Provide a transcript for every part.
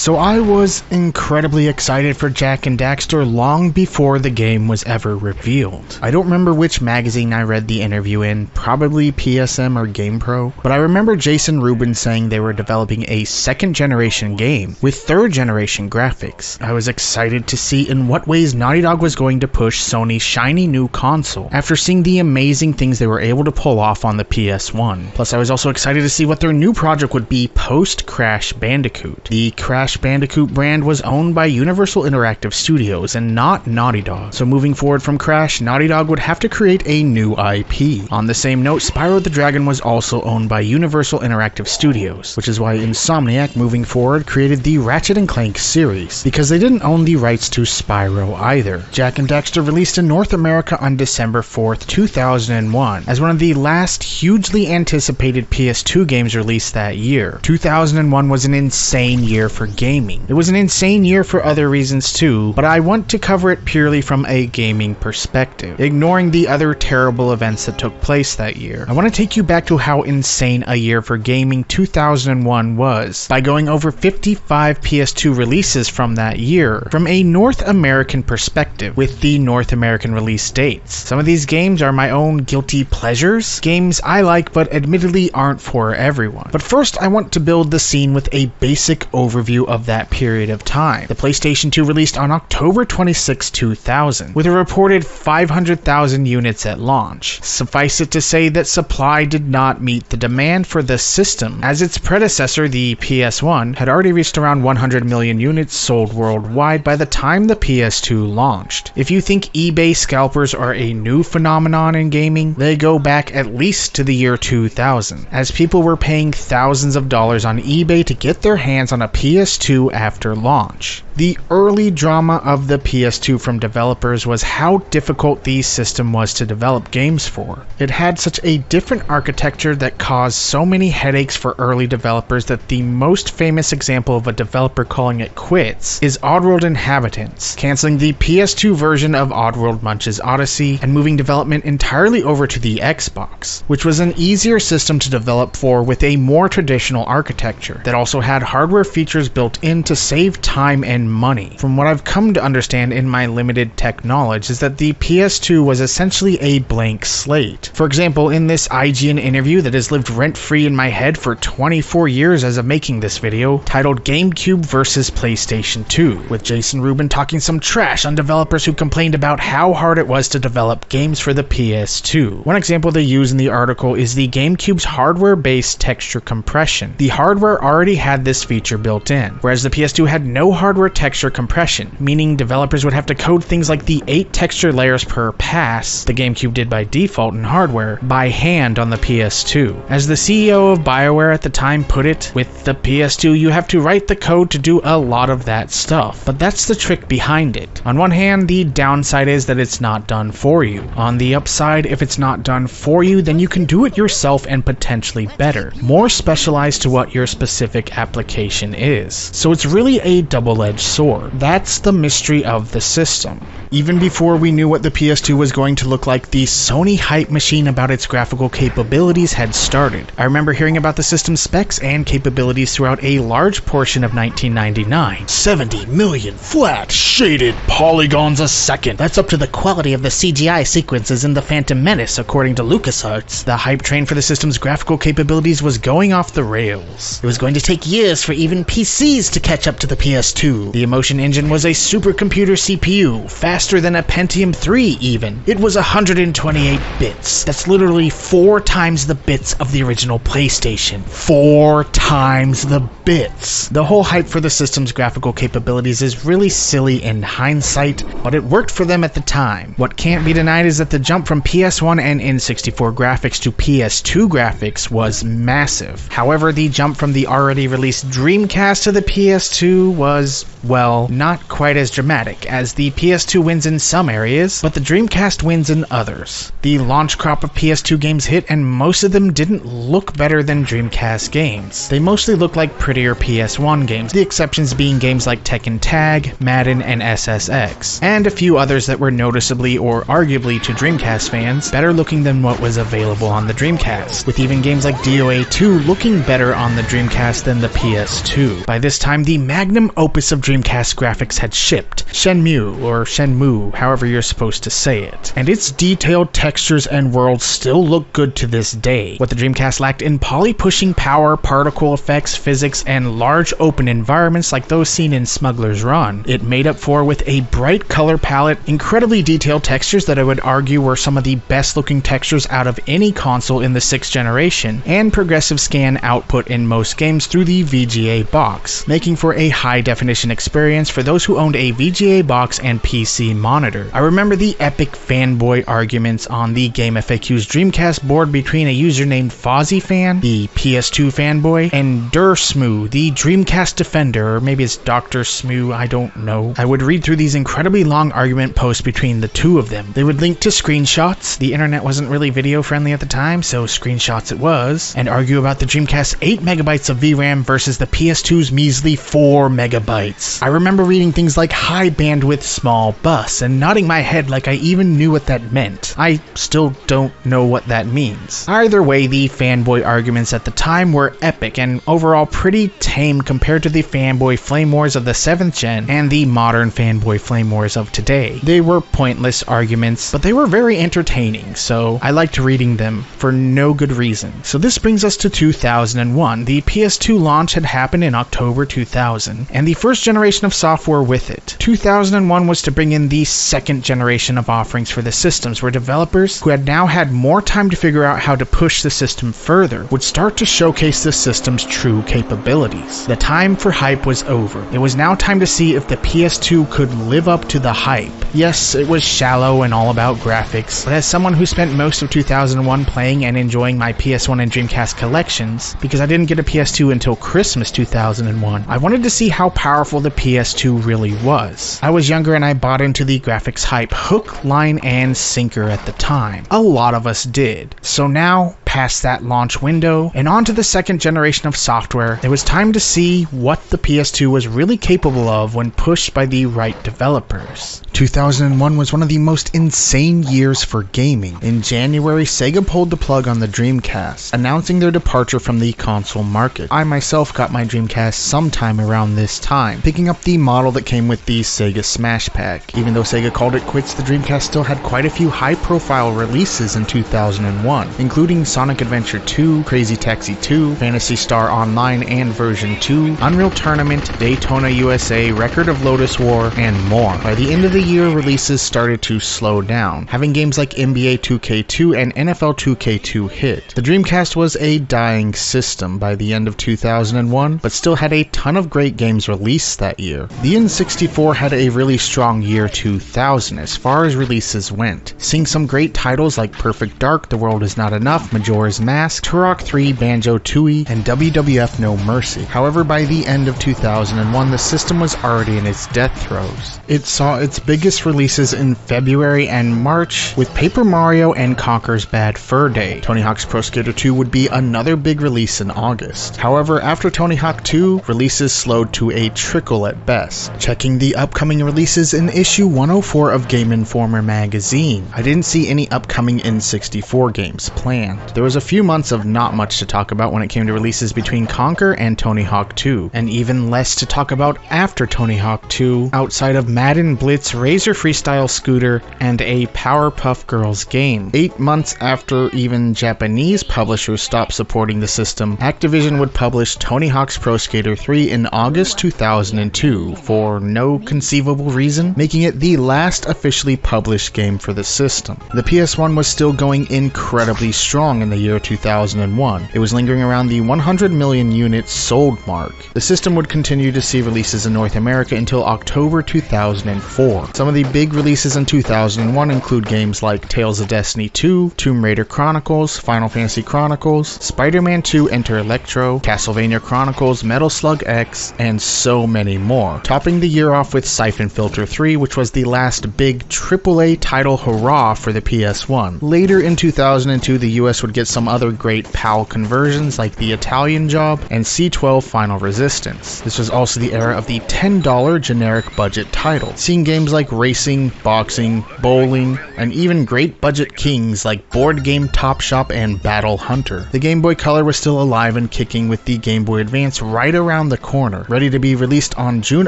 So I was incredibly excited for Jak and Daxter long before the game was ever revealed. I don't remember which magazine I read the interview in, probably PSM or GamePro, but I remember Jason Rubin saying they were developing a second generation game with third generation graphics. I was excited to see in what ways Naughty Dog was going to push Sony's shiny new console after seeing the amazing things they were able to pull off on the PS1. Plus I was also excited to see what their new project would be post Crash Bandicoot. The Crash Bandicoot brand was owned by Universal Interactive Studios and not Naughty Dog, so moving forward from Crash, Naughty Dog would have to create a new IP. On the same note, Spyro the Dragon was also owned by Universal Interactive Studios, which is why Insomniac moving forward created the Ratchet & Clank series, because they didn't own the rights to Spyro either. Jak and Daxter released in North America on December 4th, 2001, as one of the last hugely anticipated PS2 games released that year. 2001 was an insane year for gaming. It was an insane year for other reasons too, but I want to cover it purely from a gaming perspective, ignoring the other terrible events that took place that year. I want to take you back to how insane a year for gaming 2001 was, by going over 55 PS2 releases from that year, from a North American perspective, with the North American release dates. Some of these games are my own guilty pleasures, games I like but admittedly aren't for everyone. But first I want to build the scene with a basic overview of that period of time. The PlayStation 2 released on October 26, 2000, with a reported 500,000 units at launch. Suffice it to say that supply did not meet the demand for the system, as its predecessor, the PS1, had already reached around 100 million units sold worldwide by the time the PS2 launched. If you think eBay scalpers are a new phenomenon in gaming, they go back at least to the year 2000, as people were paying thousands of dollars on eBay to get their hands on a PS2 after launch. The early drama of the PS2 from developers was how difficult the system was to develop games for. It had such a different architecture that caused so many headaches for early developers that the most famous example of a developer calling it quits is Oddworld Inhabitants, canceling the PS2 version of Oddworld Munch's Odyssey and moving development entirely over to the Xbox, which was an easier system to develop for with a more traditional architecture that also had hardware features built in to save time and money. From what I've come to understand in my limited tech knowledge is that the PS2 was essentially a blank slate. For example, in this IGN interview that has lived rent-free in my head for 24 years as of making this video, titled GameCube vs PlayStation 2, with Jason Rubin talking some trash on developers who complained about how hard it was to develop games for the PS2. One example they use in the article is the GameCube's hardware-based texture compression. The hardware already had this feature built in, whereas the PS2 had no hardware texture compression, meaning developers would have to code things like the 8 texture layers per pass the GameCube did by default in hardware by hand on the PS2. As the CEO of BioWare at the time put it, with the PS2 you have to write the code to do a lot of that stuff. But that's the trick behind it. On one hand, the downside is that it's not done for you. On the upside, if it's not done for you, then you can do it yourself and potentially better, more specialized to what your specific application is. So it's really a double-edged sword. That's the mystery of the system. Even before we knew what the PS2 was going to look like, the Sony hype machine about its graphical capabilities had started. I remember hearing about the system's specs and capabilities throughout a large portion of 1999. 70 million flat, shaded polygons a second. That's up to the quality of the CGI sequences in The Phantom Menace, according to LucasArts. The hype train for the system's graphical capabilities was going off the rails. It was going to take years for even PCs to catch up to the PS2. The Emotion Engine was a supercomputer CPU, faster than a Pentium 3 even. It was 128 bits. That's literally 4 times the bits of the original PlayStation. 4 times the bits. The whole hype for the system's graphical capabilities is really silly in hindsight, but it worked for them at the time. What can't be denied is that the jump from PS1 and N64 graphics to PS2 graphics was massive. However, the jump from the already released Dreamcast to the PS2 was well, not quite as dramatic, as the PS2 wins in some areas, but the Dreamcast wins in others. The launch crop of PS2 games hit, and most of them didn't look better than Dreamcast games. They mostly looked like prettier PS1 games, the exceptions being games like Tekken Tag, Madden, and SSX, and a few others that were noticeably or arguably to Dreamcast fans better looking than what was available on the Dreamcast, with even games like DOA 2 looking better on the Dreamcast than the PS2. By this time, the magnum opus of Dreamcast graphics had shipped, Shenmue, or Shenmue, however you're supposed to say it, and its detailed textures and worlds still look good to this day. What the Dreamcast lacked in poly-pushing power, particle effects, physics, and large open environments like those seen in Smuggler's Run, it made up for with a bright color palette, incredibly detailed textures that I would argue were some of the best looking textures out of any console in the 6th generation, and progressive scan output in most games through the VGA box, making for a high definition experience for those who owned a VGA box and PC monitor. I remember the epic fanboy arguments on the Game FAQ's Dreamcast board between a user named FozzyFan, the PS2 fanboy, and Dursmoo, the Dreamcast defender, or maybe it's Dr. Smoo, I don't know. I would read through these incredibly long argument posts between the two of them. They would link to screenshots, the internet wasn't really video friendly at the time, so screenshots it was, and argue about the Dreamcast's 8 megabytes of VRAM versus the PS2's measly 4 megabytes. I remember reading things like high bandwidth small bus and nodding my head like I even knew what that meant. I still don't know what that means. Either way, the fanboy arguments at the time were epic and overall pretty tame compared to the fanboy flame wars of the 7th gen and the modern fanboy flame wars of today. They were pointless arguments, but they were very entertaining, so I liked reading them for no good reason. So this brings us to 2001. The PS2 launch had happened in October 2000, and the first generation of software with it. 2001 was to bring in the second generation of offerings for the systems, where developers who had now had more time to figure out how to push the system further would start to showcase the system's true capabilities. The time for hype was over. It was now time to see if the PS2 could live up to the hype. Yes, it was shallow and all about graphics, but as someone who spent most of 2001 playing and enjoying my PS1 and Dreamcast collections, because I didn't get a PS2 until Christmas 2001, I wanted to see how powerful the PS2 really was. I was younger and I bought into the graphics hype hook, line, and sinker at the time. A lot of us did. So now, past that launch window, and onto the second generation of software, it was time to see what the PS2 was really capable of when pushed by the right developers. 2001 was one of the most insane years for gaming. In January, Sega pulled the plug on the Dreamcast, announcing their departure from the console market. I myself got my Dreamcast sometime around this time, picking up the model that came with the Sega Smash Pack. Even though Sega called it quits, the Dreamcast still had quite a few high-profile releases in 2001, including Sonic Adventure 2, Crazy Taxi 2, Phantasy Star Online and Version 2, Unreal Tournament, Daytona USA, Record of Lotus War, and more. By the end of the year, releases started to slow down, having games like NBA 2K2 and NFL 2K2 hit. The Dreamcast was a dying system by the end of 2001, but still had a ton of great games released that year. The N64 had a really strong year 2000 as far as releases went, seeing some great titles like Perfect Dark, The World Is Not Enough, Majora's Mask, Turok 3, Banjo-Tooie, and WWF No Mercy. However, by the end of 2001, the system was already in its death throes. It saw its biggest releases in February and March, with Paper Mario and Conker's Bad Fur Day. Tony Hawk's Pro Skater 2 would be another big release in August. However, after Tony Hawk 2, releases slowed to a trickle at best. Checking the upcoming releases in issue 104 of Game Informer magazine, I didn't see any upcoming N64 games planned. There was a few months of not much to talk about when it came to releases between Conker and Tony Hawk 2, and even less to talk about after Tony Hawk 2, outside of Madden Blitz, Razor Freestyle Scooter, and a Powerpuff Girls game. 8 months after even Japanese publishers stopped supporting the system, Activision would publish Tony Hawk's Pro Skater 3 in August 2002 for no conceivable reason, making it the last officially published game for the system. The PS1 was still going incredibly strong, and the year 2001. It was lingering around the 100 million units sold mark. The system would continue to see releases in North America until October 2004. Some of the big releases in 2001 include games like Tales of Destiny 2, Tomb Raider Chronicles, Final Fantasy Chronicles, Spider-Man 2 Enter Electro, Castlevania Chronicles, Metal Slug X, and so many more. Topping the year off with Siphon Filter 3, which was the last big AAA title hurrah for the PS1. Later in 2002, the US would get some other great PAL conversions like The Italian Job and C12 Final Resistance. This was also the era of the $10 generic budget title, seeing games like racing, boxing, bowling, and even great budget kings like Board Game Top Shop and Battle Hunter. The Game Boy Color was still alive and kicking with the Game Boy Advance right around the corner, ready to be released on June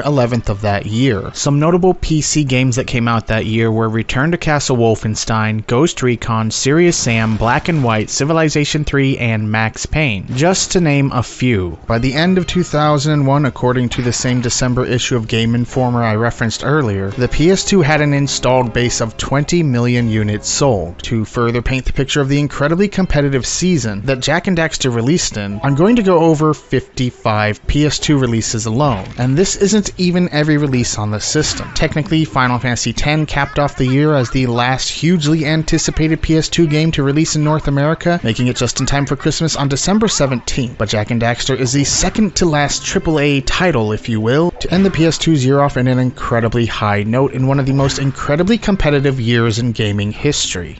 11th of that year. Some notable PC games that came out that year were Return to Castle Wolfenstein, Ghost Recon, Serious Sam, Black and White, Civilization 3, and Max Payne, just to name a few. By the end of 2001, according to the same December issue of Game Informer I referenced earlier, the PS2 had an installed base of 20 million units sold. To further paint the picture of the incredibly competitive season that Jak and Daxter released in, I'm going to go over 55 PS2 releases alone, and this isn't even every release on the system. Technically, Final Fantasy X capped off the year as the last hugely anticipated PS2 game to release in North America, making it just in time for Christmas on December 17th, but Jak and Daxter is the second to last AAA title, if you will, to end the PS2's year off in an incredibly high note in one of the most incredibly competitive years in gaming history.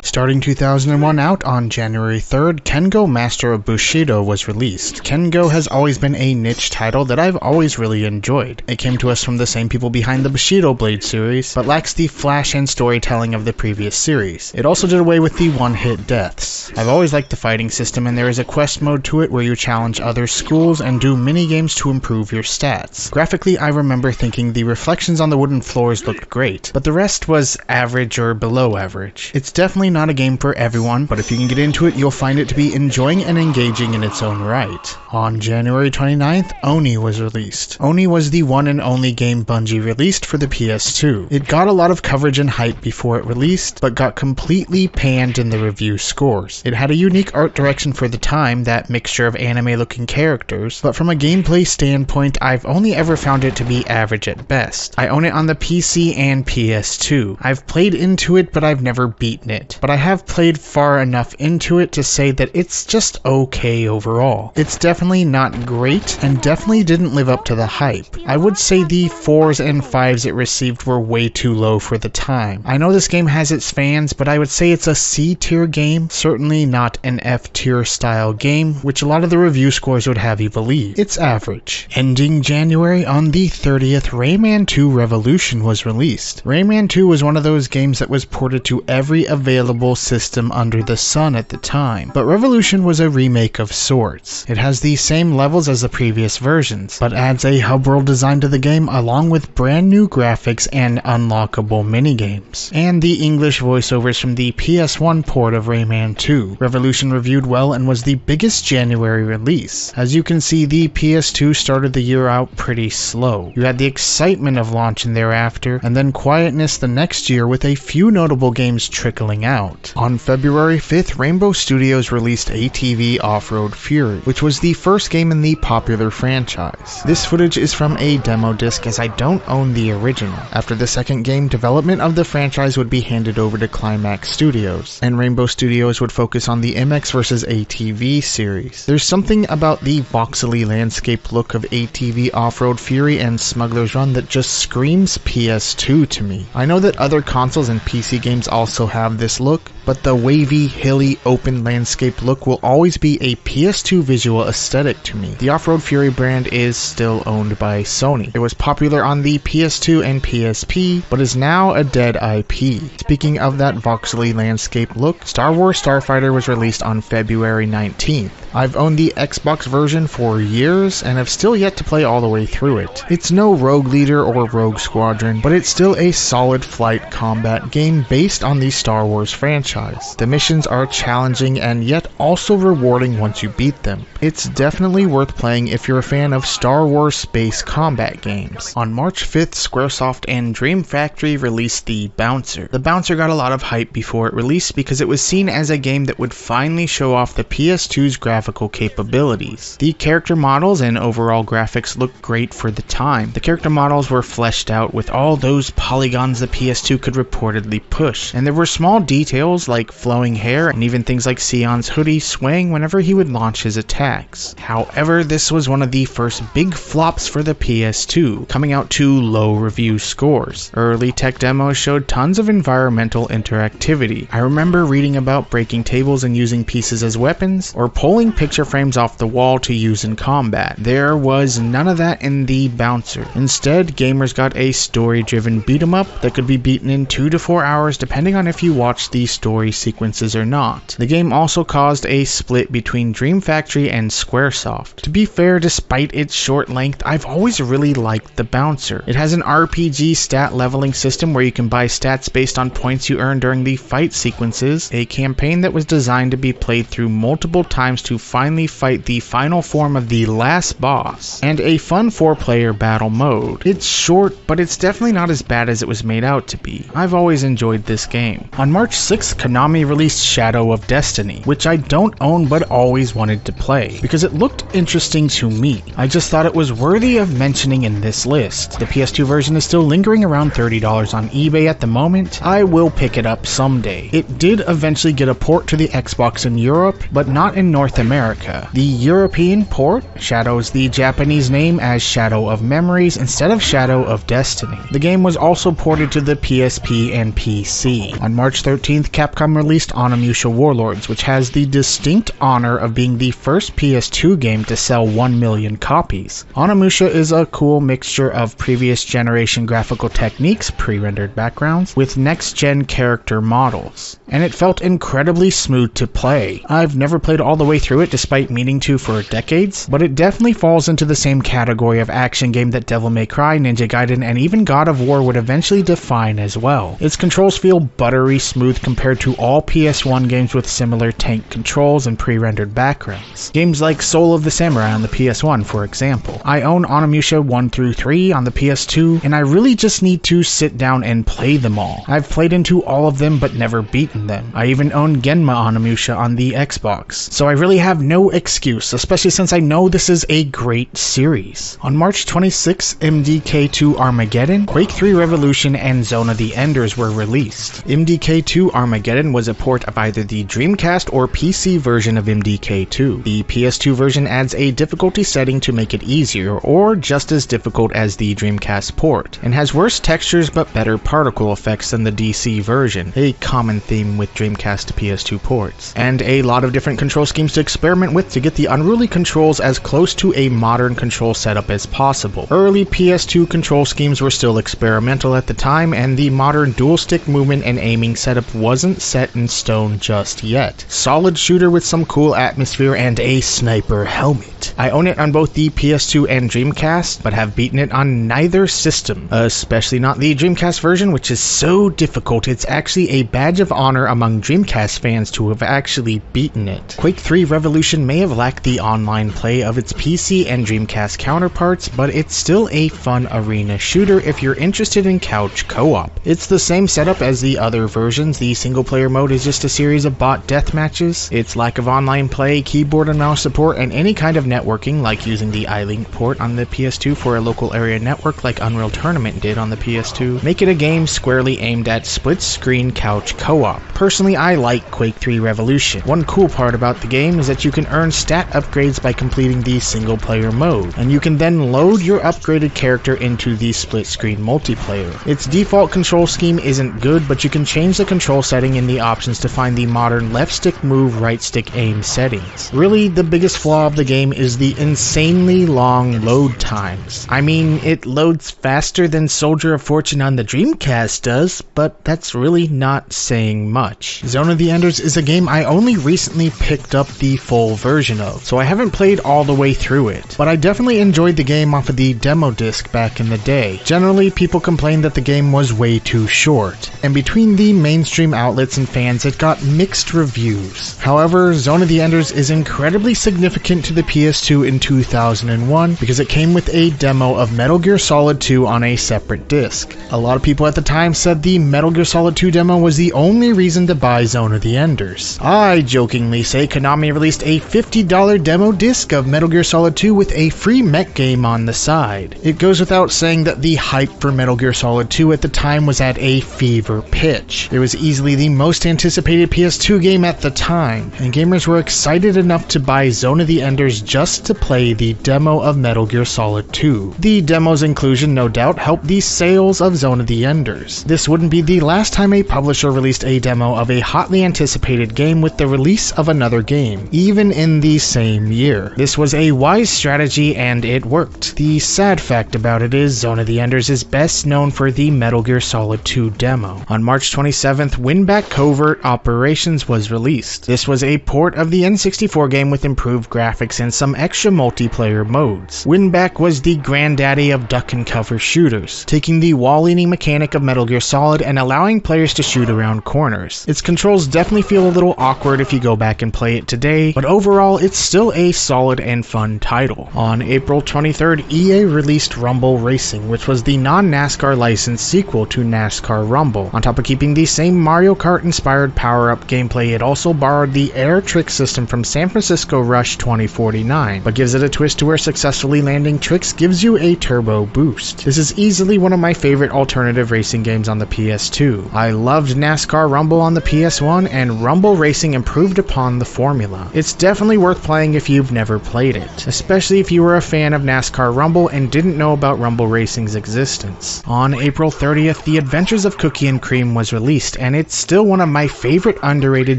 Starting 2001 out on January 3rd, Kengo Master of Bushido was released. Kengo has always been a niche title that I've always really enjoyed. It came to us from the same people behind the Bushido Blade series, but lacks the flash and storytelling of the previous series. It also did away with the one-hit deaths. I've always liked the fighting system, and there is a quest mode to it where you challenge other schools and do mini-games to improve your stats. Graphically, I remember thinking the reflections on the wooden floors looked great, but the rest was average or below average. It's definitely not a game for everyone, but if you can get into it, you'll find it to be enjoying and engaging in its own right. On January 29th, Oni was released. Oni was the one and only game Bungie released for the PS2. It got a lot of coverage and hype before it released, but got completely panned in the review scores. It had a unique art direction for the time, that mixture of anime-looking characters, but from a gameplay standpoint, I've only ever found it to be average at best. I own it on the PC and PS2. I've played into it, but I've never beaten it. But I have played far enough into it to say that it's just okay overall. It's definitely not great, and definitely didn't live up to the hype. I would say the 4s and 5s it received were way too low for the time. I know this game has its fans, but I would say it's a C-tier game, certainly not an F-tier style game, which a lot of the review scores would have you believe. It's average. Ending January on the 30th, Rayman 2 Revolution was released. Rayman 2 was one of those games that was ported to every available system under the sun at the time, but Revolution was a remake of sorts. It has the same levels as the previous versions, but adds a hub world design to the game along with brand new graphics and unlockable minigames, and the English voiceovers from the PS1 port of Rayman 2. Revolution reviewed well and was the biggest January release. As you can see, the PS2 started the year out pretty slow. You had the excitement of launching thereafter, and then quietness the next year with a few notable games trickling out. On February 5th, Rainbow Studios released ATV Off-Road Fury, which was the first game in the popular franchise. This footage is from a demo disc as I don't own the original. After the second game, development of the franchise would be handed over to Climax Studios, and Rainbow Studios would focus on the MX vs ATV series. There's something about the voxely landscape look of ATV Off-Road Fury and Smuggler's Run that just screams PS2 to me. I know that other consoles and PC games also have this look, but the wavy, hilly, open landscape look will always be a PS2 visual aesthetic to me. The Off-Road Fury brand is still owned by Sony. It was popular on the PS2 and PSP, but is now a dead IP. Speaking of that voxely landscape look, Star Wars Starfighter was released on February 19th. I've owned the Xbox version for years, and have still yet to play all the way through it. It's no Rogue Leader or Rogue Squadron, but it's still a solid flight combat game based on the Star Wars franchise. franchise. The missions are challenging and yet also rewarding once you beat them. It's definitely worth playing if you're a fan of Star Wars space combat games. On March 5th, Squaresoft and Dream Factory released The Bouncer. The Bouncer got a lot of hype before it released because it was seen as a game that would finally show off the PS2's graphical capabilities. The character models and overall graphics looked great for the time. The character models were fleshed out with all those polygons the PS2 could reportedly push, and there were small details like flowing hair and even things like Sion's hoodie swaying whenever he would launch his attacks. However, this was one of the first big flops for the PS2, coming out to low review scores. Early tech demos showed tons of environmental interactivity. I remember reading about breaking tables and using pieces as weapons, or pulling picture frames off the wall to use in combat. There was none of that in The Bouncer. Instead, gamers got a story-driven beat-em-up that could be beaten in 2 to 4 hours depending on if you watched the story sequences or not. The game also caused a split between Dream Factory and Squaresoft. To be fair, despite its short length, I've always really liked The Bouncer. It has an RPG stat leveling system where you can buy stats based on points you earn during the fight sequences, a campaign that was designed to be played through multiple times to finally fight the final form of the last boss, and a fun 4-player battle mode. It's short, but it's definitely not as bad as it was made out to be. I've always enjoyed this game. On March 6th, Konami released Shadow of Destiny, which I don't own but always wanted to play, because it looked interesting to me. I just thought it was worthy of mentioning in this list. The PS2 version is still lingering around $30 on eBay at the moment. I will pick it up someday. It did eventually get a port to the Xbox in Europe, but not in North America. The European port shadows the Japanese name as Shadow of Memories instead of Shadow of Destiny. The game was also ported to the PSP and PC. On March 13th, Capcom released Onimusha Warlords, which has the distinct honor of being the first PS2 game to sell 1 million copies. Onimusha is a cool mixture of previous generation graphical techniques, pre-rendered backgrounds, with next-gen character models, and it felt incredibly smooth to play. I've never played all the way through it despite meaning to for decades, but it definitely falls into the same category of action game that Devil May Cry, Ninja Gaiden, and even God of War would eventually define as well. Its controls feel buttery smooth compared to all PS1 games with similar tank controls and pre-rendered backgrounds. Games like Soul of the Samurai on the PS1, for example. I own Onimusha 1 through 3 on the PS2, and I really just need to sit down and play them all. I've played into all of them but never beaten them. I even own Genma Onimusha on the Xbox, so I really have no excuse, especially since I know this is a great series. On March 26, MDK2 Armageddon, Quake 3 Revolution, and Zone of the Enders were released. MDK2 Armageddon was a port of either the Dreamcast or PC version of MDK2. The PS2 version adds a difficulty setting to make it easier, or just as difficult as the Dreamcast port, and has worse textures but better particle effects than the DC version, a common theme with Dreamcast to PS2 ports, and a lot of different control schemes to experiment with to get the unruly controls as close to a modern control setup as possible. Early PS2 control schemes were still experimental at the time, and the modern dual-stick movement and aiming setup wasn't set in stone just yet. Solid shooter with some cool atmosphere and a sniper helmet. I own it on both the PS2 and Dreamcast, but have beaten it on neither system, especially not the Dreamcast version, which is so difficult it's actually a badge of honor among Dreamcast fans to have actually beaten it. Quake 3 Revolution may have lacked the online play of its PC and Dreamcast counterparts, but it's still a fun arena shooter if you're interested in couch co-op. It's the same setup as the other versions. The single player mode is just a series of bot death matches. Its lack of online play, keyboard and mouse support, and any kind of networking, like using the iLink port on the PS2 for a local area network like Unreal Tournament did on the PS2, make it a game squarely aimed at split-screen couch co-op. Personally, I like Quake 3 Revolution. One cool part about the game is that you can earn stat upgrades by completing the single-player mode, and you can then load your upgraded character into the split-screen multiplayer. Its default control scheme isn't good, but you can change the control setting in the options to find the modern left-stick move, right-stick aim settings. Really, the biggest flaw of the game is is the insanely long load times. I mean, it loads faster than Soldier of Fortune on the Dreamcast does, but that's really not saying much. Zone of the Enders is a game I only recently picked up the full version of, so I haven't played all the way through it, but I definitely enjoyed the game off of the demo disc back in the day. Generally, people complained that the game was way too short, and between the mainstream outlets and fans, it got mixed reviews. However, Zone of the Enders is incredibly significant to the PS2 in 2001 because it came with a demo of Metal Gear Solid 2 on a separate disc. A lot of people at the time said the Metal Gear Solid 2 demo was the only reason to buy Zone of the Enders. I jokingly say Konami released a $50 demo disc of Metal Gear Solid 2 with a free mech game on the side. It goes without saying that the hype for Metal Gear Solid 2 at the time was at a fever pitch. It was easily the most anticipated PS2 game at the time, and gamers were excited enough to buy Zone of the Enders just to play the demo of Metal Gear Solid 2. The demo's inclusion no doubt helped the sales of Zone of the Enders. This wouldn't be the last time a publisher released a demo of a hotly anticipated game with the release of another game, even in the same year. This was a wise strategy and it worked. The sad fact about it is Zone of the Enders is best known for the Metal Gear Solid 2 demo. On March 27th, Winback Covert Operations was released. This was a port of the N64 game with improved graphics and some extra multiplayer modes. Winback was the granddaddy of duck and cover shooters, taking the wall-leaning mechanic of Metal Gear Solid and allowing players to shoot around corners. Its controls definitely feel a little awkward if you go back and play it today, but overall it's still a solid and fun title. On April 23rd, EA released Rumble Racing, which was the non-NASCAR licensed sequel to NASCAR Rumble. On top of keeping the same Mario Kart inspired power-up gameplay, it also borrowed the air trick system from San Francisco Rush 2049, but gives it a twist to where successfully landing tricks gives you a turbo boost. This is easily one of my favorite alternative racing games on the PS2. I loved NASCAR Rumble on the PS1, and Rumble Racing improved upon the formula. It's definitely worth playing if you've never played it, especially if you were a fan of NASCAR Rumble and didn't know about Rumble Racing's existence. On April 30th, The Adventures of Cookie and Cream was released, and it's still one of my favorite underrated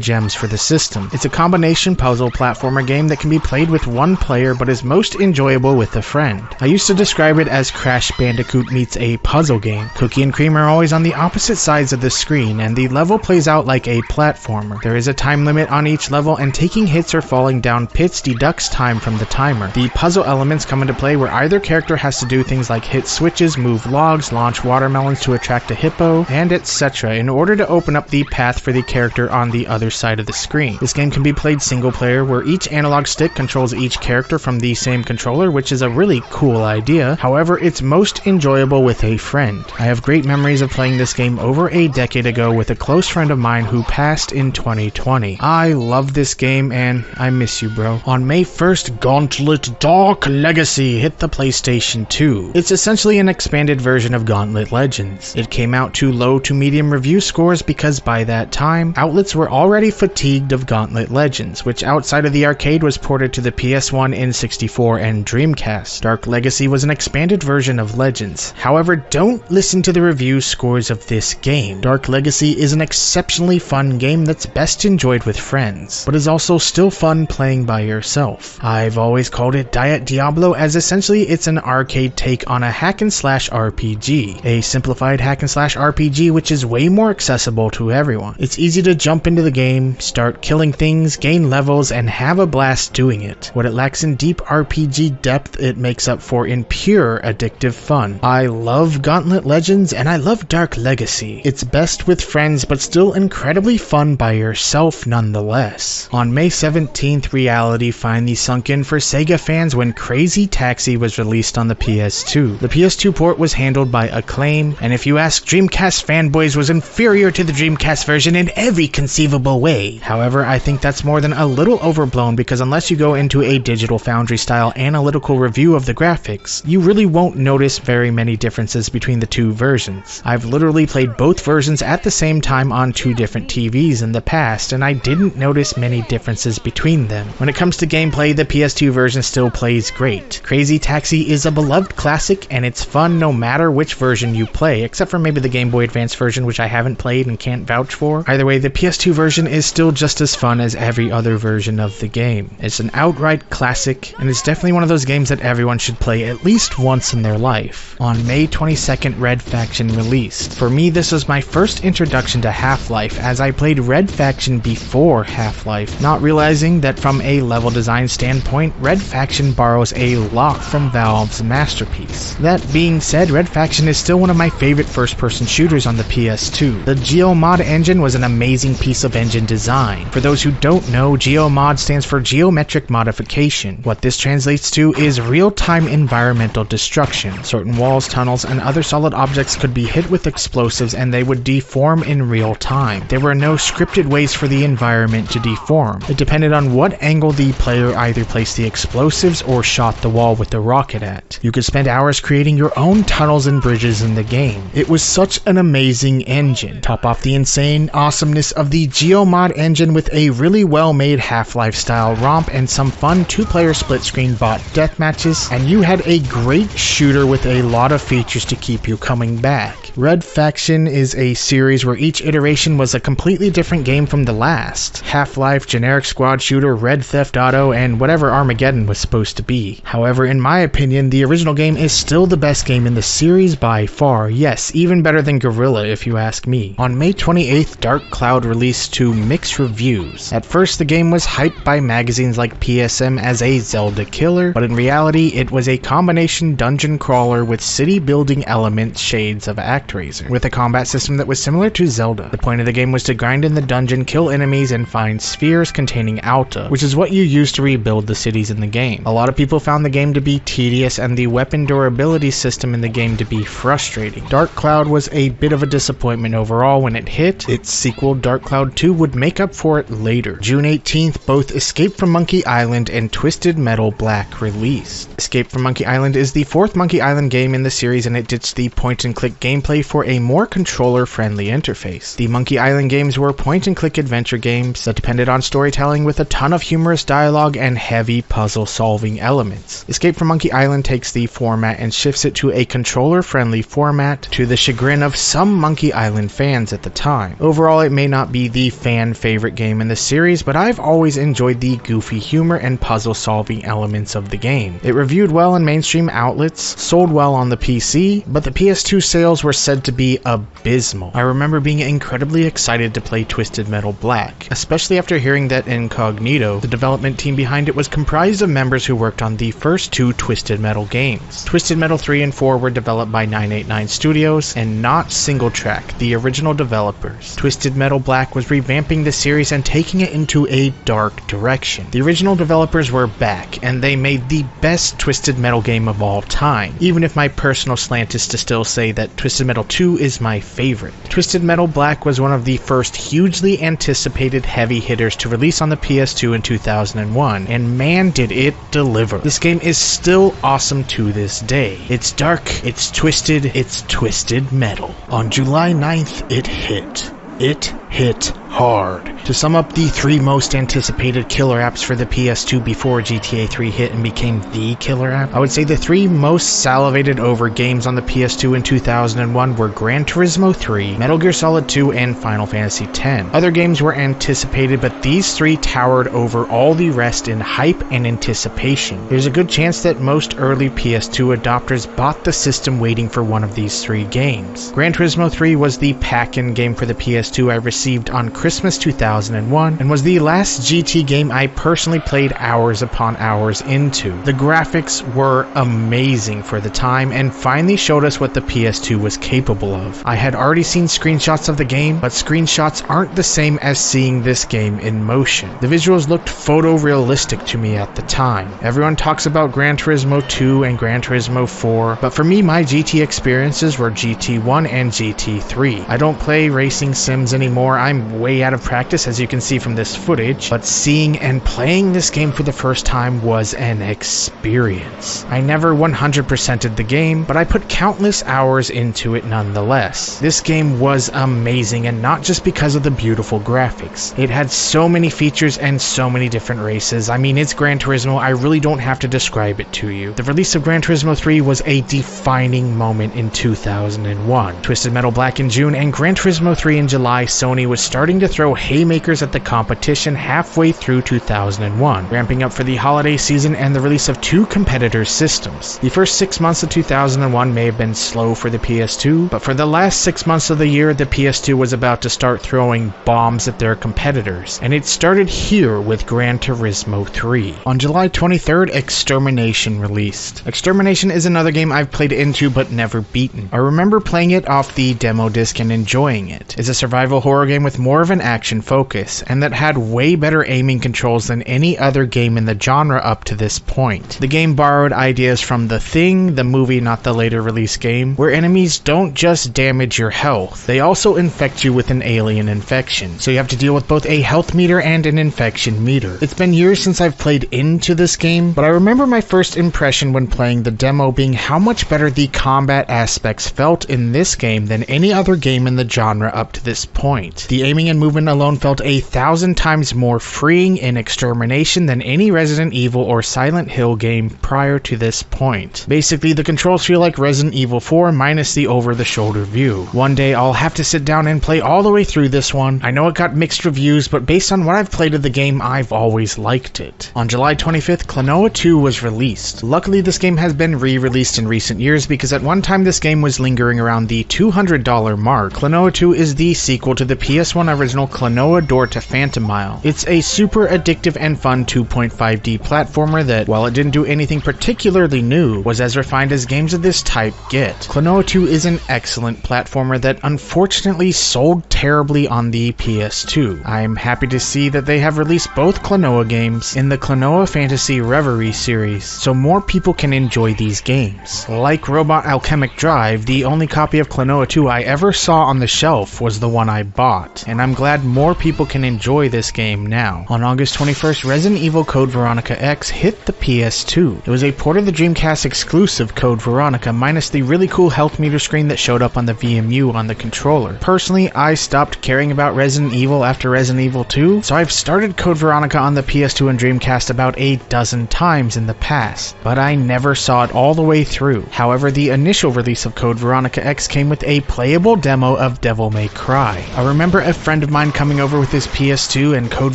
gems for the system. It's a combination puzzle platformer game that can be played with one player but is most enjoyable with a friend. I used to describe it as Crash Bandicoot meets a puzzle game. Cookie and Cream are always on the opposite sides of the screen, and the level plays out like a platformer. There is a time limit on each level, and taking hits or falling down pits deducts time from the timer. The puzzle elements come into play where either character has to do things like hit switches, move logs, launch watermelons to attract a hippo, and etc. in order to open up the path for the character on the other side of the screen. This game can be played single player, where each analog stick controls each character from the same controller, which is a really cool idea. However, it's most enjoyable with a friend. I have great memories of playing this game over a decade ago with a close friend of mine who passed in 2020. I love this game and I miss you, bro. On May 1st, Gauntlet Dark Legacy hit the PlayStation 2. It's essentially an expanded version of Gauntlet Legends. It came out to low to medium review scores because by that time, outlets were already fatigued of Gauntlet Legends, which outside of the arcade was ported to the PS1, N64, and Dreamcast. Dark Legacy was an expanded version of Legends. However, don't listen to the review scores of this game. Dark Legacy is an exceptionally fun game that's best enjoyed with friends, but is also still fun playing by yourself. I've always called it Diet Diablo, as essentially it's an arcade take on a hack and slash RPG. A simplified hack and slash RPG which is way more accessible to everyone. It's easy to jump into the game, start killing things, gain levels, and have a blast doing it. What it lacks in deep RPG depth, it makes up for in pure addictive fun. I love Gauntlet Legends and I love Dark Legacy. It's best with friends but still incredibly fun by yourself nonetheless. On May 17th, reality finally sunk in for Sega fans when Crazy Taxi was released on the PS2. The PS2 port was handled by Acclaim, and if you ask, Dreamcast fanboys was inferior to the Dreamcast version in every conceivable way. However, I think that's more than a little overblown because unless you go into a Digital Foundry style analytical review of the graphics, you really won't notice very many differences between the two versions. I've literally played both versions at the same time on two different TVs in the past, and I didn't notice many differences between them. When it comes to gameplay, the PS2 version still plays great. Crazy Taxi is a beloved classic, and it's fun no matter which version you play, except for maybe the Game Boy Advance version, which I haven't played and can't vouch for. Either way, the PS2 version is still just as fun as every other version of the game. It's an outright classic, and it's definitely one of those games that everyone should play at least once in their life. On May 22nd, Red Faction released. For me, this was my first introduction to Half-Life, as I played Red Faction before Half-Life, not realizing that from a level design standpoint, Red Faction borrows a lot from Valve's masterpiece. That being said, Red Faction is still one of my favorite first-person shooters on the PS2. The GeoMod engine was an amazing piece of engine design. For those who don't know, GeoMod stands for Geometric Modification. What this translates to is real-time environmental destruction. Certain walls, tunnels, and other solid objects could be hit with explosives and they would deform in real time. There were no scripted ways for the environment to deform. It depended on what angle the player either placed the explosives or shot the wall with the rocket at. You could spend hours creating your own tunnels and bridges in the game. It was such an amazing engine. Top off the insane awesomeness of the GeoMod engine with a really well-made Half-Life style romp and some fun two-player split-screen bot deathmatches, and you had a great shooter with a lot of features to keep you coming back. Red Faction is a series where each iteration was a completely different game from the last. Half-Life, generic squad shooter, Red Theft Auto, and whatever Armageddon was supposed to be. However, in my opinion, the original game is still the best game in the series by far. Yes, even better than Guerrilla if you ask me. On May 28th, Dark Cloud released to mixed reviews. At first, the game was hyped by magazines like PSM as a Zelda killer, but in reality, it was a combination dungeon crawler with city building elements shades of ActRaiser, with a combat system that was similar to Zelda. The point of the game was to grind in the dungeon, kill enemies, and find spheres containing Alta, which is what you use to rebuild the cities in the game. A lot of people found the game to be tedious and the weapon durability system in the game to be frustrating. Dark Cloud was a bit of a disappointment overall when it hit. Its sequel, Dark Cloud 2, would make up for it later. June 18th, both Escape from Monkey Island and Twisted Metal Black released. Escape from Monkey Island is the fourth Monkey Island game in the series, and it ditched the point-and-click gameplay for a more controller-friendly interface. The Monkey Island games were point-and-click adventure games that depended on storytelling with a ton of humorous dialogue and heavy puzzle-solving elements. Escape from Monkey Island takes the format and shifts it to a controller-friendly format, to the chagrin of some Monkey Island fans at the time. Overall, it may not be the fan-favorite game in the series, but I've always enjoyed the goofy humor and puzzle-solving elements of the game. It reviewed well in mainstream outlets, sold well on the PC, but the PS2 sales were said to be abysmal. I remember being incredibly excited to play Twisted Metal Black, especially after hearing that Incognito, the development team behind it, was comprised of members who worked on the first two Twisted Metal games. Twisted Metal 3 and 4 were developed by 989 Studios and not Single Track, the original developers. Twisted Metal Black was revamping the series and taking it into a dark direction. The original developers were back, and they made the best Twisted Metal game of all time, even if my personal slant is to still say that Twisted Metal 2 is my favorite. Twisted Metal Black was one of the first hugely anticipated heavy hitters to release on the PS2 in 2001, and man did it deliver. This game is still awesome to this day. It's dark, it's twisted, it's Twisted Metal. On July 9th, it hit. It hit hard. To sum up the three most anticipated killer apps for the PS2 before GTA 3 hit and became the killer app, I would say the three most salivated over games on the PS2 in 2001 were Gran Turismo 3, Metal Gear Solid 2, and Final Fantasy X. Other games were anticipated, but these three towered over all the rest in hype and anticipation. There's a good chance that most early PS2 adopters bought the system waiting for one of these three games. Gran Turismo 3 was the pack-in game for the PS2 I received on Christmas 2001, and was the last GT game I personally played hours upon hours into. The graphics were amazing for the time, and finally showed us what the PS2 was capable of. I had already seen screenshots of the game, but screenshots aren't the same as seeing this game in motion. The visuals looked photorealistic to me at the time. Everyone talks about Gran Turismo 2 and Gran Turismo 4, but for me, my GT experiences were GT1 and GT3. I don't play racing sims anymore. I'm way out of practice, as you can see from this footage, but seeing and playing this game for the first time was an experience. I never 100%ed the game, but I put countless hours into it nonetheless. This game was amazing, and not just because of the beautiful graphics. It had so many features and so many different races. I mean, it's Gran Turismo, I really don't have to describe it to you. The release of Gran Turismo 3 was a defining moment in 2001. Twisted Metal Black in June and Gran Turismo 3 in July, Sony Sony was starting to throw haymakers at the competition halfway through 2001, ramping up for the holiday season and the release of 2 competitor systems. The first 6 months of 2001 may have been slow for the PS2, but for the last 6 months of the year, the PS2 was about to start throwing bombs at their competitors, and it started here with Gran Turismo 3. On July 23rd, Extermination released. Extermination is another game I've played into but never beaten. I remember playing it off the demo disc and enjoying it. It's a survival horror game with more of an action focus, and that had way better aiming controls than any other game in the genre up to this point. The game borrowed ideas from The Thing, the movie, not the later release game, where enemies don't just damage your health, they also infect you with an alien infection, so you have to deal with both a health meter and an infection meter. It's been years since I've played into this game, but I remember my first impression when playing the demo being how much better the combat aspects felt in this game than any other game in the genre up to this point. The aiming and movement alone felt 1,000 times more freeing in Extermination than any Resident Evil or Silent Hill game prior to this point. Basically, the controls feel like Resident Evil 4 minus the over-the-shoulder view. One day I'll have to sit down and play all the way through this one. I know it got mixed reviews, but based on what I've played of the game, I've always liked it. On July 25th, Klonoa 2 was released. Luckily, this game has been re-released in recent years because at one time this game was lingering around the $200 mark. Klonoa 2 is the sequel to the PS1 original Klonoa Door to Phantomile. It's a super addictive and fun 2.5D platformer that, while it didn't do anything particularly new, was as refined as games of this type get. Klonoa 2 is an excellent platformer that unfortunately sold terribly on the PS2. I'm happy to see that they have released both Klonoa games in the Klonoa Fantasy Reverie series, so more people can enjoy these games. Like Robot Alchemic Drive, the only copy of Klonoa 2 I ever saw on the shelf was the one I bought, and I'm glad more people can enjoy this game now. On August 21st, Resident Evil Code Veronica X hit the PS2. It was a port of the Dreamcast exclusive Code Veronica minus the really cool health meter screen that showed up on the VMU on the controller. Personally, I stopped caring about Resident Evil after Resident Evil 2, so I've started Code Veronica on the PS2 and Dreamcast about a dozen times in the past, but I never saw it all the way through. However, the initial release of Code Veronica X came with a playable demo of Devil May Cry. I remember a friend of mine coming over with his PS2 and Code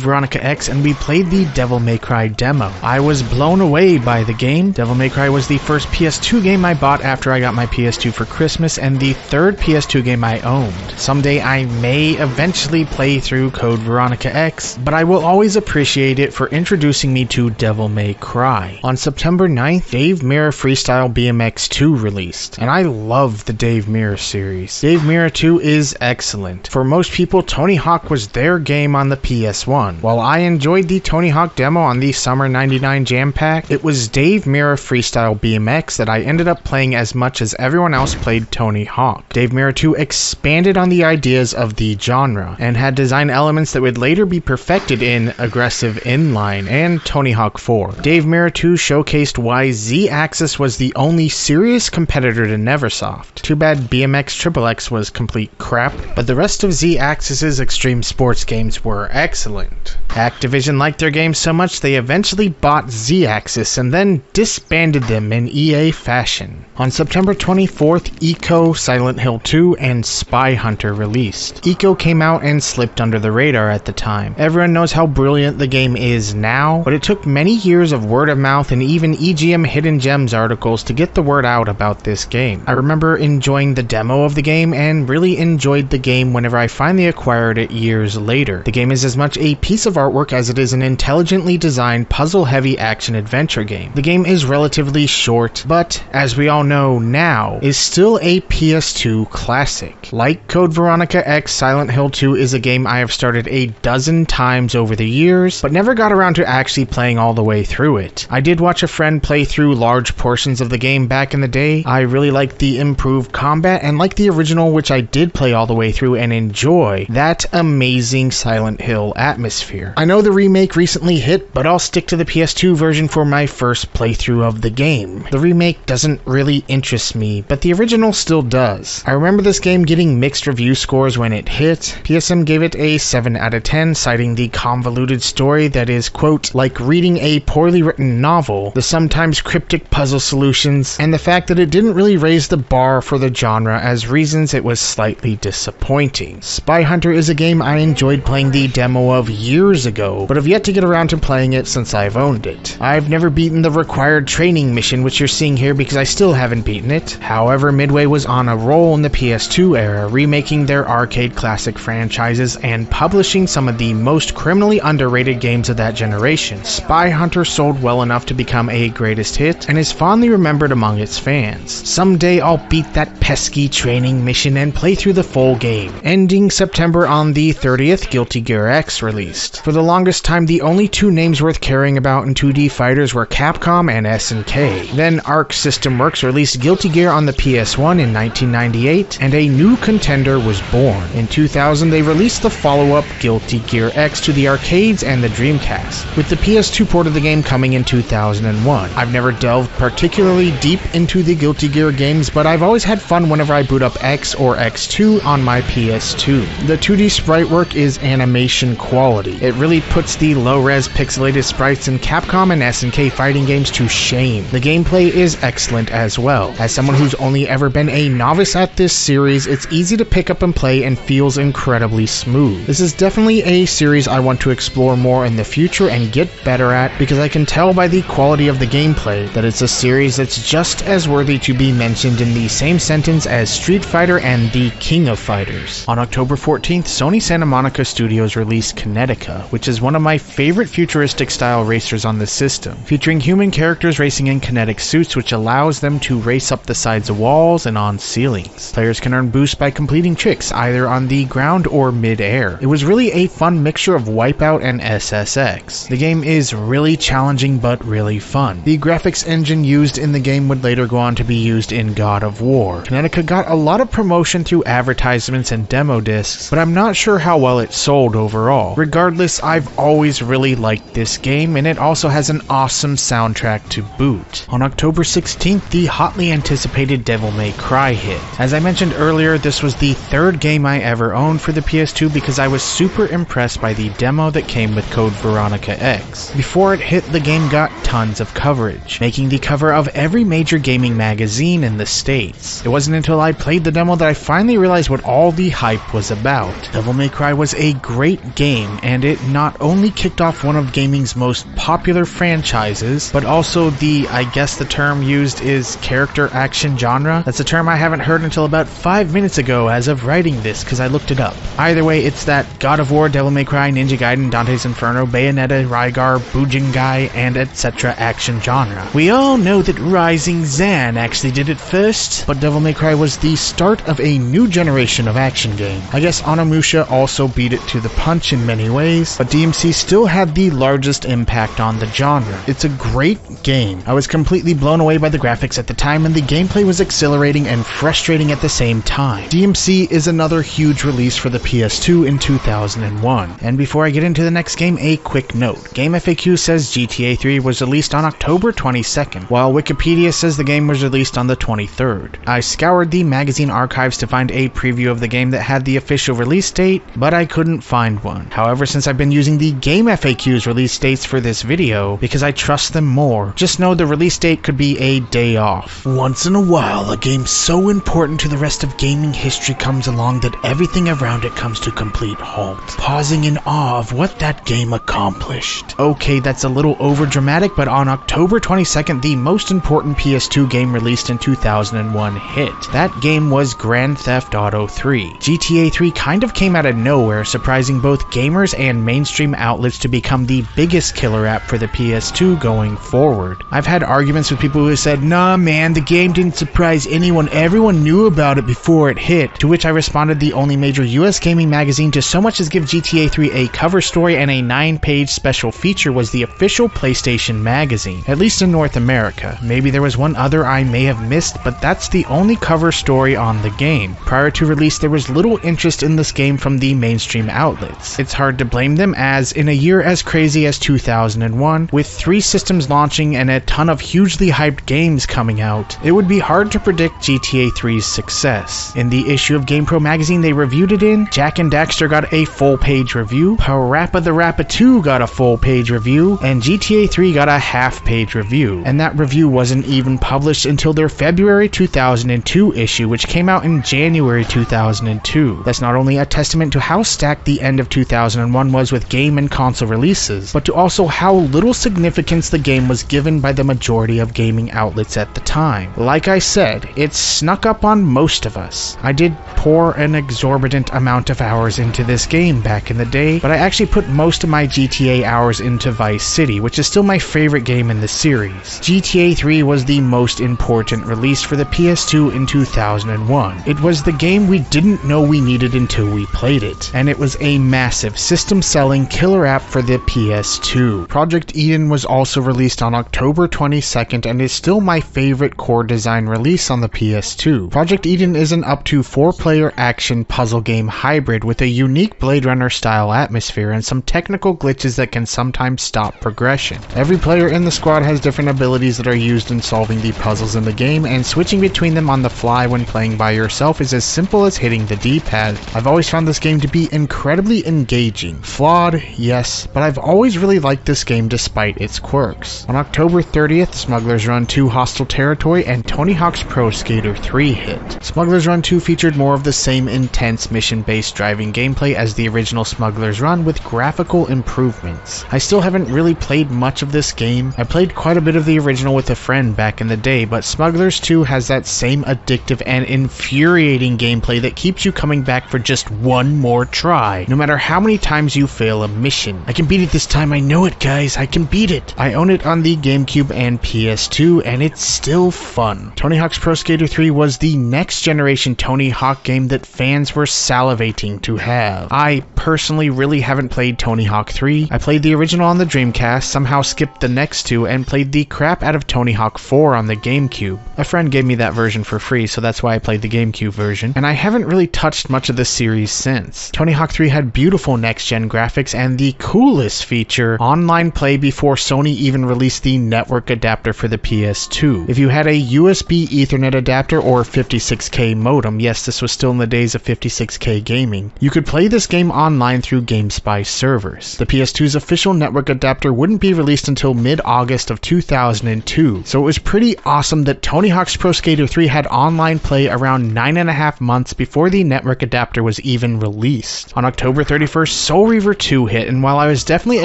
Veronica X, and we played the Devil May Cry demo. I was blown away by the game. Devil May Cry was the first PS2 game I bought after I got my PS2 for Christmas, and the third PS2 game I owned. Someday I may eventually play through Code Veronica X, but I will always appreciate it for introducing me to Devil May Cry. On September 9th, Dave Mirra Freestyle BMX 2 released, and I love the Dave Mirra series. Dave Mirra 2 is excellent. For most people, Tony Hawk was their game on the PS1. While I enjoyed the Tony Hawk demo on the Summer 99 Jam Pack, it was Dave Mirra Freestyle BMX that I ended up playing as much as everyone else played Tony Hawk. Dave Mirra 2 expanded on the ideas of the genre, and had design elements that would later be perfected in Aggressive Inline and Tony Hawk 4. Dave Mirra 2 showcased why Z-Axis was the only serious competitor to Neversoft. Too bad BMX XXX was complete crap, but the rest of Z-Axis's extreme sports games were excellent. Activision liked their games so much they eventually bought Z-Axis and then disbanded them in EA fashion. On September 24th, Eco, Silent Hill 2, and Spy Hunter released. Eco came out and slipped under the radar at the time. Everyone knows how brilliant the game is now, but it took many years of word of mouth and even EGM Hidden Gems articles to get the word out about this game. I remember enjoying the demo of the game and really enjoyed the game whenever I finally acquired it years later. The game is as much a piece of artwork as it is an intelligently designed puzzle-heavy action-adventure game. The game is relatively short, but as we all know now, is still a PS2 classic. Like Code Veronica X, Silent Hill 2 is a game I have started a dozen times over the years, but never got around to actually playing all the way through it. I did watch a friend play through large portions of the game back in the day. I really liked the improved combat, and like the original, which I did play all the way through and enjoy, that amazing Silent Hill atmosphere. I know the remake recently hit, but I'll stick to the PS2 version for my first playthrough of the game. The remake doesn't really interest me, but the original still does. I remember this game getting mixed review scores when it hit. PSM gave it a 7 out of 10, citing the convoluted story that is, quote, like reading a poorly written novel, the sometimes cryptic puzzle solutions, and the fact that it didn't really raise the bar for the genre as reasons it was slightly disappointing. Spy Spy Hunter is a game I enjoyed playing the demo of years ago, but have yet to get around to playing it since I've owned it. I've never beaten the required training mission, which you're seeing here, because I still haven't beaten it. However, Midway was on a roll in the PS2 era, remaking their arcade classic franchises and publishing some of the most criminally underrated games of that generation. Spy Hunter sold well enough to become a greatest hit, and is fondly remembered among its fans. Someday I'll beat that pesky training mission and play through the full game. Ending September on the 30th, Guilty Gear X released. For the longest time, the only two names worth caring about in 2D fighters were Capcom and SNK. Then Arc System Works released Guilty Gear on the PS1 in 1998, and a new contender was born. In 2000, they released the follow-up Guilty Gear X to the arcades and the Dreamcast, with the PS2 port of the game coming in 2001. I've never delved particularly deep into the Guilty Gear games, but I've always had fun whenever I boot up X or X2 on my PS2. The 2D sprite work is animation quality. It really puts the low-res pixelated sprites in Capcom and SNK fighting games to shame. The gameplay is excellent as well. As someone who's only ever been a novice at this series, it's easy to pick up and play and feels incredibly smooth. This is definitely a series I want to explore more in the future and get better at, because I can tell by the quality of the gameplay that it's a series that's just as worthy to be mentioned in the same sentence as Street Fighter and the King of Fighters. On October 14th, Sony Santa Monica Studios released Kinetica, which is one of my favorite futuristic style racers on the system, featuring human characters racing in kinetic suits, which allows them to race up the sides of walls and on ceilings. Players can earn boosts by completing tricks either on the ground or mid-air. It was really a fun mixture of Wipeout and SSX. The game is really challenging but really fun. The graphics engine used in the game would later go on to be used in God of War. Kinetica got a lot of promotion through advertisements and demo discs, but I'm not sure how well it sold overall. Regardless, I've always really liked this game, and it also has an awesome soundtrack to boot. On October 16th, the hotly anticipated Devil May Cry hit. As I mentioned earlier, this was the third game I ever owned for the PS2 because I was super impressed by the demo that came with Code Veronica X. Before it hit, the game got tons of coverage, making the cover of every major gaming magazine in the States. It wasn't until I played the demo that I finally realized what all the hype was about. Devil May Cry was a great game, and it not only kicked off one of gaming's most popular franchises, but also I guess the term used is character action genre. That's a term I haven't heard until about 5 minutes ago as of writing this, because I looked it up. Either way, it's that God of War, Devil May Cry, Ninja Gaiden, Dante's Inferno, Bayonetta, Rygar, Bujingai, and etc. action genre. We all know that Rising Zan actually did it first, but Devil May Cry was the start of a new generation of action game. I guess Onimusha also beat it to the punch in many ways, but DMC still had the largest impact on the genre. It's a great game. I was completely blown away by the graphics at the time, and the gameplay was exhilarating and frustrating at the same time. DMC is another huge release for the PS2 in 2001. And before I get into the next game, a quick note. GameFAQ says GTA 3 was released on October 22nd, while Wikipedia says the game was released on the 23rd. I scoured the magazine archives to find a preview of the game that had the official release date, but I couldn't find one. However, since I've been using the GameFAQ's release dates for this video, because I trust them more, just know the release date could be a day off. Once in a while, a game so important to the rest of gaming history comes along that everything around it comes to complete halt, pausing in awe of what that game accomplished. Okay, that's a little over dramatic, but on October 22nd, the most important PS2 game released in 2001 hit. That game was Grand Theft Auto 3. GTA 3 kind of came out of nowhere, surprising both gamers and mainstream outlets to become the biggest killer app for the PS2 going forward. I've had arguments with people who said, nah man, the game didn't surprise anyone, everyone knew about it before it hit, to which I responded the only major US gaming magazine to so much as give GTA 3 a cover story and a 9-page special feature was the official PlayStation magazine, at least in North America. Maybe there was one other I may have missed, but that's the only cover story on the game. Prior to release, there was little interest in this game from the mainstream outlets. It's hard to blame them, as in a year as crazy as 2001, with 3 systems launching and a ton of hugely hyped games coming out, it would be hard to predict GTA 3's success. In the issue of GamePro magazine they reviewed it in, Jak and Daxter got a full-page review, Parappa the Rappa 2 got a full-page review, and GTA 3 got a half-page review. And that review wasn't even published until their February 2002 issue, which came out in January 2002. Let's not only a testament to how stacked the end of 2001 was with game and console releases, but to also how little significance the game was given by the majority of gaming outlets at the time. Like I said, it snuck up on most of us. I did pour an exorbitant amount of hours into this game back in the day, but I actually put most of my GTA hours into Vice City, which is still my favorite game in the series. GTA 3 was the most important release for the PS2 in 2001. It was the game we didn't know we needed until we played it, and it was a massive system-selling killer app for the PS2. Project Eden was also released on October 22nd and is still my favorite core design release on the PS2. Project Eden is an up to 4-player action puzzle game hybrid with a unique Blade Runner style atmosphere and some technical glitches that can sometimes stop progression. Every player in the squad has different abilities that are used in solving the puzzles in the game, and switching between them on the fly when playing by yourself is as simple as hitting the D-pad. I've always found this game to be incredibly engaging. Flawed, yes, but I've always really liked this game despite its quirks. On October 30th, Smuggler's Run 2 Hostile Territory and Tony Hawk's Pro Skater 3 hit. Smuggler's Run 2 featured more of the same intense mission-based driving gameplay as the original Smuggler's Run with graphical improvements. I still haven't really played much of this game. I played quite a bit of the original with a friend back in the day, but Smugglers 2 has that same addictive and infuriating gameplay that keeps you coming back for just one more try, no matter how many times you fail a mission. I can beat it this time, I know it guys, I can beat it. I own it on the GameCube and PS2, and it's still fun. Tony Hawk's Pro Skater 3 was the next generation Tony Hawk game that fans were salivating to have. I personally really haven't played Tony Hawk 3. I played the original on the Dreamcast, somehow skipped the next two, and played the crap out of Tony Hawk 4 on the GameCube. A friend gave me that version for free, so that's why I played the GameCube version, and I haven't really touched much of the series since. Tony Hawk 3 had beautiful next-gen graphics and the coolest feature, online play before Sony even released the network adapter for the PS2. If you had a USB Ethernet adapter or 56K modem, yes, this was still in the days of 56K gaming, you could play this game online through GameSpy servers. The PS2's official network adapter wouldn't be released until mid-August of 2002, so it was pretty awesome that Tony Hawk's Pro Skater 3 had online play around 9.5 months before the network adapter was even released. On October 31st, Soul Reaver 2 hit, and while I was definitely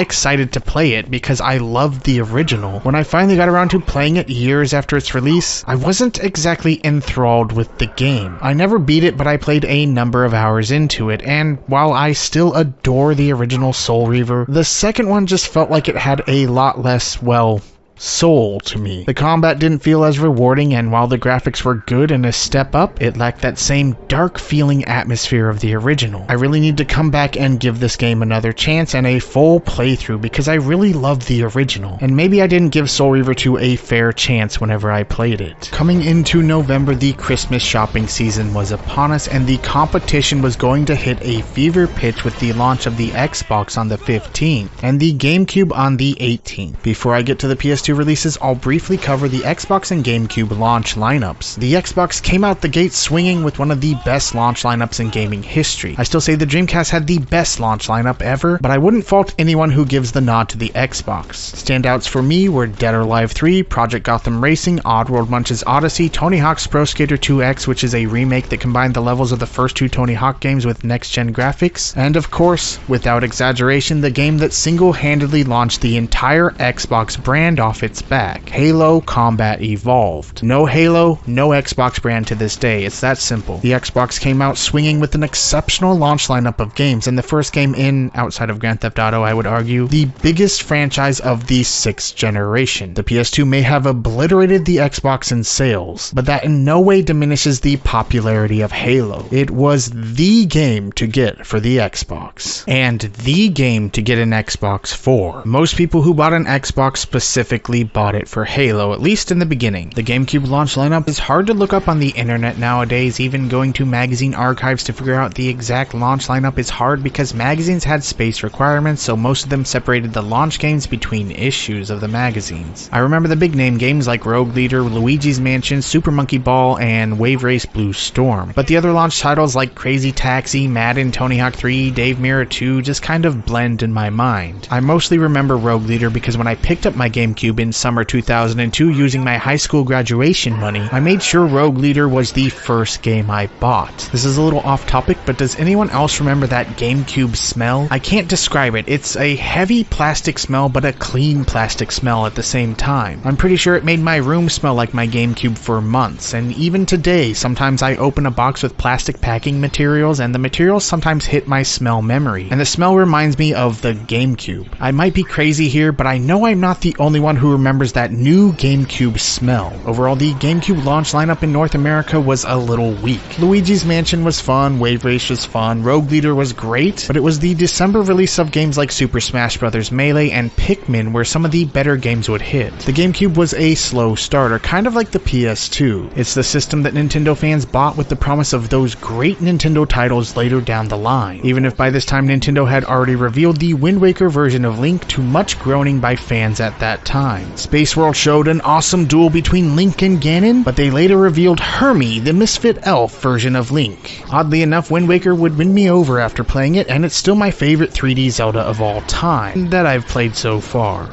excited to play it because I loved the original, when I finally got around to playing it years after its release, I wasn't exactly enthralled with the game. I never beat it, but I played a number of hours into it, and while I still adore the original Soul Reaver, the second one just felt like it had a lot less, well, soul to me. The combat didn't feel as rewarding, and while the graphics were good and a step up, it lacked that same dark feeling atmosphere of the original. I really need to come back and give this game another chance and a full playthrough because I really love the original, and maybe I didn't give Soul Reaver 2 a fair chance whenever I played it. Coming into November, the Christmas shopping season was upon us, and the competition was going to hit a fever pitch with the launch of the Xbox on the 15th and the GameCube on the 18th. Before I get to the PS2 releases, I'll briefly cover the Xbox and GameCube launch lineups. The Xbox came out the gate swinging with one of the best launch lineups in gaming history. I still say the Dreamcast had the best launch lineup ever, but I wouldn't fault anyone who gives the nod to the Xbox. Standouts for me were Dead or Alive 3, Project Gotham Racing, Oddworld Munch's Odyssey, Tony Hawk's Pro Skater 2X, which is a remake that combined the levels of the first two Tony Hawk games with next-gen graphics, and of course, without exaggeration, the game that single-handedly launched the entire Xbox brand off its back. Halo Combat Evolved. No Halo, no Xbox brand to this day. It's that simple. The Xbox came out swinging with an exceptional launch lineup of games, and the first game in, outside of Grand Theft Auto, I would argue, the biggest franchise of the 6th generation. The PS2 may have obliterated the Xbox in sales, but that in no way diminishes the popularity of Halo. It was the game to get for the Xbox, and the game to get an Xbox for. Most people who bought an Xbox specifically bought it for Halo, at least in the beginning. The GameCube launch lineup is hard to look up on the internet nowadays. Even going to magazine archives to figure out the exact launch lineup is hard because magazines had space requirements, so most of them separated the launch games between issues of the magazines. I remember the big name games like Rogue Leader, Luigi's Mansion, Super Monkey Ball, and Wave Race Blue Storm. But the other launch titles like Crazy Taxi, Madden, Tony Hawk 3, Dave Mirror 2 just kind of blend in my mind. I mostly remember Rogue Leader because when I picked up my GameCube GameCube in summer 2002 using my high school graduation money, I made sure Rogue Leader was the first game I bought. This is a little off topic, but does anyone else remember that GameCube smell? I can't describe it. It's a heavy plastic smell, but a clean plastic smell at the same time. I'm pretty sure it made my room smell like my GameCube for months, and even today, sometimes I open a box with plastic packing materials, and the materials sometimes hit my smell memory, and the smell reminds me of the GameCube. I might be crazy here, but I know I'm not the only one who remembers that new GameCube smell. Overall, the GameCube launch lineup in North America was a little weak. Luigi's Mansion was fun, Wave Race was fun, Rogue Leader was great, but it was the December release of games like Super Smash Bros. Melee and Pikmin where some of the better games would hit. The GameCube was a slow starter, kind of like the PS2. It's the system that Nintendo fans bought with the promise of those great Nintendo titles later down the line, even if by this time Nintendo had already revealed the Wind Waker version of Link to much groaning by fans at that time. Space World showed an awesome duel between Link and Ganon, but they later revealed Hermie, the misfit elf version of Link. Oddly enough, Wind Waker would win me over after playing it, and it's still my favorite 3D Zelda of all time that I've played so far.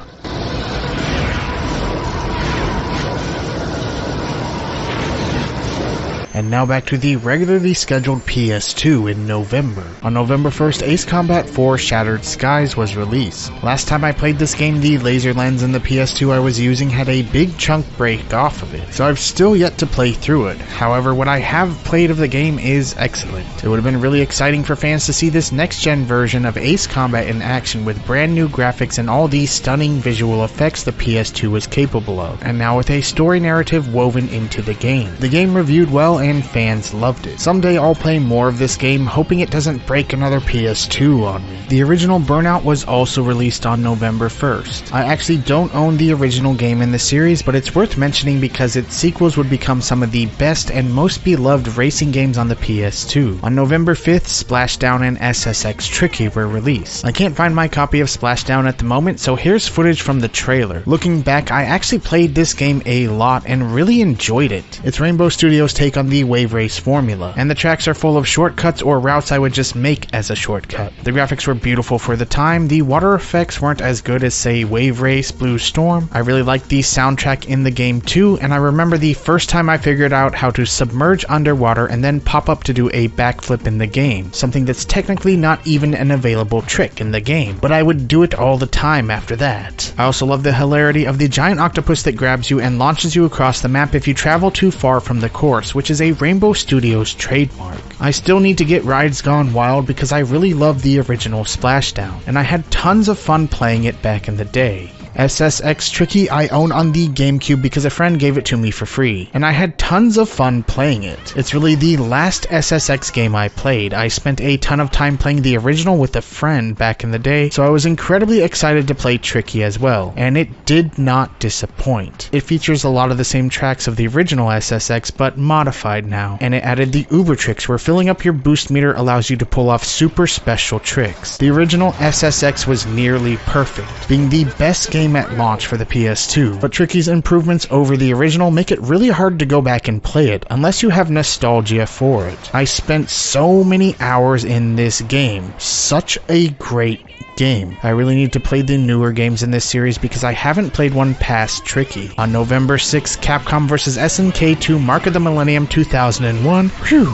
And now back to the regularly scheduled PS2 in November. On November 1st, Ace Combat 4 Shattered Skies was released. Last time I played this game, the laser lens in the PS2 I was using had a big chunk break off of it, so I've still yet to play through it. However, what I have played of the game is excellent. It would have been really exciting for fans to see this next-gen version of Ace Combat in action with brand new graphics and all these stunning visual effects the PS2 was capable of, and now with a story narrative woven into the game. The game reviewed well and fans loved it. Someday I'll play more of this game, hoping it doesn't break another PS2 on me. The original Burnout was also released on November 1st. I actually don't own the original game in the series, but it's worth mentioning because its sequels would become some of the best and most beloved racing games on the PS2. On November 5th, Splashdown and SSX Tricky were released. I can't find my copy of Splashdown at the moment, so here's footage from the trailer. Looking back, I actually played this game a lot and really enjoyed it. It's Rainbow Studios' take on the Wave Race formula, and the tracks are full of shortcuts or routes I would just make as a shortcut. The graphics were beautiful for the time, the water effects weren't as good as say Wave Race, Blue Storm. I really liked the soundtrack in the game too, and I remember the first time I figured out how to submerge underwater and then pop up to do a backflip in the game, something that's technically not even an available trick in the game, but I would do it all the time after that. I also love the hilarity of the giant octopus that grabs you and launches you across the map if you travel too far from the course, which is a Rainbow Studios trademark. I still need to get Rides Gone Wild because I really love the original Splashdown, and I had tons of fun playing it back in the day. SSX Tricky I own on the GameCube because a friend gave it to me for free, and I had tons of fun playing it. It's really the last SSX game I played. I spent a ton of time playing the original with a friend back in the day, so I was incredibly excited to play Tricky as well, and it did not disappoint. It features a lot of the same tracks of the original SSX, but modified now, and it added the Uber tricks where filling up your boost meter allows you to pull off super special tricks. The original SSX was nearly perfect, being the best game at launch for the PS2, but Tricky's improvements over the original make it really hard to go back and play it unless you have nostalgia for it. I spent so many hours in this game. Such a great game. I really need to play the newer games in this series because I haven't played one past Tricky. On November 6th, Capcom vs. SNK 2 Mark of the Millennium 2001,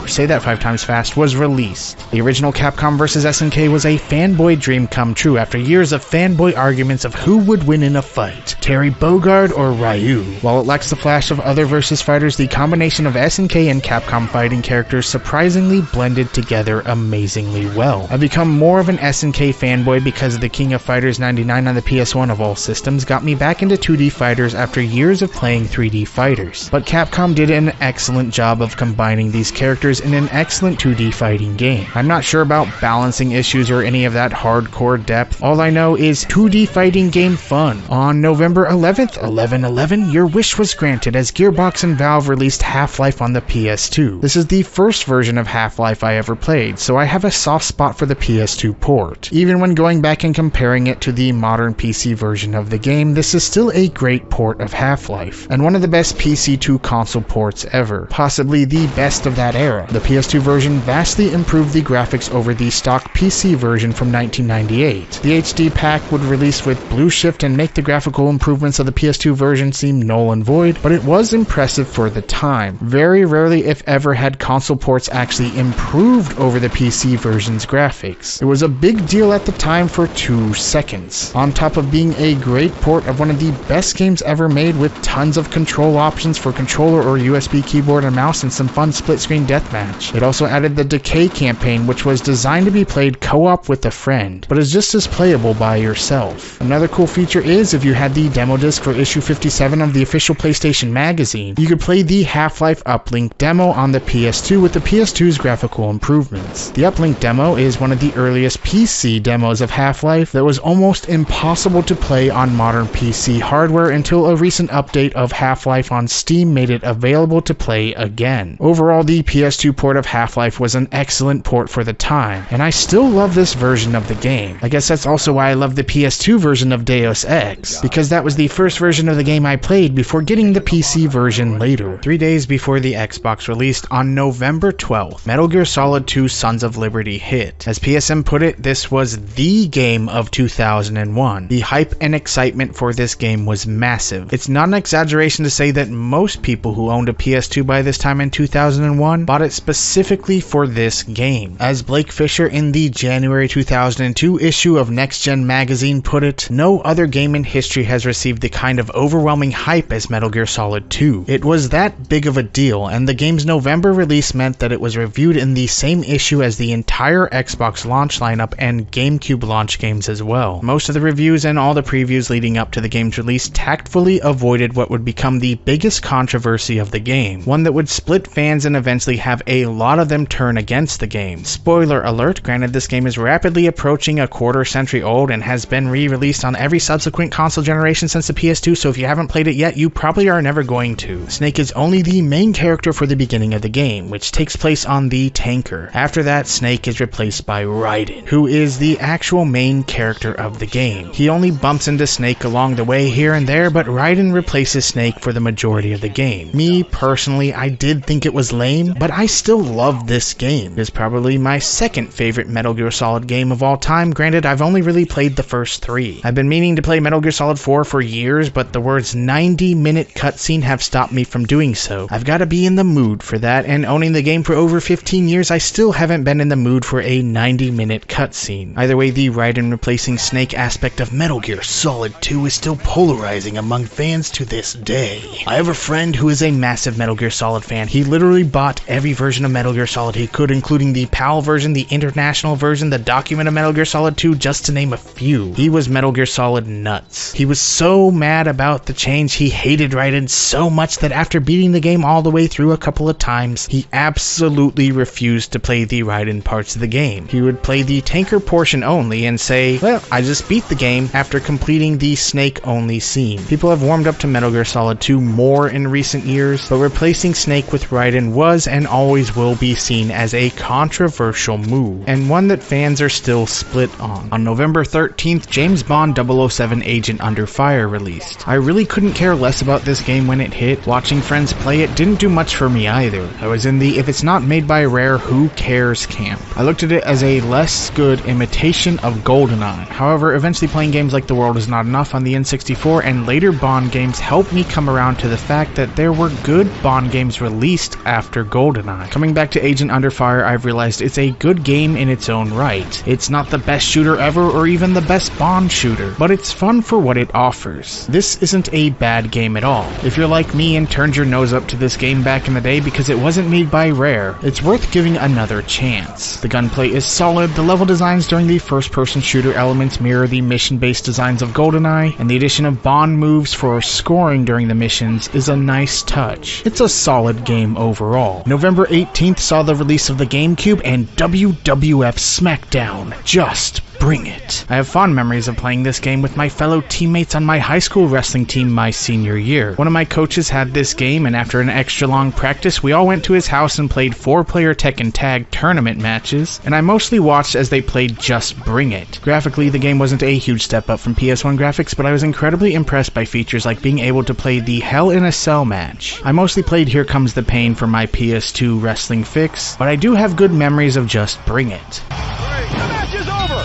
say that 5 times fast, was released. The original Capcom vs. SNK was a fanboy dream come true after years of fanboy arguments of who would win in a fight, Terry Bogard or Ryu. While it lacks the flash of other versus fighters, the combination of SNK and Capcom fighting characters surprisingly blended together amazingly well. I've become more of an SNK fanboy because the King of Fighters 99 on the PS1 of all systems got me back into 2D fighters after years of playing 3D fighters. But Capcom did an excellent job of combining these characters in an excellent 2D fighting game. I'm not sure about balancing issues or any of that hardcore depth. All I know is 2D fighting game fun. On November 11th, 11/11, your wish was granted as Gearbox and Valve released Half-Life on the PS2. This is the first version of Half-Life I ever played, so I have a soft spot for the PS2 port. Even when going back and comparing it to the modern PC version of the game, this is still a great port of Half-Life, and one of the best PC2 console ports ever, possibly the best of that era. The PS2 version vastly improved the graphics over the stock PC version from 1998. The HD pack would release with Blue Shift and make the graphical improvements of the PS2 version seem null and void, but it was impressive for the time. Very rarely, if ever, had console ports actually improved over the PC version's graphics. It was a big deal at the time for 2 seconds. On top of being a great port of one of the best games ever made with tons of control options for controller or USB keyboard and mouse and some fun split-screen deathmatch. It also added the Decay campaign, which was designed to be played co-op with a friend, but is just as playable by yourself. Another cool feature is, if you had the demo disc for issue 57 of the official PlayStation magazine, you could play the Half-Life Uplink demo on the PS2 with the PS2's graphical improvements. The Uplink demo is one of the earliest PC demos of Half-Life that was almost impossible to play on modern PC hardware until a recent update of Half-Life on Steam made it available to play again. Overall, the PS2 port of Half-Life was an excellent port for the time, and I still love this version of the game. I guess that's also why I love the PS2 version of Deus Ex, because that was the first version of the game I played before getting the PC version later. 3 days before the Xbox released, on November 12th, Metal Gear Solid 2 Sons of Liberty hit. As PSM put it, this was the game of 2001. The hype and excitement for this game was massive. It's not an exaggeration to say that most people who owned a PS2 by this time in 2001 bought it specifically for this game. As Blake Fisher in the January 2002 issue of Next Gen magazine put it, no other game in history has received the kind of overwhelming hype as Metal Gear Solid 2. It was that big of a deal, and the game's November release meant that it was reviewed in the same issue as the entire Xbox launch lineup and GameCube launch games as well. Most of the reviews and all the previews leading up to the game's release tactfully avoided what would become the biggest controversy of the game, one that would split fans and eventually have a lot of them turn against the game. Spoiler alert, granted this game is rapidly approaching a quarter-century old and has been re-released on every subsequent console generation since the PS2, so if you haven't played it yet, you probably are never going to. Snake is only the main character for the beginning of the game, which takes place on the tanker. After that, Snake is replaced by Raiden, who is the actual main character of the game. He only bumps into Snake along the way here and there, but Raiden replaces Snake for the majority of the game. Me, personally, I did think it was lame, but I still love this game. It is probably my second favorite Metal Gear Solid game of all time. Granted, I've only really played the first 3. I've been meaning to play Metal Gear Solid 4 for years, but the words 90-minute cutscene have stopped me from doing so. I've got to be in the mood for that, and owning the game for over 15 years, I still haven't been in the mood for a 90-minute cutscene. Either way, the Raiden replacing Snake aspect of Metal Gear Solid 2 is still polarizing among fans to this day. I have a friend who is a massive Metal Gear Solid fan. He literally bought every version of Metal Gear Solid he could, including the PAL version, the international version, the document of Metal Gear Solid 2, just to name a few. He was Metal Gear Solid nuts. He was so mad about the change, he hated Raiden so much that after beating the game all the way through a couple of times, he absolutely refused to play the Raiden parts of the game. He would play the tanker portion only and say, well, I just beat the game after completing the Snake only scene. People have warmed up to Metal Gear Solid 2 more in recent years, but replacing Snake with Raiden was and always will be seen as a controversial move, and one that fans are still split on. On November 13th, James Bond 007 Agent Under Fire released. I really couldn't care less about this game when it hit. Watching friends play it didn't do much for me either. I was in the if it's not made by Rare, who cares camp. I looked at it as a less good imitation of GoldenEye. However, eventually playing games like The World Is Not Enough on the N64 and later Bond games helped me come around to the fact that there were good Bond games released after GoldenEye. Coming back to Agent Under Fire, I've realized it's a good game in its own right. It's not the best shooter ever or even the best Bond shooter, but it's fun for what it offers. This isn't a bad game at all. If you're like me and turned your nose up to this game back in the day because it wasn't made by Rare, it's worth giving another chance. The gunplay is solid, the level designs during the first-person shooter elements mirror the mission-based designs of GoldenEye, and the addition of Bond moves for scoring during the missions is a nice touch. It's a solid game overall. November 18th saw the release of the GameCube and WWF SmackDown. Just bring it. I have fond memories of playing this game with my fellow teammates on my high school wrestling team my senior year. One of my coaches had this game, and after an extra long practice, we all went to his house and played 4-player Tekken Tag tournament matches, and I mostly watched as they played Just Bring It. Graphically, the game wasn't a huge step up from PS1 graphics, but I was incredibly impressed by features like being able to play the Hell in a Cell match. I mostly played Here Comes the Pain for my PS2 wrestling fix, but I do have good memories of just Bring It. Hey, the match is over!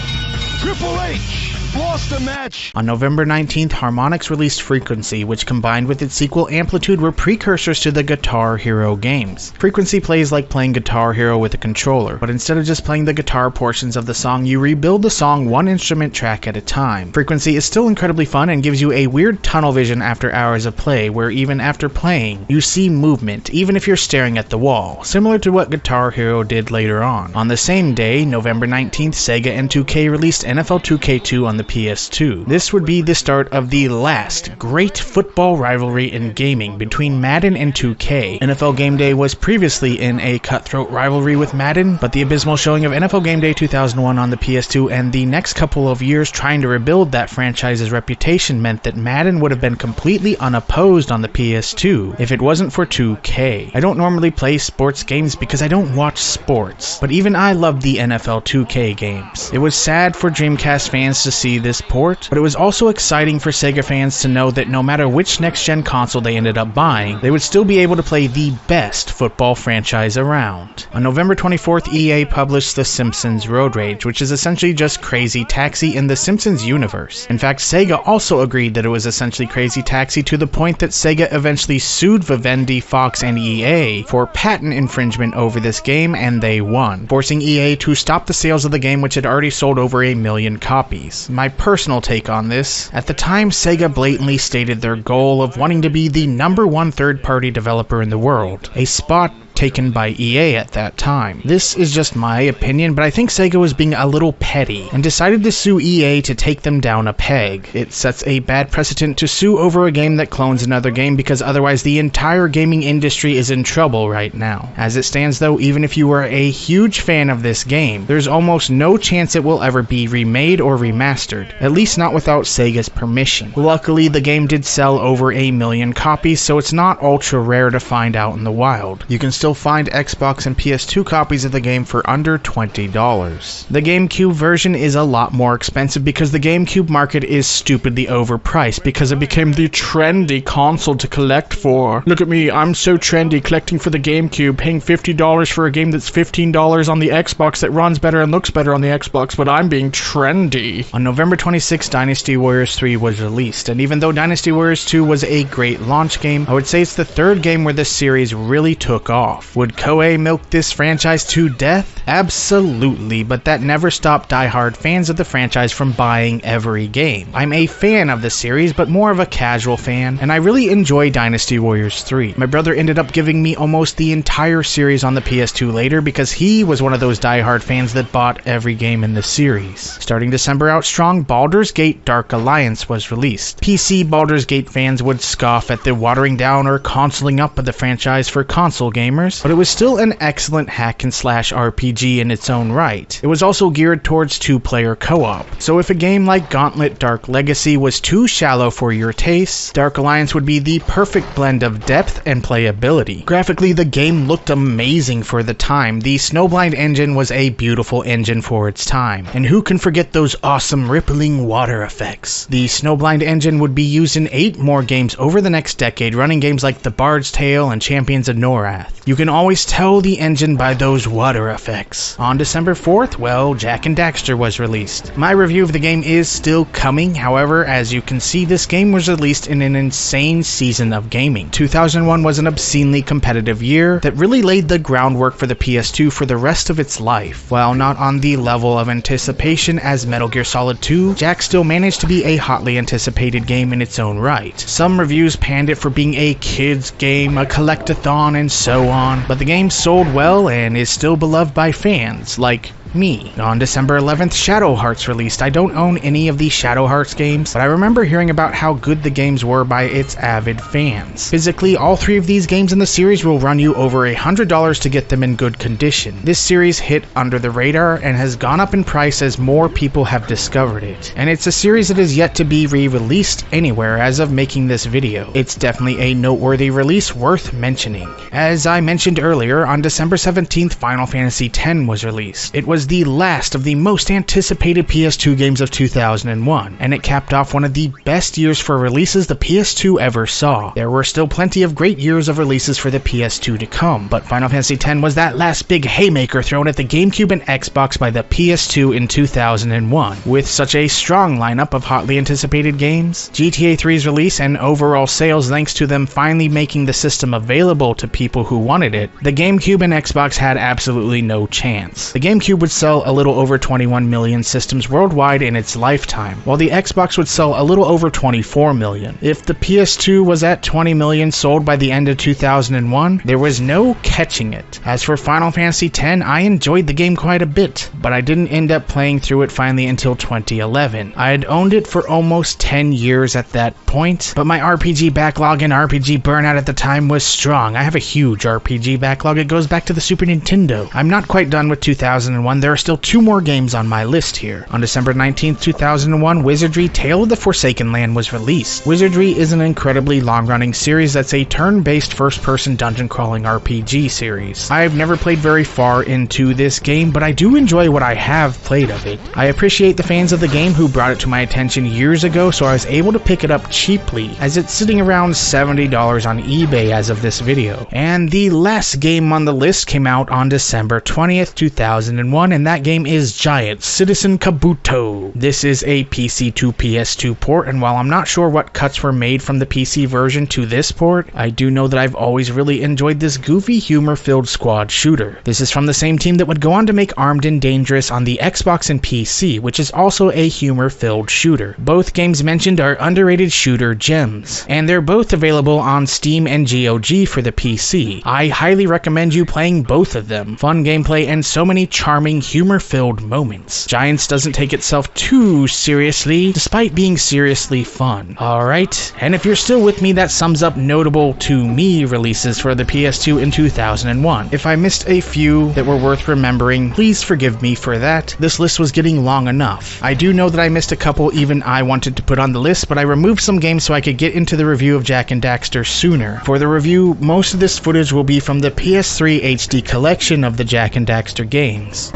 Triple H lost the match! On November 19th, Harmonix released Frequency, which combined with its sequel Amplitude were precursors to the Guitar Hero games. Frequency plays like playing Guitar Hero with a controller, but instead of just playing the guitar portions of the song, you rebuild the song one instrument track at a time. Frequency is still incredibly fun and gives you a weird tunnel vision after hours of play, where even after playing, you see movement, even if you're staring at the wall, similar to what Guitar Hero did later on. On the same day, November 19th, Sega and 2K released NFL 2K2 on the PS2. This would be the start of the last great football rivalry in gaming between Madden and 2K. NFL Game Day was previously in a cutthroat rivalry with Madden, but the abysmal showing of NFL Game Day 2001 on the PS2 and the next couple of years trying to rebuild that franchise's reputation meant that Madden would have been completely unopposed on the PS2 if it wasn't for 2K. I don't normally play sports games because I don't watch sports, but even I loved the NFL 2K games. It was sad for Dreamcast fans to see this port, but it was also exciting for Sega fans to know that no matter which next-gen console they ended up buying, they would still be able to play the best football franchise around. On November 24th, EA published The Simpsons Road Rage, which is essentially just Crazy Taxi in the Simpsons universe. In fact, Sega also agreed that it was essentially Crazy Taxi to the point that Sega eventually sued Vivendi, Fox, and EA for patent infringement over this game, and they won, forcing EA to stop the sales of the game, which had already sold over 1 million copies. My personal take on this, at the time Sega blatantly stated their goal of wanting to be the #1 third-party developer in the world, a spot taken by EA at that time. This is just my opinion, but I think Sega was being a little petty and decided to sue EA to take them down a peg. It sets a bad precedent to sue over a game that clones another game because otherwise the entire gaming industry is in trouble right now. As it stands though, even if you were a huge fan of this game, there's almost no chance it will ever be remade or remastered, at least not without Sega's permission. Luckily, the game did sell over 1 million copies, so it's not ultra rare to find out in the wild. You can still find Xbox and PS2 copies of the game for under $20. The GameCube version is a lot more expensive because the GameCube market is stupidly overpriced because it became the trendy console to collect for. Look at me, I'm so trendy collecting for the GameCube, paying $50 for a game that's $15 on the Xbox that runs better and looks better on the Xbox, but I'm being trendy. On November 26, Dynasty Warriors 3 was released, and even though Dynasty Warriors 2 was a great launch game, I would say it's the third game where this series really took off. Would Koei milk this franchise to death? Absolutely, but that never stopped die-hard fans of the franchise from buying every game. I'm a fan of the series, but more of a casual fan, and I really enjoy Dynasty Warriors 3. My brother ended up giving me almost the entire series on the PS2 later because he was one of those die-hard fans that bought every game in the series. Starting December out strong, Baldur's Gate Dark Alliance was released. PC Baldur's Gate fans would scoff at the watering down or consoling up of the franchise for console gamers, but it was still an excellent hack-and-slash RPG in its own right. It was also geared towards two-player co-op, so if a game like Gauntlet Dark Legacy was too shallow for your tastes, Dark Alliance would be the perfect blend of depth and playability. Graphically, the game looked amazing for the time. The Snowblind engine was a beautiful engine for its time, and who can forget those awesome rippling water effects? The Snowblind engine would be used in 8 more games over the next decade, running games like The Bard's Tale and Champions of Norath. You can always tell the engine by those water effects. On December 4th, well, Jak and Daxter was released. My review of the game is still coming, however, as you can see, this game was released in an insane season of gaming. 2001 was an obscenely competitive year that really laid the groundwork for the PS2 for the rest of its life. While not on the level of anticipation as Metal Gear Solid 2, Jak still managed to be a hotly anticipated game in its own right. Some reviews panned it for being a kid's game, a collectathon, and so on, but the game sold well and is still beloved by fans like me. On December 11th, Shadow Hearts released. I don't own any of the Shadow Hearts games, but I remember hearing about how good the games were by its avid fans. Physically, all 3 of these games in the series will run you over $100 to get them in good condition. This series hit under the radar and has gone up in price as more people have discovered it, and it's a series that is yet to be re-released anywhere as of making this video. It's definitely a noteworthy release worth mentioning. As I mentioned earlier, on December 17th, Final Fantasy X was released. It was was the last of the most anticipated PS2 games of 2001, and it capped off one of the best years for releases the PS2 ever saw. There were still plenty of great years of releases for the PS2 to come, but Final Fantasy X was that last big haymaker thrown at the GameCube and Xbox by the PS2 in 2001. With such a strong lineup of hotly anticipated games, GTA 3's release, and overall sales thanks to them finally making the system available to people who wanted it, the GameCube and Xbox had absolutely no chance. The GameCube would sell a little over 21 million systems worldwide in its lifetime, while the Xbox would sell a little over 24 million. If the PS2 was at 20 million sold by the end of 2001, there was no catching it. As for Final Fantasy X, I enjoyed the game quite a bit, but I didn't end up playing through it finally until 2011. I had owned it for almost 10 years at that point, but my RPG backlog and RPG burnout at the time was strong. I have a huge RPG backlog. It goes back to the Super Nintendo. I'm not quite done with 2001. There are still 2 more games on my list here. On December 19th, 2001, Wizardry Tale of the Forsaken Land was released. Wizardry is an incredibly long-running series that's a turn-based first-person dungeon-crawling RPG series. I've never played very far into this game, but I do enjoy what I have played of it. I appreciate the fans of the game who brought it to my attention years ago, so I was able to pick it up cheaply, as it's sitting around $70 on eBay as of this video. And the last game on the list came out on December 20th, 2001, and that game is Giant Citizen Kabuto. This is a PC to PS2 port, and while I'm not sure what cuts were made from the PC version to this port, I do know that I've always really enjoyed this goofy, humor-filled squad shooter. This is from the same team that would go on to make Armed and Dangerous on the Xbox and PC, which is also a humor-filled shooter. Both games mentioned are underrated shooter gems, and they're both available on Steam and GOG for the PC. I highly recommend you playing both of them. Fun gameplay and so many charming, humor-filled moments. Giants doesn't take itself too seriously, despite being seriously fun. Alright, and if you're still with me, that sums up notable to me releases for the PS2 in 2001. If I missed a few that were worth remembering, please forgive me for that. This list was getting long enough. I do know that I missed a couple even I wanted to put on the list, but I removed some games so I could get into the review of Jak and Daxter sooner. For the review, most of this footage will be from the PS3 HD collection of the Jak and Daxter games.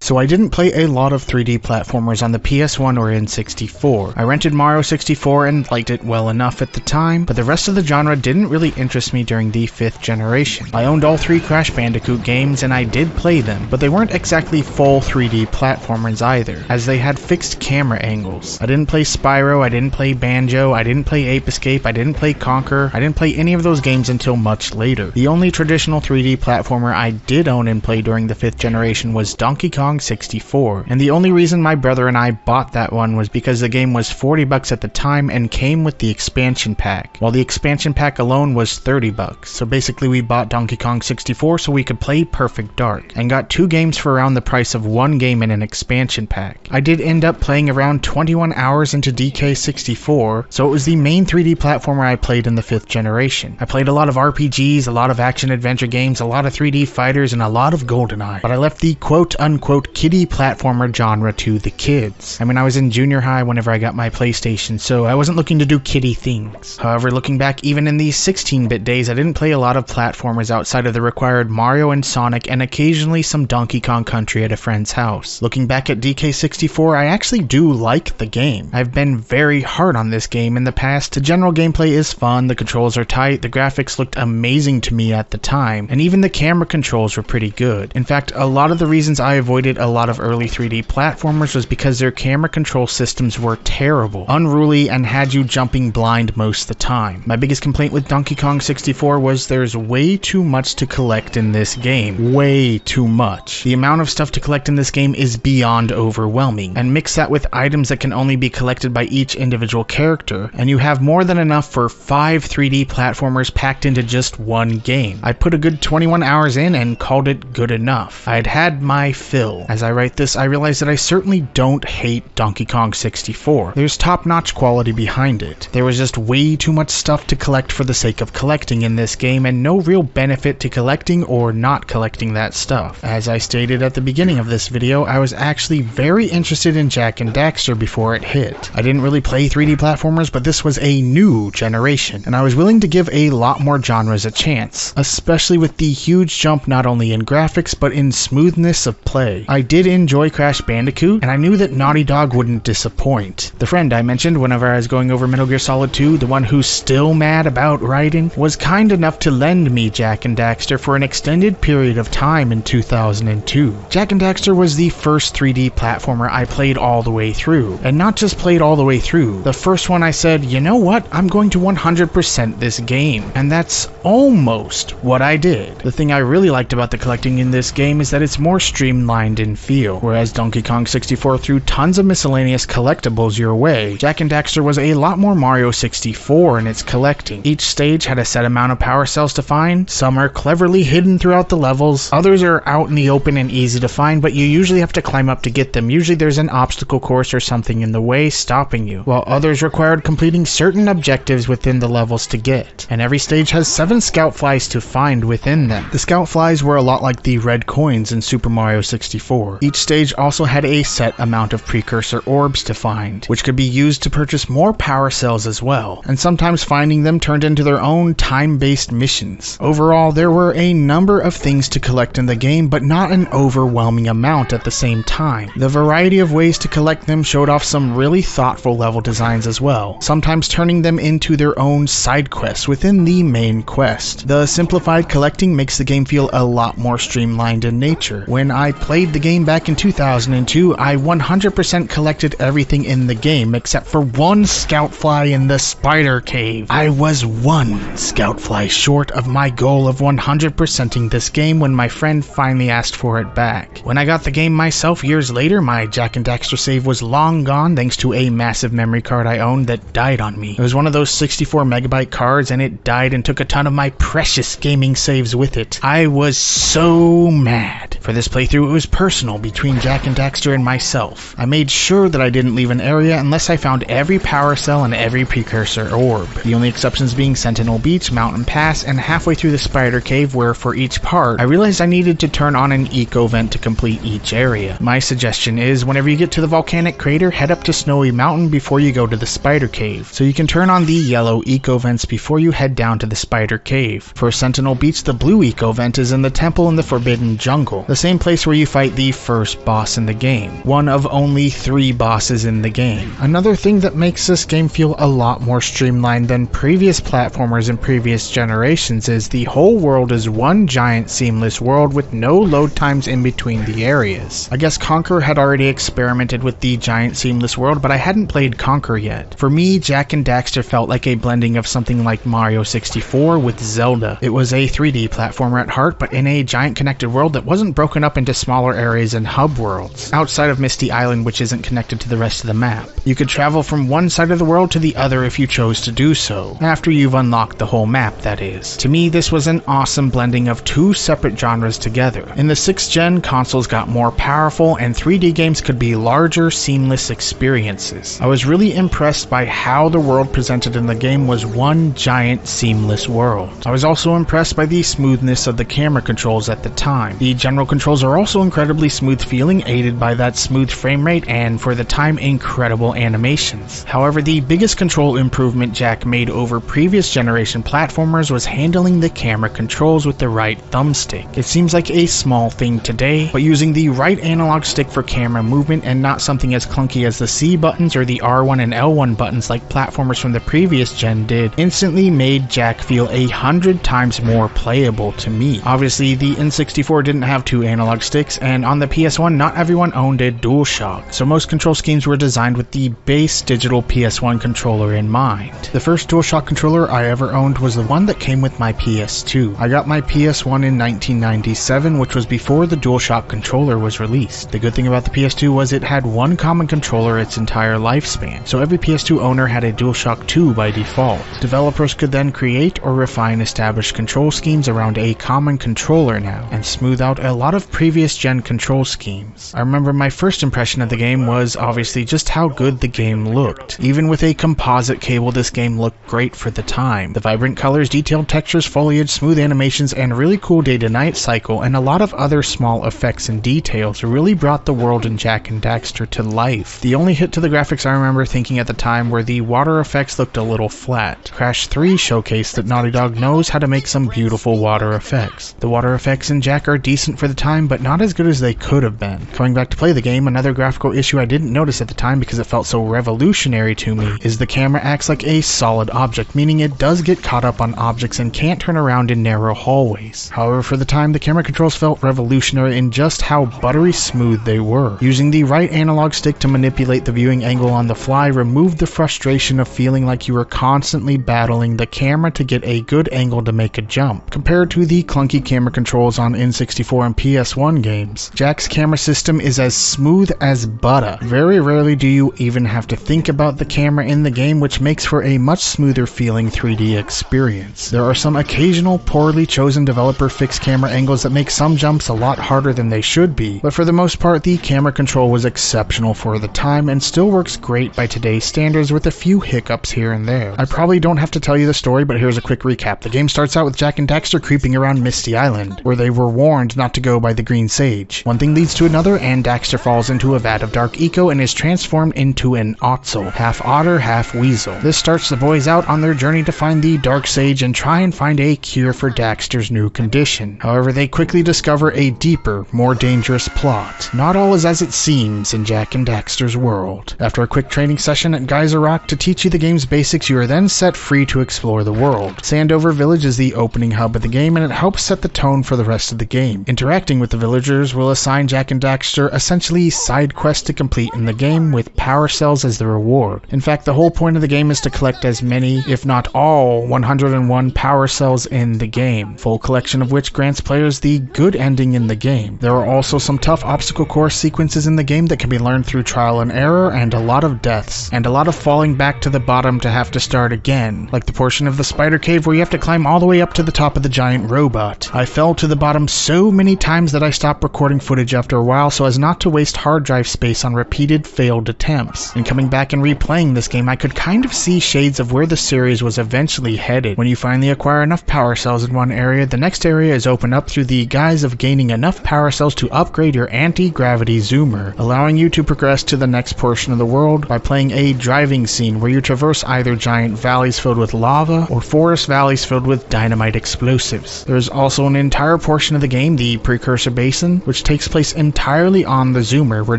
So I didn't play a lot of 3D platformers on the PS1 or N64. I rented Mario 64 and liked it well enough at the time, but the rest of the genre didn't really interest me during the 5th generation. I owned all 3 Crash Bandicoot games and I did play them, but they weren't exactly full 3D platformers either, as they had fixed camera angles. I didn't play Spyro, I didn't play Banjo, I didn't play Ape Escape, I didn't play Conker, I didn't play any of those games until much later. The only traditional 3D platformer I did own and play during the 5th generation was Donkey Kong 64, and the only reason my brother and I bought that one was because the game was $40 at the time and came with the expansion pack, while the expansion pack alone was $30. So basically we bought Donkey Kong 64 so we could play Perfect Dark, and got 2 games for around the price of 1 game in an expansion pack. I did end up playing around 21 hours into DK64, so it was the main 3D platformer I played in the 5th generation. I played a lot of RPGs, a lot of action-adventure games, a lot of 3D fighters, and a lot of GoldenEye, but I left the quote-unquote kiddie platformer genre to the kids. I mean, I was in junior high whenever I got my PlayStation, so I wasn't looking to do kiddie things. However, looking back even in these 16-bit days, I didn't play a lot of platformers outside of the required Mario and Sonic and occasionally some Donkey Kong Country at a friend's house. Looking back at DK64, I actually do like the game. I've been very hard on this game in the past. The general gameplay is fun, the controls are tight, the graphics looked amazing to me at the time, and even the camera controls were pretty good. In fact, a lot of the reasons I avoided a lot of early 3D platformers was because their camera control systems were terrible, unruly, and had you jumping blind most of the time. My biggest complaint with Donkey Kong 64 was there's way too much to collect in this game. Way too much. The amount of stuff to collect in this game is beyond overwhelming, and mix that with items that can only be collected by each individual character, and you have more than enough for 5 3D platformers packed into just 1 game. I put a good 21 hours in and called it good enough. I'd had my fill. As I write this, I realize that I certainly don't hate Donkey Kong 64. There's top-notch quality behind it. There was just way too much stuff to collect for the sake of collecting in this game, and no real benefit to collecting or not collecting that stuff. As I stated at the beginning of this video, I was actually very interested in Jak and Daxter before it hit. I didn't really play 3D platformers, but this was a new generation, and I was willing to give a lot more genres a chance, especially with the huge jump not only in graphics but in smoothness of play. I did enjoy Crash Bandicoot, and I knew that Naughty Dog wouldn't disappoint. The friend I mentioned whenever I was going over Metal Gear Solid 2, the one who's still mad about Raiden, was kind enough to lend me Jak and Daxter for an extended period of time in 2002. Jak and Daxter was the first 3D platformer I played all the way through, and not just played all the way through. The first one I said, you know what, I'm going to 100% this game, and that's almost what I did. The thing I really liked about the collecting in this game is that it's more streamlined in feel. Whereas Donkey Kong 64 threw tons of miscellaneous collectibles your way, Jak and Daxter was a lot more Mario 64 in its collecting. Each stage had a set amount of power cells to find, some are cleverly hidden throughout the levels, others are out in the open and easy to find, but you usually have to climb up to get them. Usually there's an obstacle course or something in the way stopping you, while others required completing certain objectives within the levels to get. And every stage has 7 scout flies to find within them. The scout flies were a lot like the red coins in Super Mario 64. Each stage also had a set amount of precursor orbs to find, which could be used to purchase more power cells as well, and sometimes finding them turned into their own time-based missions. Overall, there were a number of things to collect in the game, but not an overwhelming amount at the same time. The variety of ways to collect them showed off some really thoughtful level designs as well, sometimes turning them into their own side quests within the main quest. The simplified collecting makes the game feel a lot more streamlined in nature. When I played the game back in 2002, I 100% collected everything in the game except for one scout fly in the spider cave. I was one scout fly short of my goal of 100%ing this game when my friend finally asked for it back. When I got the game myself years later, my Jak and Daxter save was long gone thanks to a massive memory card I owned that died on me. It was one of those 64 megabyte cards, and it died and took a ton of my precious gaming saves with it. I was so mad. For this playthrough, it was personal between Jak and Daxter and myself. I made sure that I didn't leave an area unless I found every power cell and every precursor orb. The only exceptions being Sentinel Beach, Mountain Pass, and halfway through the spider cave, where for each part, I realized I needed to turn on an eco vent to complete each area. My suggestion is, whenever you get to the volcanic crater, head up to Snowy Mountain before you go to the spider cave, so you can turn on the yellow eco vents before you head down to the spider cave. For Sentinel Beach, the blue eco vent is in the temple in the Forbidden Jungle, the same place where you fight the first boss in the game, one of only 3 bosses in the game. Another thing that makes this game feel a lot more streamlined than previous platformers in previous generations is the whole world is one giant seamless world with no load times in between the areas. I guess Conquer had already experimented with the giant seamless world, but I hadn't played Conquer yet. For me, Jak and Daxter felt like a blending of something like Mario 64 with Zelda. It was a 3D platformer at heart, but in a giant connected world that wasn't broken up into smaller areas and hub worlds, outside of Misty Island, which isn't connected to the rest of the map. You could travel from one side of the world to the other if you chose to do so, after you've unlocked the whole map, that is. To me, this was an awesome blending of 2 separate genres together. In the 6th gen, consoles got more powerful, and 3D games could be larger, seamless experiences. I was really impressed by how the world presented in the game was one giant seamless world. I was also impressed by the smoothness of the camera controls at the time. The general controls are also incredibly smooth feeling, aided by that smooth frame rate and, for the time, incredible animations. However, the biggest control improvement Jak made over previous generation platformers was handling the camera controls with the right thumbstick. It seems like a small thing today, but using the right analog stick for camera movement and not something as clunky as the C buttons or the R1 and L1 buttons like platformers from the previous gen did, instantly made Jak feel 100 times more playable to me. Obviously, the N64 didn't have 2 analog sticks, and on the PS1 not everyone owned a DualShock, so most control schemes were designed with the base digital PS1 controller in mind. The first DualShock controller I ever owned was the one that came with my PS2. I got my PS1 in 1997, which was before the DualShock controller was released. The good thing about the PS2 was it had one common controller its entire lifespan, so every PS2 owner had a DualShock 2 by default. Developers could then create or refine established control schemes around a common controller now, and smooth out a lot lot of previous gen control schemes. I remember my first impression of the game was obviously just how good the game looked. Even with a composite cable, this game looked great for the time. The vibrant colors, detailed textures, foliage, smooth animations, and really cool day-to-night cycle, and a lot of other small effects and details really brought the world in Jak and Daxter to life. The only hit to the graphics I remember thinking at the time were the water effects looked a little flat. Crash 3 showcased that Naughty Dog knows how to make some beautiful water effects. The water effects in Jak are decent for the time, but not as good as they could have been. Coming back to play the game, another graphical issue I didn't notice at the time because it felt so revolutionary to me is the camera acts like a solid object, meaning it does get caught up on objects and can't turn around in narrow hallways. However, for the time, the camera controls felt revolutionary in just how buttery smooth they were. Using the right analog stick to manipulate the viewing angle on the fly removed the frustration of feeling like you were constantly battling the camera to get a good angle to make a jump. Compared to the clunky camera controls on N64 and PS1 games, Jak's camera system is as smooth as butter. Very rarely do you even have to think about the camera in the game, which makes for a much smoother feeling 3D experience. There are some occasional poorly chosen developer fixed camera angles that make some jumps a lot harder than they should be, but for the most part the camera control was exceptional for the time and still works great by today's standards with a few hiccups here and there. I probably don't have to tell you the story, but here's a quick recap. The game starts out with Jak and Daxter creeping around Misty Island, where they were warned not to go by the Green Sage. One thing leads to another, and Daxter falls into a vat of dark eco and is transformed into an Ottsel, half otter, half weasel. This starts the boys out on their journey to find the Dark Sage and try and find a cure for Daxter's new condition. However, they quickly discover a deeper, more dangerous plot. Not all is as it seems in Jak and Daxter's world. After a quick training session at Geyser Rock to teach you the game's basics, you are then set free to explore the world. Sandover Village is the opening hub of the game, and it helps set the tone for the rest of the game. Interacting with the villagers will assign Jak and Daxter essentially side quests to complete in the game, with power cells as the reward. In fact, the whole point of the game is to collect as many, if not all, 101 power cells in the game, full collection of which grants players the good ending in the game. There are also some tough obstacle course sequences in the game that can be learned through trial and error, and a lot of deaths, and a lot of falling back to the bottom to have to start again, like the portion of the spider cave where you have to climb all the way up to the top of the giant robot. I fell to the bottom so many times that I stopped recording footage after a while so as not to waste hard drive space on repeated failed attempts. And coming back and replaying this game, I could kind of see shades of where the series was eventually headed. When you finally acquire enough power cells in one area, the next area is opened up through the guise of gaining enough power cells to upgrade your anti-gravity zoomer, allowing you to progress to the next portion of the world by playing a driving scene where you traverse either giant valleys filled with lava or forest valleys filled with dynamite explosives. There is also an entire portion of the game, the Precursor Basin, which takes place entirely on the zoomer, where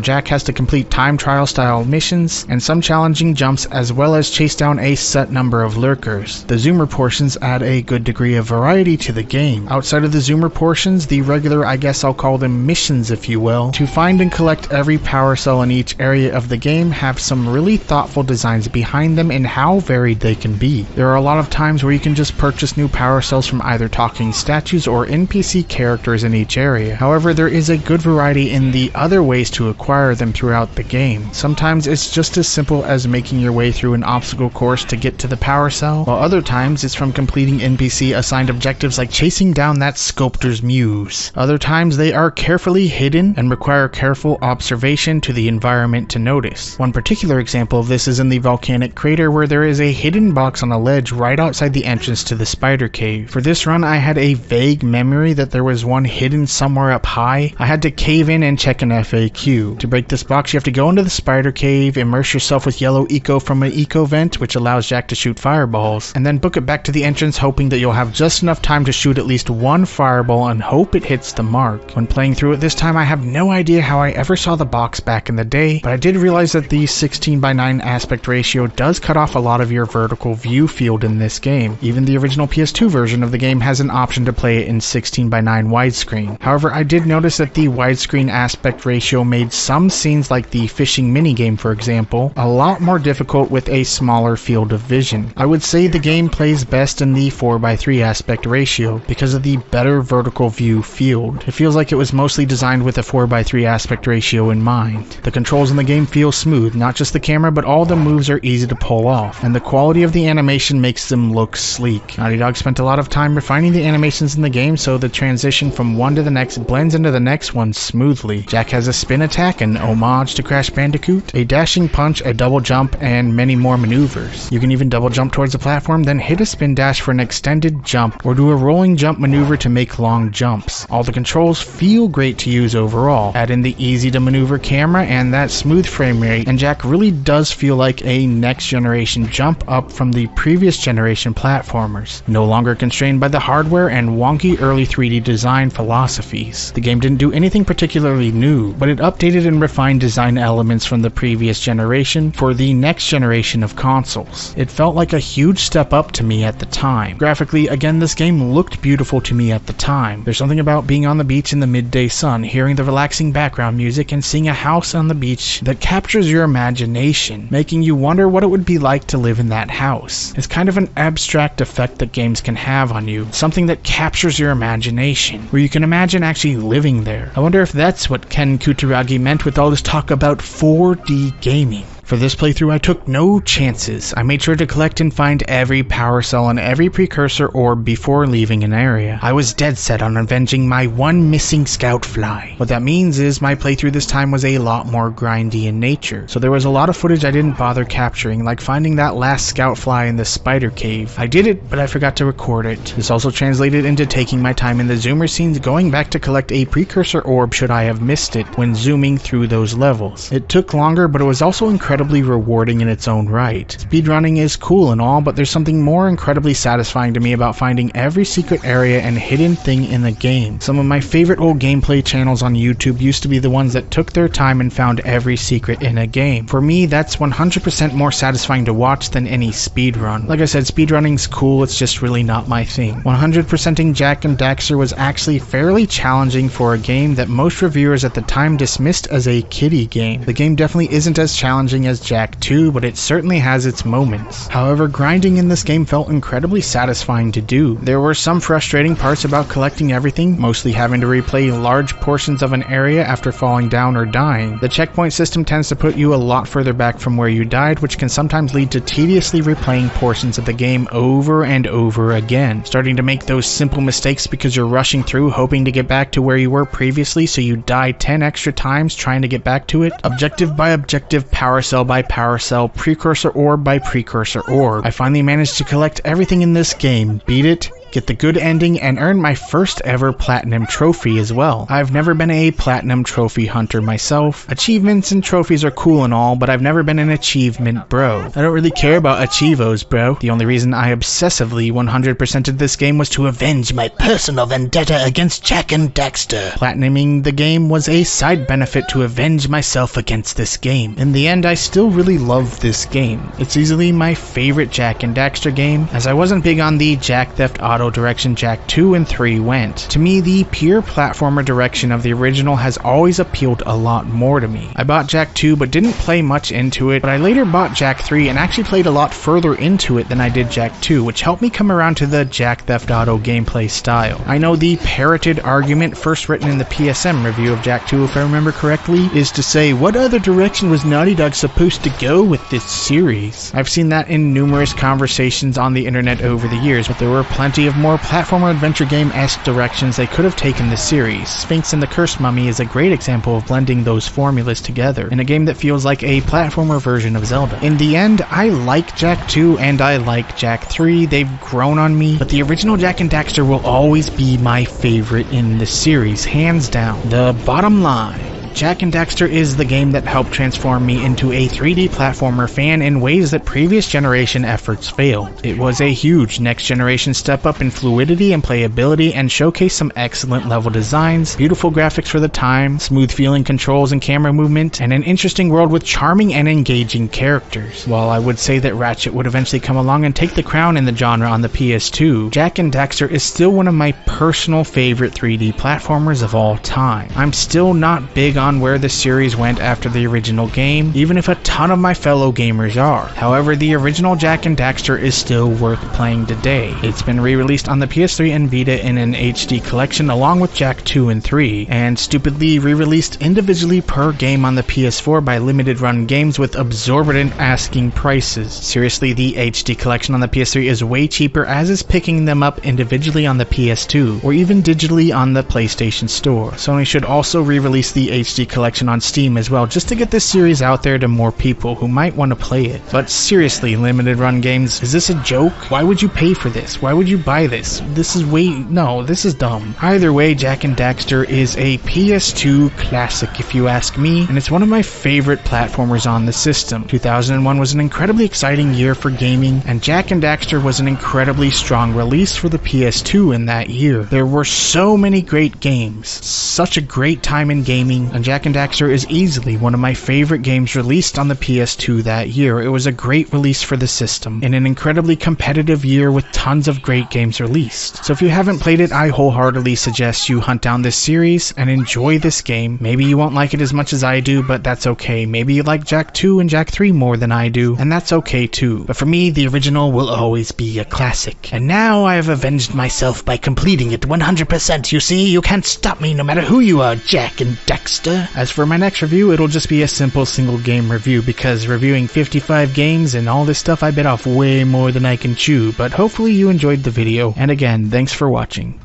Jak has to complete time trial style missions and some challenging jumps, as well as chase down a set number of lurkers. The zoomer portions add a good degree of variety to the game. Outside of the zoomer portions, the regular, I guess I'll call them missions if you will, to find and collect every power cell in each area of the game have some really thoughtful designs behind them and how varied they can be. There are a lot of times where you can just purchase new power cells from either talking statues or NPC characters in each area. However, there is a good variety in the other ways to acquire them throughout the game. Sometimes it's just as simple as making your way through an obstacle course to get to the power cell, while other times it's from completing NPC assigned objectives like chasing down that sculptor's muse. Other times they are carefully hidden and require careful observation to the environment to notice. One particular example of this is in the volcanic crater, where there is a hidden box on a ledge right outside the entrance to the spider cave. For this run, I had a vague memory that there was one hidden somewhere up high. I had to cave in and check an FAQ. To break this box, you have to go into the spider cave, immerse yourself with yellow eco from an eco vent, which allows Jak to shoot fireballs, and then book it back to the entrance, hoping that you'll have just enough time to shoot at least one fireball and hope it hits the mark. When playing through it this time, I have no idea how I ever saw the box back in the day, but I did realize that the 16:9 aspect ratio does cut off a lot of your vertical view field in this game. Even the original PS2 version of the game has an option to play it in 16:9 widescreen. However, I did notice that the widescreen aspect ratio made some scenes like the fishing minigame, for example, a lot more difficult with a smaller field of vision. I would say the game plays best in the 4:3 aspect ratio because of the better vertical view field. It feels like it was mostly designed with a 4:3 aspect ratio in mind. The controls in the game feel smooth, not just the camera, but all the moves are easy to pull off, and the quality of the animation makes them look sleek. Naughty Dog spent a lot of time refining the animations in the game, so the transition from one to the next blends into the next one smoothly. Jak has a spin attack, an homage to Crash Bandicoot, a dashing punch, a double jump, and many more maneuvers. You can even double jump towards a platform, then hit a spin dash for an extended jump, or do a rolling jump maneuver to make long jumps. All the controls feel great to use overall. Add in the easy to maneuver camera and that smooth frame rate, and Jak really does feel like a next generation jump up from the previous generation platformers. No longer constrained by the hardware and wonky early 3D design philosophies. The game didn't do anything particularly new, but it updated and refined design elements from the previous generation for the next generation of consoles. It felt like a huge step up to me at the time. Graphically, again, this game looked beautiful to me at the time. There's something about being on the beach in the midday sun, hearing the relaxing background music, and seeing a house on the beach that captures your imagination, making you wonder what it would be like to live in that house. It's kind of an abstract effect that games can have on you, something that captures your imagination, where you can imagine actually living there. I wonder if that's what Ken Kutaragi meant with all this talk about 4D gaming. For this playthrough, I took no chances. I made sure to collect and find every power cell and every precursor orb before leaving an area. I was dead set on avenging my one missing scout fly. What that means is my playthrough this time was a lot more grindy in nature, so there was a lot of footage I didn't bother capturing, like finding that last scout fly in the spider cave. I did it, but I forgot to record it. This also translated into taking my time in the zoomer scenes, going back to collect a precursor orb should I have missed it when zooming through those levels. It took longer, but it was also incredibly rewarding in its own right. Speedrunning is cool and all, but there's something more incredibly satisfying to me about finding every secret area and hidden thing in the game. Some of my favorite old gameplay channels on YouTube used to be the ones that took their time and found every secret in a game. For me, that's 100% more satisfying to watch than any speedrun. Like I said, speedrunning's cool, it's just really not my thing. 100%ing Jak and Daxter was actually fairly challenging for a game that most reviewers at the time dismissed as a kiddie game. The game definitely isn't as challenging as Jak 2, but it certainly has its moments. However, grinding in this game felt incredibly satisfying to do. There were some frustrating parts about collecting everything, mostly having to replay large portions of an area after falling down or dying. The checkpoint system tends to put you a lot further back from where you died, which can sometimes lead to tediously replaying portions of the game over and over again, starting to make those simple mistakes because you're rushing through hoping to get back to where you were previously, so you die 10 extra times trying to get back to it. Objective by objective, power cell by power cell, precursor orb by precursor orb. I finally managed to collect everything in this game, beat it, get the good ending, and earn my first ever platinum trophy as well. I've never been a platinum trophy hunter myself. Achievements and trophies are cool and all, but I've never been an achievement bro. I don't really care about achievos, bro. The only reason I obsessively 100%ed this game was to avenge my personal vendetta against Jak and Daxter. Platinuming the game was a side benefit to avenge myself against this game. In the end, I still really love this game. It's easily my favorite Jak and Daxter game, as I wasn't big on the Jak Theft Auto direction Jak 2 and 3 went. To me, the pure platformer direction of the original has always appealed a lot more to me. I bought Jak 2 but didn't play much into it, but I later bought Jak 3 and actually played a lot further into it than I did Jak 2, which helped me come around to the Jak Theft Auto gameplay style. I know the parroted argument first written in the PSM review of Jak 2, if I remember correctly, is to say, what other direction was Naughty Dog supposed to go with this series? I've seen that in numerous conversations on the internet over the years, but there were plenty of more platformer adventure game-esque directions they could have taken this series. Sphinx and the Cursed Mummy is a great example of blending those formulas together in a game that feels like a platformer version of Zelda. In the end, I like Jak 2 and I like Jak 3. They've grown on me, but the original Jak and Daxter will always be my favorite in the series, hands down. The bottom line: Jak and Daxter is the game that helped transform me into a 3D platformer fan in ways that previous generation efforts failed. It was a huge next generation step up in fluidity and playability, and showcased some excellent level designs, beautiful graphics for the time, smooth feeling controls and camera movement, and an interesting world with charming and engaging characters. While I would say that Ratchet would eventually come along and take the crown in the genre on the PS2, Jak and Daxter is still one of my personal favorite 3D platformers of all time. I'm still not big on where the series went after the original game, even if a ton of my fellow gamers are. However, the original Jak and Daxter is still worth playing today. It's been re-released on the PS3 and Vita in an HD collection along with Jak 2 and 3, and stupidly re-released individually per game on the PS4 by Limited Run Games with absorbent asking prices. Seriously, the HD collection on the PS3 is way cheaper, as is picking them up individually on the PS2 or even digitally on the PlayStation Store. Sony should also re-release the HD collection on Steam as well, just to get this series out there to more people who might want to play it. But seriously, Limited Run Games, is this a joke? Why would you pay for this? Why would you buy this? This is dumb. Either way, Jak and Daxter is a PS2 classic if you ask me, and it's one of my favorite platformers on the system. 2001 was an incredibly exciting year for gaming, and Jak and Daxter was an incredibly strong release for the PS2 in that year. There were so many great games, such a great time in gaming, and Jak and Daxter is easily one of my favorite games released on the PS2 that year. It was a great release for the system, in an incredibly competitive year with tons of great games released. So if you haven't played it, I wholeheartedly suggest you hunt down this series and enjoy this game. Maybe you won't like it as much as I do, but that's okay. Maybe you like Jak 2 and Jak 3 more than I do, and that's okay too. But for me, the original will always be a classic. And now I have avenged myself by completing it 100%. You see, you can't stop me no matter who you are, Jak and Daxter. As for my next review, it'll just be a simple single game review, because reviewing 55 games and all this stuff, I bit off way more than I can chew. But hopefully you enjoyed the video, and again, thanks for watching.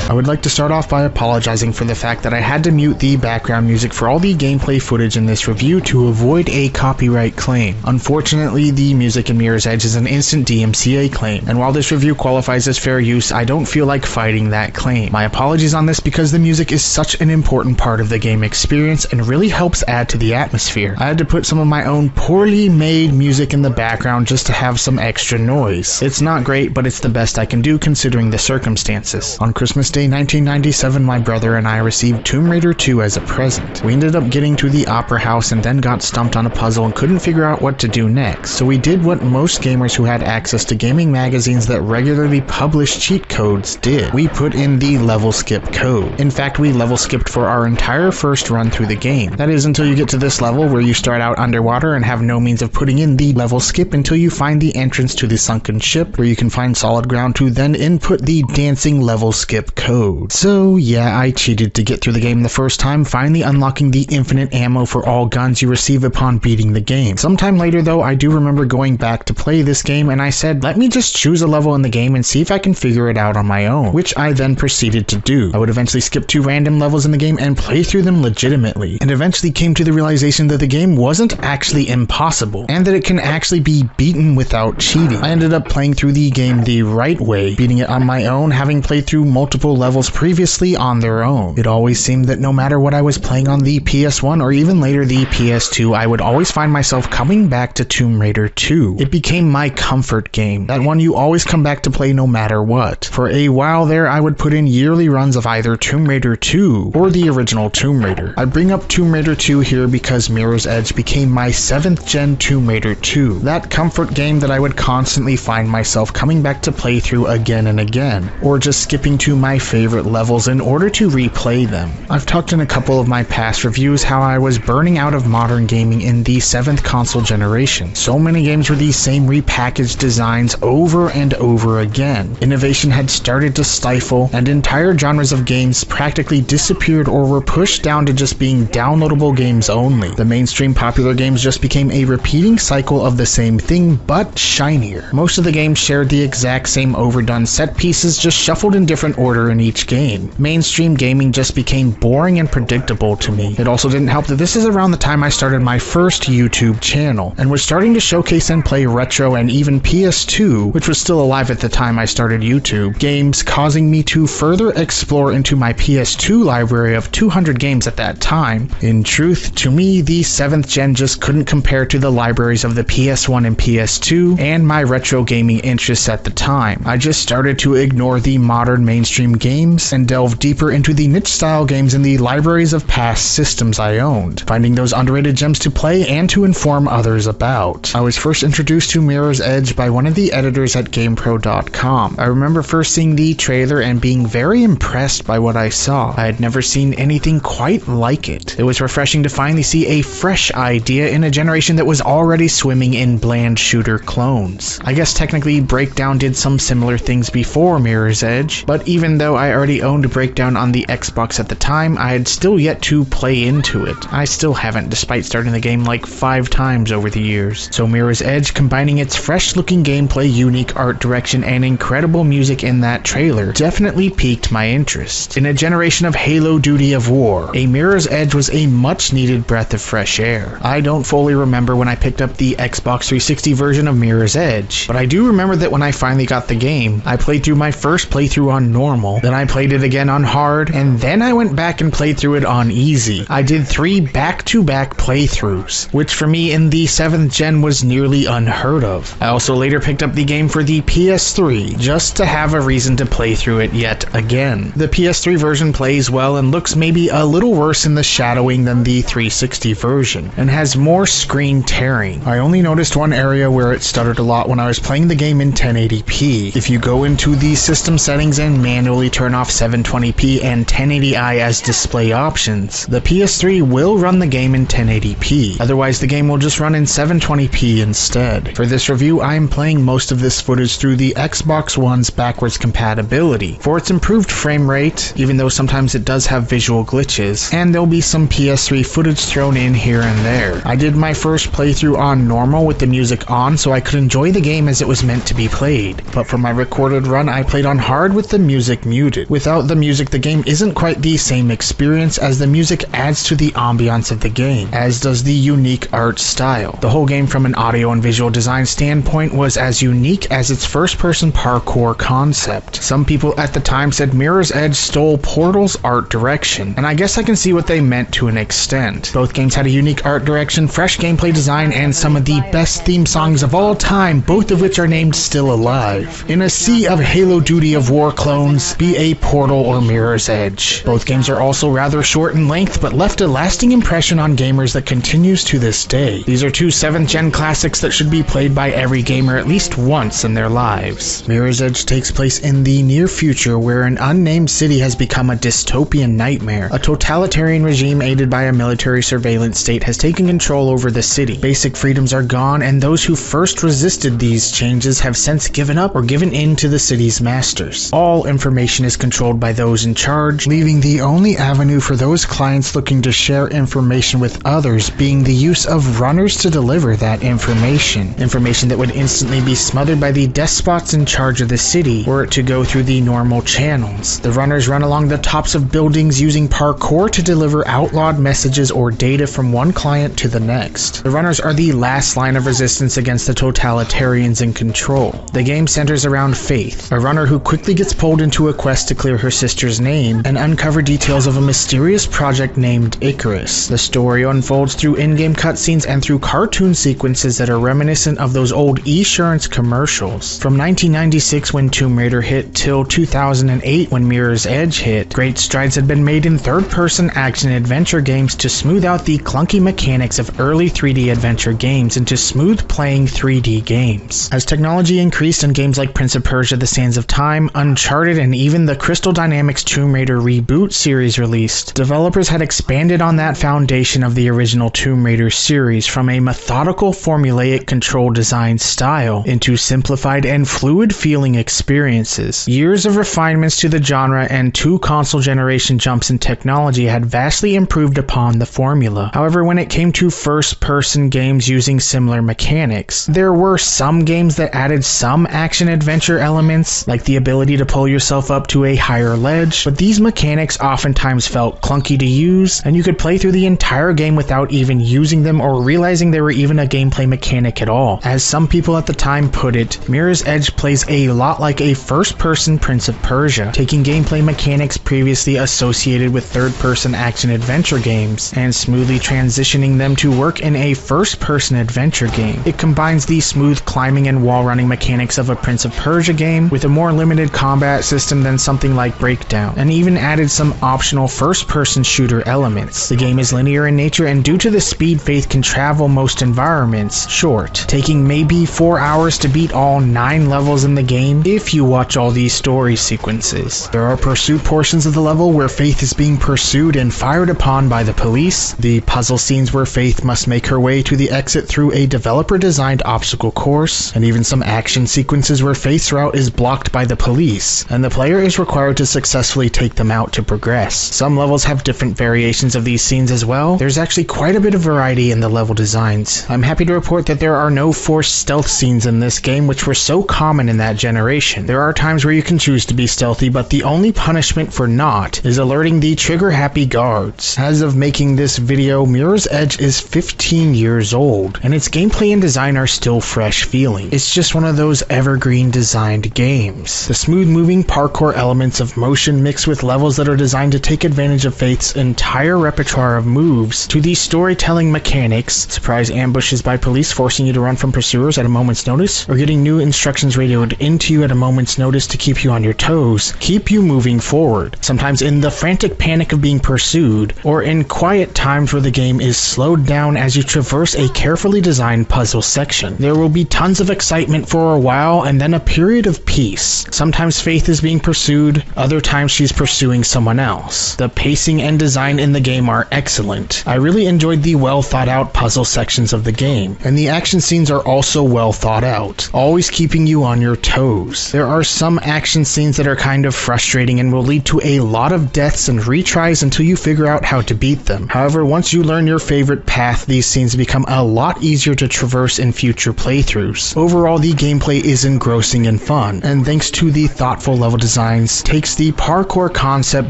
I would like to start off by apologizing for the fact that I had to mute the background music for all the gameplay footage in this review to avoid a copyright claim. Unfortunately, the music in Mirror's Edge is an instant DMCA claim, and while this review qualifies as fair use, I don't feel like fighting that claim. My apologies on this, because the music is such an important part of the game experience and really helps add to the atmosphere. I had to put some of my own poorly made music in the background just to have some extra noise. It's not great, but it's the best I can do considering the circumstances. On Christmas Day 1997, my brother and I received Tomb Raider 2 as a present. We ended up getting to the Opera House and then got stumped on a puzzle and couldn't figure out what to do next. So we did what most gamers who had access to gaming magazines that regularly published cheat codes did. We put in the level skip code. In fact, we level skipped for our entire first run through the game. That is, until you get to this level where you start out underwater and have no means of putting in the level skip until you find the entrance to the sunken ship, where you can find solid ground to then input the dancing level skip code. So yeah, I cheated to get through the game the first time, finally unlocking the infinite ammo for all guns you receive upon beating the game. Sometime later though, I do remember going back to play this game, and I said, let me just choose a level in the game and see if I can figure it out on my own, which I then proceeded to do. I would eventually skip 2 random levels in the game and play through them legitimately, and eventually came to the realization that the game wasn't actually impossible, and that it can actually be beaten without cheating. I ended up playing through the game the right way, beating it on my own, having played through multiple levels previously on their own. It always seemed that no matter what I was playing on the PS1 or even later the PS2, I would always find myself coming back to Tomb Raider 2. It became my comfort game, that one you always come back to play no matter what. For a while there, I would put in yearly runs of either Tomb Raider 2 or the original Tomb Raider. I bring up Tomb Raider 2 here because Mirror's Edge became my 7th gen Tomb Raider 2, that comfort game that I would constantly find myself coming back to play through again and again, or just skipping to my favorite levels in order to replay them. I've talked in a couple of my past reviews how I was burning out of modern gaming in the 7th console generation. So many games were these same repackaged designs over and over again. Innovation had started to stifle, and entire genres of games practically disappeared or were pushed down to just being downloadable games only. The mainstream popular games just became a repeating cycle of the same thing, but shinier. Most of the games shared the exact same overdone set pieces, just shuffled in different order in each game. Mainstream gaming just became boring and predictable to me. It also didn't help that this is around the time I started my first YouTube channel, and was starting to showcase and play retro and even PS2, which was still alive at the time I started YouTube, games, causing me to further explore into my PS2 library of 200 games at that time. In truth, to me, the 7th gen just couldn't compare to the libraries of the PS1 and PS2, and my retro gaming interests at the time. I just started to ignore the modern mainstream game games and delve deeper into the niche-style games in the libraries of past systems I owned, finding those underrated gems to play and to inform others about. I was first introduced to Mirror's Edge by one of the editors at GamePro.com. I remember first seeing the trailer and being very impressed by what I saw. I had never seen anything quite like it. It was refreshing to finally see a fresh idea in a generation that was already swimming in bland shooter clones. I guess technically Breakdown did some similar things before Mirror's Edge, but even though I already owned Breakdown on the Xbox at the time, I had still yet to play into it. I still haven't, despite starting the game like 5 times over the years. So Mirror's Edge, combining its fresh-looking gameplay, unique art direction, and incredible music in that trailer, definitely piqued my interest. In a generation of Halo Duty of War, a Mirror's Edge was a much-needed breath of fresh air. I don't fully remember when I picked up the Xbox 360 version of Mirror's Edge, but I do remember that when I finally got the game, I played through my first playthrough on normal, then I played it again on hard, and then I went back and played through it on easy. I did 3 back-to-back playthroughs, which for me in the 7th gen was nearly unheard of. I also later picked up the game for the PS3, just to have a reason to play through it yet again. The PS3 version plays well and looks maybe a little worse in the shadowing than the 360 version, and has more screen tearing. I only noticed one area where it stuttered a lot when I was playing the game in 1080p. If you go into the system settings and manually turn off 720p and 1080i as display options, the PS3 will run the game in 1080p. Otherwise, the game will just run in 720p instead. For this review, I am playing most of this footage through the Xbox One's backwards compatibility for its improved frame rate, even though sometimes it does have visual glitches, and there'll be some PS3 footage thrown in here and there. I did my first playthrough on normal with the music on so I could enjoy the game as it was meant to be played, but for my recorded run I played on hard with the music muted. Without the music, the game isn't quite the same experience, as the music adds to the ambiance of the game, as does the unique art style. The whole game from an audio and visual design standpoint was as unique as its first-person parkour concept. Some people at the time said Mirror's Edge stole Portal's art direction, and I guess I can see what they meant to an extent. Both games had a unique art direction, fresh gameplay design, and some of the best theme songs of all time, both of which are named Still Alive. In a sea of Halo Duty of War clones, be a Portal or Mirror's Edge. Both games are also rather short in length, but left a lasting impression on gamers that continues to this day. These are 2 7th gen classics that should be played by every gamer at least once in their lives. Mirror's Edge takes place in the near future, where an unnamed city has become a dystopian nightmare. A totalitarian regime aided by a military surveillance state has taken control over the city. Basic freedoms are gone, and those who first resisted these changes have since given up or given in to the city's masters. All information is controlled by those in charge, leaving the only avenue for those clients looking to share information with others being the use of runners to deliver that information. Information that would instantly be smothered by the despots in charge of the city were it to go through the normal channels. The runners run along the tops of buildings using parkour to deliver outlawed messages or data from one client to the next. The runners are the last line of resistance against the totalitarians in control. The game centers around Faith, a runner who quickly gets pulled into a quest to clear her sister's name and uncover details of a mysterious project named Icarus. The story unfolds through in-game cutscenes and through cartoon sequences that are reminiscent of those old Esurance commercials. From 1996 when Tomb Raider hit till 2008 when Mirror's Edge hit, great strides had been made in third-person action-adventure games to smooth out the clunky mechanics of early 3D adventure games into smooth-playing 3D games. As technology increased and games like Prince of Persia: The Sands of Time, Uncharted, and even the Crystal Dynamics Tomb Raider reboot series released, developers had expanded on that foundation of the original Tomb Raider series from a methodical, formulaic control design style into simplified and fluid-feeling experiences. Years of refinements to the genre and 2 console generation jumps in technology had vastly improved upon the formula. However, when it came to first-person games using similar mechanics, there were some games that added some action-adventure elements, like the ability to pull yourself up to a higher ledge, but these mechanics oftentimes felt clunky to use, and you could play through the entire game without even using them or realizing they were even a gameplay mechanic at all. As some people at the time put it, Mirror's Edge plays a lot like a first-person Prince of Persia, taking gameplay mechanics previously associated with third-person action-adventure games and smoothly transitioning them to work in a first-person adventure game. It combines the smooth climbing and wall-running mechanics of a Prince of Persia game with a more limited combat system than something like Breakdown, and even added some optional first-person shooter elements. The game is linear in nature, and due to the speed Faith can travel most environments, short, taking maybe 4 hours to beat all 9 levels in the game if you watch all these story sequences. There are pursuit portions of the level where Faith is being pursued and fired upon by the police, the puzzle scenes where Faith must make her way to the exit through a developer-designed obstacle course, and even some action sequences where Faith's route is blocked by the police, and the player is required to successfully take them out to progress. Some levels have different variations of these scenes as well. There's actually quite a bit of variety in the level designs. I'm happy to report that there are no forced stealth scenes in this game, which were so common in that generation. There are times where you can choose to be stealthy, but the only punishment for not is alerting the trigger-happy guards. As of making this video, Mirror's Edge is 15 years old, and its gameplay and design are still fresh feeling. It's just one of those evergreen designed games. The smooth-moving parkour elements of motion mixed with levels that are designed to take advantage of Faith's entire repertoire of moves, to the storytelling mechanics, surprise ambushes by police forcing you to run from pursuers at a moment's notice, or getting new instructions radioed into you at a moment's notice to keep you on your toes, keep you moving forward, sometimes in the frantic panic of being pursued, or in quiet times where the game is slowed down as you traverse a carefully designed puzzle section. There will be tons of excitement for a while and then a period of peace. Sometimes Faith is being pursued, other times she's pursuing someone else. The pacing and design in the game are excellent. I really enjoyed the well thought out puzzle sections of the game, and the action scenes are also well thought out, always keeping you on your toes. There are some action scenes that are kind of frustrating and will lead to a lot of deaths and retries until you figure out how to beat them. However, once you learn your favorite path, these scenes become a lot easier to traverse in future playthroughs. Overall, the gameplay is engrossing and fun, and thanks to the thoughtful level designs, takes the parkour concept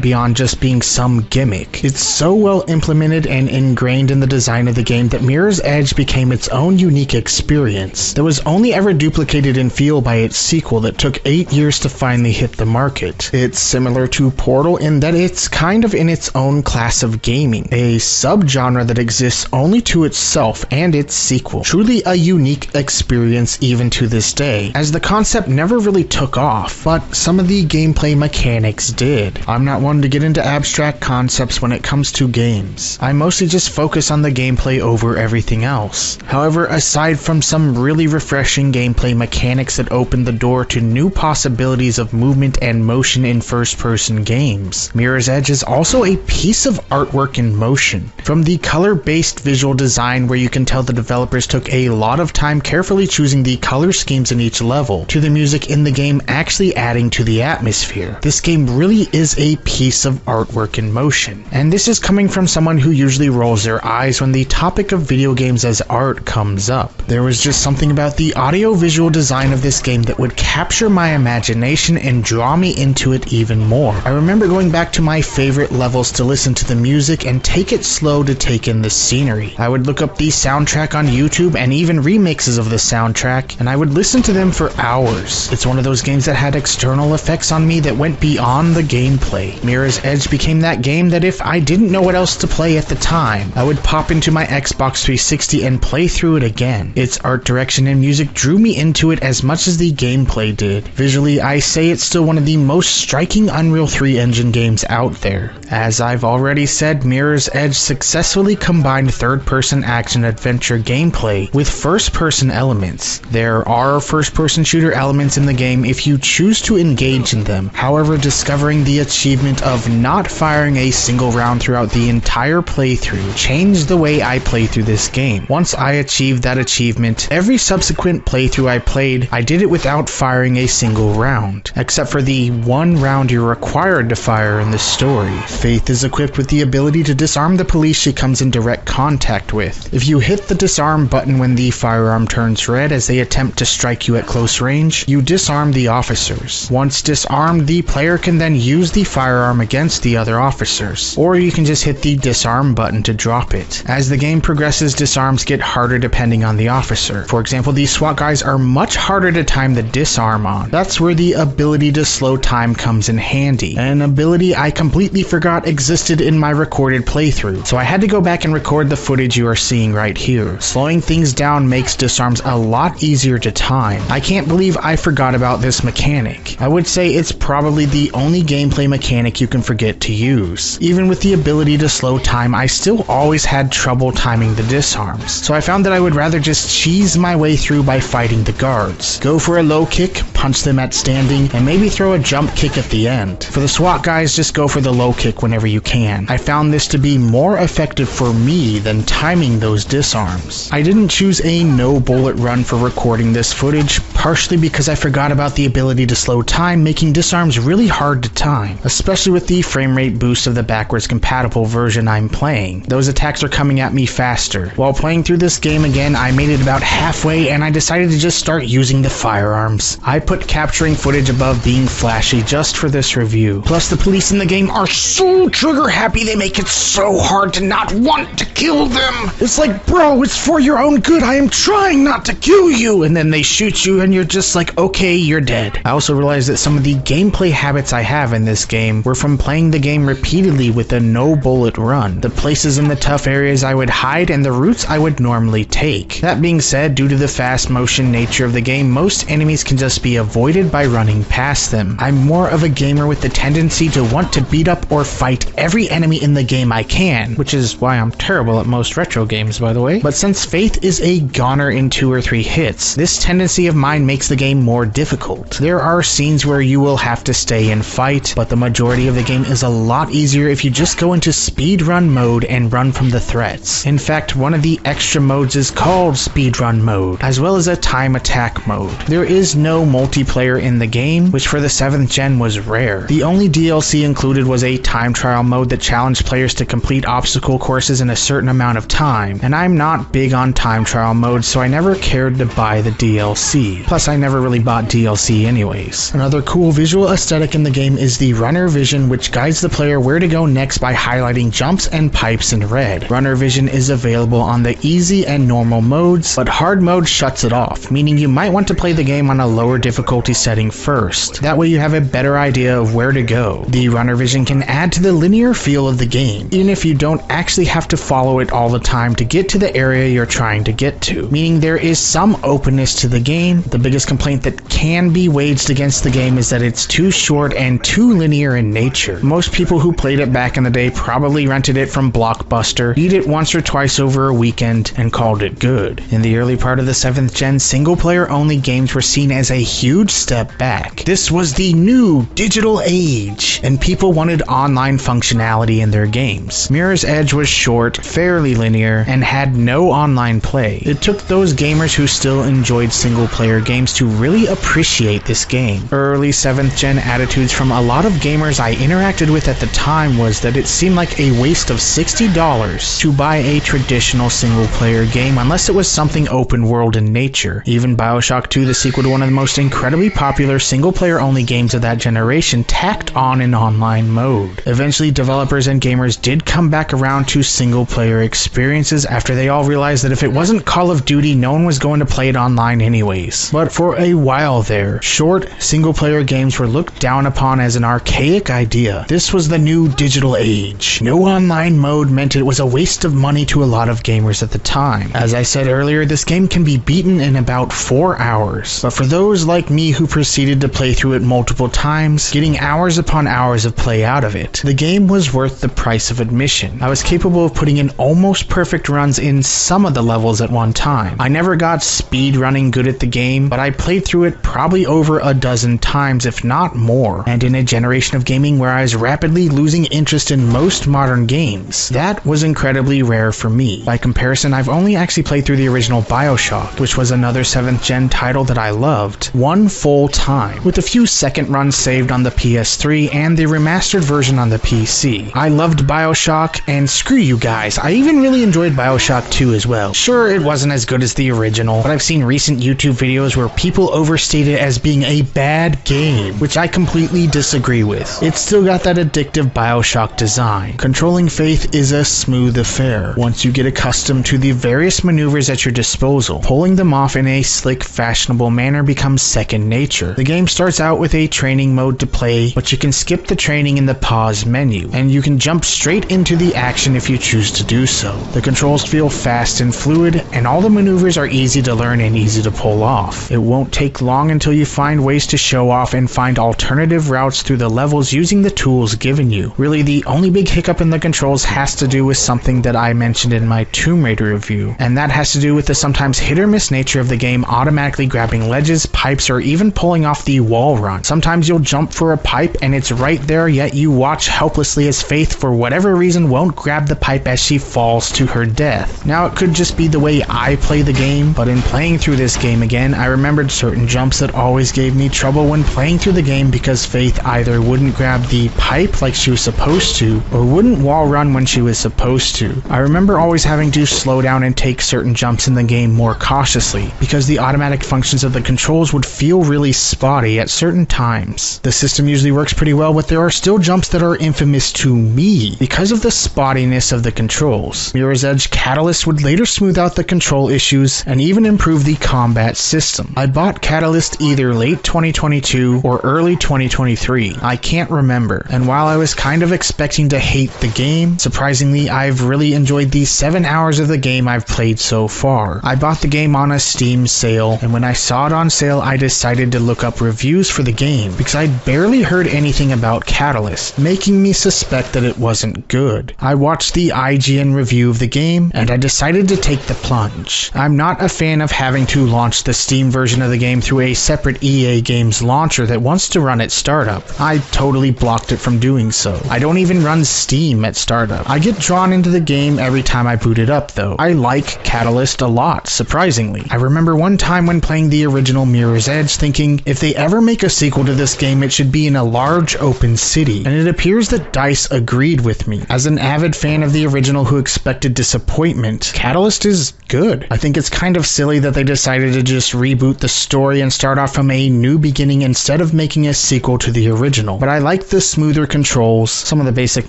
beyond just being some gimmick. It's so well implemented and ingrained in the design of the game that Mirror's Edge became its own unique experience that was only ever duplicated in feel by its sequel that took 8 years to finally hit the market. It's similar to Portal in that it's kind of in its own class of gaming, a subgenre that exists only to itself and its sequel. Truly a unique experience even to this day, as the concept never really took off, but some of the gameplay mechanics did. I'm not one to get into abstract concepts when it comes to games. I mostly just focus on the gameplay over everything else. However, aside from some really refreshing gameplay mechanics that open the door to new possibilities of movement and motion in first-person games, Mirror's Edge is also a piece of artwork in motion. From the color-based visual design where you can tell the developers took a lot of time carefully choosing the color schemes in each level, to the music in the game actually adding to the atmosphere. This game really is a piece of artwork in motion. And this is coming from someone who usually rolls their eyes when the topic of video games as art comes up. There was just something about the audio-visual design of this game that would capture my imagination and draw me into it even more. I remember going back to my favorite levels to listen to the music and take it slow to take in the scenery. I would look up the soundtrack on YouTube and even remixes of the soundtrack, and I would listen to them for hours. It's one of those games that had external effects on me that went beyond the gameplay. Mirror's Edge became that game that if I didn't know what else to play at the time, I would pop into my Xbox 360 and play through it again. Its art direction and music drew me into it as much as the gameplay did. Visually, I say it's still one of the most striking Unreal 3 engine games out there. As I've already said, Mirror's Edge successfully combined third-person action-adventure gameplay with first-person elements. There are first-person shooter elements in the game if you choose to engage in them. However, discovering the achievement of not firing a single round throughout the entire playthrough changed the way I play through this game. Once I achieved that achievement, every subsequent playthrough I played, I did it without firing a single round, except for the one round you're required to fire in the story. Faith is equipped with the ability to disarm the police she comes in direct contact with. If you hit the disarm button when the firearm turns red as they attempt to strike you at close range, you disarm the officers. Once disarmed, the player can then use the firearm against the other officers, or you can just hit the disarm button to drop it. As the game progresses, disarms get harder depending on the officer. For example, these SWAT guys are much harder to time the disarm on. That's where the ability to slow time comes in handy, an ability I completely forgot existed in my recorded playthrough, so I had to go back and record the footage you are seeing right here. Slowing things down makes disarms a lot easier to time. I can't believe I forgot about this mechanic. I would say it's probably the only gameplay mechanic you can forget to use. Even with the ability to slow time, I still always had trouble timing the disarms, so I found that I would rather just cheese my way through by fighting the guards. Go for a low kick, punch them at standing, and maybe throw a jump kick at the end. For the SWAT guys, just go for the low kick whenever you can. I found this to be more effective for me than timing those disarms. I didn't choose a no bullet run for recording this footage, partially because I forgot about the ability to slow time, making disarms really hard to time, especially with the frame rate boost of the backwards compatible version I'm playing. Those attacks are coming at me faster. While playing through this game again, I made it about halfway and I decided to just start using the firearms. I put capturing footage above being flashy just for this review. Plus, the police in the game are so trigger happy, they make it so hard to not want to kill them. It's like, bro, it's for your own good, I am trying not to kill you, and then they shoot you and you're just like, okay, you're dead. I also realized that some of the gameplay habits I have in this game were from playing the game repeatedly with a no bullet run. The places in the tough areas I would hide and the routes I would normally take. That being said, due to the fast motion nature of the game, most enemies can just be avoided by running past them. I'm more of a gamer with the tendency to want to beat up or fight every enemy in the game I can, which is why I'm terrible at most retro games, by the way. But since Faith is a goner in 2 or 3 hits, this tendency of mine makes the game more difficult. There are scenes where you will have to stay and fight, but the majority of the game is a lot easier if you just go into speedrun mode and run from the threats. In fact, one of the extra modes is called speedrun mode, as well as a time attack mode. There is no multiplayer in the game, which for the 7th gen was rare. The only DLC included was a time trial mode that challenged players to complete obstacle courses in a certain amount of time, and I'm not big on time trial modes, so I never cared to buy the DLC. Plus, I never really bought DLC anyways. Another cool visual aesthetic in the game is the runner vision, which guides the player where to go next by highlighting jumps and pipes in red. Runner vision is available on the easy and normal modes, but hard mode shuts it off, meaning you might want to play the game on a lower difficulty setting first. That way you have a better idea of where to go. The runner vision can add to the linear feel of the game, even if you don't actually have to follow it all the time to get to the area you're trying to get to, meaning there is some openness to the game. The biggest complaint that can be waged against the game is that it's too short and too linear in nature. Most people who played it back in the day probably rented it from Blockbuster, beat it once or twice over a weekend, and called it good. In the early part of the 7th gen, single player only games were seen as a huge step back. This was the new digital age, and people wanted online functionality in their games. Mirror's Edge was short, fairly linear, and had no online play. It took those gamers who still enjoyed single player games to really appreciate this game. Early 7th gen attitudes from a lot of gamers I interacted with at the time was that it seemed like a waste of $60 to buy a traditional single player game unless it was something open world in nature. Even BioShock 2, the sequel to one of the most incredibly popular single player only games of that generation, tacked on an online mode. Eventually, developers and gamers did come back around to single player experiences after they all realized that if it wasn't Call of Duty, no one was going to play it online anyways. But for a while there, short single player games were looked down upon as an archaic idea. This was the new digital age. No online mode meant it was a waste of money to a lot of gamers at the time. As I said earlier, this game can be beaten in about 4 hours, but for those like me who proceeded to play through it multiple times, getting hours upon hours of play out of it, the game was worth the price of admission. I was capable of putting in almost perfect runs in some of the levels at one time. I never got speed running good at the game, but I played through it probably over a dozen times, if not more, and in a generation of gaming where I was rapidly losing interest in most modern games, that was incredibly rare for me. By comparison, I've only actually played through the original BioShock, which was another 7th gen title that I loved, one full time, with a few second runs saved on the PS3 and the remastered version on the PC. I loved BioShock, and screw you guys, I even really enjoyed BioShock 2 as well. Sure, it wasn't as good as the original, but I've seen recent YouTube videos where people overstate it as being a bad game, which I completely disagree with. It's still got that addictive BioShock design. Controlling Faith is a smooth affair once you get accustomed to the various maneuvers at your disposal. Pulling them off in a slick, fashionable manner becomes second second nature. The game starts out with a training mode to play, but you can skip the training in the pause menu, and you can jump straight into the action if you choose to do so. The controls feel fast and fluid, and all the maneuvers are easy to learn and easy to pull off. It won't take long until you find ways to show off and find alternative routes through the levels using the tools given you. Really, the only big hiccup in the controls has to do with something that I mentioned in my Tomb Raider review, and that has to do with the sometimes hit or miss nature of the game automatically grabbing ledges, pipes, or even pulling off the wall run. Sometimes you'll jump for a pipe and it's right there, yet you watch helplessly as Faith, for whatever reason, won't grab the pipe as she falls to her death. Now, it could just be the way I play the game, but in playing through this game again, I remembered certain jumps that always gave me trouble when playing through the game because Faith either wouldn't grab the pipe like she was supposed to, or wouldn't wall run when she was supposed to. I remember always having to slow down and take certain jumps in the game more cautiously, because the automatic functions of the controls would feel really spotty at certain times. The system usually works pretty well, but there are still jumps that are infamous to me because of the spottiness of the controls. Mirror's Edge Catalyst would later smooth out the control issues and even improve the combat system. I bought Catalyst either late 2022 or early 2023, I can't remember, and while I was kind of expecting to hate the game, surprisingly I've really enjoyed the 7 hours of the game I've played so far. I bought the game on a Steam sale, and when I saw it on sale I decided to look up reviews for the game because I'd barely heard anything about Catalyst, making me suspect that it wasn't good. I watched the IGN review of the game, and I decided to take the plunge. I'm not a fan of having to launch the Steam version of the game through a separate EA Games launcher that wants to run at startup. I totally blocked it from doing so. I don't even run Steam at startup. I get drawn into the game every time I boot it up though. I like Catalyst a lot, surprisingly. I remember one time when playing the original Mirror's Edge thinking, if they ever make a sequel to this game it should be in a large open city, and it appears that DICE agreed with me. As an avid fan of the original who expected disappointment, Catalyst is good. I think it's kind of silly that they decided to just reboot the story and start off from a new beginning instead of making a sequel to the original, but I like the smoother controls, some of the basic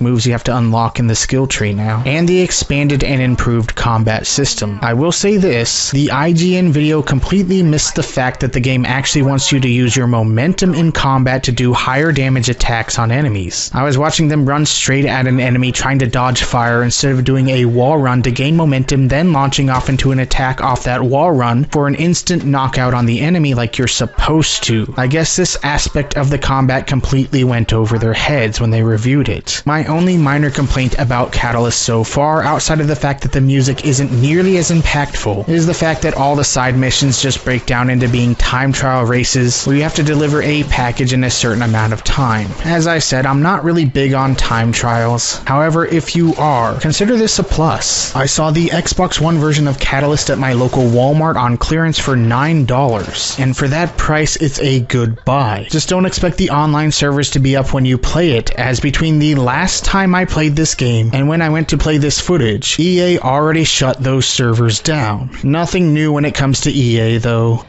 moves you have to unlock in the skill tree now, and the expanded and improved combat system. I will say this, the IGN video completely missed the fact that the game actually wants you to use your momentum in combat to do higher damage attacks on enemies. I was watching them run straight at an enemy trying to dodge fire instead of doing a wall run to gain momentum, then launching off into an attack off that wall run for an instant knockout on the enemy like you're supposed to. I guess this aspect of the combat completely went over their heads when they reviewed it. My only minor complaint about Catalyst so far, outside of the fact that the music isn't nearly as impactful, is the fact that all the side missions just break down into being time trial races where you have to deliver a package in a certain amount of time. As I said, I'm not really big on time trials. However, if you are, consider this a plus. I saw the Xbox One version of Catalyst at my local Walmart on clearance for $9, and for that price it's a good buy. Just don't expect the online servers to be up when you play it, as between the last time I played this game and when I went to play this footage, EA already shut those servers down. Nothing new when it comes to EA though.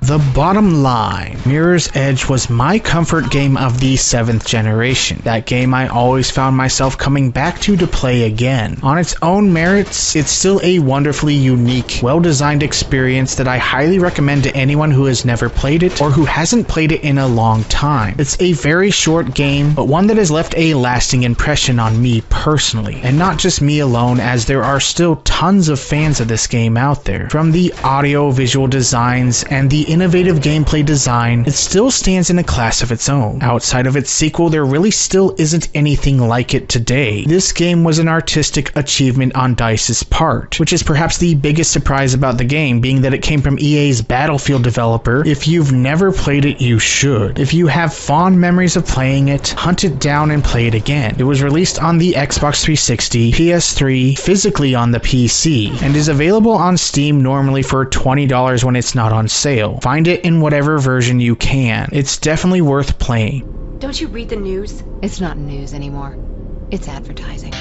The bottom line, Mirror's Edge was my comfort game of the 7th generation. That game I always found myself coming back to play again. On its own merits, it's still a wonderfully unique, well-designed experience that I highly recommend to anyone who has never played it or who hasn't played it in a long time. It's a very short game, but one that has left a lasting impression on me personally. And not just me alone, as there are still tons of fans of this game out there. From the audio, visual designs, and the innovative gameplay design, it still stands in a class of its own. Outside of its sequel, there really still isn't anything like it today. This game was an artistic achievement on DICE's part, which is perhaps the biggest surprise about the game, being that it came from EA's Battlefield developer. If you've never played it, you should. If you have fond memories of playing it, hunt it down and play it again. It was released on the Xbox 360, PS3, physically on the PC, and is available on Steam normally for $20 when it's not on sale. Find it in whatever version you can. It's definitely worth playing. Don't you read the news? It's not news anymore. It's advertising.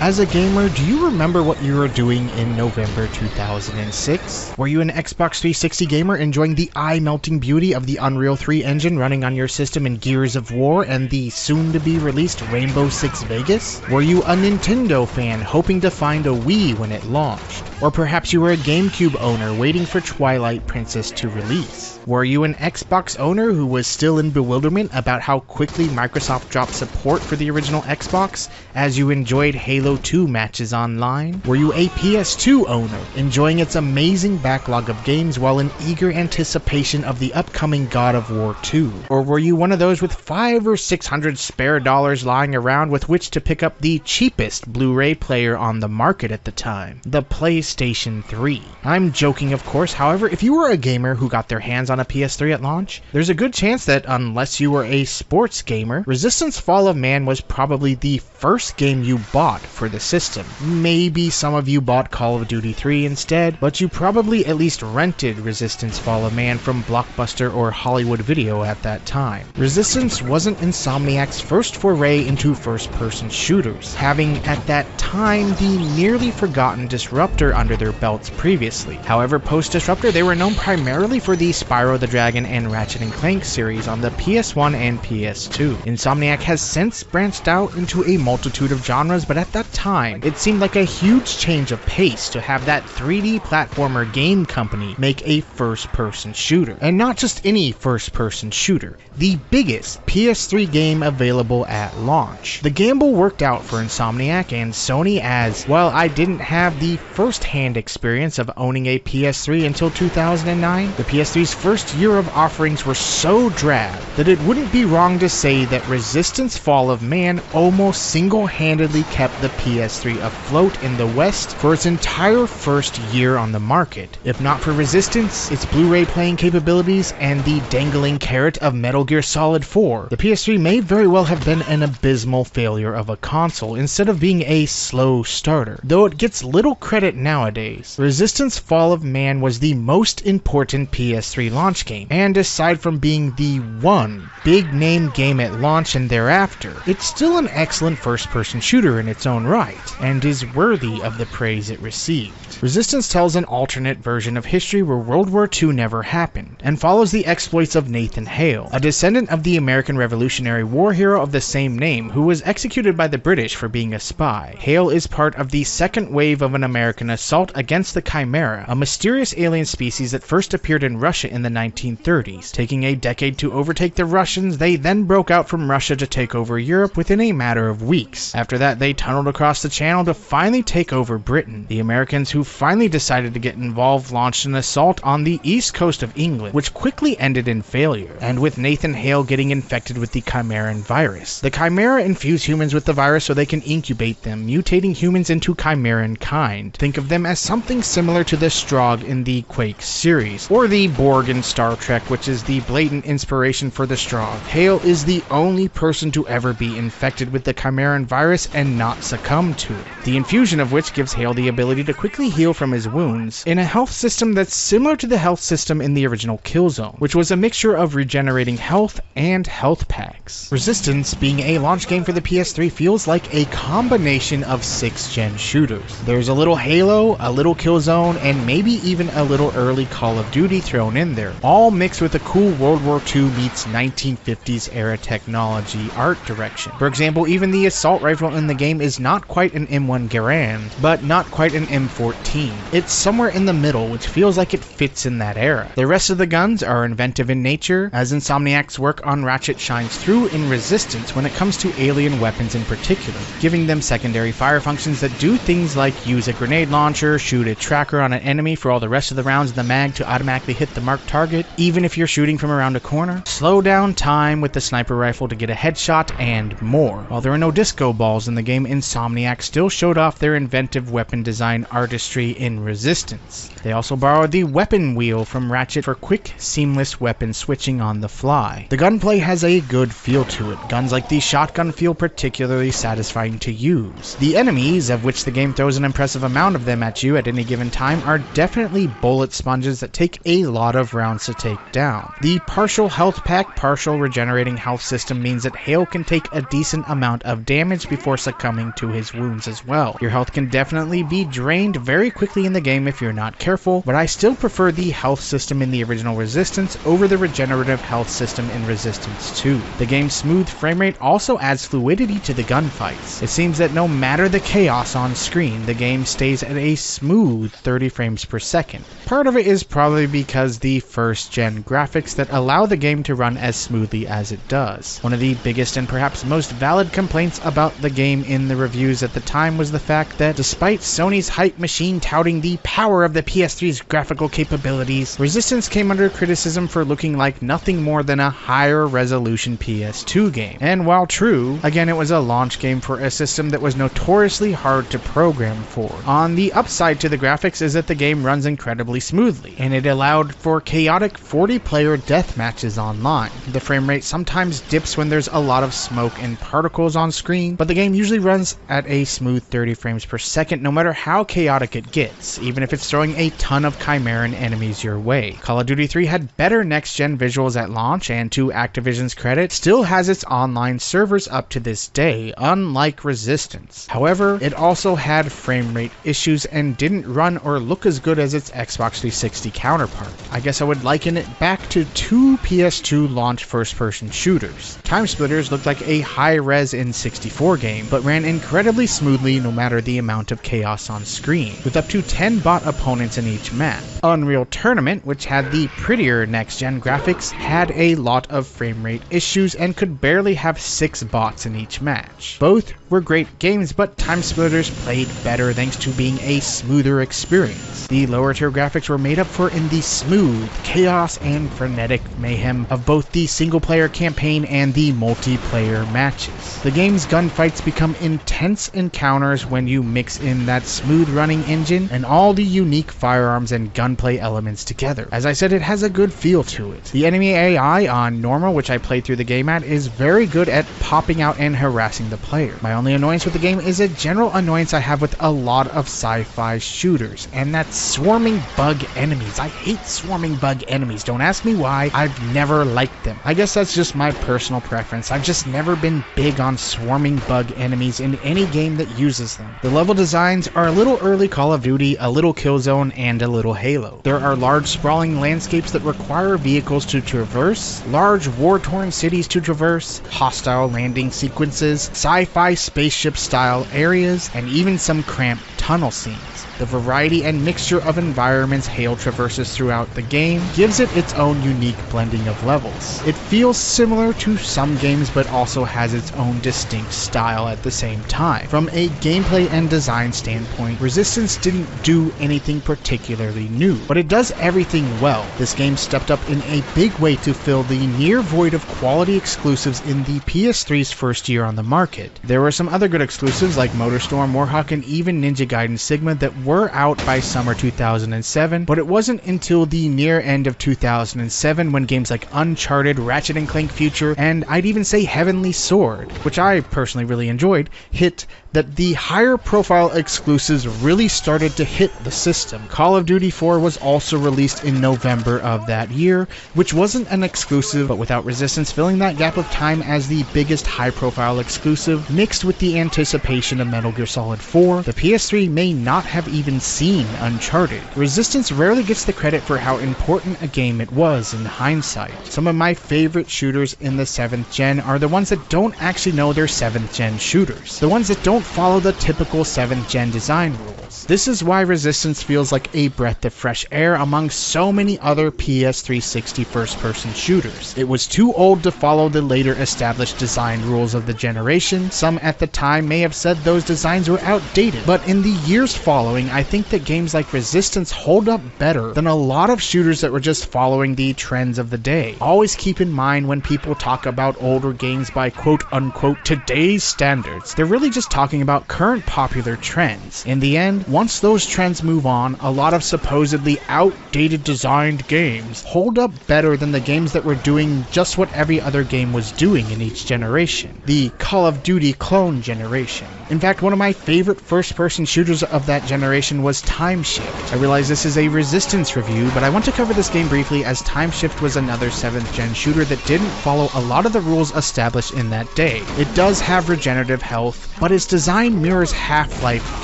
As a gamer, do you remember what you were doing in November 2006? Were you an Xbox 360 gamer enjoying the eye-melting beauty of the Unreal 3 engine running on your system in Gears of War and the soon-to-be-released Rainbow Six Vegas? Were you a Nintendo fan hoping to find a Wii when it launched? Or perhaps you were a GameCube owner waiting for Twilight Princess to release? Were you an Xbox owner who was still in bewilderment about how quickly Microsoft dropped support for the original Xbox as you enjoyed Halo 2 matches online? Were you a PS2 owner enjoying its amazing backlog of games while in eager anticipation of the upcoming God of War 2? Or were you one of those with $500 or $600 spare dollars lying around with which to pick up the cheapest Blu-ray player on the market at the time, the PlayStation 3? I'm joking, of course. However, if you were a gamer who got their hands on a PS3 at launch, there's a good chance that unless you were a sports gamer, Resistance Fall of Man was probably the first game you bought for the system. Maybe some of you bought Call of Duty 3 instead, but you probably at least rented Resistance Fall of Man from Blockbuster or Hollywood Video at that time. Resistance wasn't Insomniac's first foray into first-person shooters, having at that time the nearly forgotten Disruptor under their belts previously. However, post-Disruptor, they were known primarily for the Spyro the Dragon and Ratchet & Clank series on the PS1 and PS2. Insomniac has since branched out into a multitude of genres, but at that time, it seemed like a huge change of pace to have that 3D platformer game company make a first-person shooter. And not just any first-person shooter, the biggest PS3 game available at launch. The gamble worked out for Insomniac and Sony as, while I didn't have the first-hand experience of owning a PS3 until 2009, the PS3's first year of offerings were so drab that it wouldn't be wrong to say that Resistance Fall of Man almost single-handedly kept the PS3 afloat in the West for its entire first year on the market. If not for Resistance, its Blu-ray playing capabilities, and the dangling carrot of Metal Gear Solid 4, the PS3 may very well have been an abysmal failure of a console instead of being a slow starter, though it gets little credit nowadays. Resistance Fall of Man was the most important PS3 launch game, and aside from being the one big-name game at launch and thereafter, it's still an excellent first-person shooter in its own right, and is worthy of the praise it received. Resistance tells an alternate version of history where World War II never happened, and follows the exploits of Nathan Hale, a descendant of the American Revolutionary War hero of the same name who was executed by the British for being a spy. Hale is part of the second wave of an American assault against the Chimera, a mysterious alien species that first appeared in Russia in the 1930s. Taking a decade to overtake the Russians, they then broke out from Russia to take over Europe within a matter of weeks. After that, they tunneled across the Channel to finally take over Britain. The Americans who finally decided to get involved launched an assault on the east coast of England, which quickly ended in failure, and with Nathan Hale getting infected with the Chimeran virus. The Chimera infuse humans with the virus so they can incubate them, mutating humans into Chimeran kind. Think of them as something similar to the Strogg in the Quake series, or the Borg in Star Trek, which is the blatant inspiration for the Strogg. Hale is the only person to ever be infected with the Chimeran virus and not succumb to it, the infusion of which gives Hale the ability to quickly heal from his wounds in a health system that's similar to the health system in the original Killzone, which was a mixture of regenerating health and health packs. Resistance, being a launch game for the PS3, feels like a combination of 6th-gen shooters. There's a little Halo, a little Killzone, and maybe even a little early Call of Duty thrown in there, all mixed with a cool World War II meets 1950s era technology art direction. For example, even the assault rifle in the game is not quite an M1 Garand, but not quite an M14. It's somewhere in the middle, which feels like it fits in that era. The rest of the guns are inventive in nature, as Insomniac's work on Ratchet shines through in Resistance when it comes to alien weapons in particular, giving them secondary fire functions that do things like use a grenade launcher, shoot a tracker on an enemy for all the rest of the rounds in the mag to automatically hit the marked target, even if you're shooting from around a corner, slow down time with the sniper rifle to get a headshot, and more. While there are no disco balls in the game, Insomniac still showed off their inventive weapon design artistry in Resistance. They also borrowed the weapon wheel from Ratchet for quick, seamless weapon switching on the fly. The gunplay has a good feel to it. Guns like the shotgun feel particularly satisfying to use. The enemies, of which the game throws an impressive amount of them at you at any given time, are definitely bullet sponges that take a lot of rounds to take down. The partial health pack, partial regenerating health system means that Hale can take a decent amount of damage before succumbing to his wounds as well. Your health can definitely be drained very quickly in the game if you're not careful, but I still prefer the health system in the original Resistance over the regenerative health system in Resistance 2. The game's smooth framerate also adds fluidity to the gunfights. It seems that no matter the chaos on screen, the game stays at a smooth 30 frames per second. Part of it is probably because the first-gen graphics that allow the game to run as smoothly as it does. One of the biggest and perhaps most valid complaints about the game in the reviews at the time was the fact that despite Sony's hype machine touting the power of the PS3's graphical capabilities, Resistance came under criticism for looking like nothing more than a higher resolution PS2 game. And while true, again it was a launch game for a system that was notoriously hard to program for. On the upside to the graphics is that the game runs incredibly smoothly, and it allowed for chaotic 40-player death matches online. The frame rate sometimes dips when there's a lot of smoke and particles on screen, but the game usually runs at a smooth 30 frames per second no matter how chaotic it gets, even if it's throwing a ton of Chimeran enemies your way. Call of Duty 3 had better next-gen visuals at launch, and to Activision's credit, still has its online servers up to this day, unlike Resistance. However, it also had frame rate issues and didn't run or look as good as its Xbox 360 counterpart. I guess I would liken it back to two PS2 launch first-person shooters. Timesplitters looked like a high-res N64 game, but ran incredibly smoothly no matter the amount of chaos on screen, with up to 10 bot opponents in each map. Unreal Tournament, which had the prettier next-gen graphics, had a lot of frame rate issues and could barely have 6 bots in each match. Both were great games, but Timesplitters played better thanks to being a smoother experience. The lower tier graphics were made up for in the smooth chaos and frenetic mayhem of both the single-player campaign and the multiplayer matches. The game's gunfights become intense encounters when you mix in that smooth running engine and all the unique firearms and gunplay elements together. As I said, it has a good feel to it. The enemy AI on normal, which I played through the game at, is very good at popping out and harassing the player. My only annoyance with the game is a general annoyance I have with a lot of sci-fi shooters, and that's swarming bug enemies. I hate swarming bug enemies. Don't ask me why. I've never liked them. I guess that's just my personal preference. I've just never been big on swarming bug enemies in any game that uses them. The level designs are a little early Call of Duty, a little Killzone, and a little Halo. There are large sprawling landscapes that require vehicles to traverse, large war-torn cities to traverse, hostile landing sequences, sci-fi spaceship-style areas, and even some cramped tunnel scenes. The variety and mixture of environments Halo traverses throughout the game gives it its own unique blending of levels. It feels similar to some games but also has its own distinct style at the same time. From a gameplay and design standpoint, Resistance didn't do anything particularly new, but it does everything well. This game stepped up in a big way to fill the near void of quality exclusives in the PS3's first year on the market. There were some other good exclusives like Motorstorm, Warhawk, and even Ninja Gaiden Sigma that were out by summer 2007, but it wasn't until the near end of 2007 when games like Uncharted, Ratchet & Clank Future, and I'd even say Heavenly Sword, which I personally really enjoyed, hit that the higher profile exclusives really started to hit the system. Call of Duty 4 was also released in November of that year, which wasn't an exclusive, but without Resistance filling that gap of time as the biggest high profile exclusive, mixed with the anticipation of Metal Gear Solid 4, the PS3 may not have even seen Uncharted. Resistance rarely gets the credit for how important a game it was in hindsight. Some of my favorite shooters in the 7th gen are the ones that don't actually know they're 7th gen shooters. The ones that don't follow the typical 7th gen design rules. This is why Resistance feels like a breath of fresh air among so many other PS360 first-person shooters. It was too old to follow the later established design rules of the generation. Some at the time may have said those designs were outdated, but in the years following, I think that games like Resistance hold up better than a lot of shooters that were just following the trends of the day. Always keep in mind when people talk about older games by quote-unquote today's standards, they're really just talking about current popular trends. In the end, once those trends move on, a lot of supposedly outdated designed games hold up better than the games that were doing just what every other game was doing in each generation. The Call of Duty clone generation. In fact, one of my favorite first-person shooters of that generation was Time Shift. I realize this is a Resistance review, but I want to cover this game briefly as Time Shift was another 7th gen shooter that didn't follow a lot of the rules established in that day. It does have regenerative health, but its design mirrors Half-Life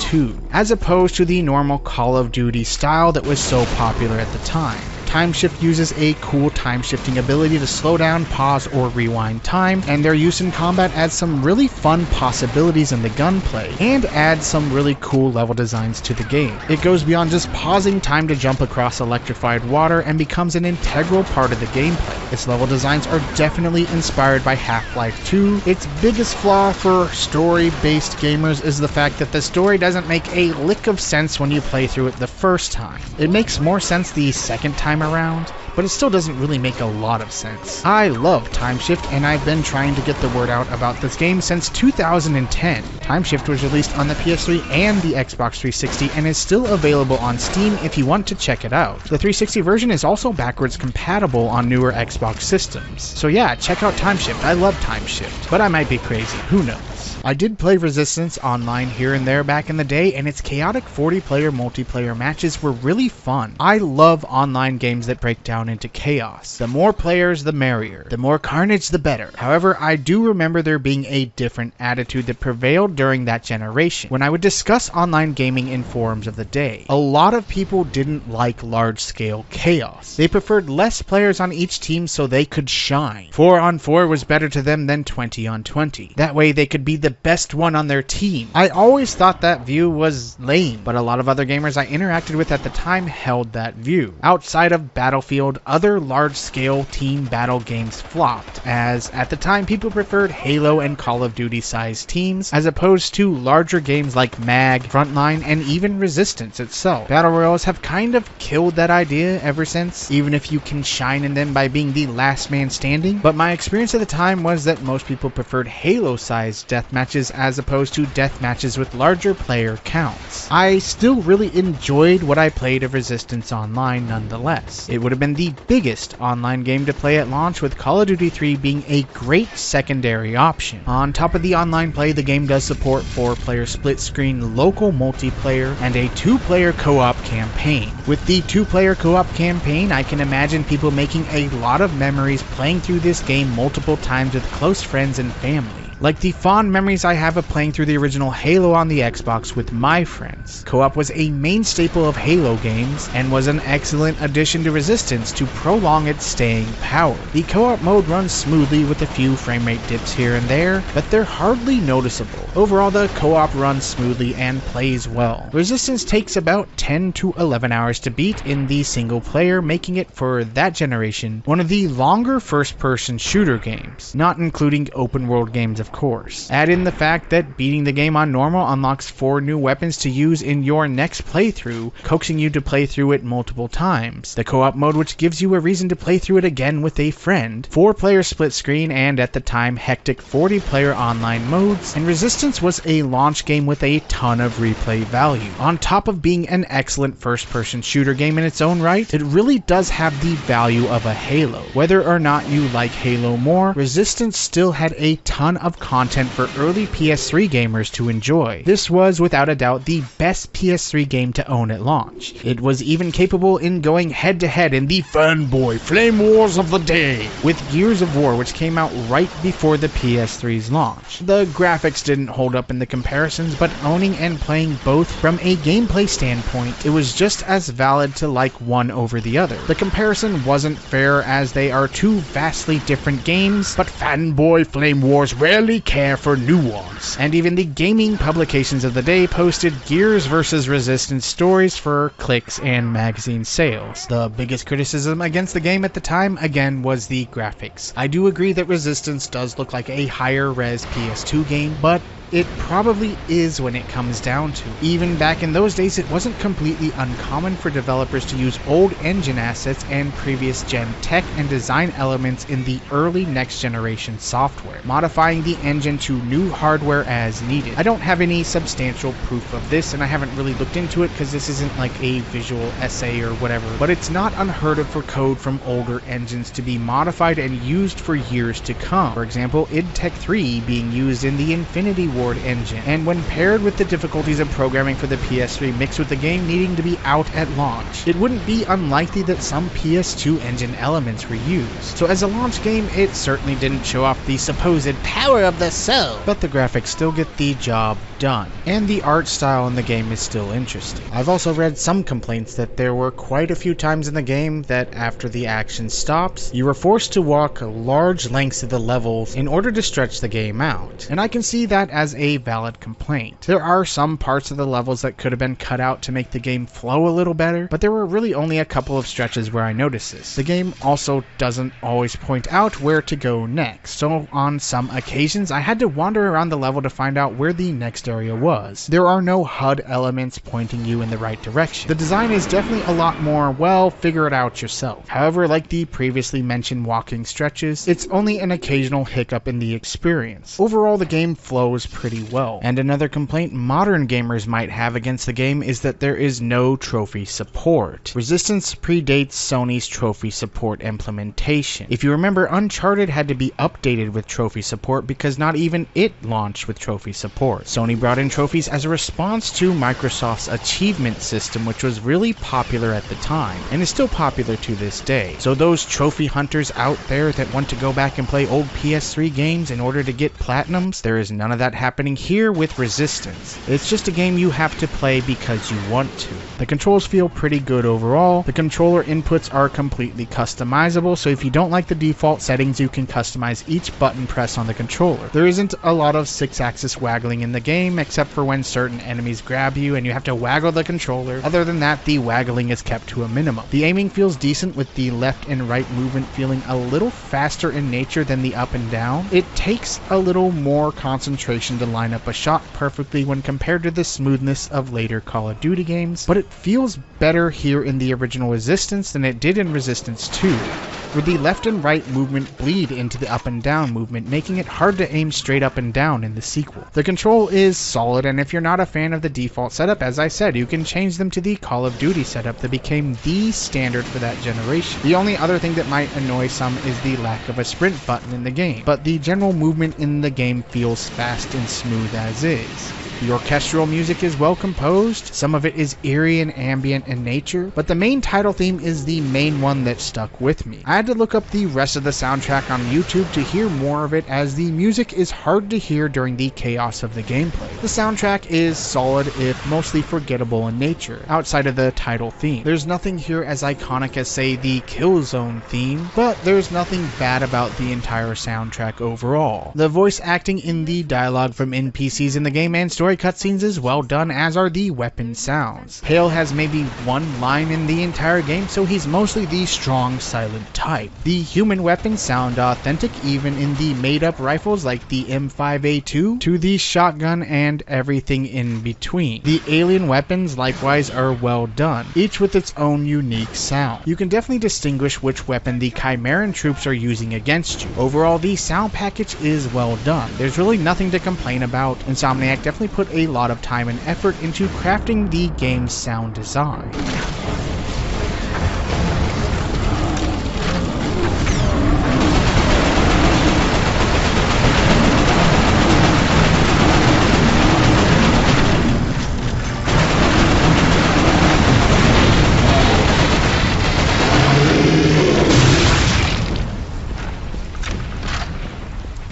2, as opposed to the normal Call of Duty style that was so popular at the time. Time Shift uses a cool time-shifting ability to slow down, pause, or rewind time, and their use in combat adds some really fun possibilities in the gunplay, and adds some really cool level designs to the game. It goes beyond just pausing time to jump across electrified water and becomes an integral part of the gameplay. Its level designs are definitely inspired by Half-Life 2. Its biggest flaw for story-based gamers is the fact that the story doesn't make a lick of sense when you play through it the first time. It makes more sense the second time around, but it still doesn't really make a lot of sense. I love Time Shift, and I've been trying to get the word out about this game since 2010. Time Shift was released on the PS3 and the Xbox 360 and is still available on Steam if you want to check it out. The 360 version is also backwards compatible on newer Xbox systems. So yeah, check out Time Shift. I love Time Shift, but I might be crazy, who knows. I did play Resistance online here and there back in the day, and its chaotic 40-player multiplayer matches were really fun. I love online games that break down into chaos. The more players, the merrier. The more carnage, the better. However, I do remember there being a different attitude that prevailed during that generation, when I would discuss online gaming in forums of the day. A lot of people didn't like large-scale chaos. They preferred less players on each team so they could shine. 4-on-4 was better to them than 20-on-20. That way they could be the best one on their team. I always thought that view was lame, but a lot of other gamers I interacted with at the time held that view. Outside of Battlefield, other large-scale team battle games flopped, as at the time people preferred Halo and Call of Duty sized teams, as opposed to larger games like MAG, Frontline, and even Resistance itself. Battle Royales have kind of killed that idea ever since, even if you can shine in them by being the last man standing, but my experience at the time was that most people preferred Halo-sized deathmatches as opposed to death matches with larger player counts. I still really enjoyed what I played of Resistance Online nonetheless. It would have been the biggest online game to play at launch, with Call of Duty 3 being a great secondary option. On top of the online play, the game does support 4-player split-screen local multiplayer and a 2-player co-op campaign. With the 2-player co-op campaign, I can imagine people making a lot of memories playing through this game multiple times with close friends and family. Like the fond memories I have of playing through the original Halo on the Xbox with my friends. Co-op was a main staple of Halo games, and was an excellent addition to Resistance to prolong its staying power. The co-op mode runs smoothly with a few frame rate dips here and there, but they're hardly noticeable. Overall, the co-op runs smoothly and plays well. Resistance takes about 10 to 11 hours to beat in the single player, making it, for that generation, one of the longer first-person shooter games, not including open world games of course. Add in the fact that beating the game on normal unlocks 4 new weapons to use in your next playthrough, coaxing you to play through it multiple times. The co-op mode, which gives you a reason to play through it again with a friend. 4-player split screen, and at the time hectic 40-player online modes, and Resistance was a launch game with a ton of replay value. On top of being an excellent first-person shooter game in its own right, it really does have the value of a Halo. Whether or not you like Halo more, Resistance still had a ton of content for early PS3 gamers to enjoy. This was without a doubt the best PS3 game to own at launch. It was even capable in going head-to-head in the fanboy flame wars of the day with Gears of War, which came out right before the PS3's launch. The graphics didn't hold up in the comparisons, but owning and playing both from a gameplay standpoint, it was just as valid to like one over the other. The comparison wasn't fair, as they are two vastly different games, but fanboy flame wars rarely care for nuance, and even the gaming publications of the day posted Gears vs Resistance stories for clicks and magazine sales. The biggest criticism against the game at the time, again, was the graphics. I do agree that Resistance does look like a higher res PS2 game, but it probably is when it comes down to. Even back in those days, it wasn't completely uncommon for developers to use old engine assets and previous gen tech and design elements in the early next generation software, modifying the engine to new hardware as needed. I don't have any substantial proof of this, and I haven't really looked into it because this isn't like a visual essay or whatever, but it's not unheard of for code from older engines to be modified and used for years to come. For example, id Tech 3 being used in the Infinity Ward engine, and when paired with the difficulties of programming for the PS3 mixed with the game needing to be out at launch, it wouldn't be unlikely that some PS2 engine elements were used. So as a launch game, it certainly didn't show off the supposed power of the soul, but the graphics still get the job done. done, and the art style in the game is still interesting. I've also read some complaints that there were quite a few times in the game that after the action stops, you were forced to walk large lengths of the levels in order to stretch the game out, and I can see that as a valid complaint. There are some parts of the levels that could have been cut out to make the game flow a little better, but there were really only a couple of stretches where I noticed this. The game also doesn't always point out where to go next, so on some occasions I had to wander around the level to find out where the next area was. There are no HUD elements pointing you in the right direction. The design is definitely a lot more, well, figure it out yourself. However, like the previously mentioned walking stretches, it's only an occasional hiccup in the experience. Overall, the game flows pretty well. And another complaint modern gamers might have against the game is that there is no trophy support. Resistance predates Sony's trophy support implementation. If you remember, Uncharted had to be updated with trophy support because not even it launched with trophy support. Sony brought in trophies as a response to Microsoft's achievement system, which was really popular at the time, and is still popular to this day. So those trophy hunters out there that want to go back and play old PS3 games in order to get platinums, there is none of that happening here with Resistance. It's just a game you have to play because you want to. The controls feel pretty good overall. The controller inputs are completely customizable, so if you don't like the default settings, you can customize each button press on the controller. There isn't a lot of 6-axis waggling in the game, except for when certain enemies grab you and you have to waggle the controller. Other than that, the waggling is kept to a minimum. The aiming feels decent, with the left and right movement feeling a little faster in nature than the up and down. It takes a little more concentration to line up a shot perfectly when compared to the smoothness of later Call of Duty games, but it feels better here in the original Resistance than it did in Resistance 2, where the left and right movement bleed into the up and down movement, making it hard to aim straight up and down in the sequel. The control is solid, and if you're not a fan of the default setup, as I said, you can change them to the Call of Duty setup that became the standard for that generation. The only other thing that might annoy some is the lack of a sprint button in the game, but the general movement in the game feels fast and smooth as is. The orchestral music is well composed, some of it is eerie and ambient in nature, but the main title theme is the main one that stuck with me. I had to look up the rest of the soundtrack on YouTube to hear more of it, as the music is hard to hear during the chaos of the gameplay. The soundtrack is solid, if mostly forgettable in nature, outside of the title theme. There's nothing here as iconic as, say, the Killzone theme, but there's nothing bad about the entire soundtrack overall. The voice acting in the dialogue from NPCs in the game and story cutscenes is well done, as are the weapon sounds. Hale has maybe one line in the entire game, so he's mostly the strong, silent type. The human weapons sound authentic, even in the made-up rifles like the M5A2 to the shotgun and everything in between. The alien weapons likewise are well done, each with its own unique sound. You can definitely distinguish which weapon the Chimeran troops are using against you. Overall, the sound package is well done. There's really nothing to complain about. Insomniac definitely put a lot of time and effort into crafting the game's sound design.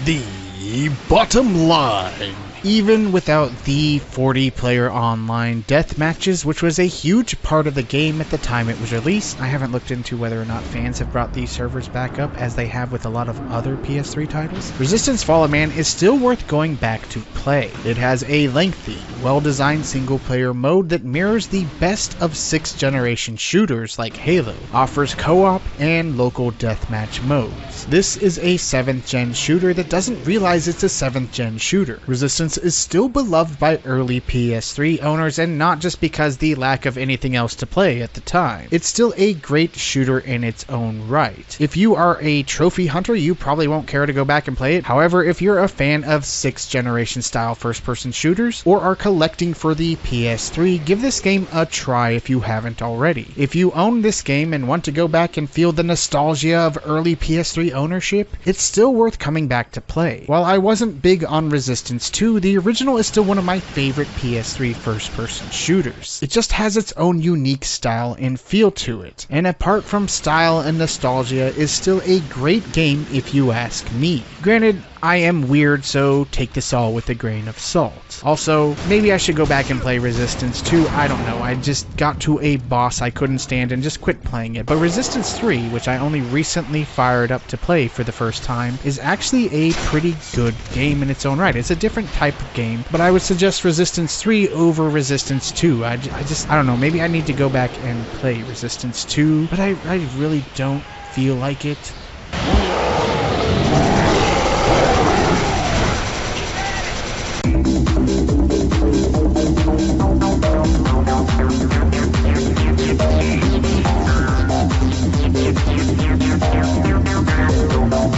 The bottom line. Even without the 40-player online death matches, which was a huge part of the game at the time it was released, I haven't looked into whether or not fans have brought these servers back up as they have with a lot of other PS3 titles. Resistance Fallen Man is still worth going back to play. It has a lengthy, well-designed single-player mode that mirrors the best of 6th generation shooters like Halo, offers co-op and local deathmatch modes. This is a 7th gen shooter that doesn't realize it's a 7th gen shooter. Resistance is still beloved by early PS3 owners, and not just because the lack of anything else to play at the time. It's still a great shooter in its own right. If you are a trophy hunter, you probably won't care to go back and play it. However, if you're a fan of 6th generation style first-person shooters, or are collecting for the PS3, give this game a try if you haven't already. If you own this game and want to go back and feel the nostalgia of early PS3 ownership, it's still worth coming back to play. While I wasn't big on Resistance 2, the original is still one of my favorite PS3 first-person shooters. It just has its own unique style and feel to it, and apart from style and nostalgia, is still a great game if you ask me. Granted, I am weird, so take this all with a grain of salt. Also, maybe I should go back and play Resistance 2, I don't know, I just got to a boss I couldn't stand and just quit playing it. But Resistance 3, which I only recently fired up to play for the first time, is actually a pretty good game in its own right. It's a different type of game, but I would suggest Resistance 3 over Resistance 2. I don't know, maybe I need to go back and play Resistance 2, but I really don't feel like it.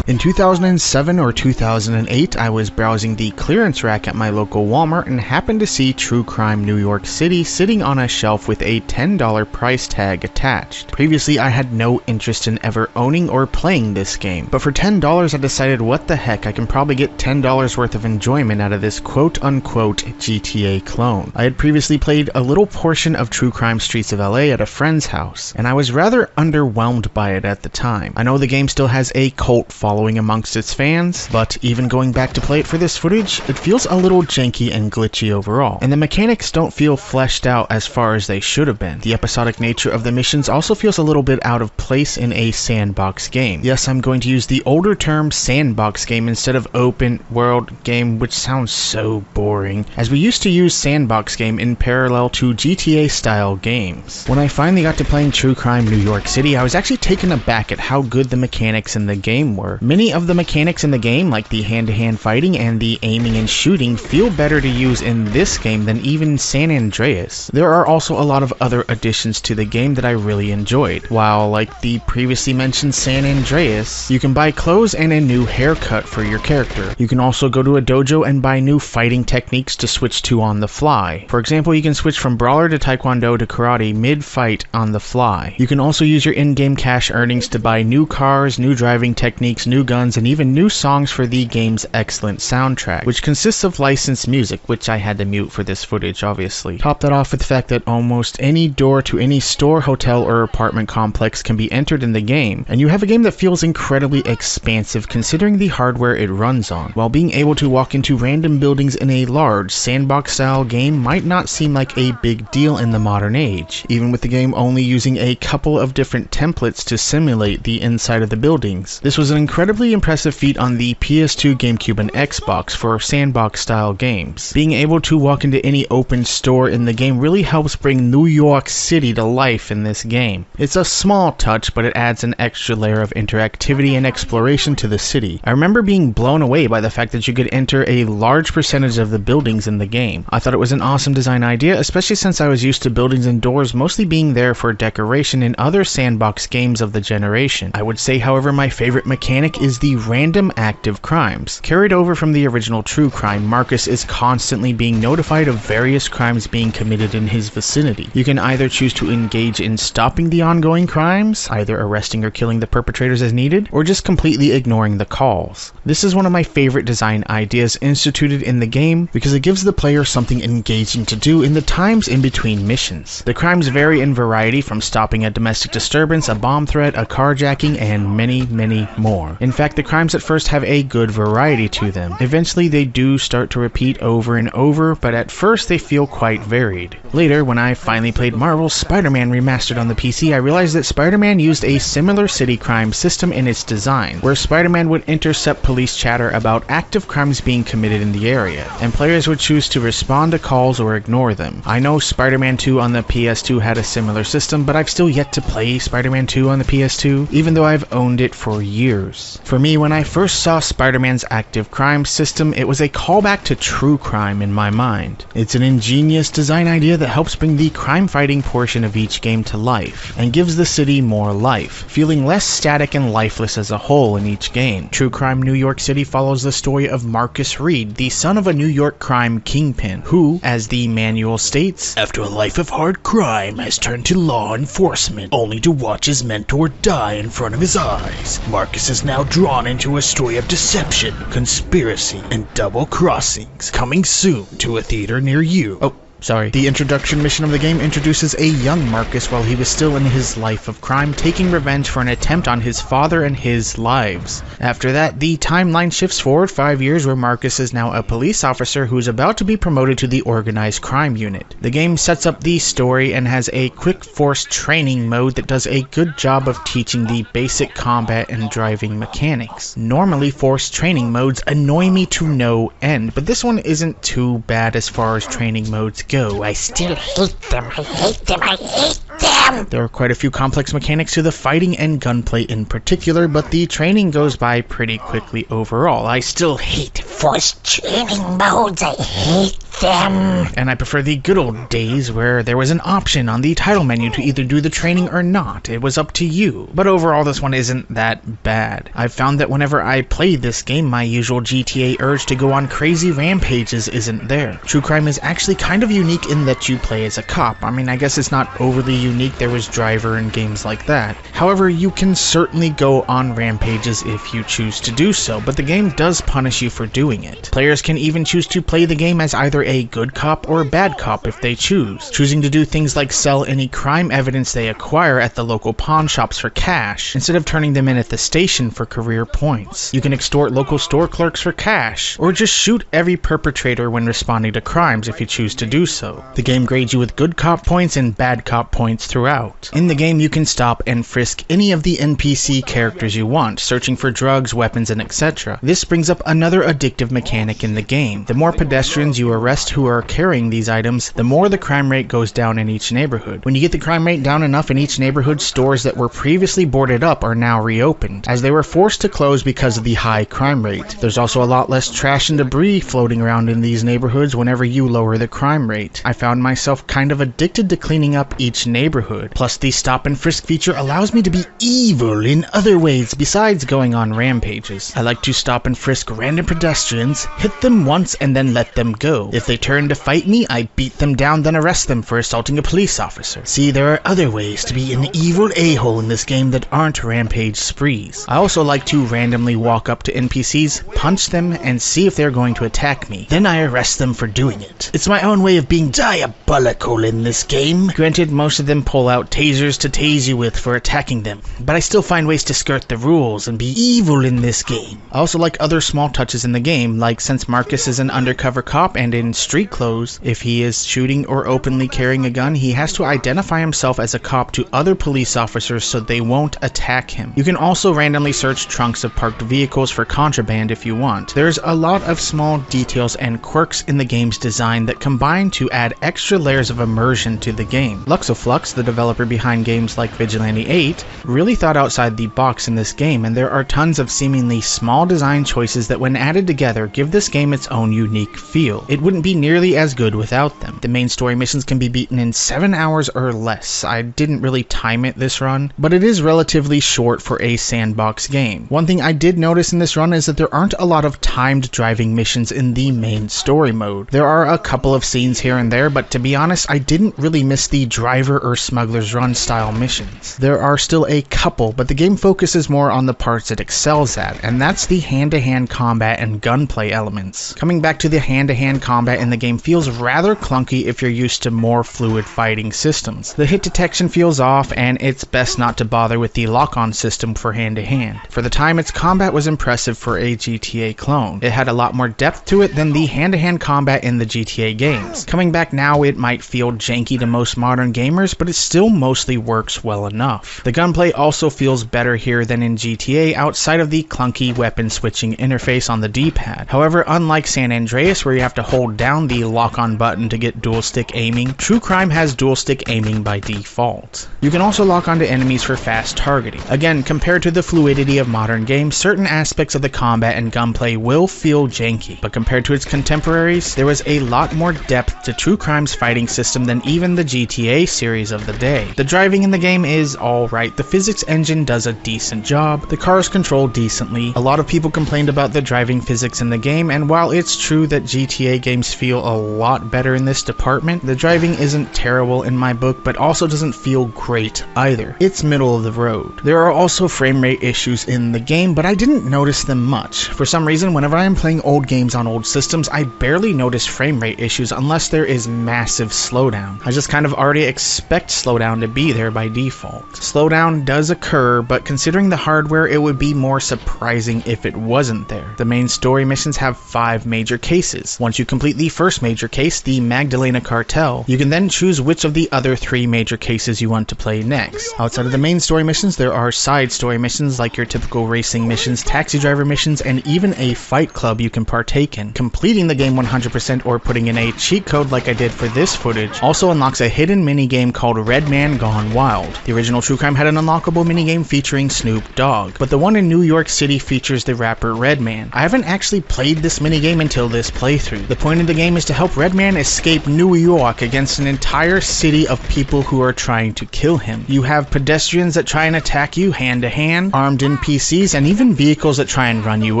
In 2007 or 2008, I was browsing the clearance rack at my local Walmart and happened to see True Crime New York City sitting on a shelf with a $10 price tag attached. Previously, I had no interest in ever owning or playing this game, but for $10 I decided what the heck, I can probably get $10 worth of enjoyment out of this quote-unquote GTA clone. I had previously played a little portion of True Crime Streets of LA at a friend's house, and I was rather underwhelmed by it at the time. I know the game still has a cult following amongst its fans, but even going back to play it for this footage, it feels a little janky and glitchy overall, and the mechanics don't feel fleshed out as far as they should have been. The episodic nature of the missions also feels a little bit out of place in a sandbox game. Yes, I'm going to use the older term sandbox game instead of open world game, which sounds so boring, as we used to use sandbox game in parallel to GTA style games. When I finally got to playing True Crime New York City, I was actually taken aback at how good the mechanics in the game were. Many of the mechanics in the game, like the hand-to-hand fighting and the aiming and shooting, feel better to use in this game than even San Andreas. There are also a lot of other additions to the game that I really enjoyed. While, like the previously mentioned San Andreas, you can buy clothes and a new haircut for your character. You can also go to a dojo and buy new fighting techniques to switch to on the fly. For example, you can switch from brawler to taekwondo to karate mid-fight on the fly. You can also use your in-game cash earnings to buy new cars, new driving techniques, new guns, and even new songs for the game's excellent soundtrack, which consists of licensed music, which I had to mute for this footage, obviously. Top that off with the fact that almost any door to any store, hotel, or apartment complex can be entered in the game, and you have a game that feels incredibly expansive considering the hardware it runs on. While being able to walk into random buildings in a large, sandbox-style game might not seem like a big deal in the modern age, even with the game only using a couple of different templates to simulate the inside of the buildings. This was an incredibly impressive feat on the PS2, GameCube, and Xbox for sandbox-style games. Being able to walk into any open store in the game really helps bring New York City to life in this game. It's a small touch, but it adds an extra layer of interactivity and exploration to the city. I remember being blown away by the fact that you could enter a large percentage of the buildings in the game. I thought it was an awesome design idea, especially since I was used to buildings and doors mostly being there for decoration in other sandbox games of the generation. I would say, however, my favorite mechanic is the random active crimes. Carried over from the original True Crime, Marcus is constantly being notified of various crimes being committed in his vicinity. You can either choose to engage in stopping the ongoing crimes, either arresting or killing the perpetrators as needed, or just completely ignoring the calls. This is one of my favorite design ideas instituted in the game because it gives the player something engaging to do in the times in between missions. The crimes vary in variety from stopping a domestic disturbance, a bomb threat, a carjacking, and many, many more. In fact, the crimes at first have a good variety to them. Eventually they do start to repeat over and over, but at first they feel quite varied. Later, when I finally played Marvel's Spider-Man Remastered on the PC, I realized that Spider-Man used a similar city crime system in its design, where Spider-Man would intercept police chatter about active crimes being committed in the area, and players would choose to respond to calls or ignore them. I know Spider-Man 2 on the PS2 had a similar system, but I've still yet to play Spider-Man 2 on the PS2, even though I've owned it for years. For me, when I first saw Spider-Man's active crime system, it was a callback to True Crime in my mind. It's an ingenious design idea that helps bring the crime-fighting portion of each game to life, and gives the city more life, feeling less static and lifeless as a whole in each game. True Crime New York City follows the story of Marcus Reed, the son of a New York crime kingpin, who, as the manual states, after a life of hard crime, has turned to law enforcement, only to watch his mentor die in front of his eyes. Marcus is now drawn into a story of deception, conspiracy, and double crossings, coming soon to a theater near you. Oh, The introduction mission of the game introduces a young Marcus while he was still in his life of crime, taking revenge for an attempt on his father and his lives. After that, the timeline shifts forward 5 years where Marcus is now a police officer who is about to be promoted to the organized crime unit. The game sets up the story and has a quick force training mode that does a good job of teaching the basic combat and driving mechanics. Normally, force training modes annoy me to no end, but this one isn't too bad as far as training modes go. I still hate them. I hate them. I hate them! There are quite a few complex mechanics to the fighting and gunplay in particular, but the training goes by pretty quickly overall. I still hate force training modes. I hate them. And I prefer the good old days where there was an option on the title menu to either do the training or not. It was up to you. But overall, this one isn't that bad. I've found that whenever I play this game, my usual GTA urge to go on crazy rampages isn't there. True crime is actually kind of unique in that you play as a cop. I mean, I guess it's not overly unique. There was Driver and games like that. However, you can certainly go on rampages if you choose to do so, but the game does punish you for doing it. Players can even choose to play the game as either a good cop or a bad cop if they choose, choosing to do things like sell any crime evidence they acquire at the local pawn shops for cash, instead of turning them in at the station for career points. You can extort local store clerks for cash, or just shoot every perpetrator when responding to crimes if you choose to do so. The game grades you with good cop points and bad cop points throughout. In the game, you can stop and frisk any of the NPC characters you want, searching for drugs, weapons, and etc. This brings up another addictive mechanic in the game. The more pedestrians you arrest who are carrying these items, the more the crime rate goes down in each neighborhood. When you get the crime rate down enough in each neighborhood, stores that were previously boarded up are now reopened, as they were forced to close because of the high crime rate. There's also a lot less trash and debris floating around in these neighborhoods whenever you lower the crime rate. I found myself kind of addicted to cleaning up each neighborhood. Plus, the stop and frisk feature allows me to be evil in other ways besides going on rampages. I like to stop and frisk random pedestrians, hit them once and then let them go. If they turn to fight me, I beat them down then arrest them for assaulting a police officer. See, there are other ways to be an evil a-hole in this game that aren't rampage sprees. I also like to randomly walk up to NPCs, punch them, and see if they're going to attack me. Then I arrest them for doing it. It's my own way of being diabolical in this game. Granted, most of them pull out tasers to tase you with for attacking them, but I still find ways to skirt the rules and be evil in this game. I also like other small touches in the game, like since Marcus is an undercover cop and in street clothes, if he is shooting or openly carrying a gun, he has to identify himself as a cop to other police officers so they won't attack him. You can also randomly search trunks of parked vehicles for contraband if you want. There's a lot of small details and quirks in the game's design that combine to add extra layers of immersion to the game. Luxoflux, the developer behind games like Vigilante 8, really thought outside the box in this game, and there are tons of seemingly small design choices that when added together give this game its own unique feel. It wouldn't be nearly as good without them. The main story missions can be beaten in 7 hours or less. I didn't really time it this run, but it is relatively short for a sandbox game. One thing I did notice in this run is that there aren't a lot of timed driving missions in the main story mode. There are a couple of scenes here and there, but to be honest, I didn't really miss the driver or smuggler's run style missions. There are still a couple, but the game focuses more on the parts it excels at, and that's the hand-to-hand combat and gunplay elements. Coming back to the hand-to-hand combat in the game feels rather clunky if you're used to more fluid fighting systems. The hit detection feels off, and it's best not to bother with the lock-on system for hand-to-hand. For the time, its combat was impressive for a GTA clone. It had a lot more depth to it than the hand-to-hand combat in the GTA games. Coming back now, it might feel janky to most modern gamers, but it still mostly works well enough. The gunplay also feels better here than in GTA outside of the clunky weapon switching interface on the D-pad. However, unlike San Andreas where you have to hold down the lock-on button to get dual-stick aiming, True Crime has dual-stick aiming by default. You can also lock onto enemies for fast targeting. Again, compared to the fluidity of modern games, certain aspects of the combat and gunplay will feel janky, but compared to its contemporaries, there was a lot more depth to True Crime's fighting system than even the GTA series of the day. The driving in the game is alright, the physics engine does a decent job, the cars control decently. A lot of people complained about the driving physics in the game, and while it's true that GTA games feel a lot better in this department. The driving isn't terrible in my book, but also doesn't feel great either. It's middle of the road. There are also frame rate issues in the game, but I didn't notice them much. For some reason, whenever I am playing old games on old systems, I barely notice frame rate issues unless there is massive slowdown. I just kind of already expect slowdown to be there by default. Slowdown does occur, but considering the hardware, it would be more surprising if it wasn't there. The main story missions have 5 major cases. Once you complete the first major case, the Magdalena Cartel, you can then choose which of the other 3 major cases you want to play next. Outside of the main story missions, there are side story missions like your typical racing missions, taxi driver missions, and even a fight club you can partake in. Completing the game 100% or putting in a cheat code like I did for this footage also unlocks a hidden minigame called Redman Gone Wild. The original True Crime had an unlockable minigame featuring Snoop Dogg, but the one in New York City features the rapper Redman. I haven't actually played this minigame until this playthrough. The point of the game is to help Redman escape New York against an entire city of people who are trying to kill him. You have pedestrians that try and attack you hand to hand, armed NPCs, and even vehicles that try and run you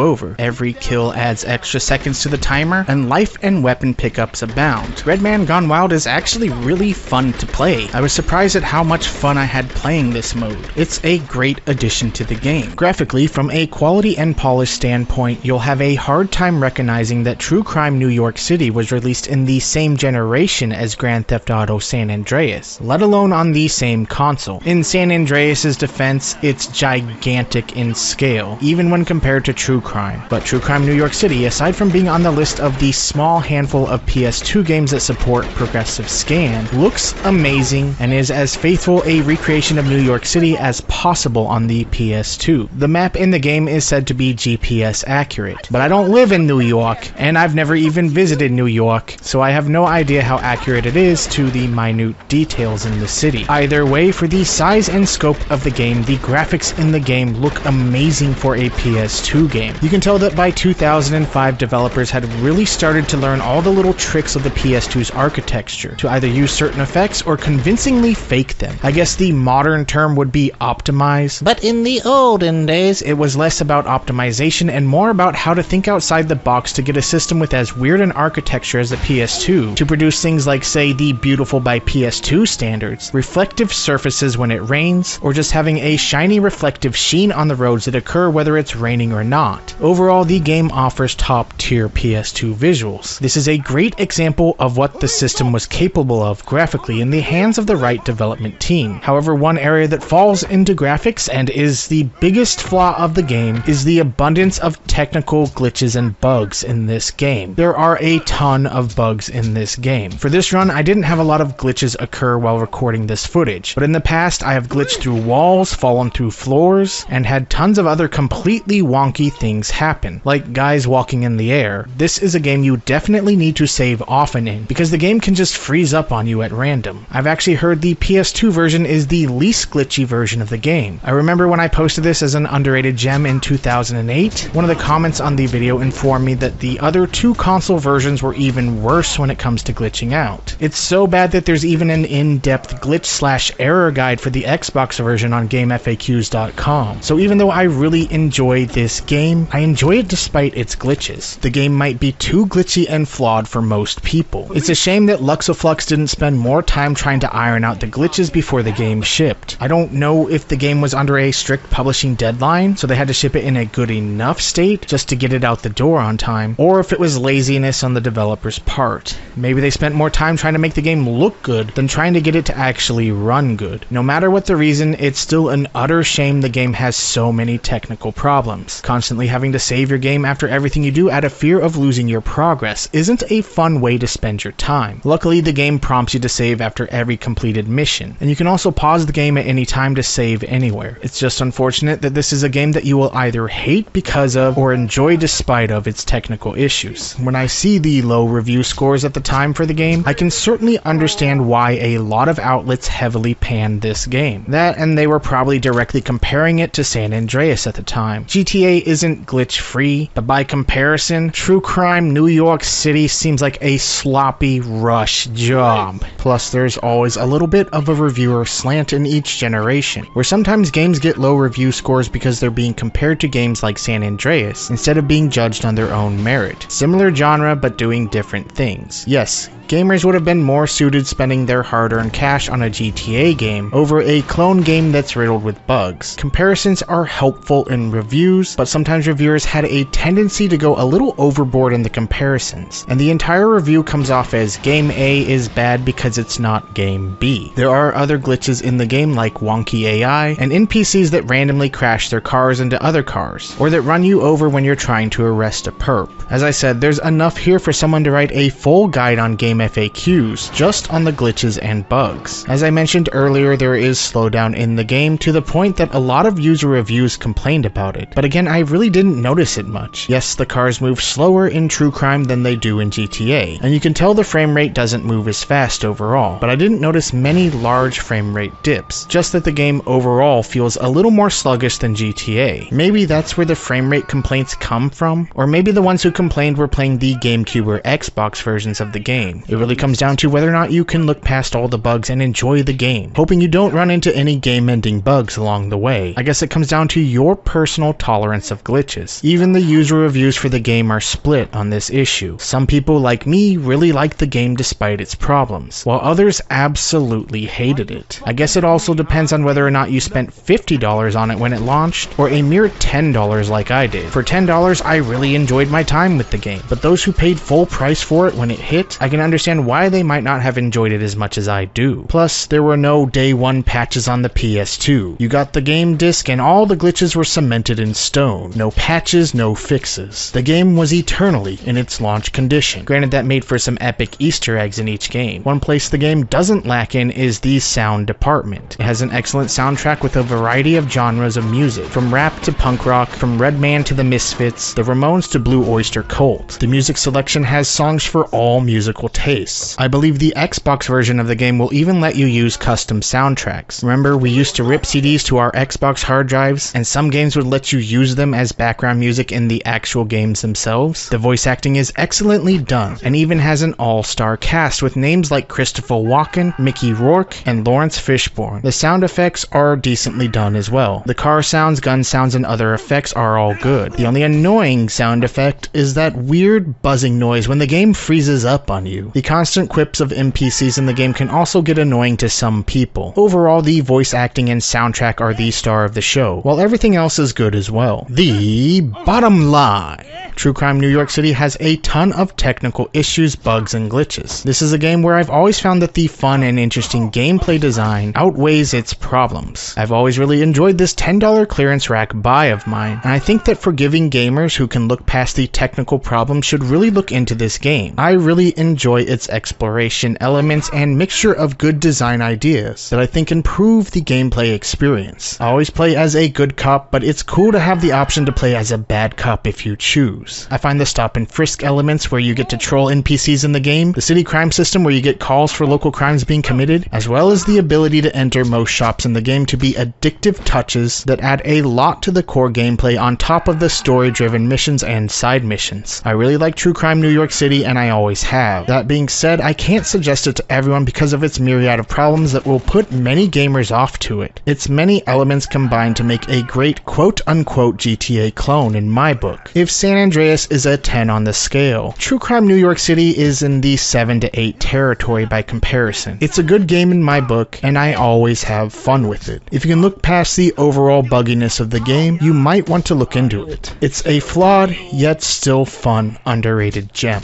over. Every kill adds extra seconds to the timer, and life and weapon pickups abound. Redman Gone Wild is actually really fun to play. I was surprised at how much fun I had playing this mode. It's a great addition to the game. Graphically, from a quality and polish standpoint, you'll have a hard time recognizing that True Crime New York City was released in the same generation as Grand Theft Auto San Andreas, let alone on the same console. In San Andreas' defense, it's gigantic in scale, even when compared to True Crime. But True Crime New York City, aside from being on the list of the small handful of PS2 games that support progressive scan, looks amazing and is as faithful a recreation of New York City as possible on the PS2. The map in the game is said to be GPS accurate, but I don't live in New York, and I've never even visited New York, so I have no idea how accurate it is to the minute details in the city. Either way, for the size and scope of the game, the graphics in the game look amazing for a PS2 game. You can tell that by 2005, developers had really started to learn all the little tricks of the PS2's architecture to either use certain effects or convincingly fake them. I guess the modern term would be optimize, but in the olden days, it was less about optimization and more about how to think outside the box to get a system with as weird an architecture as the PS2 to produce things like, say, the beautiful by PS2 standards, reflective surfaces when it rains, or just having a shiny reflective sheen on the roads that occur whether it's raining or not. Overall, the game offers top-tier PS2 visuals. This is a great example of what the system was capable of graphically in the hands of the right development team. However, one area that falls into graphics and is the biggest flaw of the game is the abundance of technical glitches and bugs in this game. There are a ton of bugs in this game. For this run, I didn't have a lot of glitches occur while recording this footage, but in the past I have glitched through walls, fallen through floors, and had tons of other completely wonky things happen, like guys walking in the air. This is a game you definitely need to save often in, because the game can just freeze up on you at random. I've actually heard the PS2 version is the least glitchy version of the game. I remember when I posted this as an underrated gem in 2008, one of the comments on the video informed me that the other 2 console versions were even worse when it comes to glitching out. It's so bad that there's even an in-depth glitch/error guide for the Xbox version on GameFAQs.com. So even though I really enjoy this game, I enjoy it despite its glitches. The game might be too glitchy and flawed for most people. It's a shame that Luxoflux didn't spend more time trying to iron out the glitches before the game shipped. I don't know if the game was under a strict publishing deadline, so they had to ship it in a good enough state just to get it out the door on time, or if it was laziness on the developer's part. Maybe they spent more time trying to make the game look good than trying to get it to actually run good. No matter what the reason, it's still an utter shame the game has so many technical problems. Constantly having to save your game after everything you do out of fear of losing your progress isn't a fun way to spend your time. Luckily, the game prompts you to save after every completed mission, and you can also pause the game at any time to save anywhere. It's just unfortunate that this is a game that you will either hate because of or enjoy despite of its technical issues. When I see the low review scores at the time for the game, I can certainly understand why a lot of outlets heavily panned this game. That, and they were probably directly comparing it to San Andreas at the time. GTA isn't glitch free, but by comparison, True Crime New York City seems like a sloppy rush job. Plus, there's always a little bit of a reviewer slant in each generation, where sometimes games get low review scores because they're being compared to games like San Andreas, instead of being judged on their own merit. Similar genre, but at doing different things. Yes, gamers would have been more suited spending their hard-earned cash on a GTA game over a clone game that's riddled with bugs. Comparisons are helpful in reviews, but sometimes reviewers had a tendency to go a little overboard in the comparisons, and the entire review comes off as game A is bad because it's not game B. There are other glitches in the game like wonky AI and NPCs that randomly crash their cars into other cars, or that run you over when you're trying to arrest a perp. As I said, there's enough here for someone to write a full guide on game FAQs just on the glitches and bugs. As I mentioned earlier, there is slowdown in the game to the point that a lot of user reviews complained about it, but again, I really didn't notice it much. Yes, the cars move slower in True Crime than they do in GTA, and you can tell the frame rate doesn't move as fast overall, but I didn't notice many large frame rate dips, just that the game overall feels a little more sluggish than GTA. Maybe that's where the frame rate complaints come from, or maybe the ones who complained were playing the GameCube or Xbox versions of the game. It really comes down to whether or not you can look past all the bugs and enjoy the game, hoping you don't run into any game-ending bugs along the way. I guess it comes down to your personal tolerance of glitches. Even the user reviews for the game are split on this issue. Some people like me really like the game despite its problems, while others absolutely hated it. I guess it also depends on whether or not you spent $50 on it when it launched, or a mere $10 like I did. For $10, I really enjoyed my time with the game, but those who paid full price for it when it hit, I can understand why they might not have enjoyed it as much as I do. Plus, there were no day one patches on the PS2. You got the game disc and all the glitches were cemented in stone. No patches, no fixes. The game was eternally in its launch condition. Granted, that made for some epic Easter eggs in each game. One place the game doesn't lack in is the sound department. It has an excellent soundtrack with a variety of genres of music, from rap to punk rock, from Redman to the Misfits, the Ramones to Blue Oyster Cult. The music selection has songs for all musical tastes. I believe the Xbox version of the game will even let you use custom soundtracks. Remember, we used to rip CDs to our Xbox hard drives, and some games would let you use them as background music in the actual games themselves. The voice acting is excellently done, and even has an all-star cast with names like Christopher Walken, Mickey Rourke, and Lawrence Fishburne. The sound effects are decently done as well. The car sounds, gun sounds, and other effects are all good. The only annoying sound effect is that weird buzzing noise when the game freezes up on you. The constant quips of NPCs in the game can also get annoying to some people. Overall, the voice acting and soundtrack are the star of the show, while everything else is good as well. The bottom line. True Crime New York City has a ton of technical issues, bugs, and glitches. This is a game where I've always found that the fun and interesting gameplay design outweighs its problems. I've always really enjoyed this $10 clearance rack buy of mine, and I think that forgiving gamers who can look past the technical problems should really look into this game. I really enjoy its exploration elements and mixture of good design ideas that I think improve the gameplay experience. I always play as a good cop, but it's cool to have the option to play as a bad cop if you choose. I find the stop and frisk elements where you get to troll NPCs in the game, the city crime system where you get calls for local crimes being committed, as well as the ability to enter most shops in the game to be addictive touches that add a lot to the core gameplay on top of the story-driven missions and side missions. I really like True Crime New York City, and I always have. That being said, I can't suggest it to everyone because of its myriad of problems that will put many gamers off to it. Its many elements combine to make a great quote-unquote GTA clone in my book. If San Andreas is a 10 on the scale, True Crime New York City is in the 7 to 8 territory by comparison. It's a good game in my book, and I always have fun with it. If you can look past the overall bugginess of the game, you might want to look into it. It's a flawed, yet still fun, underrated gem.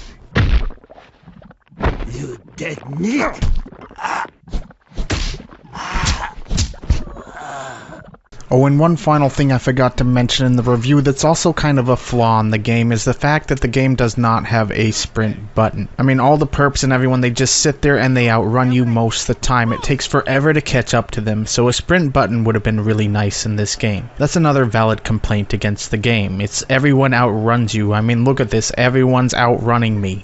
You dead meat! Oh, and one final thing I forgot to mention in the review that's also kind of a flaw in the game is the fact that the game does not have a sprint button. I mean, all the perps and everyone, they just sit there and they outrun you most of the time. It takes forever to catch up to them, so a sprint button would have been really nice in this game. That's another valid complaint against the game. It's everyone outruns you. I mean, look at this. Everyone's outrunning me.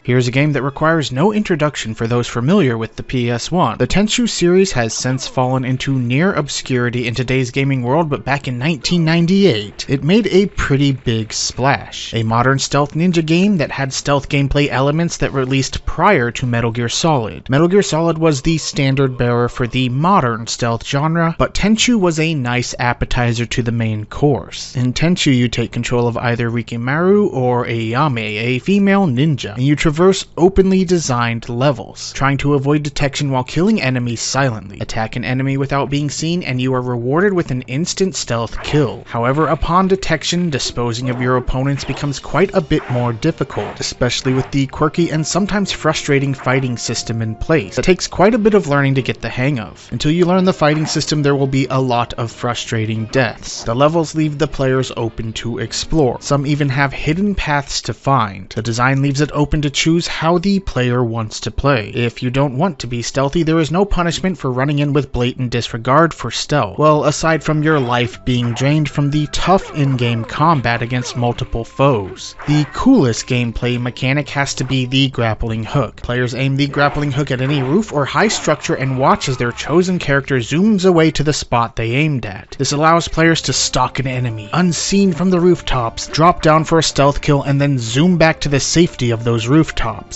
Here's a game that requires no introduction for those familiar with the PS1. The Tenchu series has since fallen into near obscurity in today's gaming world, but back in 1998, it made a pretty big splash. A modern stealth ninja game that had stealth gameplay elements that released prior to Metal Gear Solid. Metal Gear Solid was the standard bearer for the modern stealth genre, but Tenchu was a nice appetizer to the main course. In Tenchu, you take control of either Rikimaru or Ayame, a female ninja, and you traverse openly designed levels, trying to avoid detection while killing enemies silently. Attack an enemy without being seen, and you are rewarded with an instant stealth kill. However, upon detection, disposing of your opponents becomes quite a bit more difficult, especially with the quirky and sometimes frustrating fighting system in place. It takes quite a bit of learning to get the hang of. Until you learn the fighting system, there will be a lot of frustrating deaths. The levels leave the players open to explore. Some even have hidden paths to find. The design leaves it open to choose how the player wants to play. If you don't want to be stealthy, there is no punishment for running in with blatant disregard for stealth. Well, aside from your life being drained from the tough in-game combat against multiple foes. The coolest gameplay mechanic has to be the grappling hook. Players aim the grappling hook at any roof or high structure and watch as their chosen character zooms away to the spot they aimed at. This allows players to stalk an enemy, unseen from the rooftops, drop down for a stealth kill, and then zoom back to the safety of those rooftops.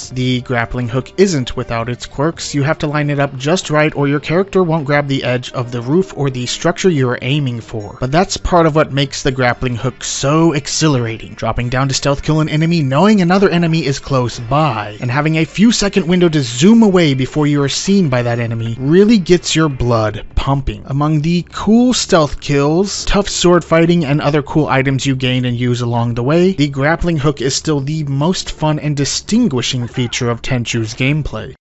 The grappling hook isn't without its quirks. You have to line it up just right or your character won't grab the edge of the roof or the structure you are aiming for. But that's part of what makes the grappling hook so exhilarating. Dropping down to stealth kill an enemy, knowing another enemy is close by, and having a few second window to zoom away before you are seen by that enemy really gets your blood pumping. Among the cool stealth kills, tough sword fighting, and other cool items you gain and use along the way, the grappling hook is still the most fun and distinguishing feature of Tenchu's gameplay.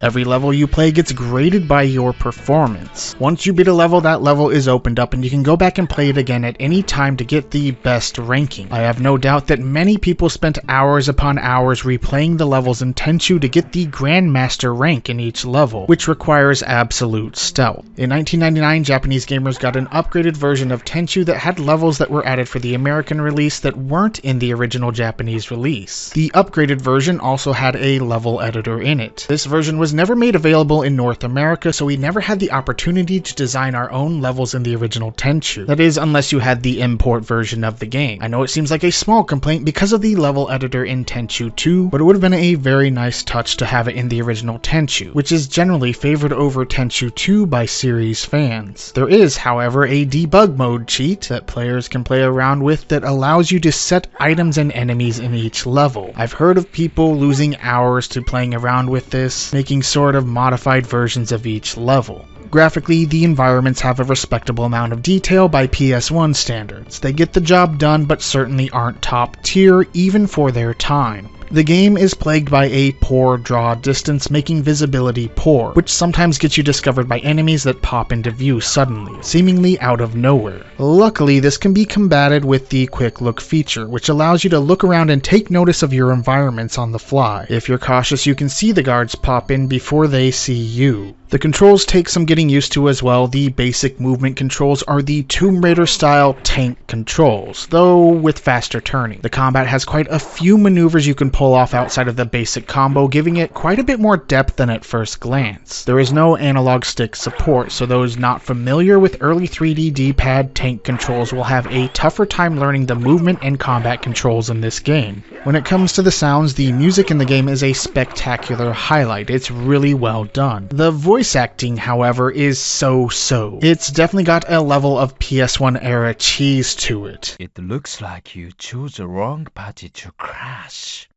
Every level you play gets graded by your performance. Once you beat a level, that level is opened up and you can go back and play it again at any time to get the best ranking. I have no doubt that many people spent hours upon hours replaying the levels in Tenchu to get the Grandmaster rank in each level, which requires absolute stealth. In 1999, Japanese gamers got an upgraded version of Tenchu that had levels that were added for the American release that weren't in the original Japanese release. The upgraded version also had a level editor in it. This version was never made available in North America, so we never had the opportunity to design our own levels in the original Tenchu. That is, unless you had the import version of the game. I know it seems like a small complaint because of the level editor in Tenchu 2, but it would have been a very nice touch to have it in the original Tenchu, which is generally favored over Tenchu 2 by series fans. There is, however, a debug mode cheat that players can play around with that allows you to set items and enemies in each level. I've heard of people losing hours to playing around with this, making sort of modified versions of each level. Graphically, the environments have a respectable amount of detail by PS1 standards. They get the job done, but certainly aren't top tier even for their time. The game is plagued by a poor draw distance, making visibility poor, which sometimes gets you discovered by enemies that pop into view suddenly, seemingly out of nowhere. Luckily, this can be combated with the quick look feature, which allows you to look around and take notice of your environments on the fly. If you're cautious, you can see the guards pop in before they see you. The controls take some getting used to as well. The basic movement controls are the Tomb Raider style tank controls, though with faster turning. The combat has quite a few maneuvers you can pull off outside of the basic combo, giving it quite a bit more depth than at first glance. There is no analog stick support, so those not familiar with early 3D D-pad tank controls will have a tougher time learning the movement and combat controls in this game. When it comes to the sounds, the music in the game is a spectacular highlight. It's really well done. The voice acting, however, is so-so. It's definitely got a level of PS1 era cheese to it. It looks like you chose the wrong party to crash.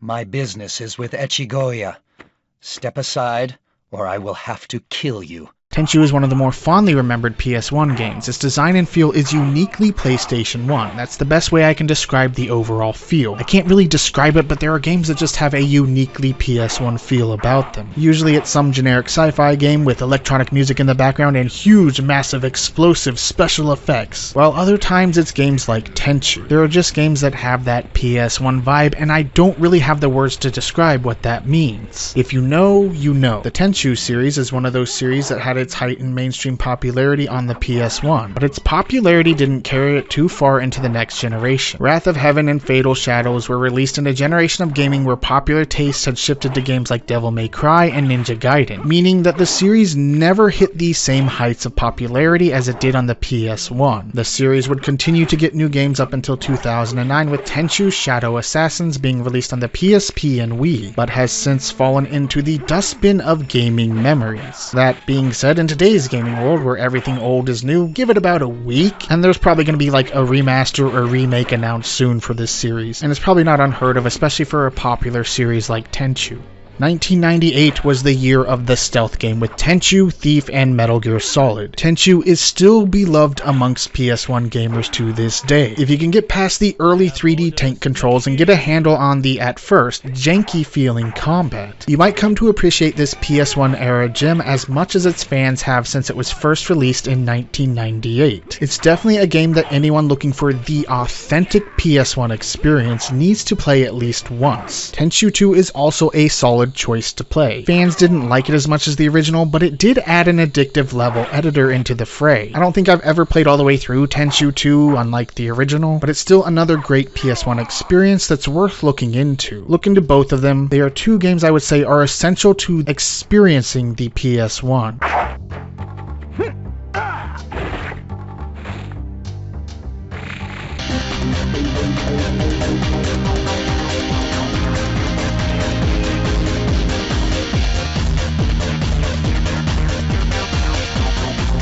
My business is with Echigoya. Step aside, or I will have to kill you. Tenchu is one of the more fondly remembered PS1 games. Its design and feel is uniquely PlayStation 1. That's the best way I can describe the overall feel. I can't really describe it, but there are games that just have a uniquely PS1 feel about them. Usually it's some generic sci-fi game with electronic music in the background and huge, massive, explosive special effects, while other times it's games like Tenchu. There are just games that have that PS1 vibe, and I don't really have the words to describe what that means. If you know, you know. The Tenchu series is one of those series that had its its height in mainstream popularity on the PS1, but its popularity didn't carry it too far into the next generation. Wrath of Heaven and Fatal Shadows were released in a generation of gaming where popular tastes had shifted to games like Devil May Cry and Ninja Gaiden, meaning that the series never hit these same heights of popularity as it did on the PS1. The series would continue to get new games up until 2009, with Tenchu Shadow Assassins being released on the PSP and Wii, but has since fallen into the dustbin of gaming memories. That being said, in today's gaming world where everything old is new, give it about a week, and there's probably going to be like a remaster or remake announced soon for this series, and it's probably not unheard of, especially for a popular series like Tenchu. 1998 was the year of the stealth game with Tenchu, Thief, and Metal Gear Solid. Tenchu is still beloved amongst PS1 gamers to this day. If you can get past the early 3D tank controls and get a handle on the, at first, janky feeling combat, you might come to appreciate this PS1 era gem as much as its fans have since it was first released in 1998. It's definitely a game that anyone looking for the authentic PS1 experience needs to play at least once. Tenchu 2 is also a solid choice to play. Fans didn't like it as much as the original, but it did add an addictive level editor into the fray. I don't think I've ever played all the way through Tenchu 2, unlike the original, but it's still another great PS1 experience that's worth looking into. Look into both of them. They are two games I would say are essential to experiencing the PS1.